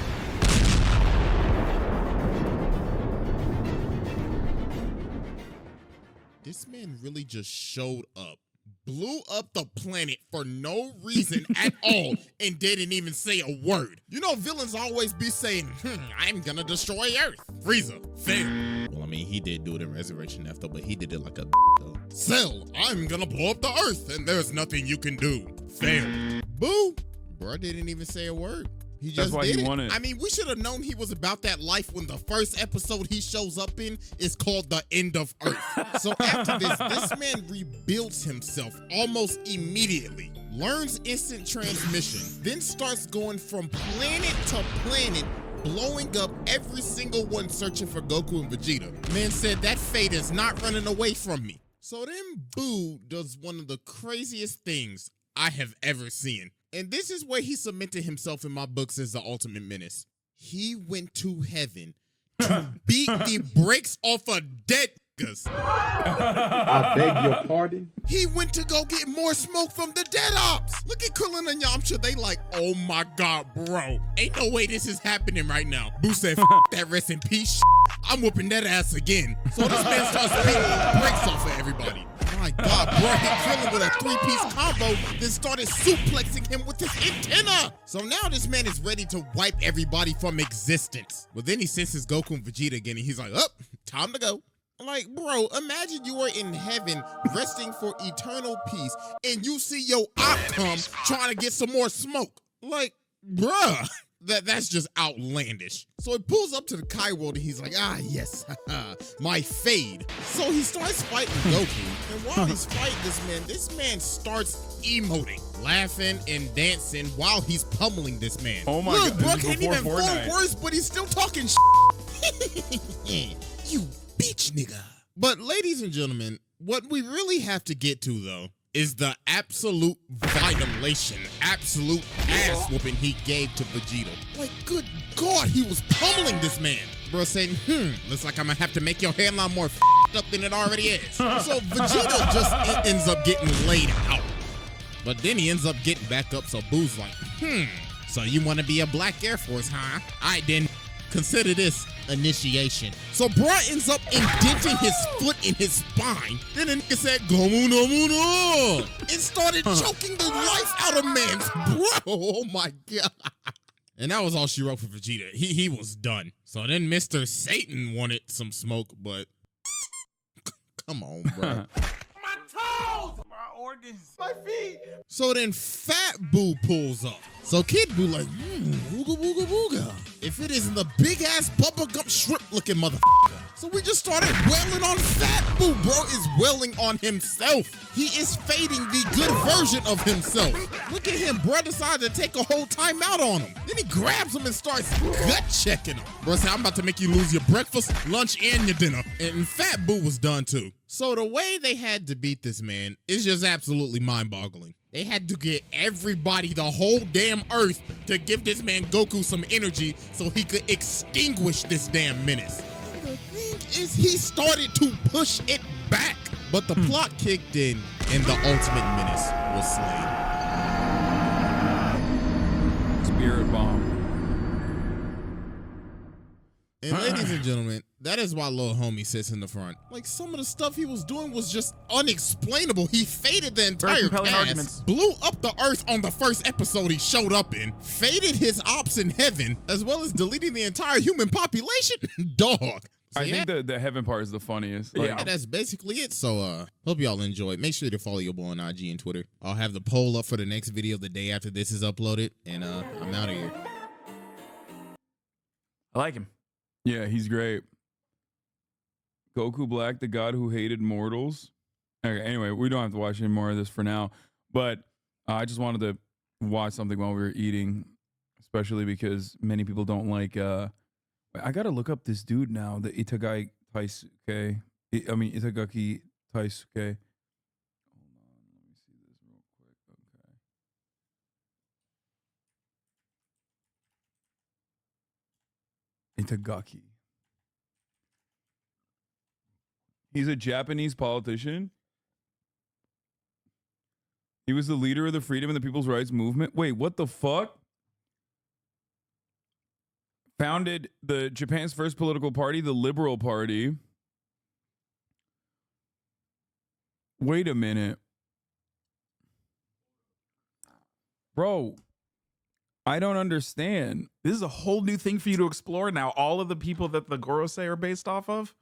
This man really just showed up, blew up the planet for no reason at all, and didn't even say a word. You know, villains always be saying, I'm gonna destroy Earth. Frieza, fail. Well, I mean, he did do it in Resurrection F though, but he did it like a though. Cell, I'm gonna blow up the Earth, and there's nothing you can do. Fail. Boo, bro didn't even say a word. He just That's why did he it. won it. I mean, we should have known he was about that life when the first episode he shows up in is called The End of Earth. So after this man rebuilds himself almost immediately, learns instant transmission, then starts going from planet to planet, blowing up every single one searching for Goku and Vegeta. Man said that fate is not running away from me. So then Buu does one of the craziest things I have ever seen. And this is where he cemented himself in my books as the ultimate menace. He went to heaven to beat the brakes off of dead niggas. I beg your pardon? He went to go get more smoke from the dead ops. Look at Krillin and Yamcha. They like, oh my God, bro. Ain't no way this is happening right now. Buu said, that rest in peace shit. I'm whooping that ass again. So this man starts beating the brakes off of everybody. My God, bro, hit Krillin with a three-piece combo, then started suplexing him with his antenna. So now this man is ready to wipe everybody from existence. But then he senses Goku and Vegeta again, and he's like, oh, time to go. Like, bro, imagine you are in heaven resting for eternal peace, and you see your op come trying to get some more smoke. Like, bruh. That's just outlandish. So he pulls up to the Kai world and he's like, ah, yes, my fade. So he starts fighting Goku. And while he's fighting this man starts emoting, laughing and dancing while he's pummeling this man. Oh my God. Look, bro can't even form words, but he's still talking You bitch nigga. But ladies and gentlemen, what we really have to get to though is the absolute violation, absolute ass whooping he gave to Vegeta. Like, good God, he was pummeling this man. Bro saying, looks like I'm gonna have to make your hairline more up than it already is. So Vegeta just ends up getting laid out. But then he ends up getting back up, so Boo's like, so you wanna be a Black Air Force, huh? Alright then, consider this initiation. So bro ends up indenting his foot in his spine. Then the nigga said, Gomu no mu no, and started choking the life out of man's bro. Oh my god. And that was all she wrote for Vegeta. He was done. So then Mr. Satan wanted some smoke, but come on, bro. My toes! My organs! My feet! So then Fat Boo pulls up. So Kid Boo like, wooga wooga wooga. If it isn't the big ass bubblegum shrimp looking motherfucker. So we just started wailing on Fat Boo. Bro is wailing on himself. He is fading the good version of himself. Look at him, bro decided to take a whole time out on him. Then he grabs him and starts gut checking him. Bro said, I'm about to make you lose your breakfast, lunch, and your dinner. And Fat Boo was done too. So the way they had to beat this man is just absolutely mind-boggling. They had to get everybody, the whole damn earth, to give this man Goku some energy so he could extinguish this damn menace. The thing is, he started to push it back, but the plot kicked in and the ultimate menace was slain. Spirit bomb. And ladies and gentlemen, that is why little homie sits in the front. Like, some of the stuff he was doing was just unexplainable. He faded the entire cast, blew up the earth on the first episode he showed up in, faded his ops in heaven, as well as deleting the entire human population. Dog. So I think the heaven part is the funniest. Like, yeah, that's basically it. So hope y'all enjoyed. Make sure to follow your boy on IG and Twitter. I'll have the poll up for the next video the day after this is uploaded, and I'm out of here. I like him. Yeah, he's great. Goku Black, the god who hated mortals. Okay, anyway, we don't have to watch any more of this for now. But I just wanted to watch something while we were eating, especially because many people don't like. I gotta look up this dude now, the Itagai Taisuke. Itagaki Taisuke. Hold on, let me see this real quick. Okay. Itagaki. He's a Japanese politician. He was the leader of the freedom and the people's rights movement. Wait, what the fuck? Founded Japan's first political party, the Liberal Party. Wait a minute. Bro, I don't understand. This is a whole new thing for you to explore now. All of the people that the Gorosei are based off of.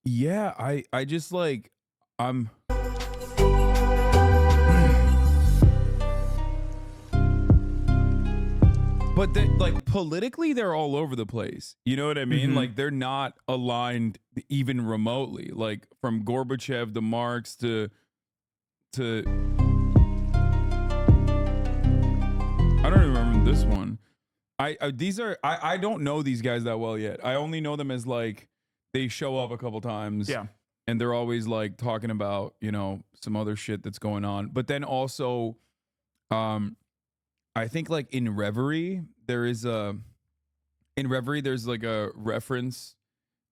Yeah, I just like, I'm... But they, like, politically, they're all over the place. You know what I mean? Like, they're not aligned even remotely. Like, from Gorbachev to Marx to I don't even remember this one. I don't know these guys that well yet. I only know them as, like, they show up a couple times. Yeah. And they're always, like, talking about, you know, some other shit that's going on. But then also, I think, like, in Reverie, there's like a reference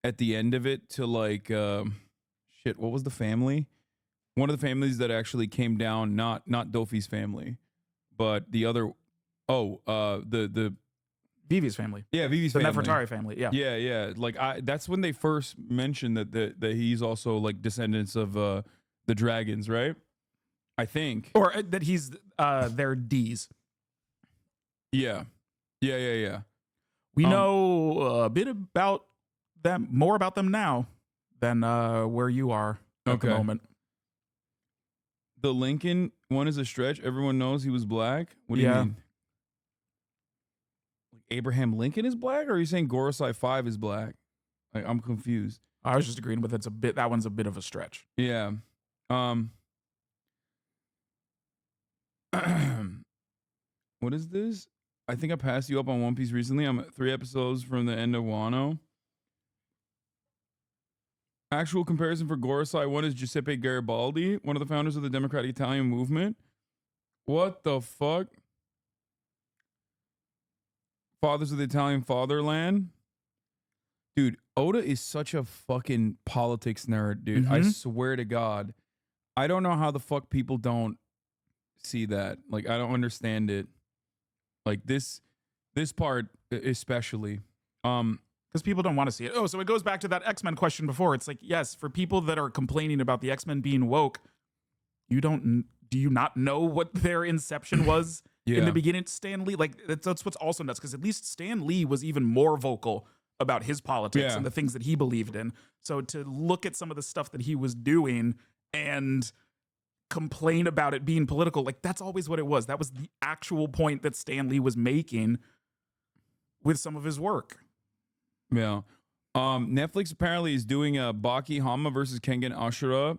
at the end of it to, like, shit, what was the family? One of the families that actually came down, not Dofi's family, but the other, the Vivi's family. Yeah, Vivi's the family. Nefertari family. Yeah. Yeah. Like, that's when they first mentioned that he's also, like, descendants of the dragons, right? I think. Or that he's their D's. Yeah. We know a bit about them, more about them now than where you are at the moment. The Lincoln one is a stretch. Everyone knows he was black. What do you mean? Like, Abraham Lincoln is black, or are you saying Gorosei 5 is black? Like, I'm confused. I was just agreeing with it's a bit. That one's a bit of a stretch. Yeah. What is this? I think I passed you up on One Piece recently. I'm at 3 episodes from the end of Wano. Actual comparison for Gorosei 1 is Giuseppe Garibaldi, one of the founders of the Democratic Italian movement. What the fuck? Fathers of the Italian fatherland. Dude, Oda is such a fucking politics nerd, dude. I Mhm. swear to God. I don't know how the fuck people don't see that. Like, I don't understand it. Like this part especially. Because people don't want to see it. Oh, so it goes back to that X-Men question before. It's like, yes, for people that are complaining about the X-Men being woke, do you not know what their inception was in Yeah. the beginning? Stan Lee, like that's what's also nuts, because at least Stan Lee was even more vocal about his politics Yeah. and the things that he believed in. So to look at some of the stuff that he was doing and complain about it being political, like that's always what it was. That was the actual point that Stan Lee was making with some of his work. Yeah. Netflix apparently is doing a Baki Hama versus Kengan Ashura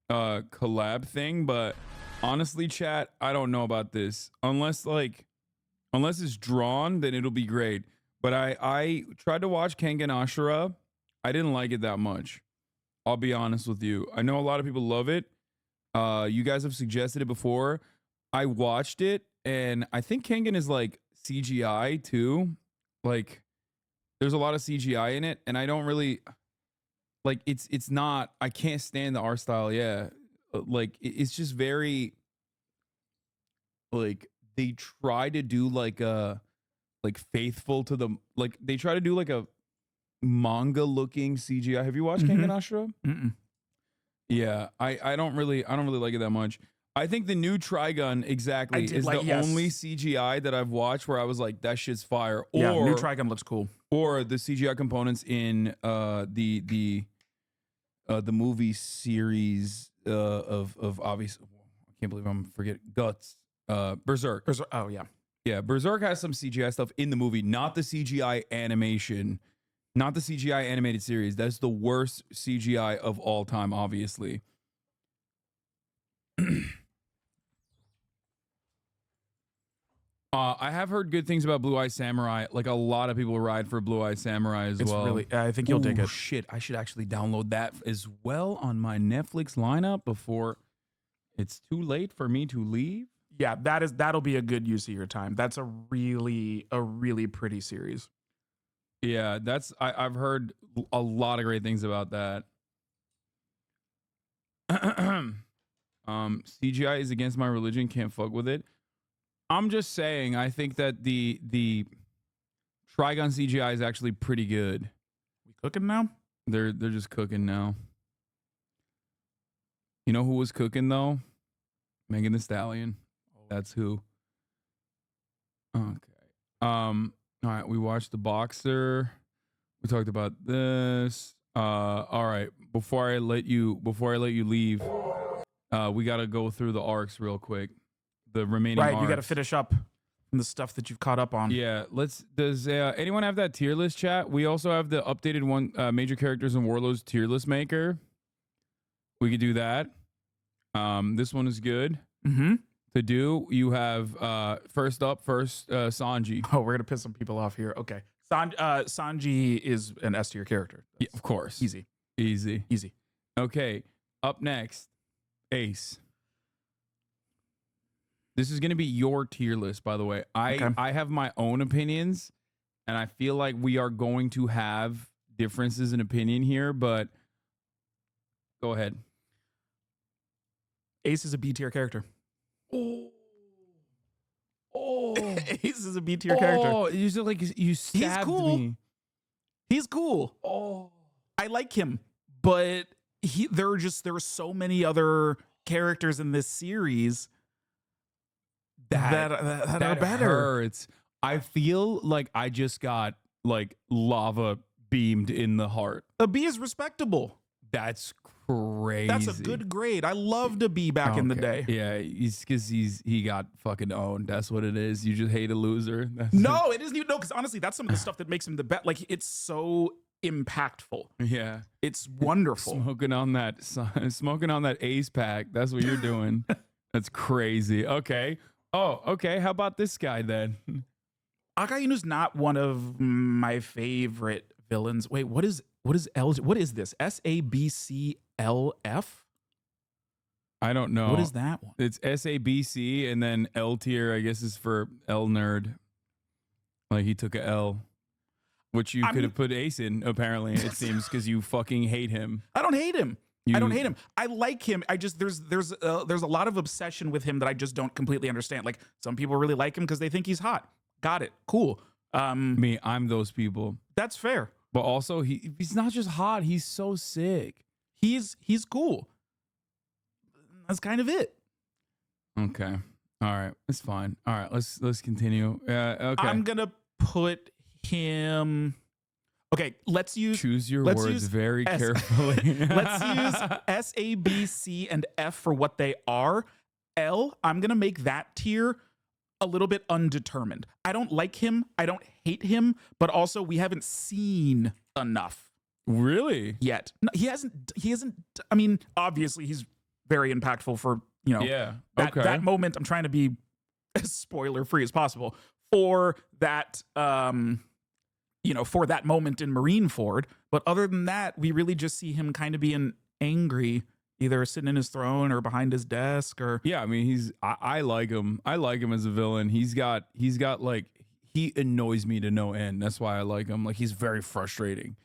collab thing, but honestly, chat, I don't know about this. Unless it's drawn, then it'll be great. But I tried to watch Kengan Ashura. I didn't like it that much. I'll be honest with you. I know a lot of people love it. You guys have suggested it before. I watched it, and I think Kengan is like CGI too. Like, there's a lot of CGI in it, and I don't really like. It's not. I can't stand the art style. Yeah, like it's just very. Like they try to do like faithful to the like they try to do like a manga looking CGI. Have you watched Kengan Ashura? Mm-mm. Yeah, I don't really like it that much. I think the new Trigun exactly is the only CGI that I've watched where I was like, that shit's fire. Or Yeah, new Trigun looks cool. Or the CGI components in the movie series of obviously, I can't believe I'm forgetting Guts. Berserk. Oh yeah. Yeah, Berserk has some CGI stuff in the movie, not the CGI animation, not the CGI animated series. That's the worst CGI of all time, obviously. I have heard good things about Blue Eye Samurai. Like a lot of people ride for Blue Eye Samurai as well. Really, I think you'll dig it. Shit, I should actually download that as well on my Netflix lineup before it's too late for me to leave. Yeah, that'll be a good use of your time. That's a really pretty series. Yeah, I've heard a lot of great things about that. CGI is against my religion, can't fuck with it. I'm just saying, I think that the Trigun CGI is actually pretty good. We cooking now? They're just cooking now. You know who was cooking though? Megan Thee Stallion. That's who. Okay. All right, we watched The Boxer. We talked about this. All right. Before I let you leave, we gotta go through the arcs real quick. The remaining Right, arcs. you got to finish up on the stuff that you've caught up on. Yeah, does anyone have that tier list, chat? We also have the updated one, major characters and warlords tier list maker. We could do that. This one is good. Mm-hmm. To do, you have first Sanji. Oh, we're gonna piss some people off here. Okay, Sanji is an S tier character. Yeah, of course. Easy. Okay, up next, Ace. This is gonna be your tier list, by the way. I have my own opinions, and I feel like we are going to have differences in opinion here, but go ahead. Ace is a B tier character. Oh, Ace is a B tier character. Oh, you stabbed me. He's cool. Oh, I like him, but there are so many other characters in this series that are better. Hurts. I feel like I just got like lava beamed in the heart. A B is respectable. That's crazy. That's a good grade. I loved a B back in the day. Yeah, because he got fucking owned. That's what it is. You just hate a loser. No, it isn't even. No, because honestly, that's some of the stuff that makes him the best. Like, it's so impactful. Yeah, it's wonderful. Smoking on that Ace pack. That's what you're doing. That's crazy. Okay. Oh, okay. How about this guy then? Akainu's not one of my favorite villains. Wait, what is L? What is this? SABCLF? I don't know. What is that one? It's SABC, and then L tier, I guess, is for L nerd. Like he took a L. which you could have put Ace in. Apparently, it seems because you fucking hate him. I don't hate him. I don't hate him. I like him. I just there's a lot of obsession with him that I just don't completely understand. Like some people really like him because they think he's hot. Got it. Cool. I'm those people. That's fair. But also, he's not just hot. He's so sick. He's cool. That's kind of it. Okay. All right. It's fine. All right. Let's continue. Okay. I'm gonna put him. Okay. Let's choose your words very carefully. Let's use S, A, B, C, and F for what they are. L. I'm gonna make that tier a little bit undetermined. I don't like him. I don't hate him. But also, we haven't seen enough. Really? Yet. No, he hasn't. I mean, obviously, he's very impactful for, that moment. I'm trying to be as spoiler free as possible for that, for that moment in Marineford. But other than that, we really just see him kind of being angry, either sitting in his throne or behind his desk or. Yeah. I mean, I like him. I like him as a villain. He's got like, he annoys me to no end. That's why I like him. Like, he's very frustrating.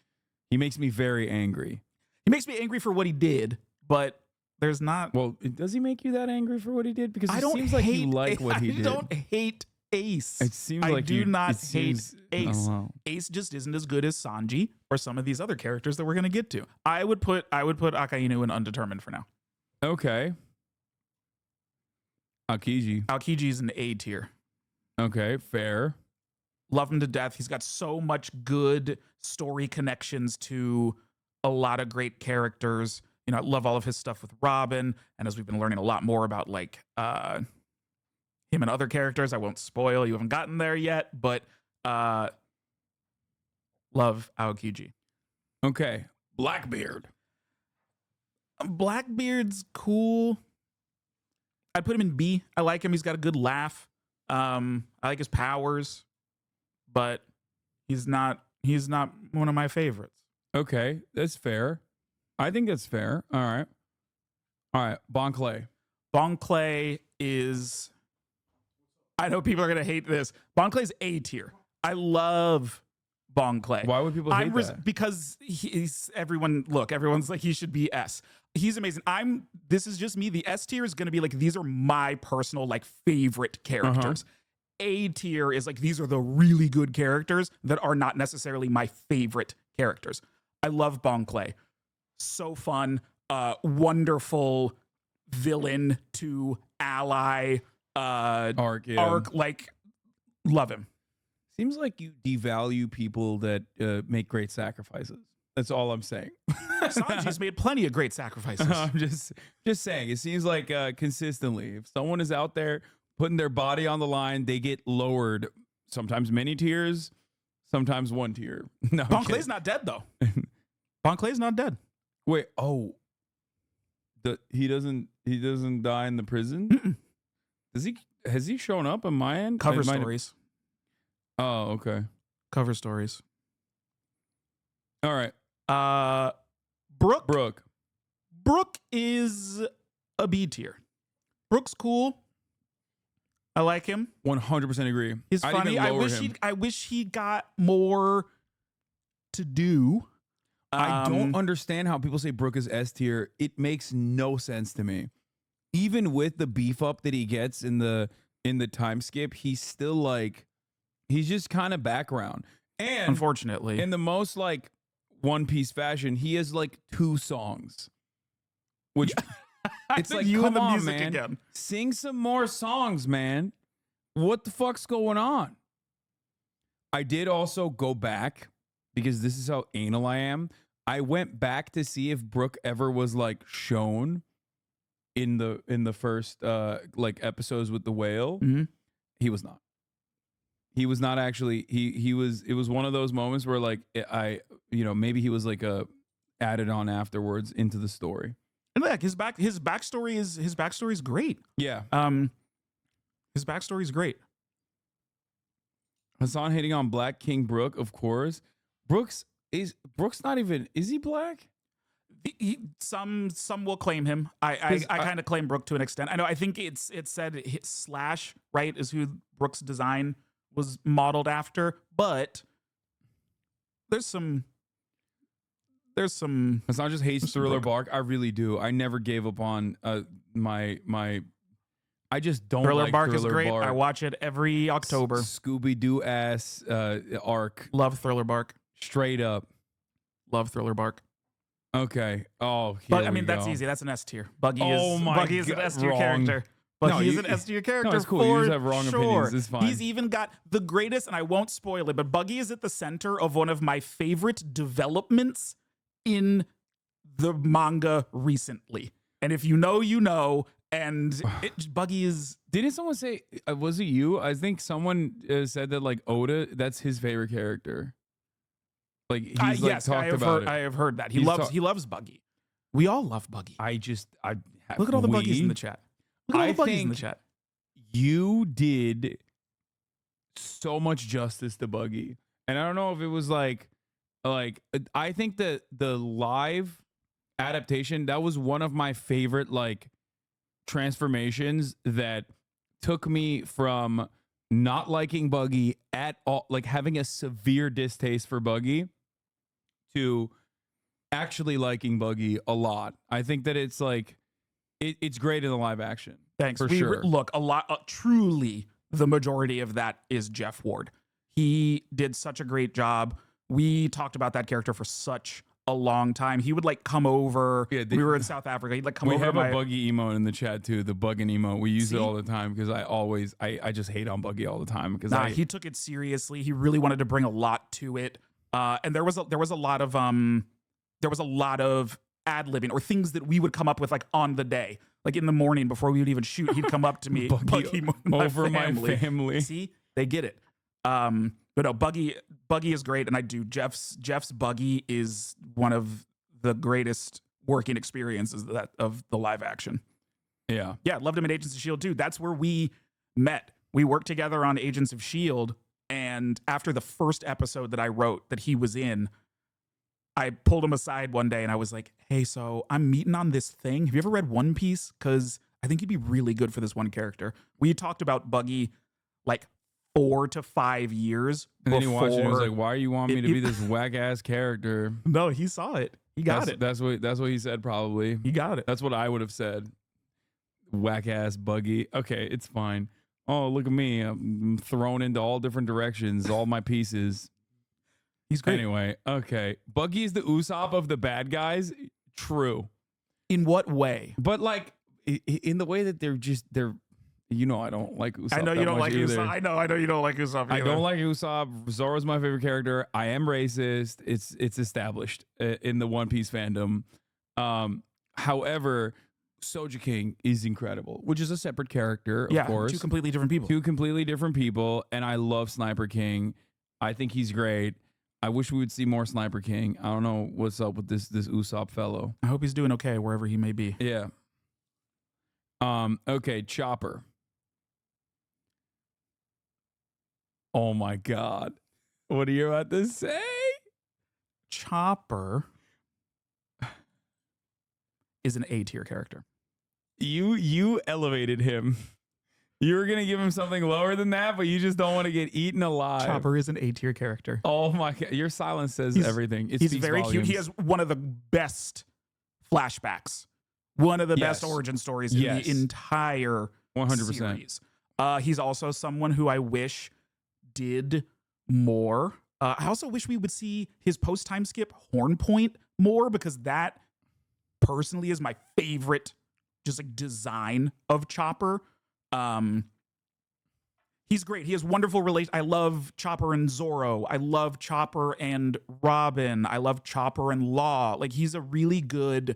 He makes me very angry. He makes me angry for what he did, but there's not. Well, does he make you that angry for what he did? Because it seems like you like what he did. I don't hate Ace. It seems I like do not hate seems, Ace. Oh, wow. Ace just isn't as good as Sanji or some of these other characters that we're gonna get to. I would put Akainu in undetermined for now. Okay. Aokiji's an A tier. Okay, fair. Love him to death. He's got so much good story connections to a lot of great characters. I love all of his stuff with Robin. And as we've been learning a lot more about like him and other characters, I won't spoil. You haven't gotten there yet, but love Aokiji. Okay. Blackbeard. Blackbeard's cool. I'd put him in B. I like him. He's got a good laugh. I like his powers. But he's not one of my favorites. Okay, that's fair. I think that's fair. All right. Bon Clay. Bon Clay is. I know people are gonna hate this. Bon Clay's A tier. I love Bon Clay. Why would people hate that? Because everyone's like he should be S. He's amazing. This is just me. The S tier is gonna be like these are my personal like favorite characters. A tier is like these are the really good characters that are not necessarily my favorite characters. I love Bon Clay. So fun, wonderful villain to ally arc, like love him. Seems like you devalue people that make great sacrifices. That's all I'm saying. Sanji's made plenty of great sacrifices. I'm just saying. It seems like consistently, if someone is out there putting their body on the line, they get lowered. Sometimes many tiers, sometimes one tier. No, Bon Clay's not dead though. Bon Clay's not dead. Wait, he doesn't die in the prison? Has he shown up on my end? Cover stories. Oh, okay. Cover stories. All right. Brook is a B tier. Brook's cool. I like him. 100% agree. He's funny. I wish he got more to do. I don't understand how people say Brook is S tier. It makes no sense to me. Even with the beef up that he gets in the time skip, he's still like he's just kind of background. And unfortunately, in the most like One Piece fashion, he has like 2 songs. Which it's like, you come and the on, music man. again. Sing some more songs, man. What the fuck's going on? I did also go back because this is how anal I am. I went back to see if Brook ever was like shown in the first like episodes with the whale. Mm-hmm. He was not. He was not actually. He was. It was one of those moments where like maybe he was like added on afterwards into the story. And like his backstory is great. Yeah. His backstory is great. Hassan hitting on Black King Brook, of course. Brook's not even. Is he black? Some will claim him. I kind of claim Brook to an extent. I know. I think it said Slash, right, is who Brook's design was modeled after, but there's some. It's not just hate Thriller Bark. I really do. I never gave up on my. I just don't. Thriller like Bark Thriller is great. Bark. I watch it every October. Scooby Doo ass arc. Love Thriller Bark. Straight up. Love Thriller Bark. Okay. Oh, But I mean, that's easy. That's an S tier. Buggy is Buggy is an S tier wrong. character. Buggy is an S tier character. No, it's cool. For You just have wrong sure. opinions. It's fine. He's even got the greatest, and I won't spoil it, but Buggy is at the center of one of my favorite developments in the manga recently. And if you know, you know. And Buggy is. Didn't someone say? Was it you? I think someone said that like Oda. That's his favorite character. Like he's like yes, talked about it. I have heard that. He He's loves Buggy. We all love Buggy. Look at all the Buggies in the chat. Look at all the Buggies in the chat. You did so much justice to Buggy, and I don't know if it was like I think that the live adaptation, that was one of my favorite like transformations that took me from not liking Buggy at all, like having a severe distaste for Buggy, to actually liking Buggy a lot. I think that it's like it's great in the live action. Thanks. For sure. Look, a lot. Truly, the majority of that is Jeff Ward. He did such a great job. We talked about that character for such a long time. He would like come over. Yeah, we were in South Africa. He'd like come over. We have to a Buggy emote in the chat too. The Buggin' emote. We use it all the time because I just hate on Buggy all the time because he took it seriously. He really wanted to bring a lot to it. And there was a lot of ad-libbing or things that we would come up with like on the day. Like in the morning before we would even shoot, he'd come up to me. Buggy over my family. See, they get it. But no, Buggy is great, and I do. Jeff's Buggy is one of the greatest working experiences of the live action. Yeah, loved him in Agents of S.H.I.E.L.D. too. That's where we met. We worked together on Agents of S.H.I.E.L.D. And after the first episode that I wrote that he was in, I pulled him aside one day and I was like, hey, so I'm meeting on this thing. Have you ever read One Piece? Because I think you'd be really good for this one character. We talked about Buggy like 4 to 5 years. And then he watched it and was like, why you want me to be this whack ass character? No, he saw it. He got it. That's what he said probably. He got it. That's what I would have said. Whack ass Buggy. Okay, it's fine. Oh, look at me. I'm thrown into all different directions, all my pieces. He's great. Anyway, okay. Buggy is the Usopp of the bad guys. True. In what way? But like in the way that they're you know, I don't like Usopp. I know you don't like either. Usopp. I know you don't like Usopp either. I don't like Usopp. Zoro's my favorite character. I am racist. It's established in the One Piece fandom. However, Soja King is incredible, which is a separate character, of course. Two completely different people. And I love Sniper King. I think he's great. I wish we would see more Sniper King. I don't know what's up with this Usopp fellow. I hope he's doing okay wherever he may be. Yeah. Okay, Chopper. Oh my God. What are you about to say? Chopper is an A tier character. You elevated him. You were going to give him something lower than that, but you just don't want to get eaten alive. Chopper is an A tier character. Oh my God. Your silence says everything. He's very cute. He has one of the best flashbacks. One of the best origin stories in the entire 100%. series. He's also someone who I wish did more. I also wish we would see his post-time skip Horn Point more, because that personally is my favorite just like design of Chopper. He's great. He has wonderful relation. I love Chopper and Zoro. I love Chopper and Robin. I love Chopper and Law. Like he's a really good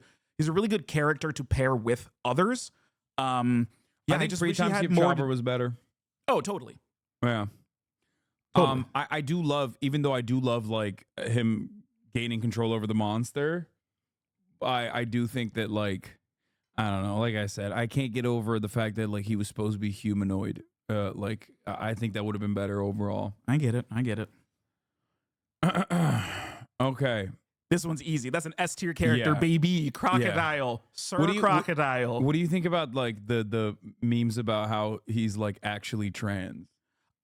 character to pair with others. I think Free Time Skip Chopper was better. Oh, totally. Yeah. Totally. I do love, even though I do love like him gaining control over the monster, I do think that like, I don't know, like I said, I can't get over the fact that like he was supposed to be humanoid. Like I think that would have been better overall. I get it. Okay. This one's easy. That's an S tier character, baby. Crocodile. Sir Crocodile. What do you think about like the memes about how he's like actually trans?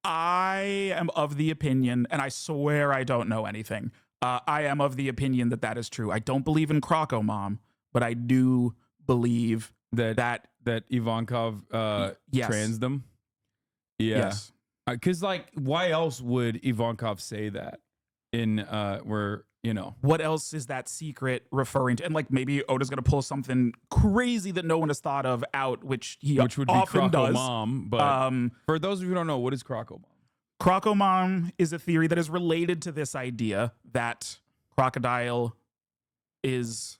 I am of the opinion, and I swear I don't know anything. I am of the opinion that that is true. I don't believe in Croco Mom, but I do believe that Ivankov yes. trans them. Yeah. Yes. Because like, why else would Ivankov say that in where, you know, what else is that secret referring to? And like maybe Oda's gonna pull something crazy that no one has thought of out, which would be often Croco does. Mom. But for those of you who don't know, what is Croco Mom? Croco Mom is a theory that is related to this idea that Crocodile is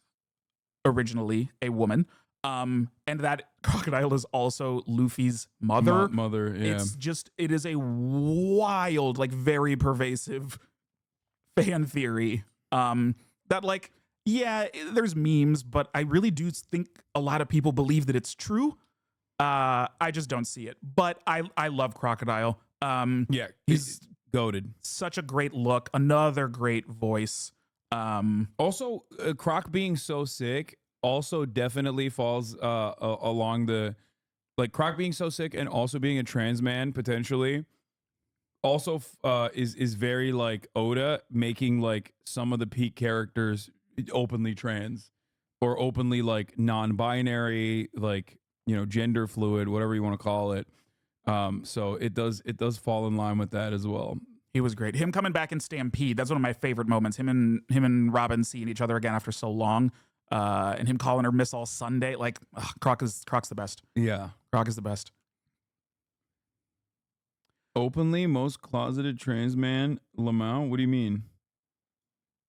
originally a woman, and that Crocodile is also Luffy's mother. Mother, yeah. It is a wild, like very pervasive fan theory. That like, yeah, there's memes, but I really do think a lot of people believe that it's true. I just don't see it, but I love Crocodile. Yeah, he's goated. Such a great look, another great voice. Also, Croc being so sick also definitely falls along the, like, Croc being so sick and also being a trans man potentially also is very like Oda making like some of the peak characters openly trans or openly like non-binary, like, you know, gender fluid, whatever you want to call it. So it does fall in line with that as well. He was great. Him coming back in Stampede, that's one of my favorite moments. Him and Robin seeing each other again after so long, and him calling her Miss All Sunday. Like, Croc's the best. Yeah, Croc is the best. Openly most closeted trans man, Lamau. What do you mean?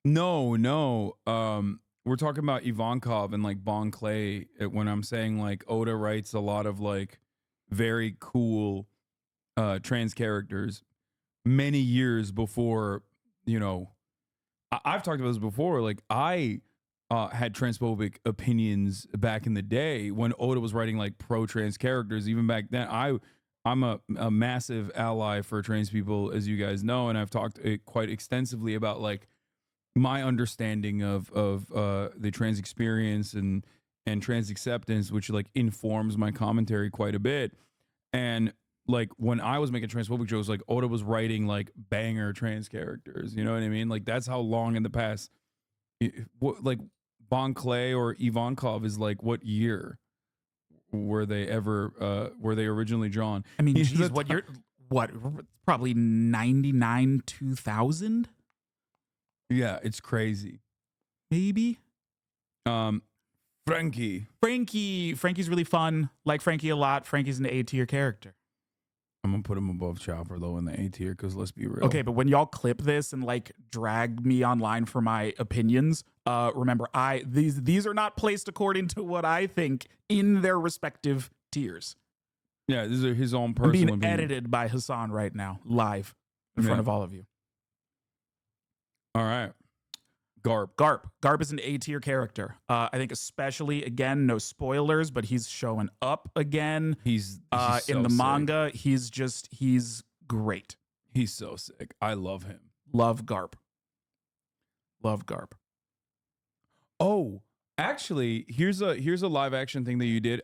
No. We're talking about Ivankov and like Bon Clay. When I'm saying like Oda writes a lot of like very cool trans characters many years before, you know, I've talked about this before. Like I had transphobic opinions back in the day when Oda was writing like pro-trans characters. Even back then, I'm a massive ally for trans people, as you guys know, and I've talked quite extensively about like my understanding of the trans experience and trans acceptance, which like informs my commentary quite a bit. And like when I was making transphobic jokes, like Oda was writing like banger trans characters. You know what I mean? Like that's how long in the past, like Bon Clay or Ivankov is like what year were they originally drawn? I mean, geez, probably 99, 2000? Yeah, it's crazy. Maybe. Franky's really fun. Like Franky a lot. Franky's an A tier character. I'm gonna put him above Chopper though in the A tier because let's be real. Okay, but when y'all clip this and like drag me online for my opinions, remember these are not placed according to what I think in their respective tiers. Yeah, these are his own personal. I'm being opinion. edited by Hassan right now, live in front of all of you. All right. Garp is an A tier character. I think especially, again, no spoilers, but he's showing up again. He's in the so manga. He's great. He's so sick. I love him. Love Garp. Oh, actually, here's a live action thing that you did.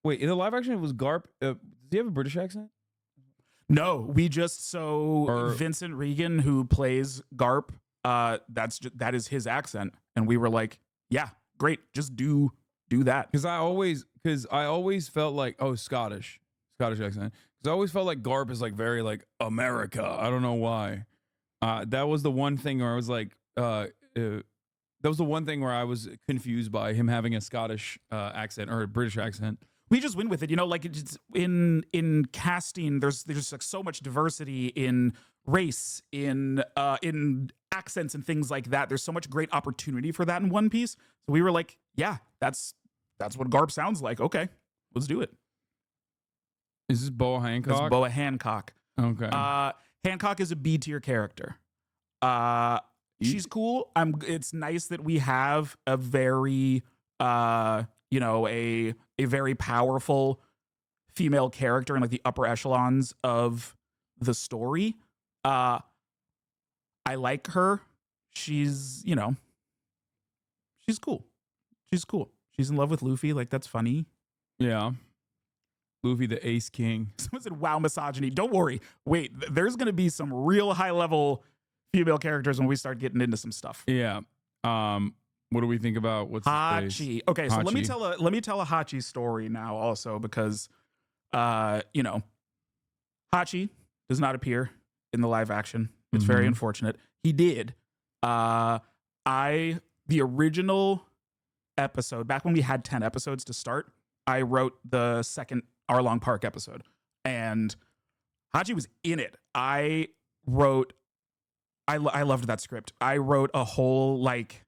Wait, in the live action it was Garp. Does he have a British accent? No, Vincent Regan, who plays Garp, that is his accent, and we were like, yeah, great, just do that. Because I always felt like Scottish accent. Because I always felt like Garp is like very like America. I don't know why. That was the one thing where I was like, that was the one thing where I was confused by him having a Scottish accent or a British accent. We just win with it, you know. Like it's in casting, there's like so much diversity in race, in accents and things like that. There's so much great opportunity for that in One Piece. So we were like, yeah, that's what Garp sounds like. Okay, let's do it. Is this Boa Hancock? That's Boa Hancock. Okay. Hancock is a B tier character. She's cool. It's nice that we have a very a very powerful female character in like the upper echelons of the story. I like her. She's cool. She's in love with Luffy. Like, that's funny. Yeah. Luffy, the Ace King. Someone said, wow, misogyny. Don't worry. Wait, there's going to be some real high level female characters when we start getting into some stuff. Yeah. What do we think about what's his face? Hachi. Okay, so let me Hachi. tell a Hachi story now also because you know, Hachi does not appear in the live action. It's very unfortunate. He did. The original episode, back when we had 10 episodes to start, I wrote the second Arlong Park episode. And Hachi was in it. I loved that script. I wrote a whole like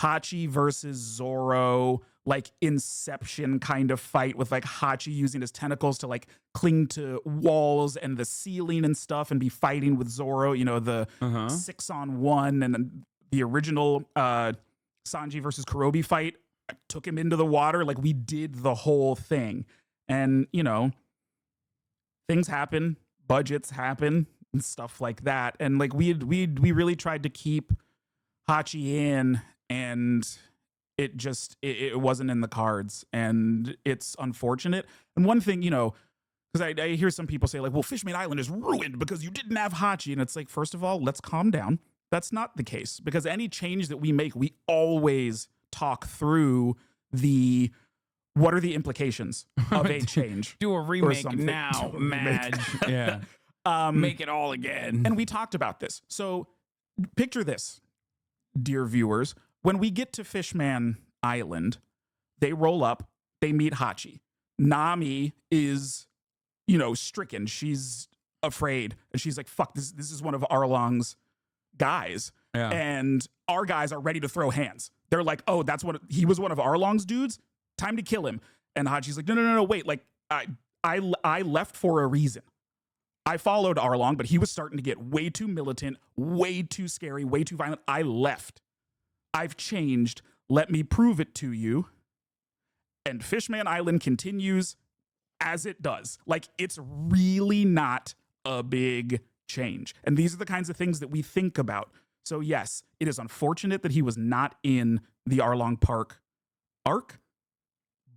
Hachi versus Zorro, like Inception kind of fight with like Hachi using his tentacles to like cling to walls and the ceiling and stuff and be fighting with Zorro, you know, the 6-on-1 and then the original Sanji versus Kurobi fight. I took him into the water. Like we did the whole thing. And, you know, things happen, budgets happen and stuff like that. And like we really tried to keep Hachi in, and it wasn't in the cards, and it's unfortunate. And one thing, you know, because I hear some people say like, well, Fishman Island is ruined because you didn't have Hachi. And it's like, first of all, let's calm down. That's not the case, because any change that we make, we always talk through what are the implications of a change. Do a remake now, Madge. Yeah. Make it all again. And we talked about this. So picture this, dear viewers. When we get to Fishman Island, they roll up, they meet Hachi. Nami is, you know, stricken. She's afraid. And she's like, fuck, this is one of Arlong's guys. Yeah. And our guys are ready to throw hands. They're like, oh, he was one of Arlong's dudes? Time to kill him. And Hachi's like, no, wait. Like, I left for a reason. I followed Arlong, but he was starting to get way too militant, way too scary, way too violent. I left. I've changed. Let me prove it to you. And Fishman Island continues as it does. Like, it's really not a big change. And these are the kinds of things that we think about. So yes, it is unfortunate that he was not in the Arlong Park arc,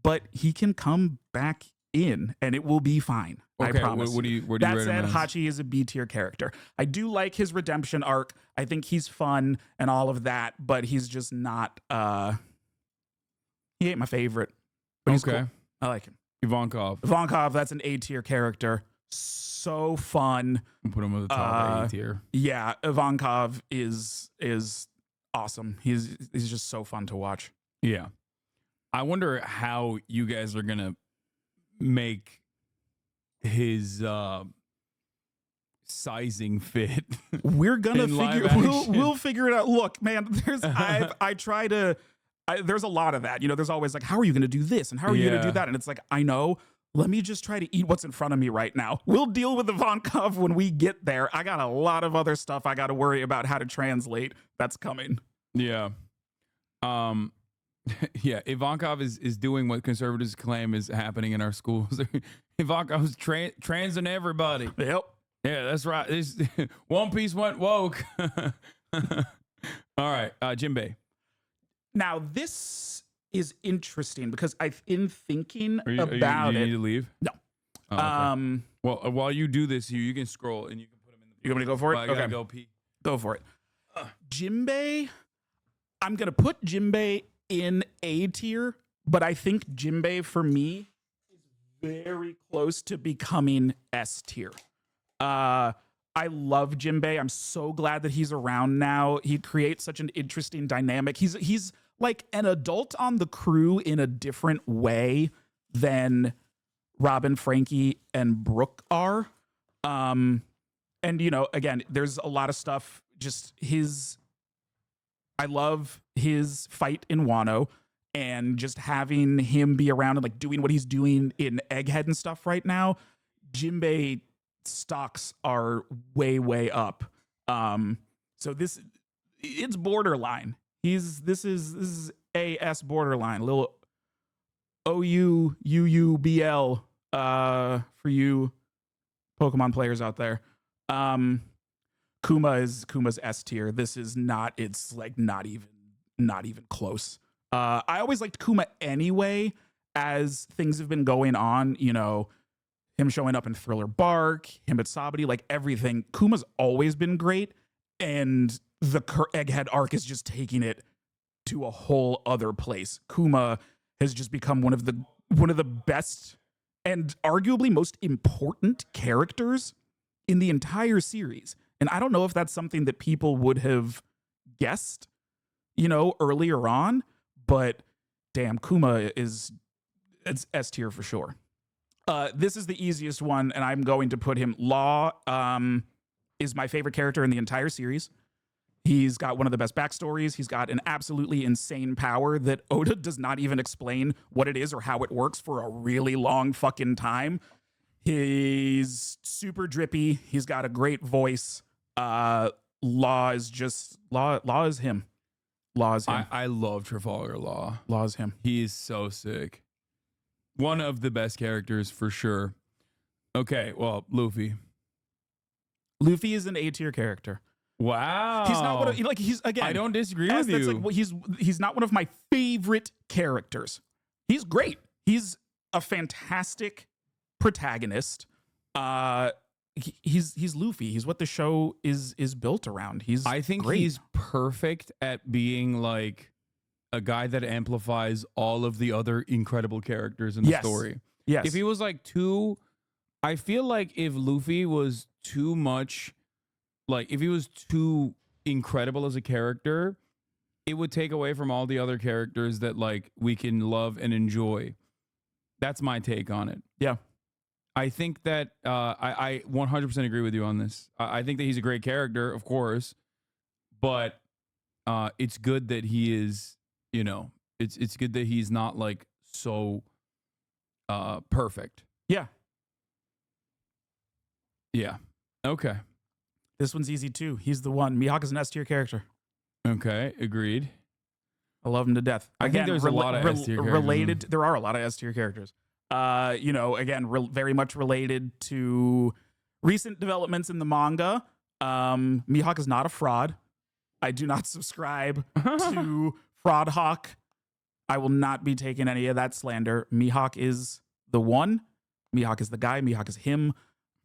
but he can come back in and it will be fine. Okay, I promise. what do you that rate said, him as? Hachi is a B tier character. I do like his redemption arc. I think he's fun and all of that, but he's just not he ain't my favorite. But he's Okay. cool. I like him. Ivankov. Ivankov, that's an A tier character. So fun. We'll put him at the top A tier. Yeah, Ivankov is awesome. He's just so fun to watch. Yeah. I wonder how you guys are gonna make his sizing fit. We're gonna in live we'll action. figure it out. Look, man, there's there's a lot of that. You know, there's always like, how are you gonna do this and how are you gonna do Yeah. that? And it's like, I know. Let me just try to eat what's in front of me right now. We'll deal with Ivankov when we get there. I got a lot of other stuff I got to worry about how to translate. That's coming. Yeah. Yeah, Ivankov is doing what conservatives claim is happening in our schools. Ivankov's transing everybody. Yep. Yeah, that's right. One Piece went woke. All right, Jinbei. Now, this is interesting because in thinking You about need it. to leave? No. Oh, okay. Well, while you do this, you can scroll and you can put them in the. You want me to go for it? Well, I gotta go pee. Go for it. Jinbei, I'm going to put Jinbei in A tier, but I think Jinbei for me is very close to becoming S tier. I love Jinbei. I'm so glad that he's around now. He creates such an interesting dynamic. He's like an adult on the crew in a different way than Robin, Frankie, and Brooke are. And, you know, again, there's a lot of stuff, I love his fight in Wano and just having him be around and like doing what he's doing in Egghead and stuff right now. Jinbei stocks are way up. So it's borderline. This is AS borderline, a little OUUBL for you Pokemon players out there. Kuma's S tier. This is not, it's like not even close. I always liked Kuma anyway, as things have been going on, you know, him showing up in Thriller Bark, him at Sabati, like everything. Kuma's always been great. and the Egghead arc is just taking it to a whole other place. Kuma has just become one of the best and arguably most important characters in the entire series. And I don't know if that's something that people would have guessed, earlier on, but damn, Kuma it's S tier for sure. This is the easiest one, and I'm going to put him. Law is my favorite character in the entire series. He's got one of the best backstories. He's got an absolutely insane power that Oda does not even explain what it is or how it works for a really long fucking time. He's super drippy. He's got a great voice. Law is him. Law is him. I love Trafalgar Law. Law is him. He is so sick. One of the best characters for sure. Okay, well, Luffy. Luffy is an A tier character. Wow. He's not one of, he's again. I don't disagree with you. Like, he's not one of my favorite characters. He's great. He's a fantastic protagonist. He's Luffy. He's what the show is built around. I think great. He's perfect at being like a guy that amplifies all of the other incredible characters in the story. Yes. If he was like I feel like if Luffy was too much, like if he was too incredible as a character, it would take away from all the other characters that like we can love and enjoy. That's my take on it. Yeah. I think that I 100% agree with you on this. I think that he's a great character, of course, but it's good that he is, it's good that he's not like so perfect. Yeah. Yeah. Okay. This one's easy too. He's the one. Mihawk is an S tier character. Okay, agreed. I love him to death. I think there's a lot of S tier characters. Related. There are a lot of S tier characters. Again, very much related to recent developments in the manga. Mihawk is not a fraud. I do not subscribe to Fraud Hawk. I will not be taking any of that slander. Mihawk is the one. Mihawk is the guy. Mihawk is him.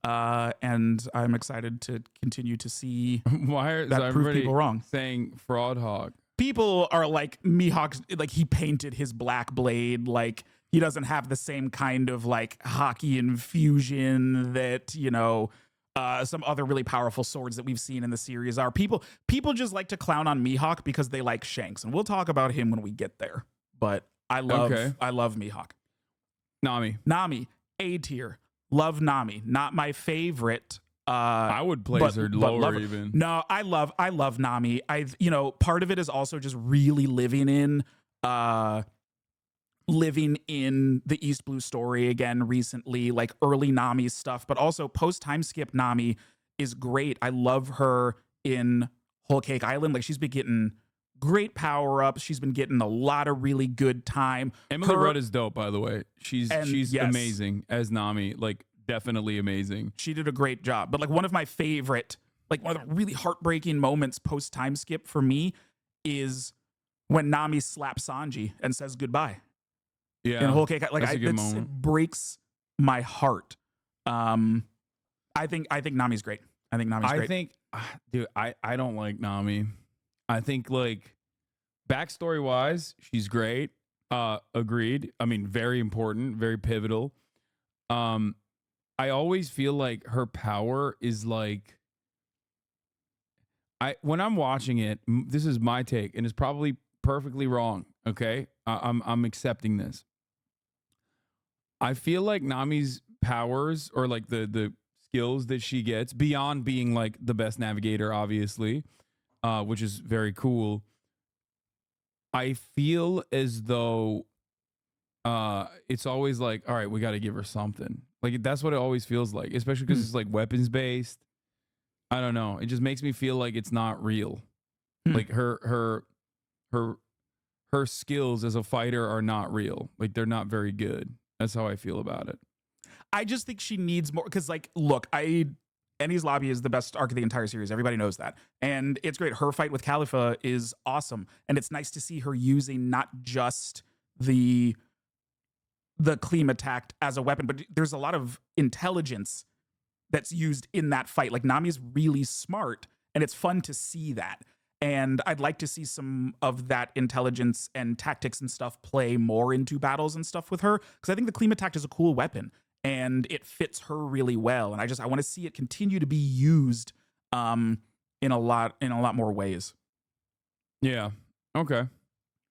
And I'm excited to continue to see that prove people wrong. Saying Fraud Hawk. People are like, Mihawk, like he painted his black blade, like he doesn't have the same kind of like hockey infusion that, some other really powerful swords that we've seen in the series are. People just like to clown on Mihawk because they like Shanks, and we'll talk about him when we get there. But I love Mihawk. Nami, A tier. Love Nami. Not my favorite. I would place her lower even. No, I love Nami. Part of it is also just really living in the East Blue story again recently, like early Nami stuff, but also post time skip Nami is great. I love her in Whole Cake Island. Like she's been getting great power ups. She's been getting a lot of really good time. Emily Rudd is dope, by the way. She's amazing as Nami. Like definitely amazing. She did a great job. But like one of my favorite, like one of the really heartbreaking moments post time skip for me is when Nami slaps Sanji and says goodbye. Yeah, in Whole Cake, like it breaks my heart. I think Nami's great. Dude, I don't like Nami. I think like backstory wise, she's great. Agreed. I mean, very important, very pivotal. I always feel like her power is like, when I'm watching it, this is my take, and it's probably perfectly wrong. Okay, I'm accepting this. I feel like Nami's powers, or like the skills that she gets beyond being like the best navigator, obviously, which is very cool. I feel as though it's always like, all right, we got to give her something. Like that's what it always feels like, especially because it's like weapons based. I don't know. It just makes me feel like it's not real. Like her skills as a fighter are not real. Like they're not very good. That's how I feel about it. I just think she needs more, because like, look, Enies Lobby is the best arc of the entire series. Everybody knows that. And it's great. Her fight with Khalifa is awesome. And it's nice to see her using not just the Kleem attack as a weapon, but there's a lot of intelligence that's used in that fight. Like Nami's really smart, And it's fun to see that. And I'd like to see some of that intelligence and tactics and stuff play more into battles and stuff with her. Because I think the Klimatact is a cool weapon and it fits her really well. And I want to see it continue to be used in a lot more ways. Yeah. Okay.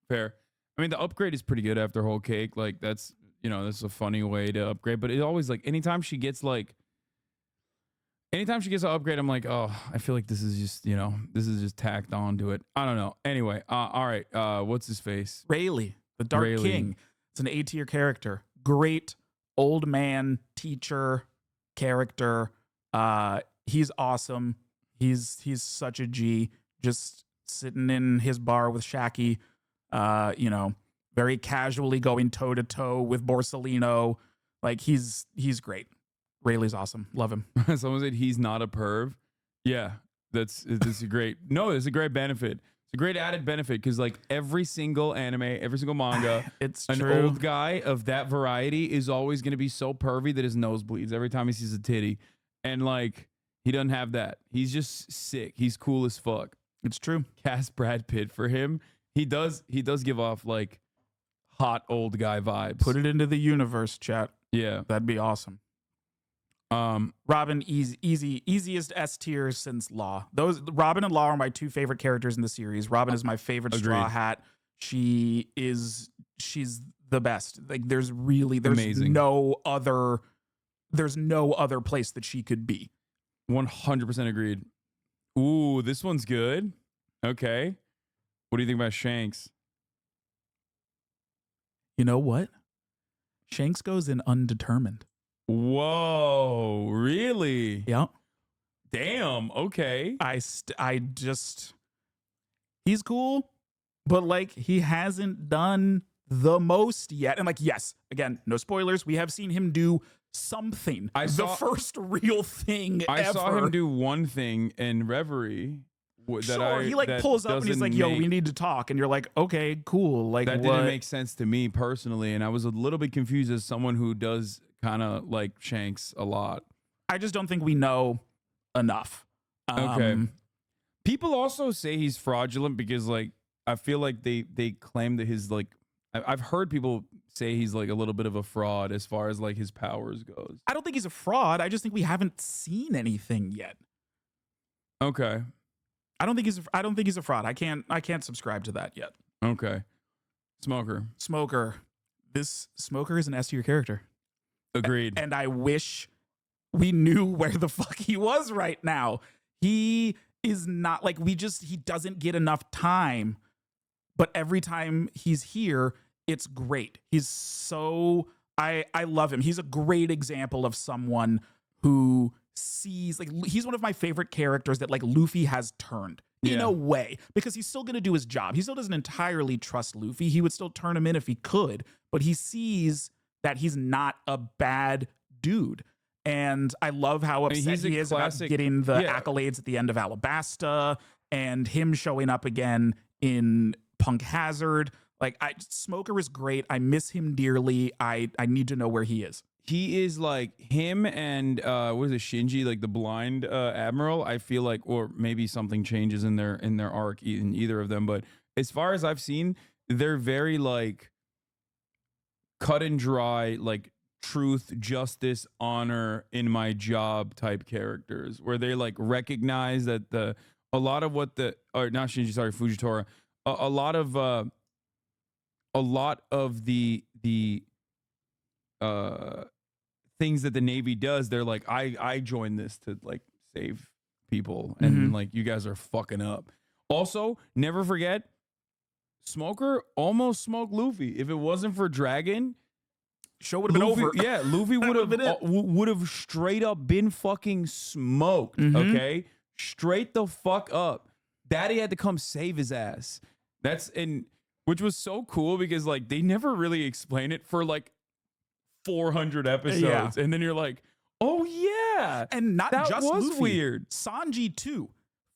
Fair. I mean, the upgrade is pretty good after Whole Cake. Like that's a funny way to upgrade. But it always like anytime she gets an upgrade, I'm like, oh, I feel like this is just tacked on to it. I don't know. Anyway, all right. What's his face? Rayleigh, the Dark King. It's an A tier character. Great old man teacher character. He's awesome. He's such a G. Just sitting in his bar with Shaki. Very casually going toe to toe with Borsellino. Like he's great. Rayleigh's awesome. Love him. Someone said he's not a perv. Yeah, that's a great. No, it's a great benefit. It's a great added benefit because like every single anime, every single manga, it's an true. old guy of that variety is always going to be so pervy that his nose bleeds every time he sees a titty, and like he doesn't have that. He's just sick. He's cool as fuck. It's true. Cast Brad Pitt for him. He does give off like hot old guy vibes. Put it into the universe, chat. Yeah, that'd be awesome. Robin, easiest S tier since Law. Robin and Law are my two favorite characters in the series. Robin is my favorite Straw Hat. She's the best. Like there's Amazing. no other place that she could be. 100% agreed. Ooh, this one's good. Okay. What do you think about Shanks? You know what? Shanks goes in undetermined. Whoa, really? Yeah. Damn. Okay. He's cool, but like he hasn't done the most yet. And like, yes, again, no spoilers. We have seen him do something. The first real thing I ever. saw him do one thing in Reverie. He pulls up and he's like, yo, we need to talk. And you're like, okay, cool. Like that what? didn't make sense to me personally. And I was a little bit confused as someone who does kind of like Shanks a lot. I just don't think we know enough. Okay. People also say he's fraudulent because like I feel like they claim that his like I've heard people say he's like a little bit of a fraud as far as like his powers goes. I don't think he's a fraud. I just think we haven't seen anything yet. Okay. I don't think he's a fraud. I can't subscribe to that yet. Okay. Smoker. This Smoker is an S tier character. Agreed. And I wish we knew where the fuck he was right now. He is not like he doesn't get enough time, but every time he's here, it's great. I love him. He's a great example of someone who sees, like, he's one of my favorite characters that like Luffy has turned in a way, because he's still going to do his job. He still doesn't entirely trust Luffy. He would still turn him in if he could, but he sees that he's not a bad dude. And I love how upset he is about getting the accolades at the end of Alabasta and him showing up again in Punk Hazard. Like, Smoker is great. I miss him dearly. I need to know where he is. He is like him and what is it, Shinji, like the blind admiral. I feel like, or maybe something changes in their arc in either of them. But as far as I've seen, they're very like cut and dry, like truth, justice, honor in my job type characters, where they like recognize that Fujitora, a lot of the things that the Navy does, they're like, I joined this to like save people, and like you guys are fucking up. Also, never forget, Smoker almost smoked Luffy. If it wasn't for Dragon, show would have been over. Yeah, Luffy would have straight up been fucking smoked. Okay, straight the fuck up. Daddy had to come save his ass. Which was so cool because like they never really explain it for like 400 episodes, and then you're like, oh yeah, and not that just was Luffy. Weird. Sanji too.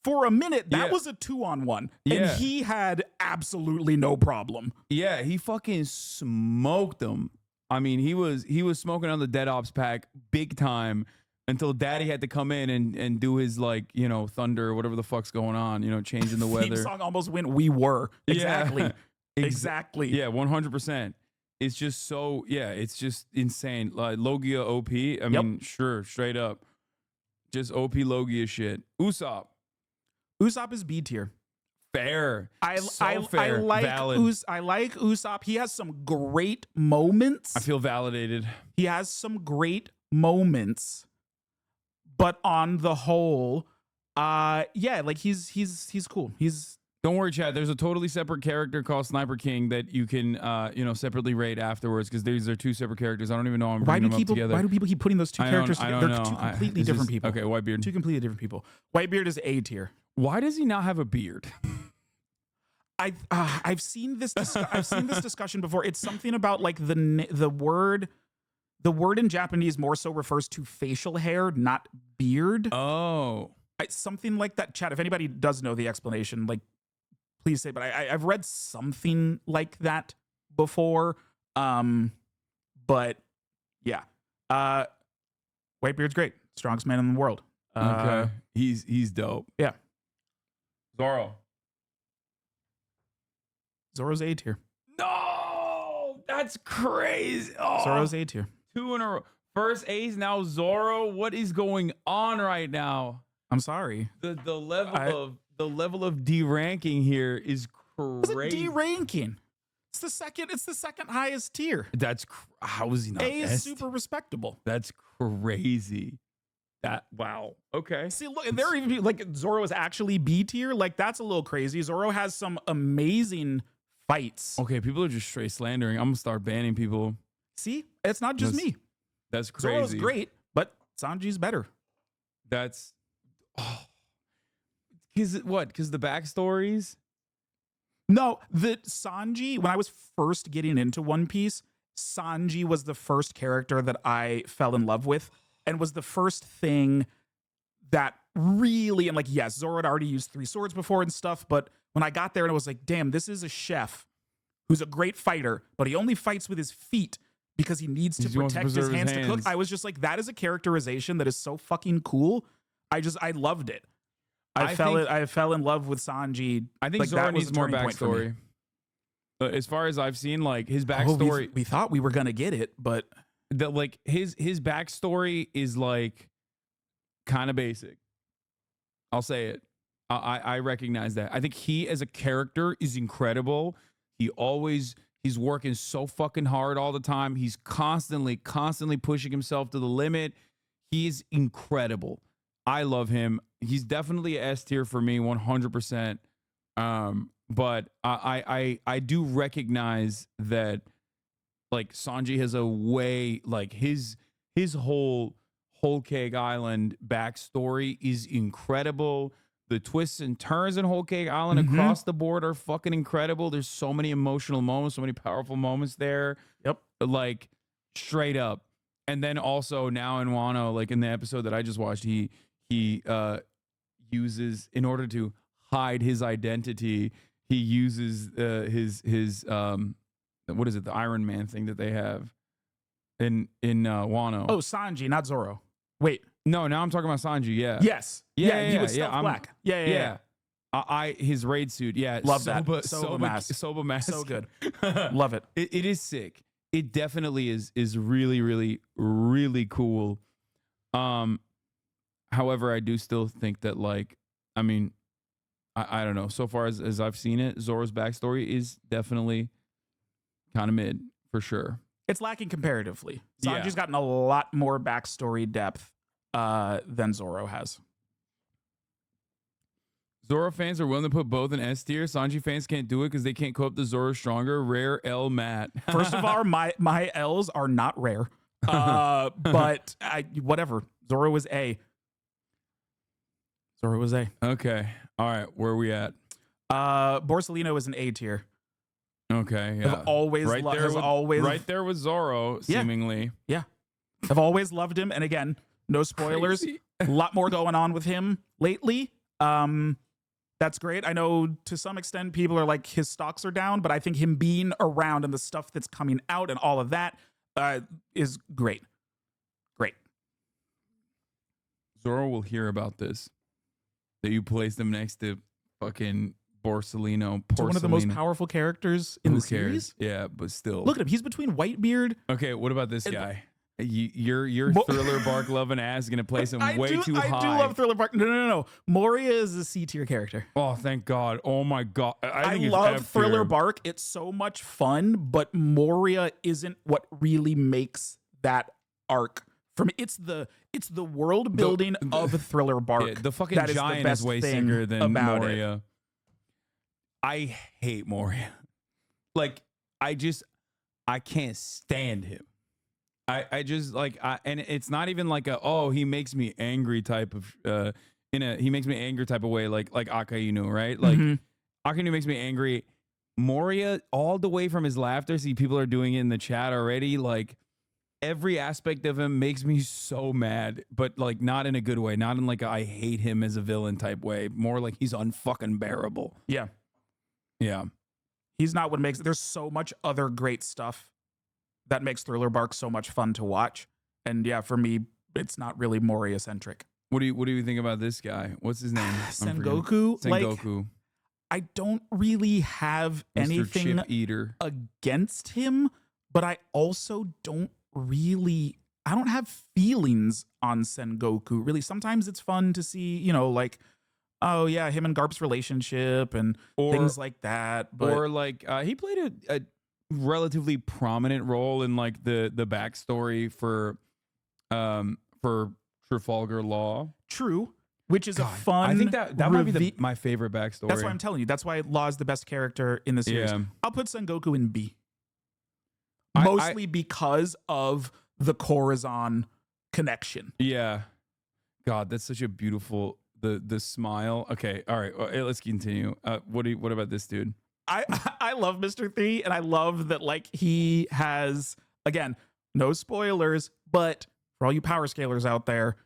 For a minute, that was a 2-on-1, and he had absolutely no problem. Yeah, he fucking smoked them. I mean, he was smoking on the Dead Ops pack big time. until Daddy had to come in and do his like thunder or whatever the fuck's going on. Changing the weather. Theme song almost went. We were exactly, Yeah. exactly. Yeah, 100%. It's just so it's just insane. Like Logia OP. I mean, sure, straight up, just OP Logia shit. Usopp Usopp is B tier. Fair. I Fair. like Valid. I like Usopp. He has some great moments. I feel validated. He has some great moments, but on the whole, like he's cool. Don't worry, Chad. There's a totally separate character called Sniper King that you can separately rate afterwards because these are two separate characters. I don't even know I'm bringing them up together. Why do people keep putting those two characters I together? don't They're know. two completely different people. Okay, Whitebeard. Two completely different people. Whitebeard is A tier. Why does he not have a beard? I've seen this discussion before. It's something about like the word in Japanese more so refers to facial hair, not beard. Oh, something like that. Chat. If anybody does know the explanation, like please say. But I've read something like that before. But yeah, Whitebeard's great. Strongest man in the world. Okay, he's dope. Yeah. Zoro's A tier. No, that's crazy. Oh, Zoro's A tier. 2 in a row. First A's, now Zoro. What is going on right now? I'm sorry. The level of D ranking here is crazy. D ranking. It's the second highest tier. How is he not? A is super respectable. That's crazy. Wow. Okay. See, look, and there are even people, like Zoro is actually B tier. Like that's a little crazy. Zoro has some amazing fights. Okay, people are just straight slandering. I'm gonna start banning people. See, it's not just me. That's crazy. Zoro's great, but Sanji's better. That's because the backstories. No, the Sanji. When I was first getting into One Piece, Sanji was the first character that I fell in love with. And was the first thing that really, and like, yes, Zoro had already used 3 swords before and stuff, but when I got there and it was like, damn, this is a chef who's a great fighter, but he only fights with his feet because he needs to protect his hands to cook. I was just like, that is a characterization that is so fucking cool. I loved it. I fell in love with Sanji. I think like, Zoro that was needs more backstory. But as far as I've seen, like his backstory, we thought we were gonna get it, but like his backstory is like kind of basic. I'll say it. I recognize that. I think he as a character is incredible. He's working so fucking hard all the time. He's constantly pushing himself to the limit. He's incredible. I love him. He's definitely a S tier for me, 100%. But I do recognize that like Sanji has a way, like his whole Whole Cake Island backstory is incredible. The twists and turns in Whole Cake Island across the board are fucking incredible. There's so many emotional moments, so many powerful moments there. Yep. Like straight up. And then also now in Wano, like in the episode that I just watched, he uses, in order to hide his identity, he uses his what is it, the Iron Man thing that they have in Wano. Oh, Sanji, not Zoro. Wait. No, now I'm talking about Sanji, yeah. Yes. Yeah, he was stealth black. Yeah. His raid suit, yeah. Love that. Soba mask. Soba mask. So good. Love it. It is sick. It definitely is really, really, really cool. However, I do still think that, like, I mean, I don't know. So far as I've seen it, Zoro's backstory is definitely kind of mid, for sure. It's lacking comparatively. Sanji's gotten a lot more backstory depth than Zoro has. Zoro fans are willing to put both in S tier. Sanji fans can't do it because they can't cope to Zoro stronger. Rare L Matt. First of all, my L's are not rare. But whatever. Zoro was A. Zoro was A. Okay. All right. Where are we at? Borsalino is an A tier. Okay. Yeah. I've always right there with Zoro, seemingly. Yeah. I've always loved him. And again, no spoilers. A lot more going on with him lately. That's great. I know to some extent people are like his stocks are down, but I think him being around and the stuff that's coming out and all of that is great. Great. Zoro will hear about this. That you placed him next to fucking Borsellino. To one of the most powerful characters in the series. Yeah, but still. Look at him. He's between Whitebeard. Okay, what about this guy? Your Thriller Bark loving ass is gonna place him way too high. I do love Thriller Bark. No. Moria is a C tier character. Oh, thank God. Oh my God. I think love it's Thriller F-tier. Bark. It's so much fun, but Moria isn't what really makes that arc. For me, it's the world building of Thriller Bark. Yeah, the fucking that giant is, the best is way thing sicker than about Moria. It. I hate Moria. Like, I can't stand him. I just like, and it's not even like he makes me angry type of, he makes me angry type of way, like Akainu, right? Like, Akainu makes me angry. Moria, all the way from his laughter, see people are doing it in the chat already, like, every aspect of him makes me so mad, but like not in a good way, not in like I hate him as a villain type way, more like he's unfucking bearable. Yeah. He's not what makes. There's so much other great stuff that makes Thriller Bark so much fun to watch, and yeah, for me, it's not really Moria centric. What do you think about this guy? What's his name? Sengoku. Sengoku. I don't really have Mr. anything Chip Eater against him, but I also don't I don't have feelings on Sengoku. Really, sometimes it's fun to see, like, oh yeah, him and Garp's relationship and things like that. But or like he played a relatively prominent role in like the backstory for Trafalgar Law. True. Which is a fun. I think that might be my favorite backstory. That's why I'm telling you. That's why Law is the best character in the series. Yeah. I'll put Sengoku in B. Mostly because of the Corazon connection. Yeah. God, that's such a beautiful the smile. Okay, all right. Let's continue. What about this dude? I love Mr. 3, and I love that like he has, again, no spoilers, but for all you power scalers out there,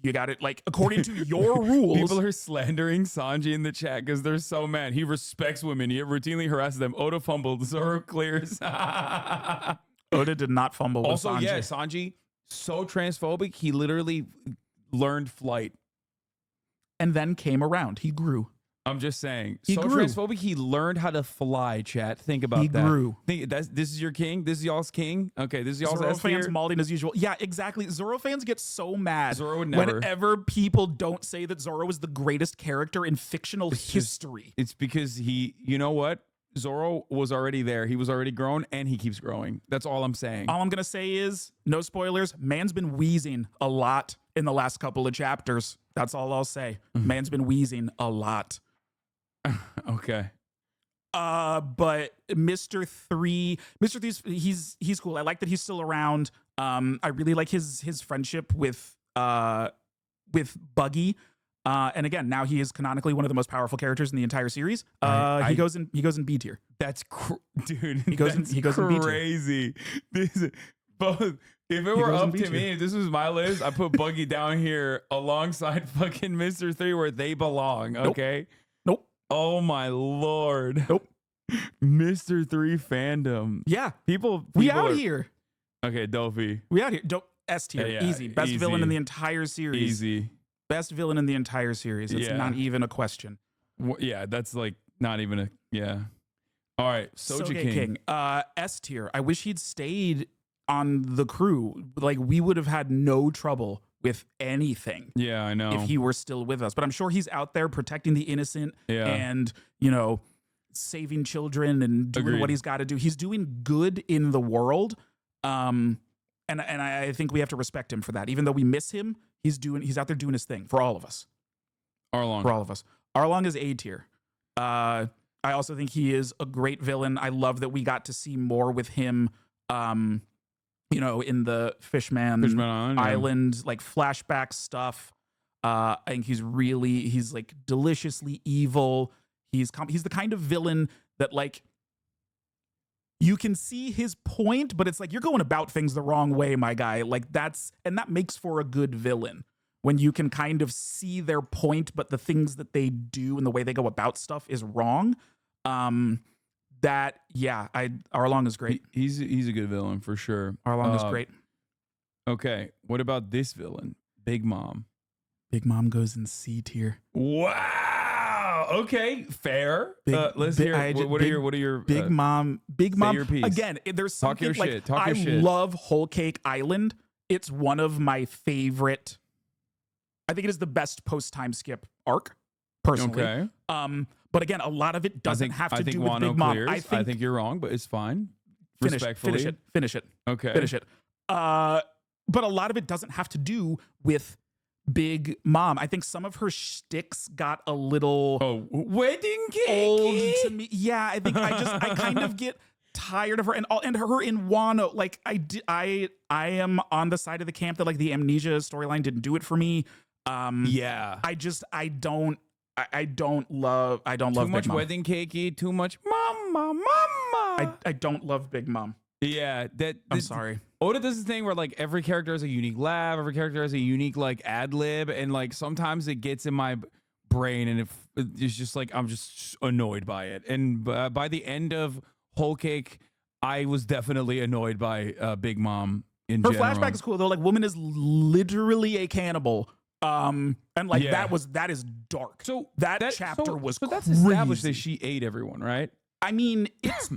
you got it. Like, according to your rules. People are slandering Sanji in the chat because they're so mad. He respects women. He routinely harasses them. Oda fumbled. Zoro clears. Oda did not fumble with Sanji. Yeah, Sanji, so transphobic, he literally learned flight. And then came around. He grew. I'm just saying. He grew. Transphobic, he learned how to fly, chat. Think about that. He grew. This is your king? This is y'all's king? Okay, this is y'all's Zoro S tier? fans mauling as usual. Yeah, exactly. Zoro fans get so mad Zoro would never. whenever people don't say that Zoro is the greatest character in fictional history. It's because you know what? Zoro was already there. He was already grown, and he keeps growing. That's all I'm saying. All I'm going to say is, no spoilers, man's been wheezing a lot in the last couple of chapters. That's all I'll say. Man's been wheezing a lot. Okay. But Mr. 3's he's cool. I like that he's still around. I really like his friendship with Buggy. And again, now he is canonically one of the most powerful characters in the entire series. He goes in B tier. That's dude. He goes in B tier. Crazy. Both. If it were up to me, if this was my list, I put Buggy down here alongside fucking Mr. 3 where they belong. Okay. Nope. Oh my lord. Nope. Mr. 3 fandom. Yeah. People we out are, here. Okay, Dofi. We out here. S tier. Yeah, easy. Best easy. villain in the entire series. Easy. Best villain in the entire series. It's not even a question. Yeah, that's like not even a All right, Soja King. S tier. I wish he'd stayed on the crew. Like, we would have had no trouble with anything. Yeah, I know. If he were still with us. But I'm sure he's out there protecting the innocent and, saving children and doing what he's got to do. He's doing good in the world. And I think we have to respect him for that. Even though we miss him, he's out there doing his thing for all of us. Arlong. For all of us. Arlong is A tier. I also think he is a great villain. I love that we got to see more with him in the Fishman Island, like flashback stuff. I think he's like deliciously evil. He's the kind of villain that like you can see his point, but it's like you're going about things the wrong way, my guy. Like that makes for a good villain when you can kind of see their point, but the things that they do and the way they go about stuff is wrong. Arlong is great. He's a good villain for sure. Arlong is great. Okay, what about this villain, Big Mom? Big Mom goes in C tier. Wow. Okay, fair. Big- Let's big- hear. I ju- What big- are your Big Mom? Big say Mom. your piece. Again, there's Talk something your like shit. Talk I your shit. love Whole Cake Island. It's one of my favorite. I think it is the best post time skip arc, personally. Okay. But again, a lot of it doesn't have to do with Wano Big Mom. clears. I think you're wrong, but it's fine. Respectfully. Finish it. Okay. Finish it. But a lot of it doesn't have to do with Big Mom. I think some of her shticks got a little wedding cake old to me. Yeah, I think I kind of get tired of her and her in Wano. Like I am on the side of the camp that like the Amnesia storyline didn't do it for me. Yeah. I don't love Too Big much Mom. wedding cakey. Too much mama. I don't love Big Mom. Yeah, I'm sorry. Oda does this thing where like every character has a unique laugh, every character has a unique like ad lib, and like sometimes it gets in my brain, and it's just like I'm just annoyed by it. And by the end of Whole Cake, I was definitely annoyed by Big Mom in Her general. flashback is cool though. Like, woman is literally a cannibal. And like Yeah. that is dark. So that chapter was so that's crazy. established that she ate everyone, right? I mean, it's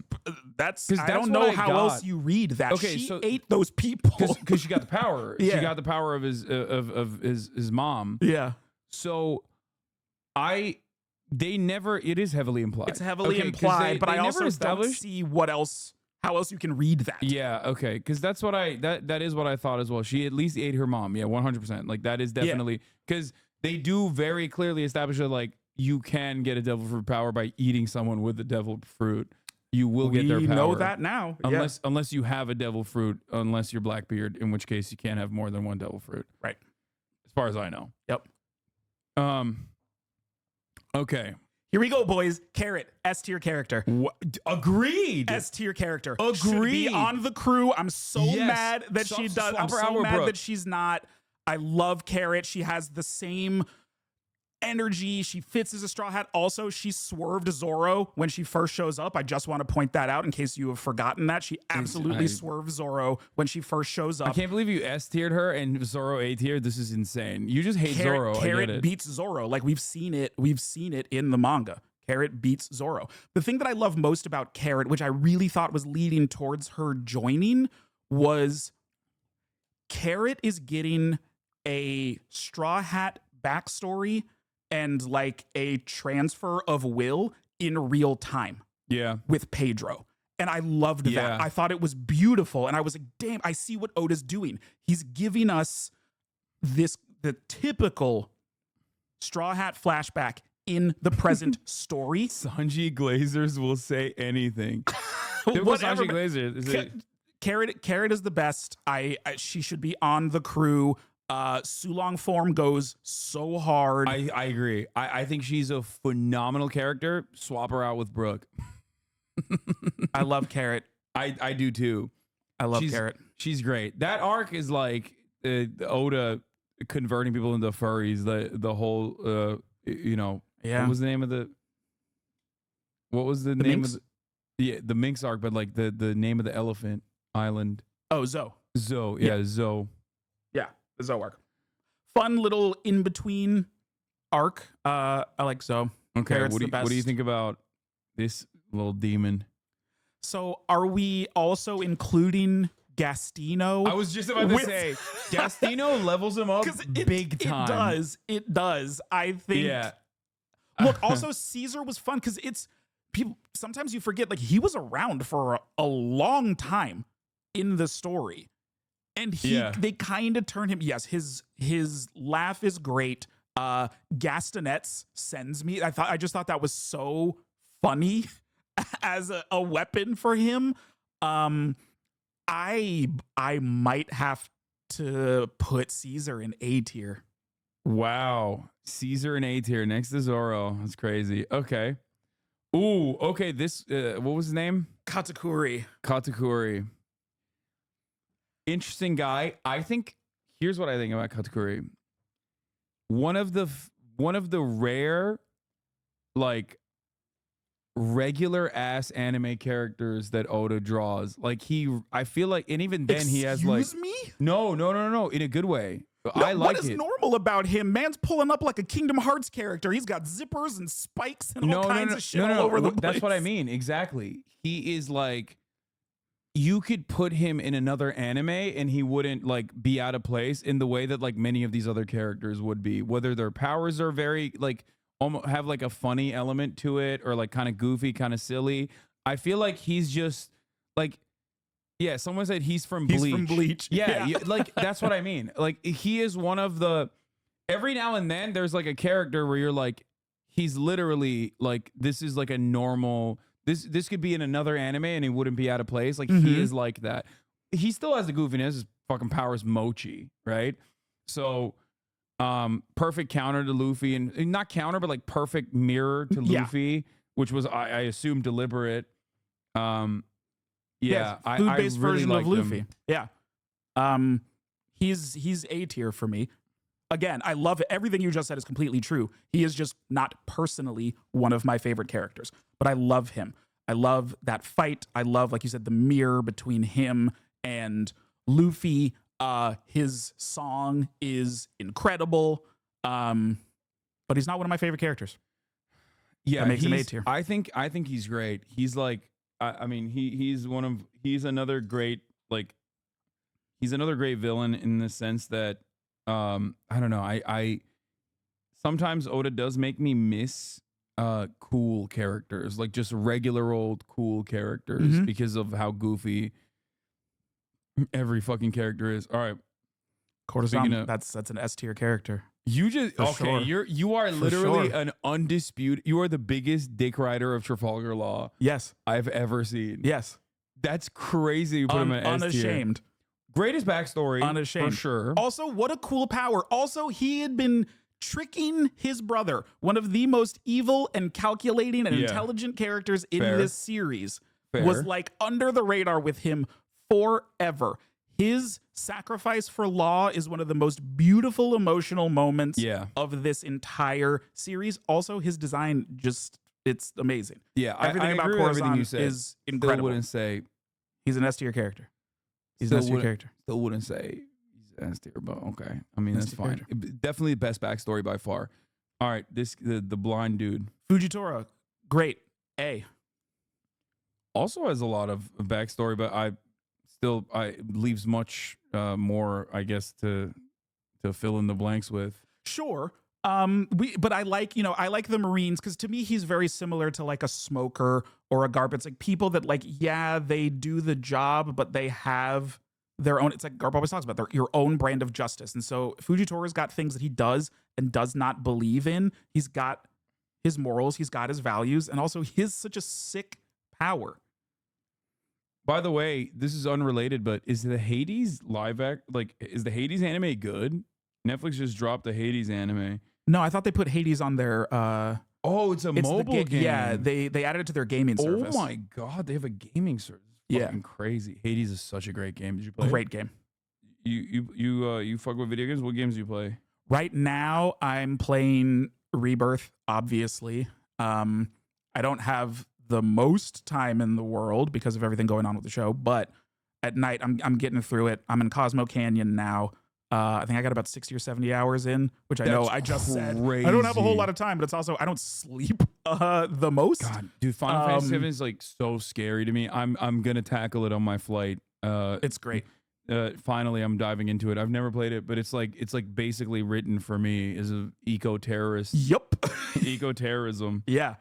that's 'Cause I that's don't what know I how got. else you read that. Okay, She so- ate those people Because she got the power. She Yeah. got the power of his mom. Yeah. So they never. It is heavily implied. It's heavily Okay, 'cause implied, but they I never also don't established- see how else you can read that. Yeah, okay, because that's what that is what I thought as well. She at least ate her mom. Yeah, 100%. Like that is definitely because they do very clearly establish that like you can get a devil fruit power by eating someone with the devil fruit. You will get their We power. know that now. Yeah. Unless you have a devil fruit, unless you're Blackbeard, in which case you can't have more than one devil fruit. Right. As far as I know. Yep. Okay. Here we go, boys. Carrot, S tier character. Agreed. S tier character. Should Agreed. be on the crew. I'm so Yes. mad that she does. I'm Swap her out so with mad Brooke. that she's not. I love Carrot. She has the same energy. She fits as a Straw Hat. Also, she swerved Zoro when she first shows up. I just want to point that out in case you have forgotten that. She absolutely swerved Zoro when she first shows up. I can't believe you S tiered her and Zoro A tiered. This is insane. You just hate Zoro. I Carrot get it. beats Zoro. Like we've seen it in the manga. Carrot beats Zoro. The thing that I love most about Carrot, which I really thought was leading towards her joining, was Carrot is getting a Straw Hat backstory and like a transfer of will in real time. Yeah. With Pedro. And I loved Yeah. that. I thought it was beautiful. And I was like, damn, I see what Oda's doing. He's giving us the typical Straw Hat flashback in the present story. Sanji Glazers will say anything. Typical Whatever, Sanji but Glazer. Is it- Carrot is the best. She should be on the crew. Sulong form goes so hard. I agree. I think she's a phenomenal character. Swap her out with Brooke. I love Carrot. I do too. I love she's, Carrot. She's great. That arc is like Oda converting people into furries. The whole Yeah. What was the name of the? What was the name Minx? of the? The Minx arc, but like the name of the elephant island. Oh, Zoe. Zoe. Yeah, Zoe. Yeah, the Zoe arc. Fun little in between arc. I like Zoe. Okay. Carrot's What the do you best. think about this little demon? So, are we also including Gastino? I was just about to with- say, Gastino levels him up big time. It does. I think. Yeah. Look, also Caesar was fun because it's people. Sometimes you forget, like he was around for a long time in the story, and they kind of turn him. Yes, his laugh is great. Gastonets sends me. I just thought that was so funny as a weapon for him. I might have to put Caesar in A tier. Wow. Caesar in A tier next to Zoro. That's crazy. Okay. Ooh, okay. This, what was his name? Katakuri. Katakuri. Interesting guy. I think, here's what I think about Katakuri. One of the rare, like, regular ass anime characters that Oda draws. Like I feel like, and even then he has like, Excuse me? no, in a good way. I like what is it. normal about him? Man's pulling up like a Kingdom Hearts character. He's got zippers and spikes and all kinds of shit all over the place. That's what I mean. Exactly. He is like, you could put him in another anime and he wouldn't like be out of place in the way that like many of these other characters would be. Whether their powers are very like almost have like a funny element to it or like kind of goofy, kind of silly. I feel like he's just like, yeah, someone said he's from Bleach. He's from Bleach. Yeah, like that's what I mean. Like he is one of the. Every now and then, there's like a character where you're like, he's literally like, this is like a normal. This could be in another anime and he wouldn't be out of place. Like he is like that. He still has the goofiness. His fucking power is Mochi, right? So, perfect counter to Luffy and not counter, but like perfect mirror to Luffy, which was I assume deliberate. Yeah, food-based I really version of Luffy. him. Yeah, he's A tier for me. Again, I love it. Everything you just said is completely true. He is just not personally one of my favorite characters, but I love him. I love that fight. I love, like you said, the mirror between him and Luffy. His song is incredible, but he's not one of my favorite characters. Yeah, that makes him A tier. I think he's great. He's like, I mean, he's another great he's another great villain in the sense that I don't know. I sometimes Oda does make me miss cool characters, like just regular old cool characters because of how goofy every fucking character is. All right. Courtesan, that's an S tier character. You just For sure. you are For literally sure. an undisputed. You are the biggest dick rider of Trafalgar Law. Yes, I've ever seen. Yes, that's crazy. You put him in S tier. Unashamed. Greatest backstory, Unashamed. for sure. Also, what a cool power. Also, he had been tricking his brother, one of the most evil and calculating and intelligent characters in Fair. this series, Fair. was like under the radar with him forever. His sacrifice for Law is one of the most beautiful emotional moments of this entire series. Also, his design it's amazing. Yeah, everything I about agree with everything Courtesan you said. is Still incredible. wouldn't say He's an S tier character. He's still an S tier wouldn't- character. Still wouldn't say he's S tier, but okay. I mean, that's S-tier fine. Definitely the best backstory by far. All right, the blind dude Fujitora, great. A. also has a lot of backstory, but I leaves much more, I guess, to fill in the blanks with. Sure. But I like the Marines because to me he's very similar to like a Smoker or a Garp. It's like people that like, yeah, they do the job, but they have their own. It's like Garp always talks about your own brand of justice. And so Fujitora's got things that he does and does not believe in. He's got his morals, he's got his values, and also he has such a sick power. By the way, this is unrelated, but is the Hades is the Hades anime good? Netflix just dropped the Hades anime. No, I thought they put Hades on their it's a mobile game. Yeah, they added it to their gaming service. Oh my god, they have a gaming service. Yeah. Fucking crazy. Hades is such a great game. Did you play? Great game. You fuck with video games? What games do you play? Right now, I'm playing Rebirth, obviously. I don't have the most time in the world because of everything going on with the show, but at night, I'm getting through it. I'm in Cosmo Canyon now. I think I got about 60 or 70 hours in, which I know I just said. I don't have a whole lot of time, but it's also, I don't sleep the most. God, dude, Final Fantasy 7 is like so scary to me. I'm gonna tackle it on my flight. It's great. Finally, I'm diving into it. I've never played it, but it's like basically written for me as an eco-terrorist. Yup. Eco-terrorism. Yeah.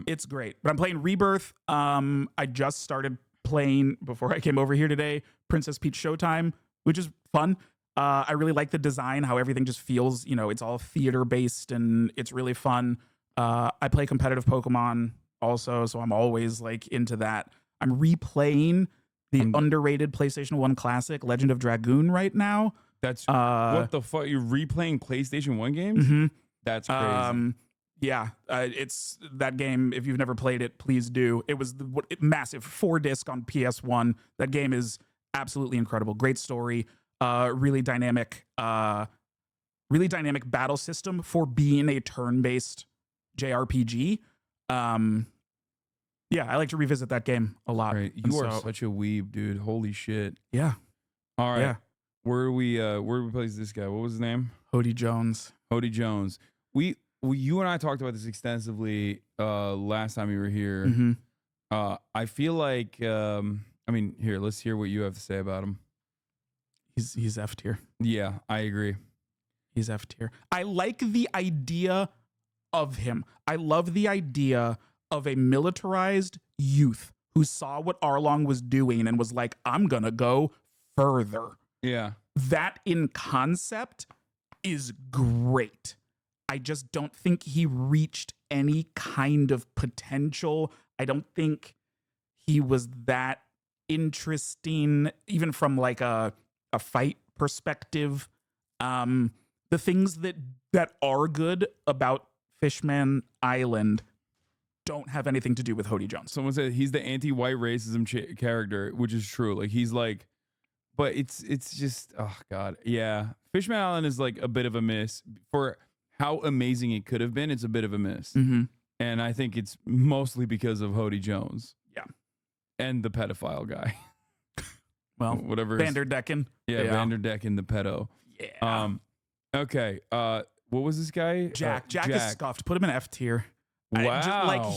It's great. But I'm playing Rebirth. I just started playing before I came over here today, Princess Peach Showtime, which is fun. I really like the design, how everything just feels, it's all theater based and it's really fun. I play competitive Pokemon also, so I'm always like into that. I'm replaying the underrated PlayStation 1 classic, Legend of Dragoon, right now. That's what the fuck? You're replaying PlayStation 1 games? That's crazy. Yeah, it's that game. If you've never played it, please do. It was massive 4-disc on PS1. That game is absolutely incredible. Great story. Really dynamic battle system for being a turn-based JRPG. Yeah, I like to revisit that game a lot. Right. You are such a weeb, dude. Holy shit. Yeah. All right. Yeah. where do we place this guy? What was his name? Hody Jones. Hody Jones. You and I talked about this extensively last time you were here. Mm-hmm. I feel like I mean, here, let's hear what you have to say about him. He's F tier. Yeah, I agree. He's F tier. I like the idea of him. I love the idea of a militarized youth who saw what Arlong was doing and was like, I'm gonna go further. Yeah. That in concept is great. I just don't think he reached any kind of potential. I don't think he was that interesting, even from like a fight perspective. The things that are good about Fishman Island don't have anything to do with Hody Jones. Someone said he's the anti-white racism character, which is true. Like he's like, but it's just, oh God. Yeah. Fishman Island is like a bit of a miss for how amazing it could have been. It's a bit of a miss. Mm-hmm. And I think it's mostly because of Hody Jones. Yeah. And the pedophile guy. Well, whatever. Vanderdecken. Yeah, Vanderdecken, the pedo. Yeah. Okay. What was this guy? Jack. Jack is scuffed. Put him in F tier. Wow.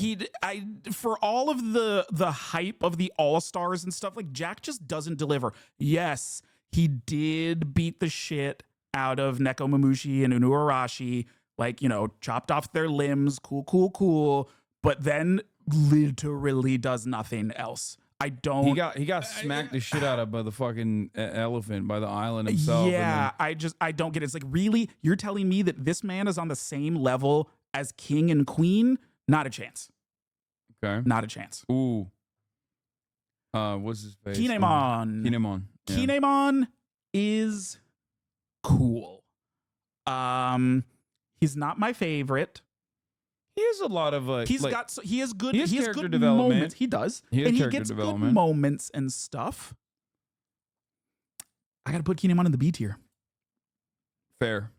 For all of the hype of the All-Stars and stuff, like Jack just doesn't deliver. Yes, he did beat the shit out of Neko Mamushi and Inuarashi, like, you know, chopped off their limbs, cool, but then literally does nothing else. I don't. He got smacked the shit out of by the fucking elephant by the island himself. Yeah, I don't get it. It's like, really, you're telling me that this man is on the same level as King and Queen? Not a chance. Okay, not a chance. Ooh. What's his face? Kinemon. Kinemon. Yeah. Kinemon is cool. He's not my favorite. He has a lot of he has good character development. Moments. He does. He has and character he gets development. Good moments and stuff. I gotta put Kinemon in the B tier. Fair.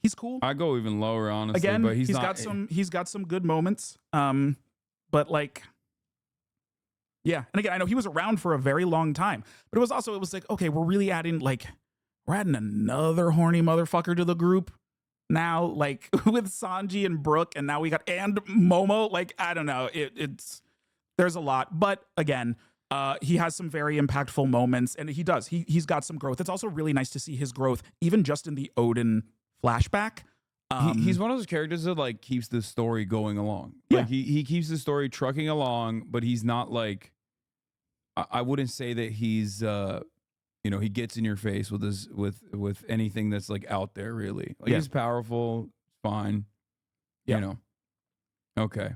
He's cool. I go even lower, honestly. Again, but he's got some good moments. But like, yeah. And again, I know he was around for a very long time, but it was like, okay, we're adding another horny motherfucker to the group now, like with Sanji and Brooke, and now and Momo. Like, I don't know. There's a lot, but again, he has some very impactful moments, and he's got some growth. It's also really nice to see his growth, even just in the Odin flashback. He's one of those characters that like keeps the story going along. Yeah. Like he keeps the story trucking along, but he's not like, I wouldn't say that he's he gets in your face with his with anything that's like out there really. Like he's powerful, fine. Yeah. Okay.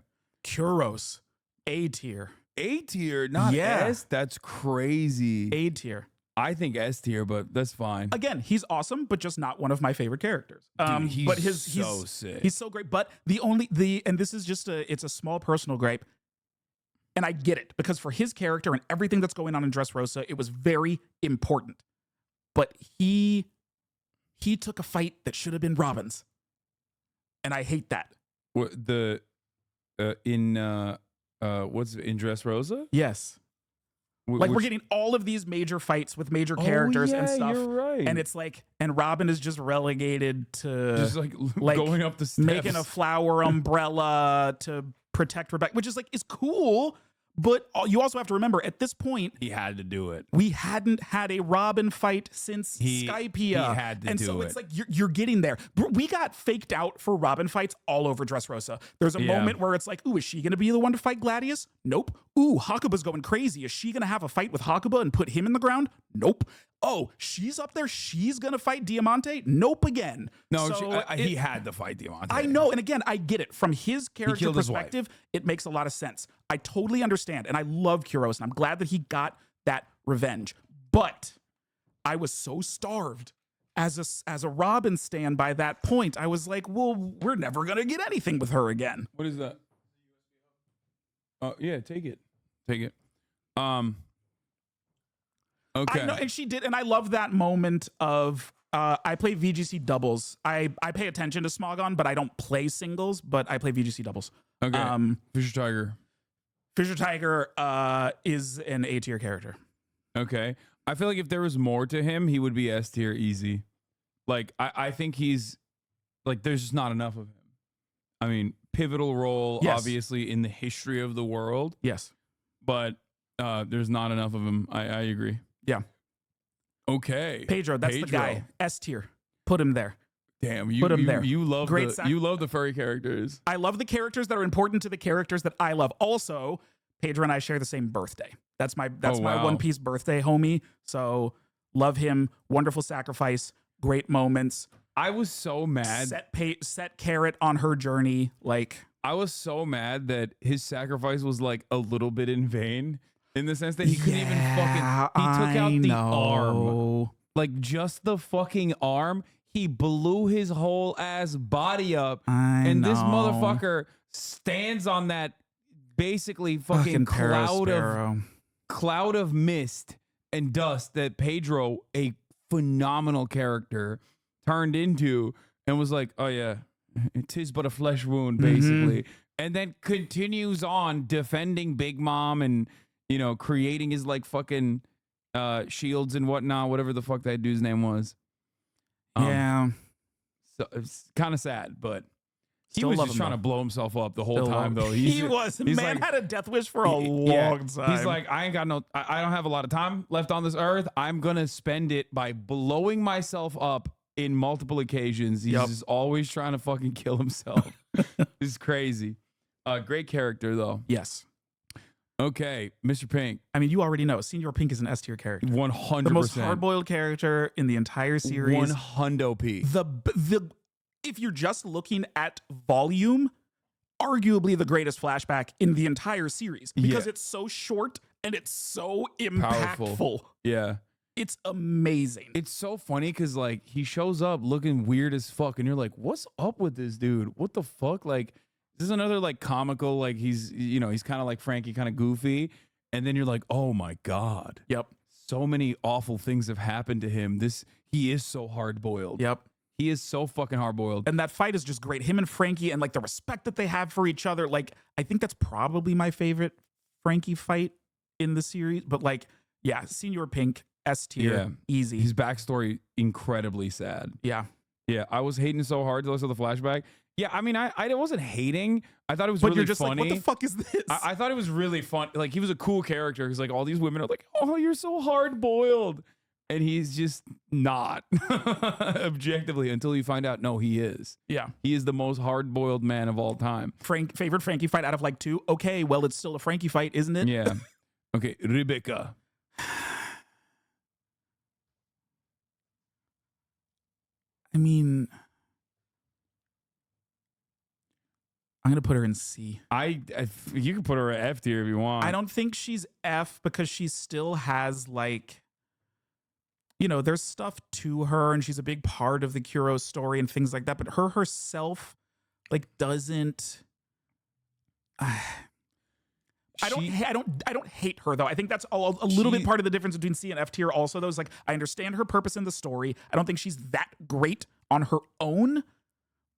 Kuros, A tier. A tier, not S. That's crazy. A tier. I think S tier, but that's fine. Again, he's awesome, but just not one of my favorite characters. Dude, he's he's so sick. He's so great. But and this is just it's a small personal gripe. And I get it, because for his character and everything that's going on in Dressrosa, it was very important. But he took a fight that should have been Robin's. And I hate that. What in Dressrosa? Yes. We're getting all of these major fights with major characters and stuff. You're right. And it's like, and Robin is just relegated to just like going up the steps, making a flower umbrella to protect Rebecca, which is like, is cool. But you also have to remember, at this point, he had to do it. We hadn't had a Robin fight since Skypiea. He had to and do so it. it's like, you're getting there. We got faked out for Robin fights all over Dressrosa. There's a moment where it's like, ooh, is she going to be the one to fight Gladius? Nope. Ooh, Hakuba's going crazy. Is she going to have a fight with Hakuba and put him in the ground? Nope. Oh, she's up there. She's going to fight Diamante? Nope again. No, So he had to fight Diamante. I know. And again, I get it. From his character killed his wife. perspective, it makes a lot of sense. I totally understand. And I love Kuros, and I'm glad that he got that revenge. But I was so starved as a Robin stan by that point. I was like, well, we're never going to get anything with her again. What is that? Oh, yeah, take it. Take it. Okay. I know, and she did, and I love that moment of I play VGC doubles. I pay attention to Smogon, but I don't play singles, but I play VGC doubles. Okay. Fisher Tiger. Fisher Tiger is an A tier character. Okay. I feel like if there was more to him, he would be S tier easy. Like I think he's like there's just not enough of him. I mean, pivotal role Yes. obviously in the history of the world. Yes. But there's not enough of him. I agree. Yeah. Okay. Pedro, that's the guy. S tier. Put him there. Damn, you Put him you, there. you love Great the sac- you love the furry characters. I love the characters that are important to the characters that I love. Also, Pedro and I share the same birthday. That's my Oh, my wow. One Piece birthday homie. So love him. Wonderful sacrifice. Great moments. I was so mad. Set Carrot on her journey. Like I was so mad that his sacrifice was like a little bit in vain in the sense that he couldn't even fucking. He took out the arm, like just the fucking arm. He blew his whole ass body up, and this motherfucker stands on that basically fucking cloud of mist and dust that Pedro, a phenomenal character, turned into, and was like, "Oh yeah, it is but a flesh wound," basically, and then continues on defending Big Mom and creating his like fucking shields and whatnot, whatever the fuck that dude's name was. Yeah. So it's kind of sad, but he Still was love just him, trying though. to blow himself up the whole Still time, love- though. He was. he's Man like- had a death wish for a Yeah. long time. He's like, I ain't got no, I don't have a lot of time left on this earth. I'm gonna spend it by blowing myself up in multiple occasions. He's just always trying to fucking kill himself. It's crazy. Great character though. Yes. Okay, Mr. Pink. I mean, you already know. Senior Pink is an S tier character. 100%. The most hard-boiled character in the entire series. 100p. The if you're just looking at volume, arguably the greatest flashback in the entire series because Yeah. it's so short and it's so impactful. Powerful. Yeah. It's amazing. It's so funny because like he shows up looking weird as fuck, and you're like, "What's up with this dude? What the fuck?" Like, this is another like comical, like he's he's kind of like Frankie, kind of goofy, and then you're like, "Oh my god." Yep. So many awful things have happened to him. He is so hard boiled. Yep. He is so fucking hard boiled. And that fight is just great. Him and Frankie and like the respect that they have for each other. Like, I think that's probably my favorite Frankie fight in the series. But like, yeah, Senior Pink, S tier, easy. His backstory incredibly sad. Yeah. Yeah, I was hating so hard to listen to the flashback. Yeah, I mean, I wasn't hating. I thought it was But really you're just funny. like, what the fuck is this? I thought it was really fun. Like, he was a cool character because like all these women are like, "Oh, you're so hard boiled," and he's just not objectively until you find out. No, he is. Yeah. He is the most hard boiled man of all time. Favorite Frankie fight out of like 2? Okay, well, it's still a Frankie fight, isn't it? Yeah. Okay, Rebecca. I mean, I'm going to put her in C. You can put her at F tier if you want. I don't think she's F because she still has like, there's stuff to her and she's a big part of the Kuro story and things like that. But her herself, like, doesn't. I don't hate her though. I think that's a little bit part of the difference between C and F tier. Also, though, is like I understand her purpose in the story. I don't think she's that great on her own,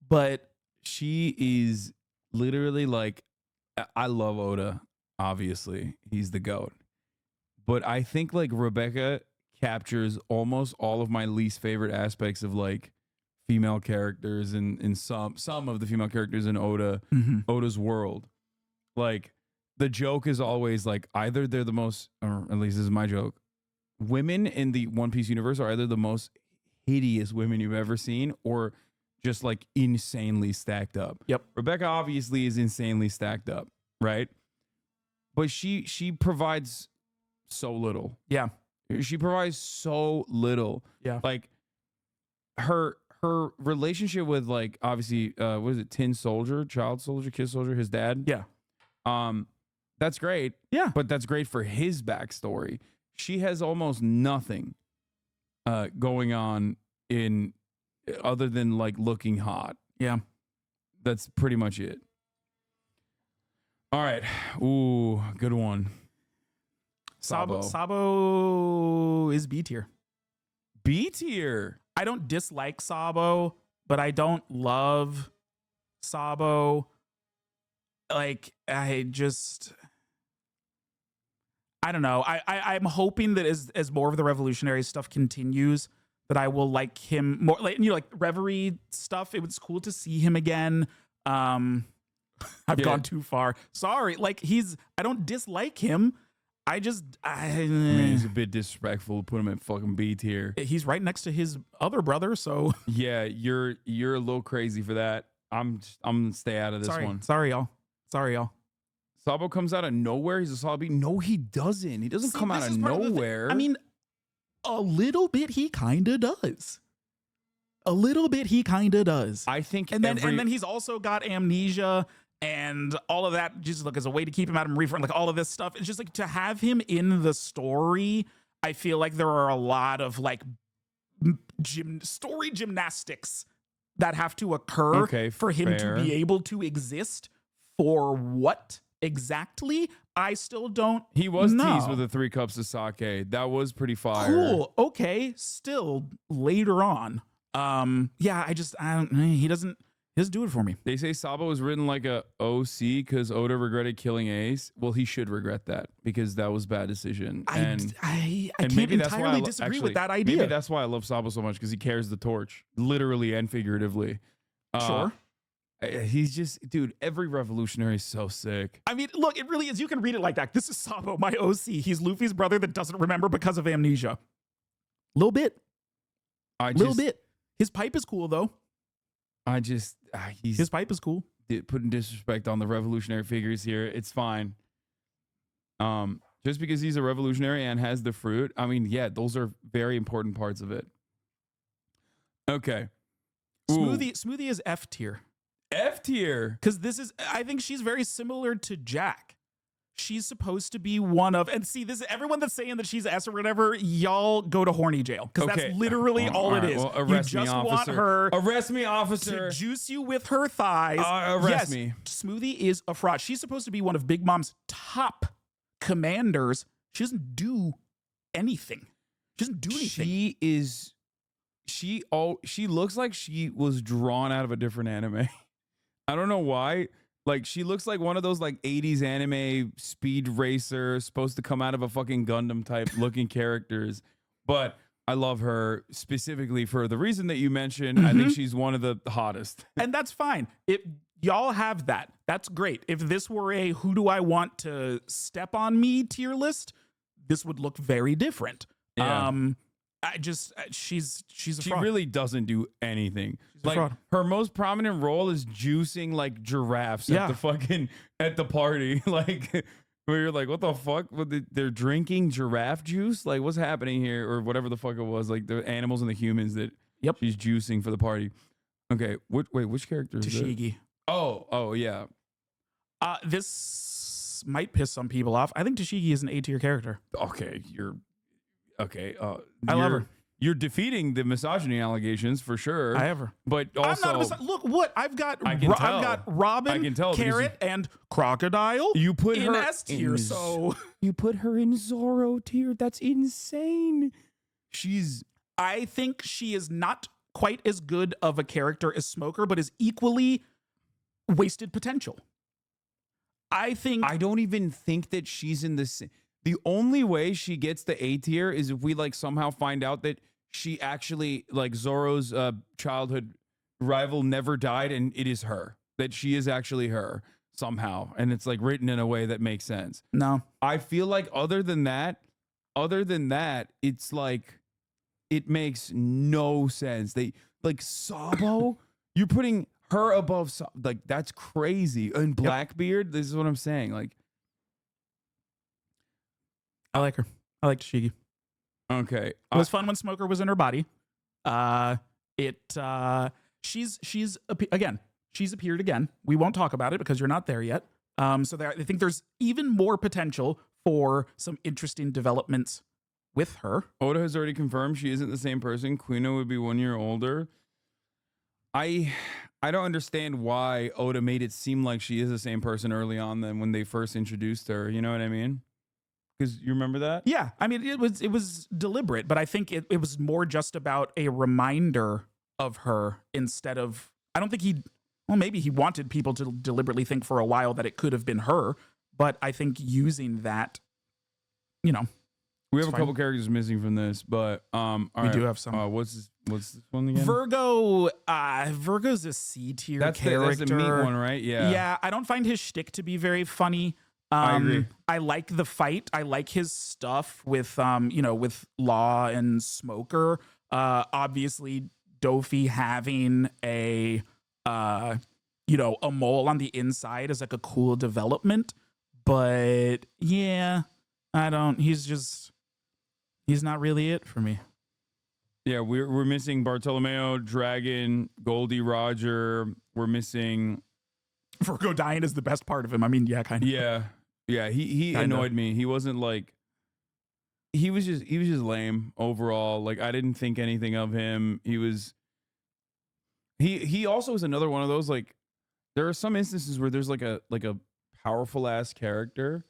but she is literally like, I love Oda. Obviously, he's the GOAT. But I think like Rebecca captures almost all of my least favorite aspects of like female characters and some of the female characters in Oda's world. Like, the joke is always like either they're the most, or at least this is my joke, women in the One Piece universe are either the most hideous women you've ever seen or just like insanely stacked up. Yep. Rebecca obviously is insanely stacked up, right? But she provides so little. Yeah. She provides so little. Yeah. Like her relationship with like obviously what is it, Tin Soldier, Child Soldier, Kid Soldier, his dad? Yeah. That's great. Yeah. But that's great for his backstory. She has almost nothing going on in other than like looking hot. Yeah. That's pretty much it. All right. Ooh, good one. Sabo is B tier. B tier. I don't dislike Sabo, but I don't love Sabo. Like, I I don't know. I'm hoping that as more of the revolutionary stuff continues, that I will like him more. Like, you know, like Reverie stuff. It was cool to see him again. I've gone too far. Sorry. Like I don't dislike him. I mean, he's a bit disrespectful to put him at fucking B tier. He's right next to his other brother, so yeah, you're a little crazy for that. I'm gonna stay out of this one. Sorry, y'all. Sabo comes out of nowhere. He's a solid B. No, he doesn't. He doesn't come out of nowhere. I mean, a little bit he kind of does. A little bit he kind of does. I think, and then he's also got amnesia. And all of that, just like as a way to keep him out of Marineford, like all of this stuff. It's just like to have him in the story. I feel like there are a lot of like story gymnastics that have to occur for him to be able to exist. For what exactly? I still don't. He was know. teased with the 3 cups of sake. That was pretty fire. Cool. Okay. Still later on. Yeah. He doesn't do it for me. They say Sabo was written like a OC because Oda regretted killing Ace. Well, he should regret that because that was a bad decision. I can't entirely disagree with that idea. Maybe that's why I love Sabo so much, because he carries the torch, literally and figuratively. Sure. He's just, dude, every revolutionary is so sick. I mean, look, it really is. You can read it like that. This is Sabo, my OC. He's Luffy's brother that doesn't remember because of amnesia. Little bit. Little bit. His pipe is cool, though. His pipe is cool. Putting disrespect on the revolutionary figures here. It's fine. Just because he's a revolutionary and has the fruit. I mean, yeah, those are very important parts of it. Okay. Smoothie is F tier. F tier? Because I think she's very similar to Jack. She's supposed to be one of, and see, everyone that's saying that she's S or whatever, y'all go to horny jail. Because that's literally all it is. Well, arrest you me, just officer. want her arrest me, officer. To juice you with her thighs. Arrest me. Smoothie is a fraud. She's supposed to be one of Big Mom's top commanders. She doesn't do anything. She doesn't do anything. She looks like she was drawn out of a different anime. I don't know why. Like, she looks like one of those like 80s anime speed racer, supposed to come out of a fucking Gundam type looking characters. But I love her specifically for the reason that you mentioned. I think she's one of the hottest. And that's fine. If y'all have that, that's great. If this were a who do I want to step on me tier list, this would look very different. Yeah. She's a She fraud. really doesn't do anything. Like, fraud. her most prominent role is juicing like giraffes at the party. Like, where you're like, what the fuck? They're drinking giraffe juice? Like, what's happening here? Or whatever the fuck it was. Like, the animals and the humans that she's juicing for the party. Okay, which character is it? Tashigi. Oh, yeah. This might piss some people off. I think Tashigi is an A tier character. Okay, I love her. You're defeating the misogyny allegations for sure. I have her. But also, I'm not look what I've got. I can tell. I've got Robin, I can tell Carrot, and Crocodile. You put in her S tier, so you put her in Zoro tier. That's insane. I think she is not quite as good of a character as Smoker, but is equally wasted potential. I don't even think that she's in the same. The only way she gets the A tier is if we like somehow find out that she actually, like, Zoro's childhood rival never died and it is her. That she is actually her somehow. And it's like written in a way that makes sense. No. I feel like other than that, it's like, it makes no sense. They, like, Sabo, you're putting her above, like, that's crazy. And Blackbeard, this is what I'm saying. Like, I like her. I like Tashigi. Okay. It was fun when Smoker was in her body. She's appeared again. We won't talk about it because you're not there yet. I think there's even more potential for some interesting developments with her. Oda has already confirmed she isn't the same person. Kuino would be 1 year older. I don't understand why Oda made it seem like she is the same person early on than when they first introduced her. You know what I mean? Because you remember that? Yeah. I mean, it was deliberate, but I think it was more just about a reminder of her instead of, I don't think maybe he wanted people to deliberately think for a while that it could have been her, but I think using that you know, we it's have a fine. couple characters missing from this, but We do have some. What's this one again? Virgo. Virgo's a C tier character. That's the meat one, right? Yeah. Yeah. I don't find his shtick to be very funny. I agree. I like the fight. I like his stuff with with Law and Smoker. Obviously, Dofi having a a mole on the inside is like a cool development. But yeah, he's not really it for me. Yeah, we're missing Bartolomeo, Dragon, Goldie Roger. We're missing Virgo dying is the best part of him. I mean, yeah, kind of. Yeah. He Kinda. annoyed me. He wasn't like. He was just lame overall. Like I didn't think anything of him. He was. He also is another one of those like. There are some instances where there's like a powerful ass character,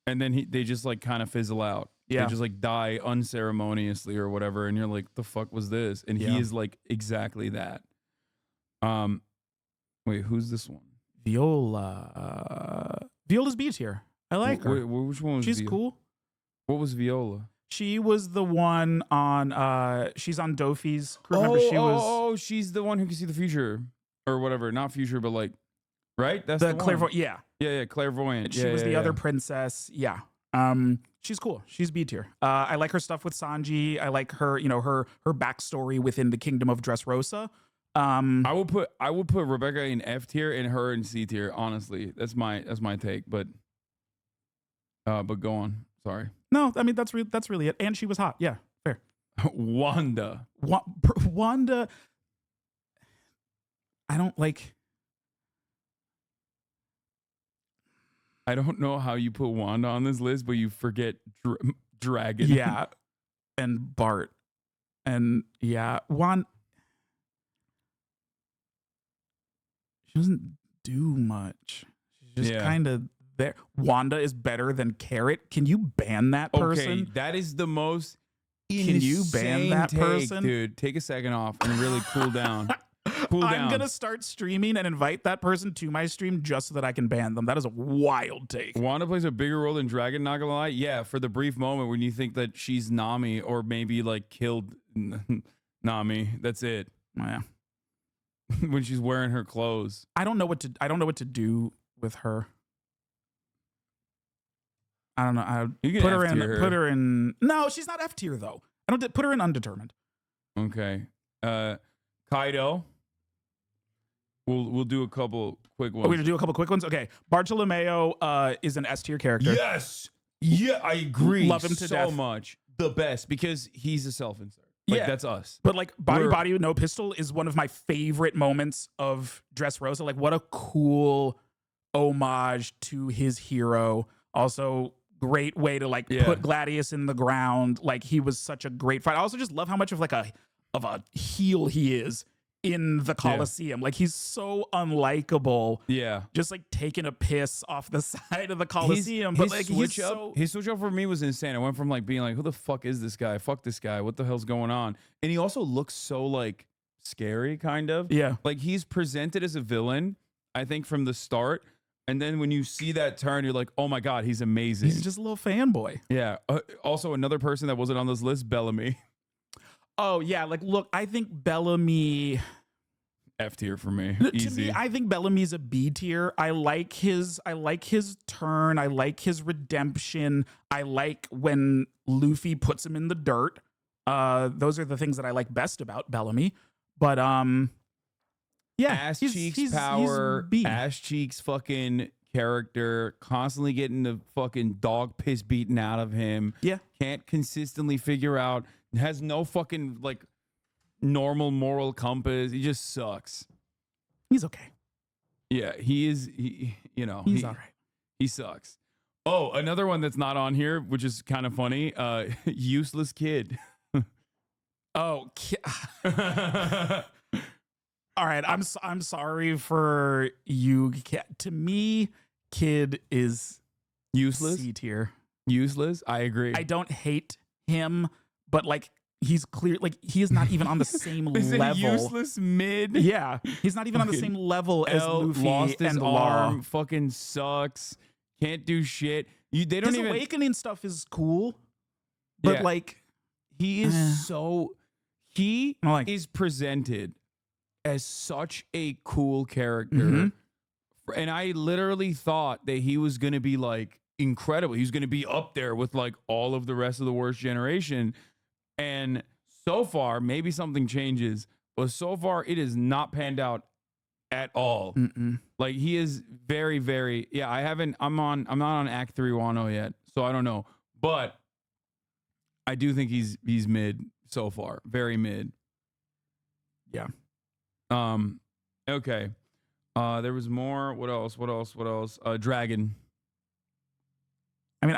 and then they just like kind of fizzle out. Yeah. They just like die unceremoniously or whatever, and you're like, the fuck was this? And he is like exactly that. Wait, who's this one? Viola. Viola's B tier. I like her. Wait, which one was She's Viola? cool. What was Viola? She was the one on she's on Dofi's crew. Remember She's the one who can see the future or whatever. Not future, but like, right? That's the clairvoyant. one. Yeah, clairvoyant. She was the other princess. Yeah. She's cool. She's B tier. I like her stuff with Sanji. I like her, her backstory within the kingdom of Dressrosa. I would put Rebecca in F tier and her in C tier. Honestly, that's my take. But go on. Sorry. No, I mean that's really it. And she was hot. Yeah, fair. Wanda. Wanda. I don't like. I don't know how you put Wanda on this list, but you forget Dragon. Yeah, and Bart, and yeah, She doesn't do much. She's just kind of there. Wanda is better than Carrot. Can you ban that person? Okay, that is the most. Can you ban that person, dude? Take a second off and really cool down. I'm gonna start streaming and invite that person to my stream just so that I can ban them. That is a wild take. Wanda plays a bigger role than Dragon, not gonna lie. Yeah, for the brief moment when you think that she's Nami or maybe like killed Nami, that's it. Yeah. When she's wearing her clothes. I don't know what to do with her. I don't know. I put her in. No, she's not F tier though. I don't put her in undetermined. Okay. Kaido. We'll do a couple quick ones. We're gonna do a couple quick ones. Okay. Bartolomeo is an S tier character. Yes. Yeah, I agree. Love him to so death. much. The best because he's a self-insert. Yeah, that's us. But like Body with No Pistol is one of my favorite moments of Dressrosa. Like what a cool homage to his hero. Also great way to put Gladius in the ground. Like he was such a great fight. I also just love how much of a heel he is in the Colosseum. Like he's so unlikable. Yeah. Just like taking a piss off the side of the Colosseum. His switch up for me was insane. I went from like being like, who the fuck is this guy? Fuck this guy. What the hell's going on? And he also looks so like scary, kind of. Yeah. Like he's presented as a villain, I think, from the start. And then when you see that turn, you're like, oh my God, he's amazing. He's just a little fanboy. Yeah. Also, another person that wasn't on this list, Bellamy. Oh yeah, like look, I think Bellamy F tier for me. To me, I think Bellamy's a B tier. I like his turn. I like his redemption. I like when Luffy puts him in the dirt. Those are the things that I like best about Bellamy. But yeah, Ass Cheeks power, he's B. Ass Cheeks fucking character, constantly getting the fucking dog piss beaten out of him. Yeah. Can't consistently figure out, has no fucking like normal moral compass. He just sucks. He's okay. Yeah, he is. He's all right. He sucks. Oh, another one that's not on here, which is kind of funny. Useless Kid. Oh, all right. I'm sorry for you. To me, Kid is useless. C tier. Useless. I agree. I don't hate him, but like he's clear. Like he is not even on the same level. Useless mid. Yeah, he's not even on the same level as Luffy lost his and arm. Law. Fucking sucks. Can't do shit. They don't His even. awakening stuff is cool, but Yeah. like He is so. He is presented as such a cool character, Mhm. and I literally thought that he was gonna be like incredible. He was gonna be up there with like all of the rest of the worst generation, and so far maybe something changes, but so far it is not panned out at all. Like he is very, very. Yeah, I'm not on Act 3 Wano yet, so I don't know, but I do think he's mid so far, very mid. Yeah. Okay. There was more. What else? Dragon. I mean,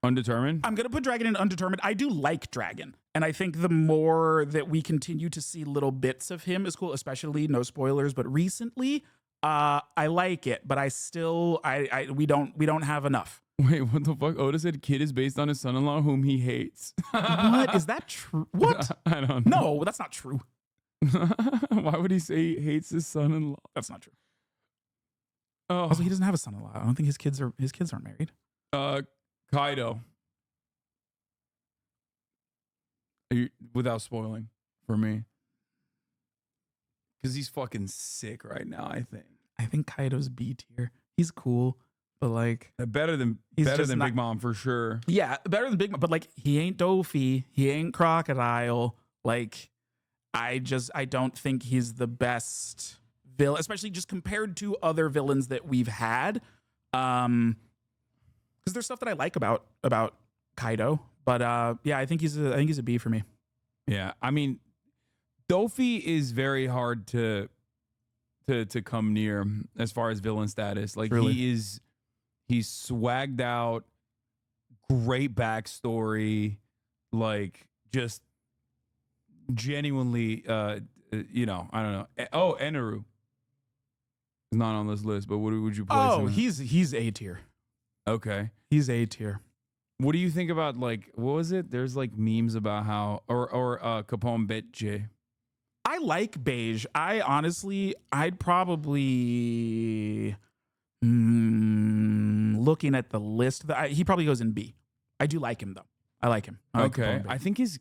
Undetermined. I'm gonna put Dragon in Undetermined. I do like Dragon, and I think the more that we continue to see little bits of him is cool. Especially, no spoilers, but recently, I like it. But I still, we don't have enough. Wait, what the fuck? Oda said kid is based on his son-in-law whom he hates. What is that true? What? I don't know. No, that's not true. Why would he say he hates his son-in-law? That's not true. Oh, Also, he doesn't have a son-in-law. I don't think his kids aren't married. Kaido. Without spoiling for me, because he's fucking sick right now. I think Kaido's B tier. He's cool, but like better than He's better just than not- Big Mom for sure. yeah, better than Big Mom. But like he ain't Dofi. He ain't Crocodile. Like I don't think he's the best villain, especially just compared to other villains that we've had. Because there's stuff that I like about Kaido, but yeah, I think he's a B for me. Yeah, I mean, Dofi is very hard to come near as far as villain status. Like Truly. he's swagged out, great backstory, like just genuinely, I don't know. Oh, Eneru is not on this list, but what would you place him Oh, in? he's A tier. Okay. He's A tier. What do you think about like what was it? There's like memes about how or Capone Betje. I like Beige. I'd probably looking at the list he probably goes in B. I do like him though. I like him. I like Okay. Capone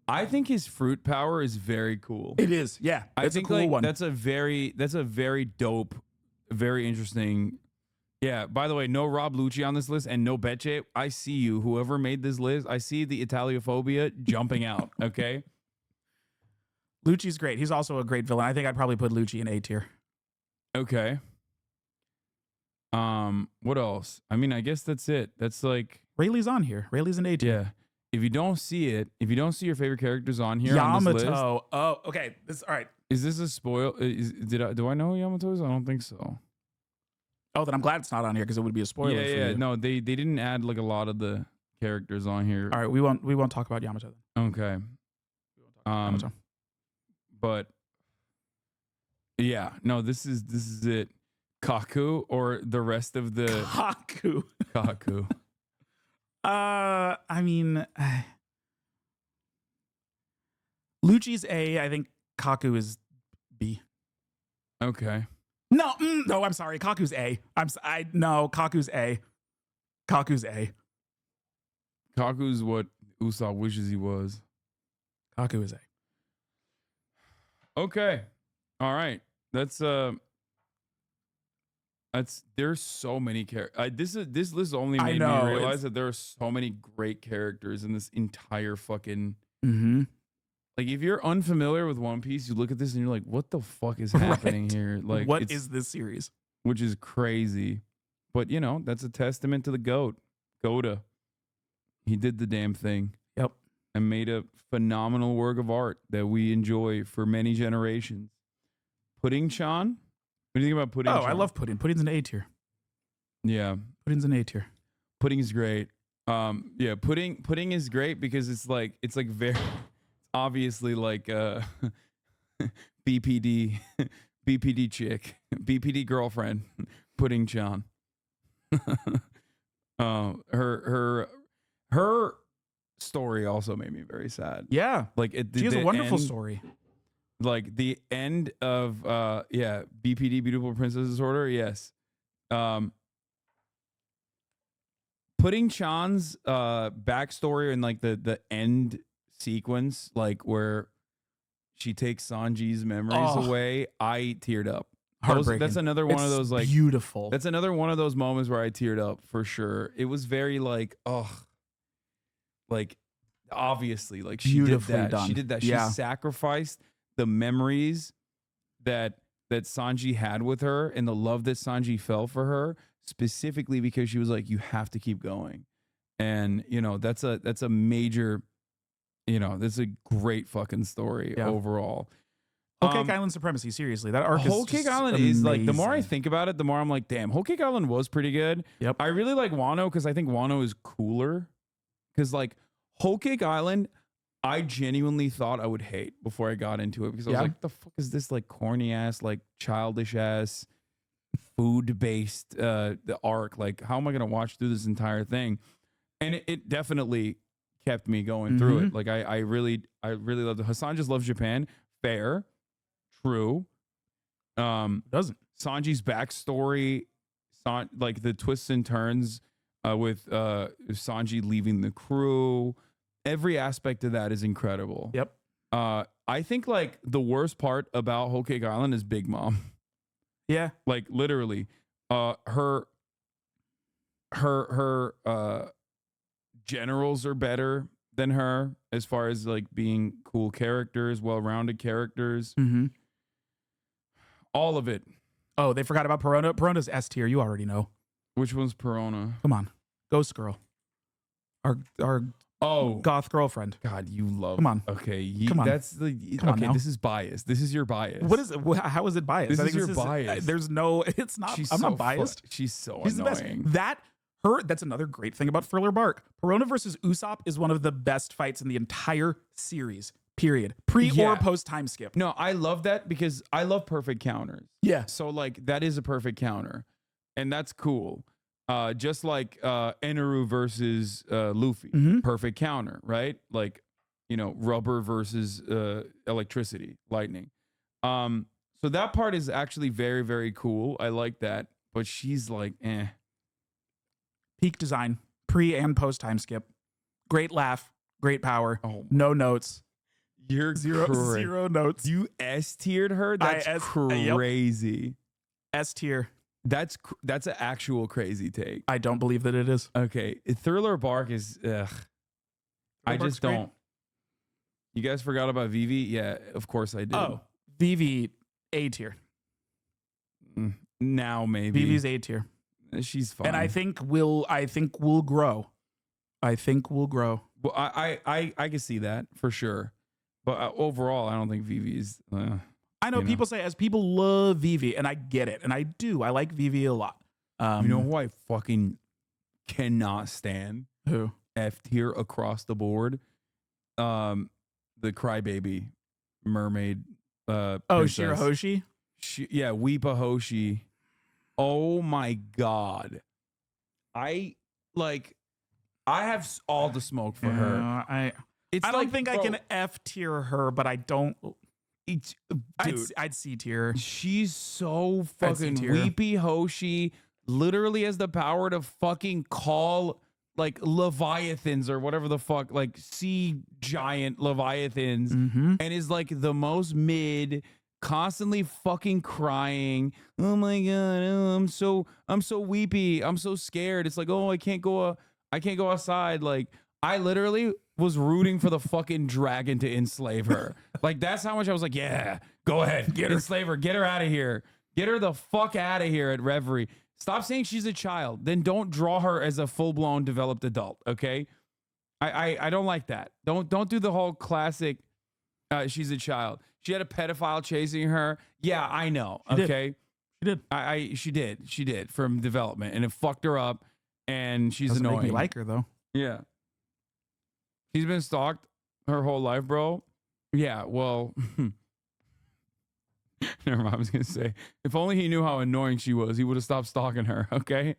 I think his fruit power is very cool. It is. Yeah. I It's think a cool like one. that's a very dope, very interesting. Yeah, by the way, no Rob Lucci on this list and no Betche. I see you. Whoever made this list, I see the Italiophobia jumping out. Okay. Lucci's great. He's also a great villain. I think I'd probably put Lucci in A tier. Okay. What else? I mean, I guess that's it. That's like Rayleigh's on here. Rayleigh's in A tier. Yeah. If you don't see your favorite characters on here on this list, Yamato. Oh, okay. All right. is this a spoil? Do I know who Yamato is? I don't think so. Oh, then I'm glad it's not on here because it would be a spoiler for Yeah. you. No, they didn't add like a lot of the characters on here. All right, we won't talk about Yamato then. Okay. Yamato. But yeah, no, this is it. Kaku or the rest of the Kaku. Kaku. I mean, Lucci's A. I think Kaku is B. Okay. No, I'm sorry. Kaku's A. No, Kaku's A. Kaku's A. Kaku's what Usopp wishes he was. Kaku is A. Okay. All right. There's so many characters. This list only made me realize that there are so many great characters in this entire fucking. Mm-hmm. Like if you're unfamiliar with One Piece, you look at this and you're like, "What the fuck is happening here?" Like, what is this series? Which is crazy, but that's a testament to the GOAT, Goda. He did the damn thing. Yep, and made a phenomenal work of art that we enjoy for many generations. Pudding Chan. What do you think about Pudding? Oh, Chan? I love Pudding. Pudding's an A tier. Yeah, Pudding's an A tier. Pudding's great. Yeah, pudding is great because it's like very obviously like BPD chick, BPD girlfriend, Pudding Chan. Her story also made me very sad. Yeah, like she has a wonderful story. Like the end of BPD, Beautiful Princess Disorder. Yes. putting Chan's backstory in like the end sequence, like where she takes Sanji's memories away, I teared up. That's another one of those like beautiful. That's another one of those moments where I teared up for sure. It was very like, like obviously, like she Beautifully did that. done. She did that. Yeah. She sacrificed the memories that Sanji had with her and the love that Sanji felt for her, specifically because she was like, you have to keep going. And you know, that's a major, you know, that's a great fucking story overall. Whole Cake Island supremacy. Seriously, that arc. Whole is Cake just Island is like, the more I amazing. think about it, the more I'm like, damn, Whole Cake Island was pretty good. Yep. I really like Wano because I think Wano is cooler. Because like Whole Cake Island, I genuinely thought I would hate before I got into it because I was like, the fuck is this like corny ass, like childish ass, food based the arc? Like, how am I gonna watch through this entire thing? And it definitely kept me going through it. Like I really loved it. Hassan just loves Japan. Fair. True. Doesn't. Sanji's backstory, like the twists and turns with Sanji leaving the crew, every aspect of that is incredible. Yep. I think like the worst part about Whole Cake Island is Big Mom. Yeah. Like literally, her generals are better than her as far as like being cool characters, well-rounded characters. All of it. Oh, they forgot about Perona. Perona's S tier. You already know. Which one's Perona? Come on, Ghost Girl. Our goth girlfriend. God, you love. Come on. Okay, Come on. That's the. Come on okay, now. this is biased. This is your bias. What is it? How is it biased? This I is think your bias. There's no. It's not. She's I'm so not biased. She's so She's the best. annoying. That's another great thing about Thriller Bark. Perona versus Usopp is one of the best fights in the entire series. Period. Pre or post time skip. No, I love that because I love perfect counters. Yeah. So like that is a perfect counter, and that's cool. Just like Eneru versus Luffy, perfect counter, right? Like, you know, rubber versus electricity, lightning. So that part is actually very, very cool. I like that, but she's like, eh. Peak design, pre and post time skip. Great laugh, great power. No notes. You're zero notes. You S tiered her. That's crazy. S tier. That's an actual crazy take. I don't believe that it is. Okay, Thriller Bark is. I just don't. Great. You guys forgot about Vivi? Yeah, of course I did. Oh, Vivi A tier. Now maybe Vivi's A tier. She's fine, and I think we'll grow. I think we'll grow. Well, I can see that for sure, but overall, I don't think Vivi's. I know people say as people love Vivi, and I get it, and I do. I like Vivi a lot. You know who I fucking cannot stand? Who? F tier across the board. The crybaby mermaid. Princess. Shirahoshi. Weepa Hoshi. Oh my god. I have all the smoke for her. I don't think I can F tier her, but I don't. I'd C tier. She's so fucking weepy Hoshi. Literally has the power to fucking call like leviathans or whatever the fuck, like sea giant leviathans, and is like the most mid, constantly fucking crying. Oh my god, I'm so weepy. I'm so scared. It's like, oh, I can't go outside. Like, I literally was rooting for the fucking dragon to enslave her. Like, that's how much I was like, yeah, go ahead, enslave her, get her out of here, get her the fuck out of here at Reverie. Stop saying she's a child. Then don't draw her as a full-blown developed adult, okay? I don't like that. Don't do the whole classic she's a child. She had a pedophile chasing her. Yeah, I know. Okay. She did from development, and it fucked her up, and she's Doesn't annoying. make me like her though. Yeah. She's been stalked her whole life, bro. Yeah, well, never mind. I was going to say, if only he knew how annoying she was, he would have stopped stalking her, okay?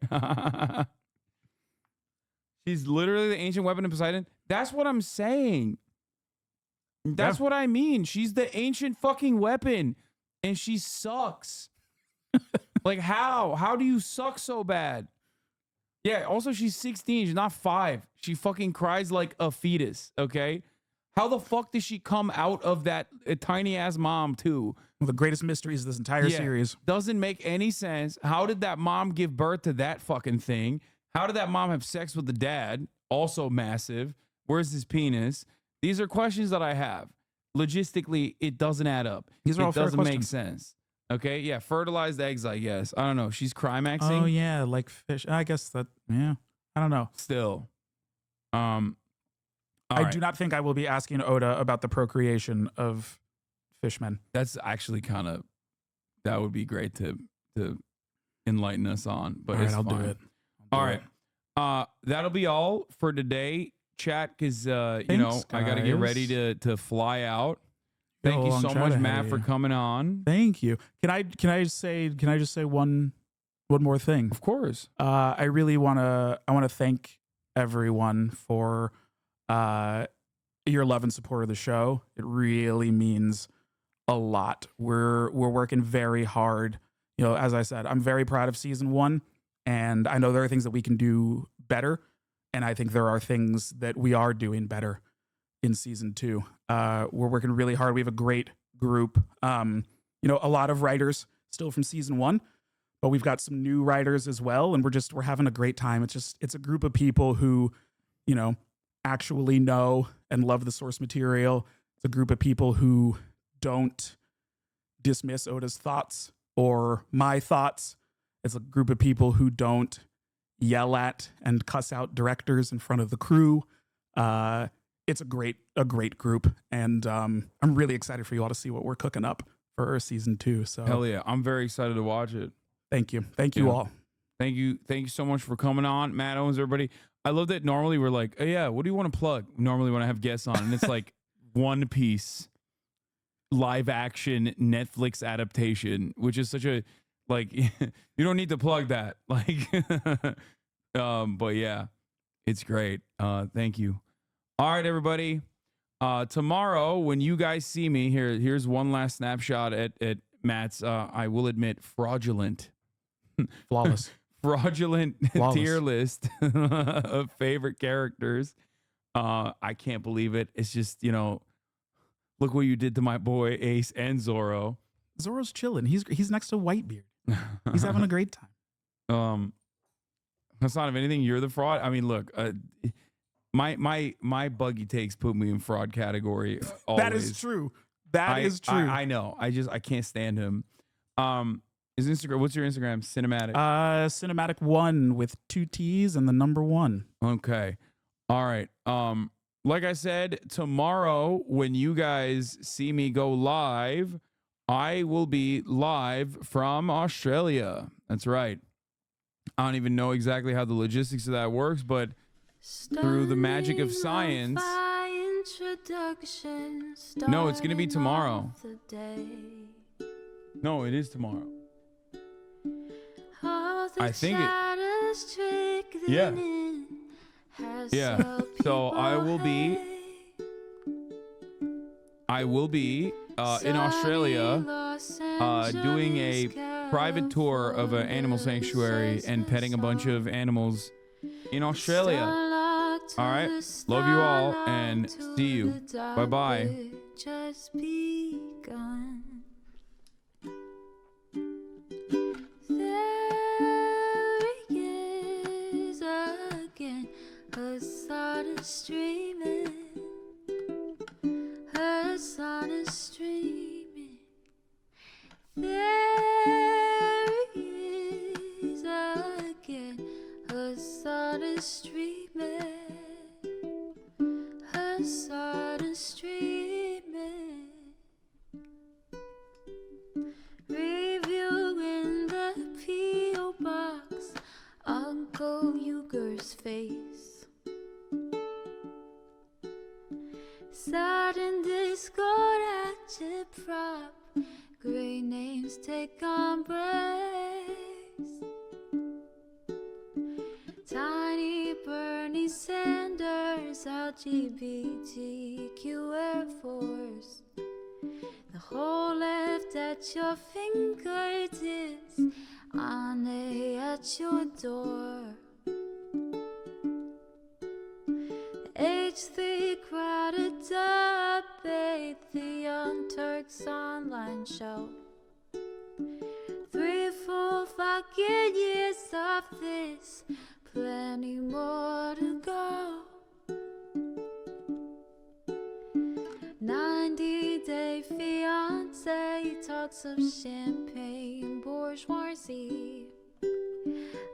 She's literally the ancient weapon of Poseidon. That's what I'm saying. That's what I mean. She's the ancient fucking weapon, and she sucks. Like, how? How do you suck so bad? Yeah, also she's 16, she's not 5. She fucking cries like a fetus, okay? How the fuck does she come out of that tiny ass mom too? One of the greatest mysteries of this entire series. Doesn't make any sense. How did that mom give birth to that fucking thing? How did that mom have sex with the dad? Also massive. Where's his penis? These are questions that I have. Logistically, it doesn't add up. These are all it fair doesn't make questions. sense. Okay, yeah, fertilized eggs, I guess. I don't know. She's climaxing. Oh yeah, like fish. I guess that. Yeah, I don't know. Still, I do not think I will be asking Oda about the procreation of fishmen. That's actually kind of, that would be great to enlighten us on. But All right, it's I'll do fine. it. All right, that'll be all for today, chat. Because I got to get ready to fly out. Thank you so much, Matt, for coming on. Thank you. Can I just say one more thing? Of course. I really want to thank everyone for your love and support of the show. It really means a lot. We're working very hard. You know, as I said, I'm very proud of season 1, and I know there are things that we can do better, and I think there are things that we are doing better in season 2. We're working really hard. We have a great group. A lot of writers still from season 1, but we've got some new writers as well, and we're having a great time. It's a group of people who, actually know and love the source material. It's a group of people who don't dismiss Oda's thoughts or my thoughts. It's a group of people who don't yell at and cuss out directors in front of the crew. It's a great group, and I'm really excited for you all to see what we're cooking up for season 2. So Hell yeah, I'm very excited to watch it. Thank you you all. Thank you so much for coming on, Matt Owens, everybody. I love that normally we're like, oh, yeah, what do you want to plug? Normally when I have guests on, and it's like One Piece live action Netflix adaptation, which is such a, like, you don't need to plug that. Like, but yeah, it's great. Thank you. All right, everybody. Tomorrow, when you guys see me, here's one last snapshot at Matt's, I will admit, fraudulent. Flawless. Fraudulent tier list of favorite characters. I can't believe it. It's just, look what you did to my boy Ace and Zoro. Zoro's chilling. He's next to Whitebeard. He's having a great time. Hassan, if anything, you're the fraud. I mean, look, my buggy takes put me in fraud category. Always. That is true. That is true. I know. I can't stand him. Is Instagram? What's your Instagram? Cinematic. Cinematic 1 with 2 T's and the number 1. Okay. All right. Like I said, tomorrow when you guys see me go live, I will be live from Australia. That's right. I don't even know exactly how the logistics of that works, but through the magic of science. No, it's going to be tomorrow. No, it is tomorrow. I think it. Yeah. Yeah. So I will be in Australia doing a private tour of an animal sanctuary and petting a bunch of animals in Australia. All right. Love you all and see you. Bye-bye. Just begun. Her sun is streaming. Her sun is streaming. There he is again. Her sun is streaming. Her sun is streaming. Reviewing the P.O. box. Uncle Uger's face. Sudden discord at your prop. Great names take embrace. Tiny Bernie Sanders, LGBTQ Air Force. The whole left at your fingertips, Ane at your door. Stage the crowded debate, the Young Turks online show. 3 full fucking years of this, plenty more to go. 90-day fiance talks of champagne bourgeoisie.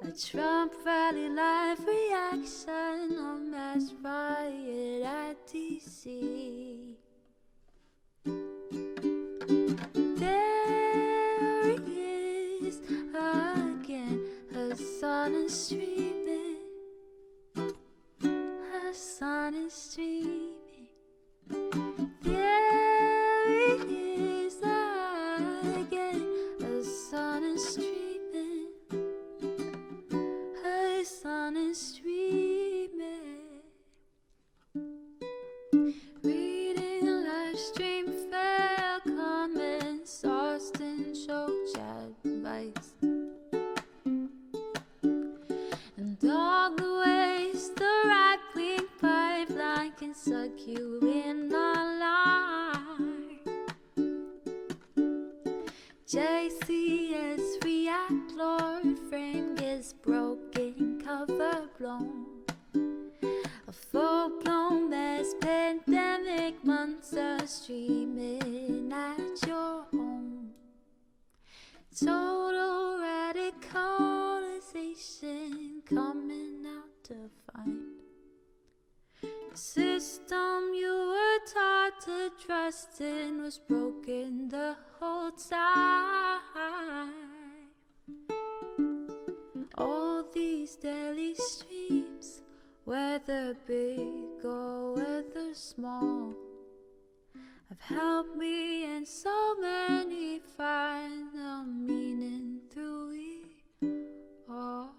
A Trump rally live reaction on mass riot at DC. There he is again, her son is streaming. Her son is streaming. There he is again, her son is streaming. Her son is streaming. Reading live stream fair comments, Austin show chat advice, and all the ways the right-wing pipeline can suck you in online. JCS react, Lord frame gets broken, cover blown. A full-blown mass pandemic monster streaming at your home. Total radicalization coming out to find. The system you were taught to trust in was broken the whole time. All these daily streams, whether big or whether small, have helped me and so many find the meaning through it all.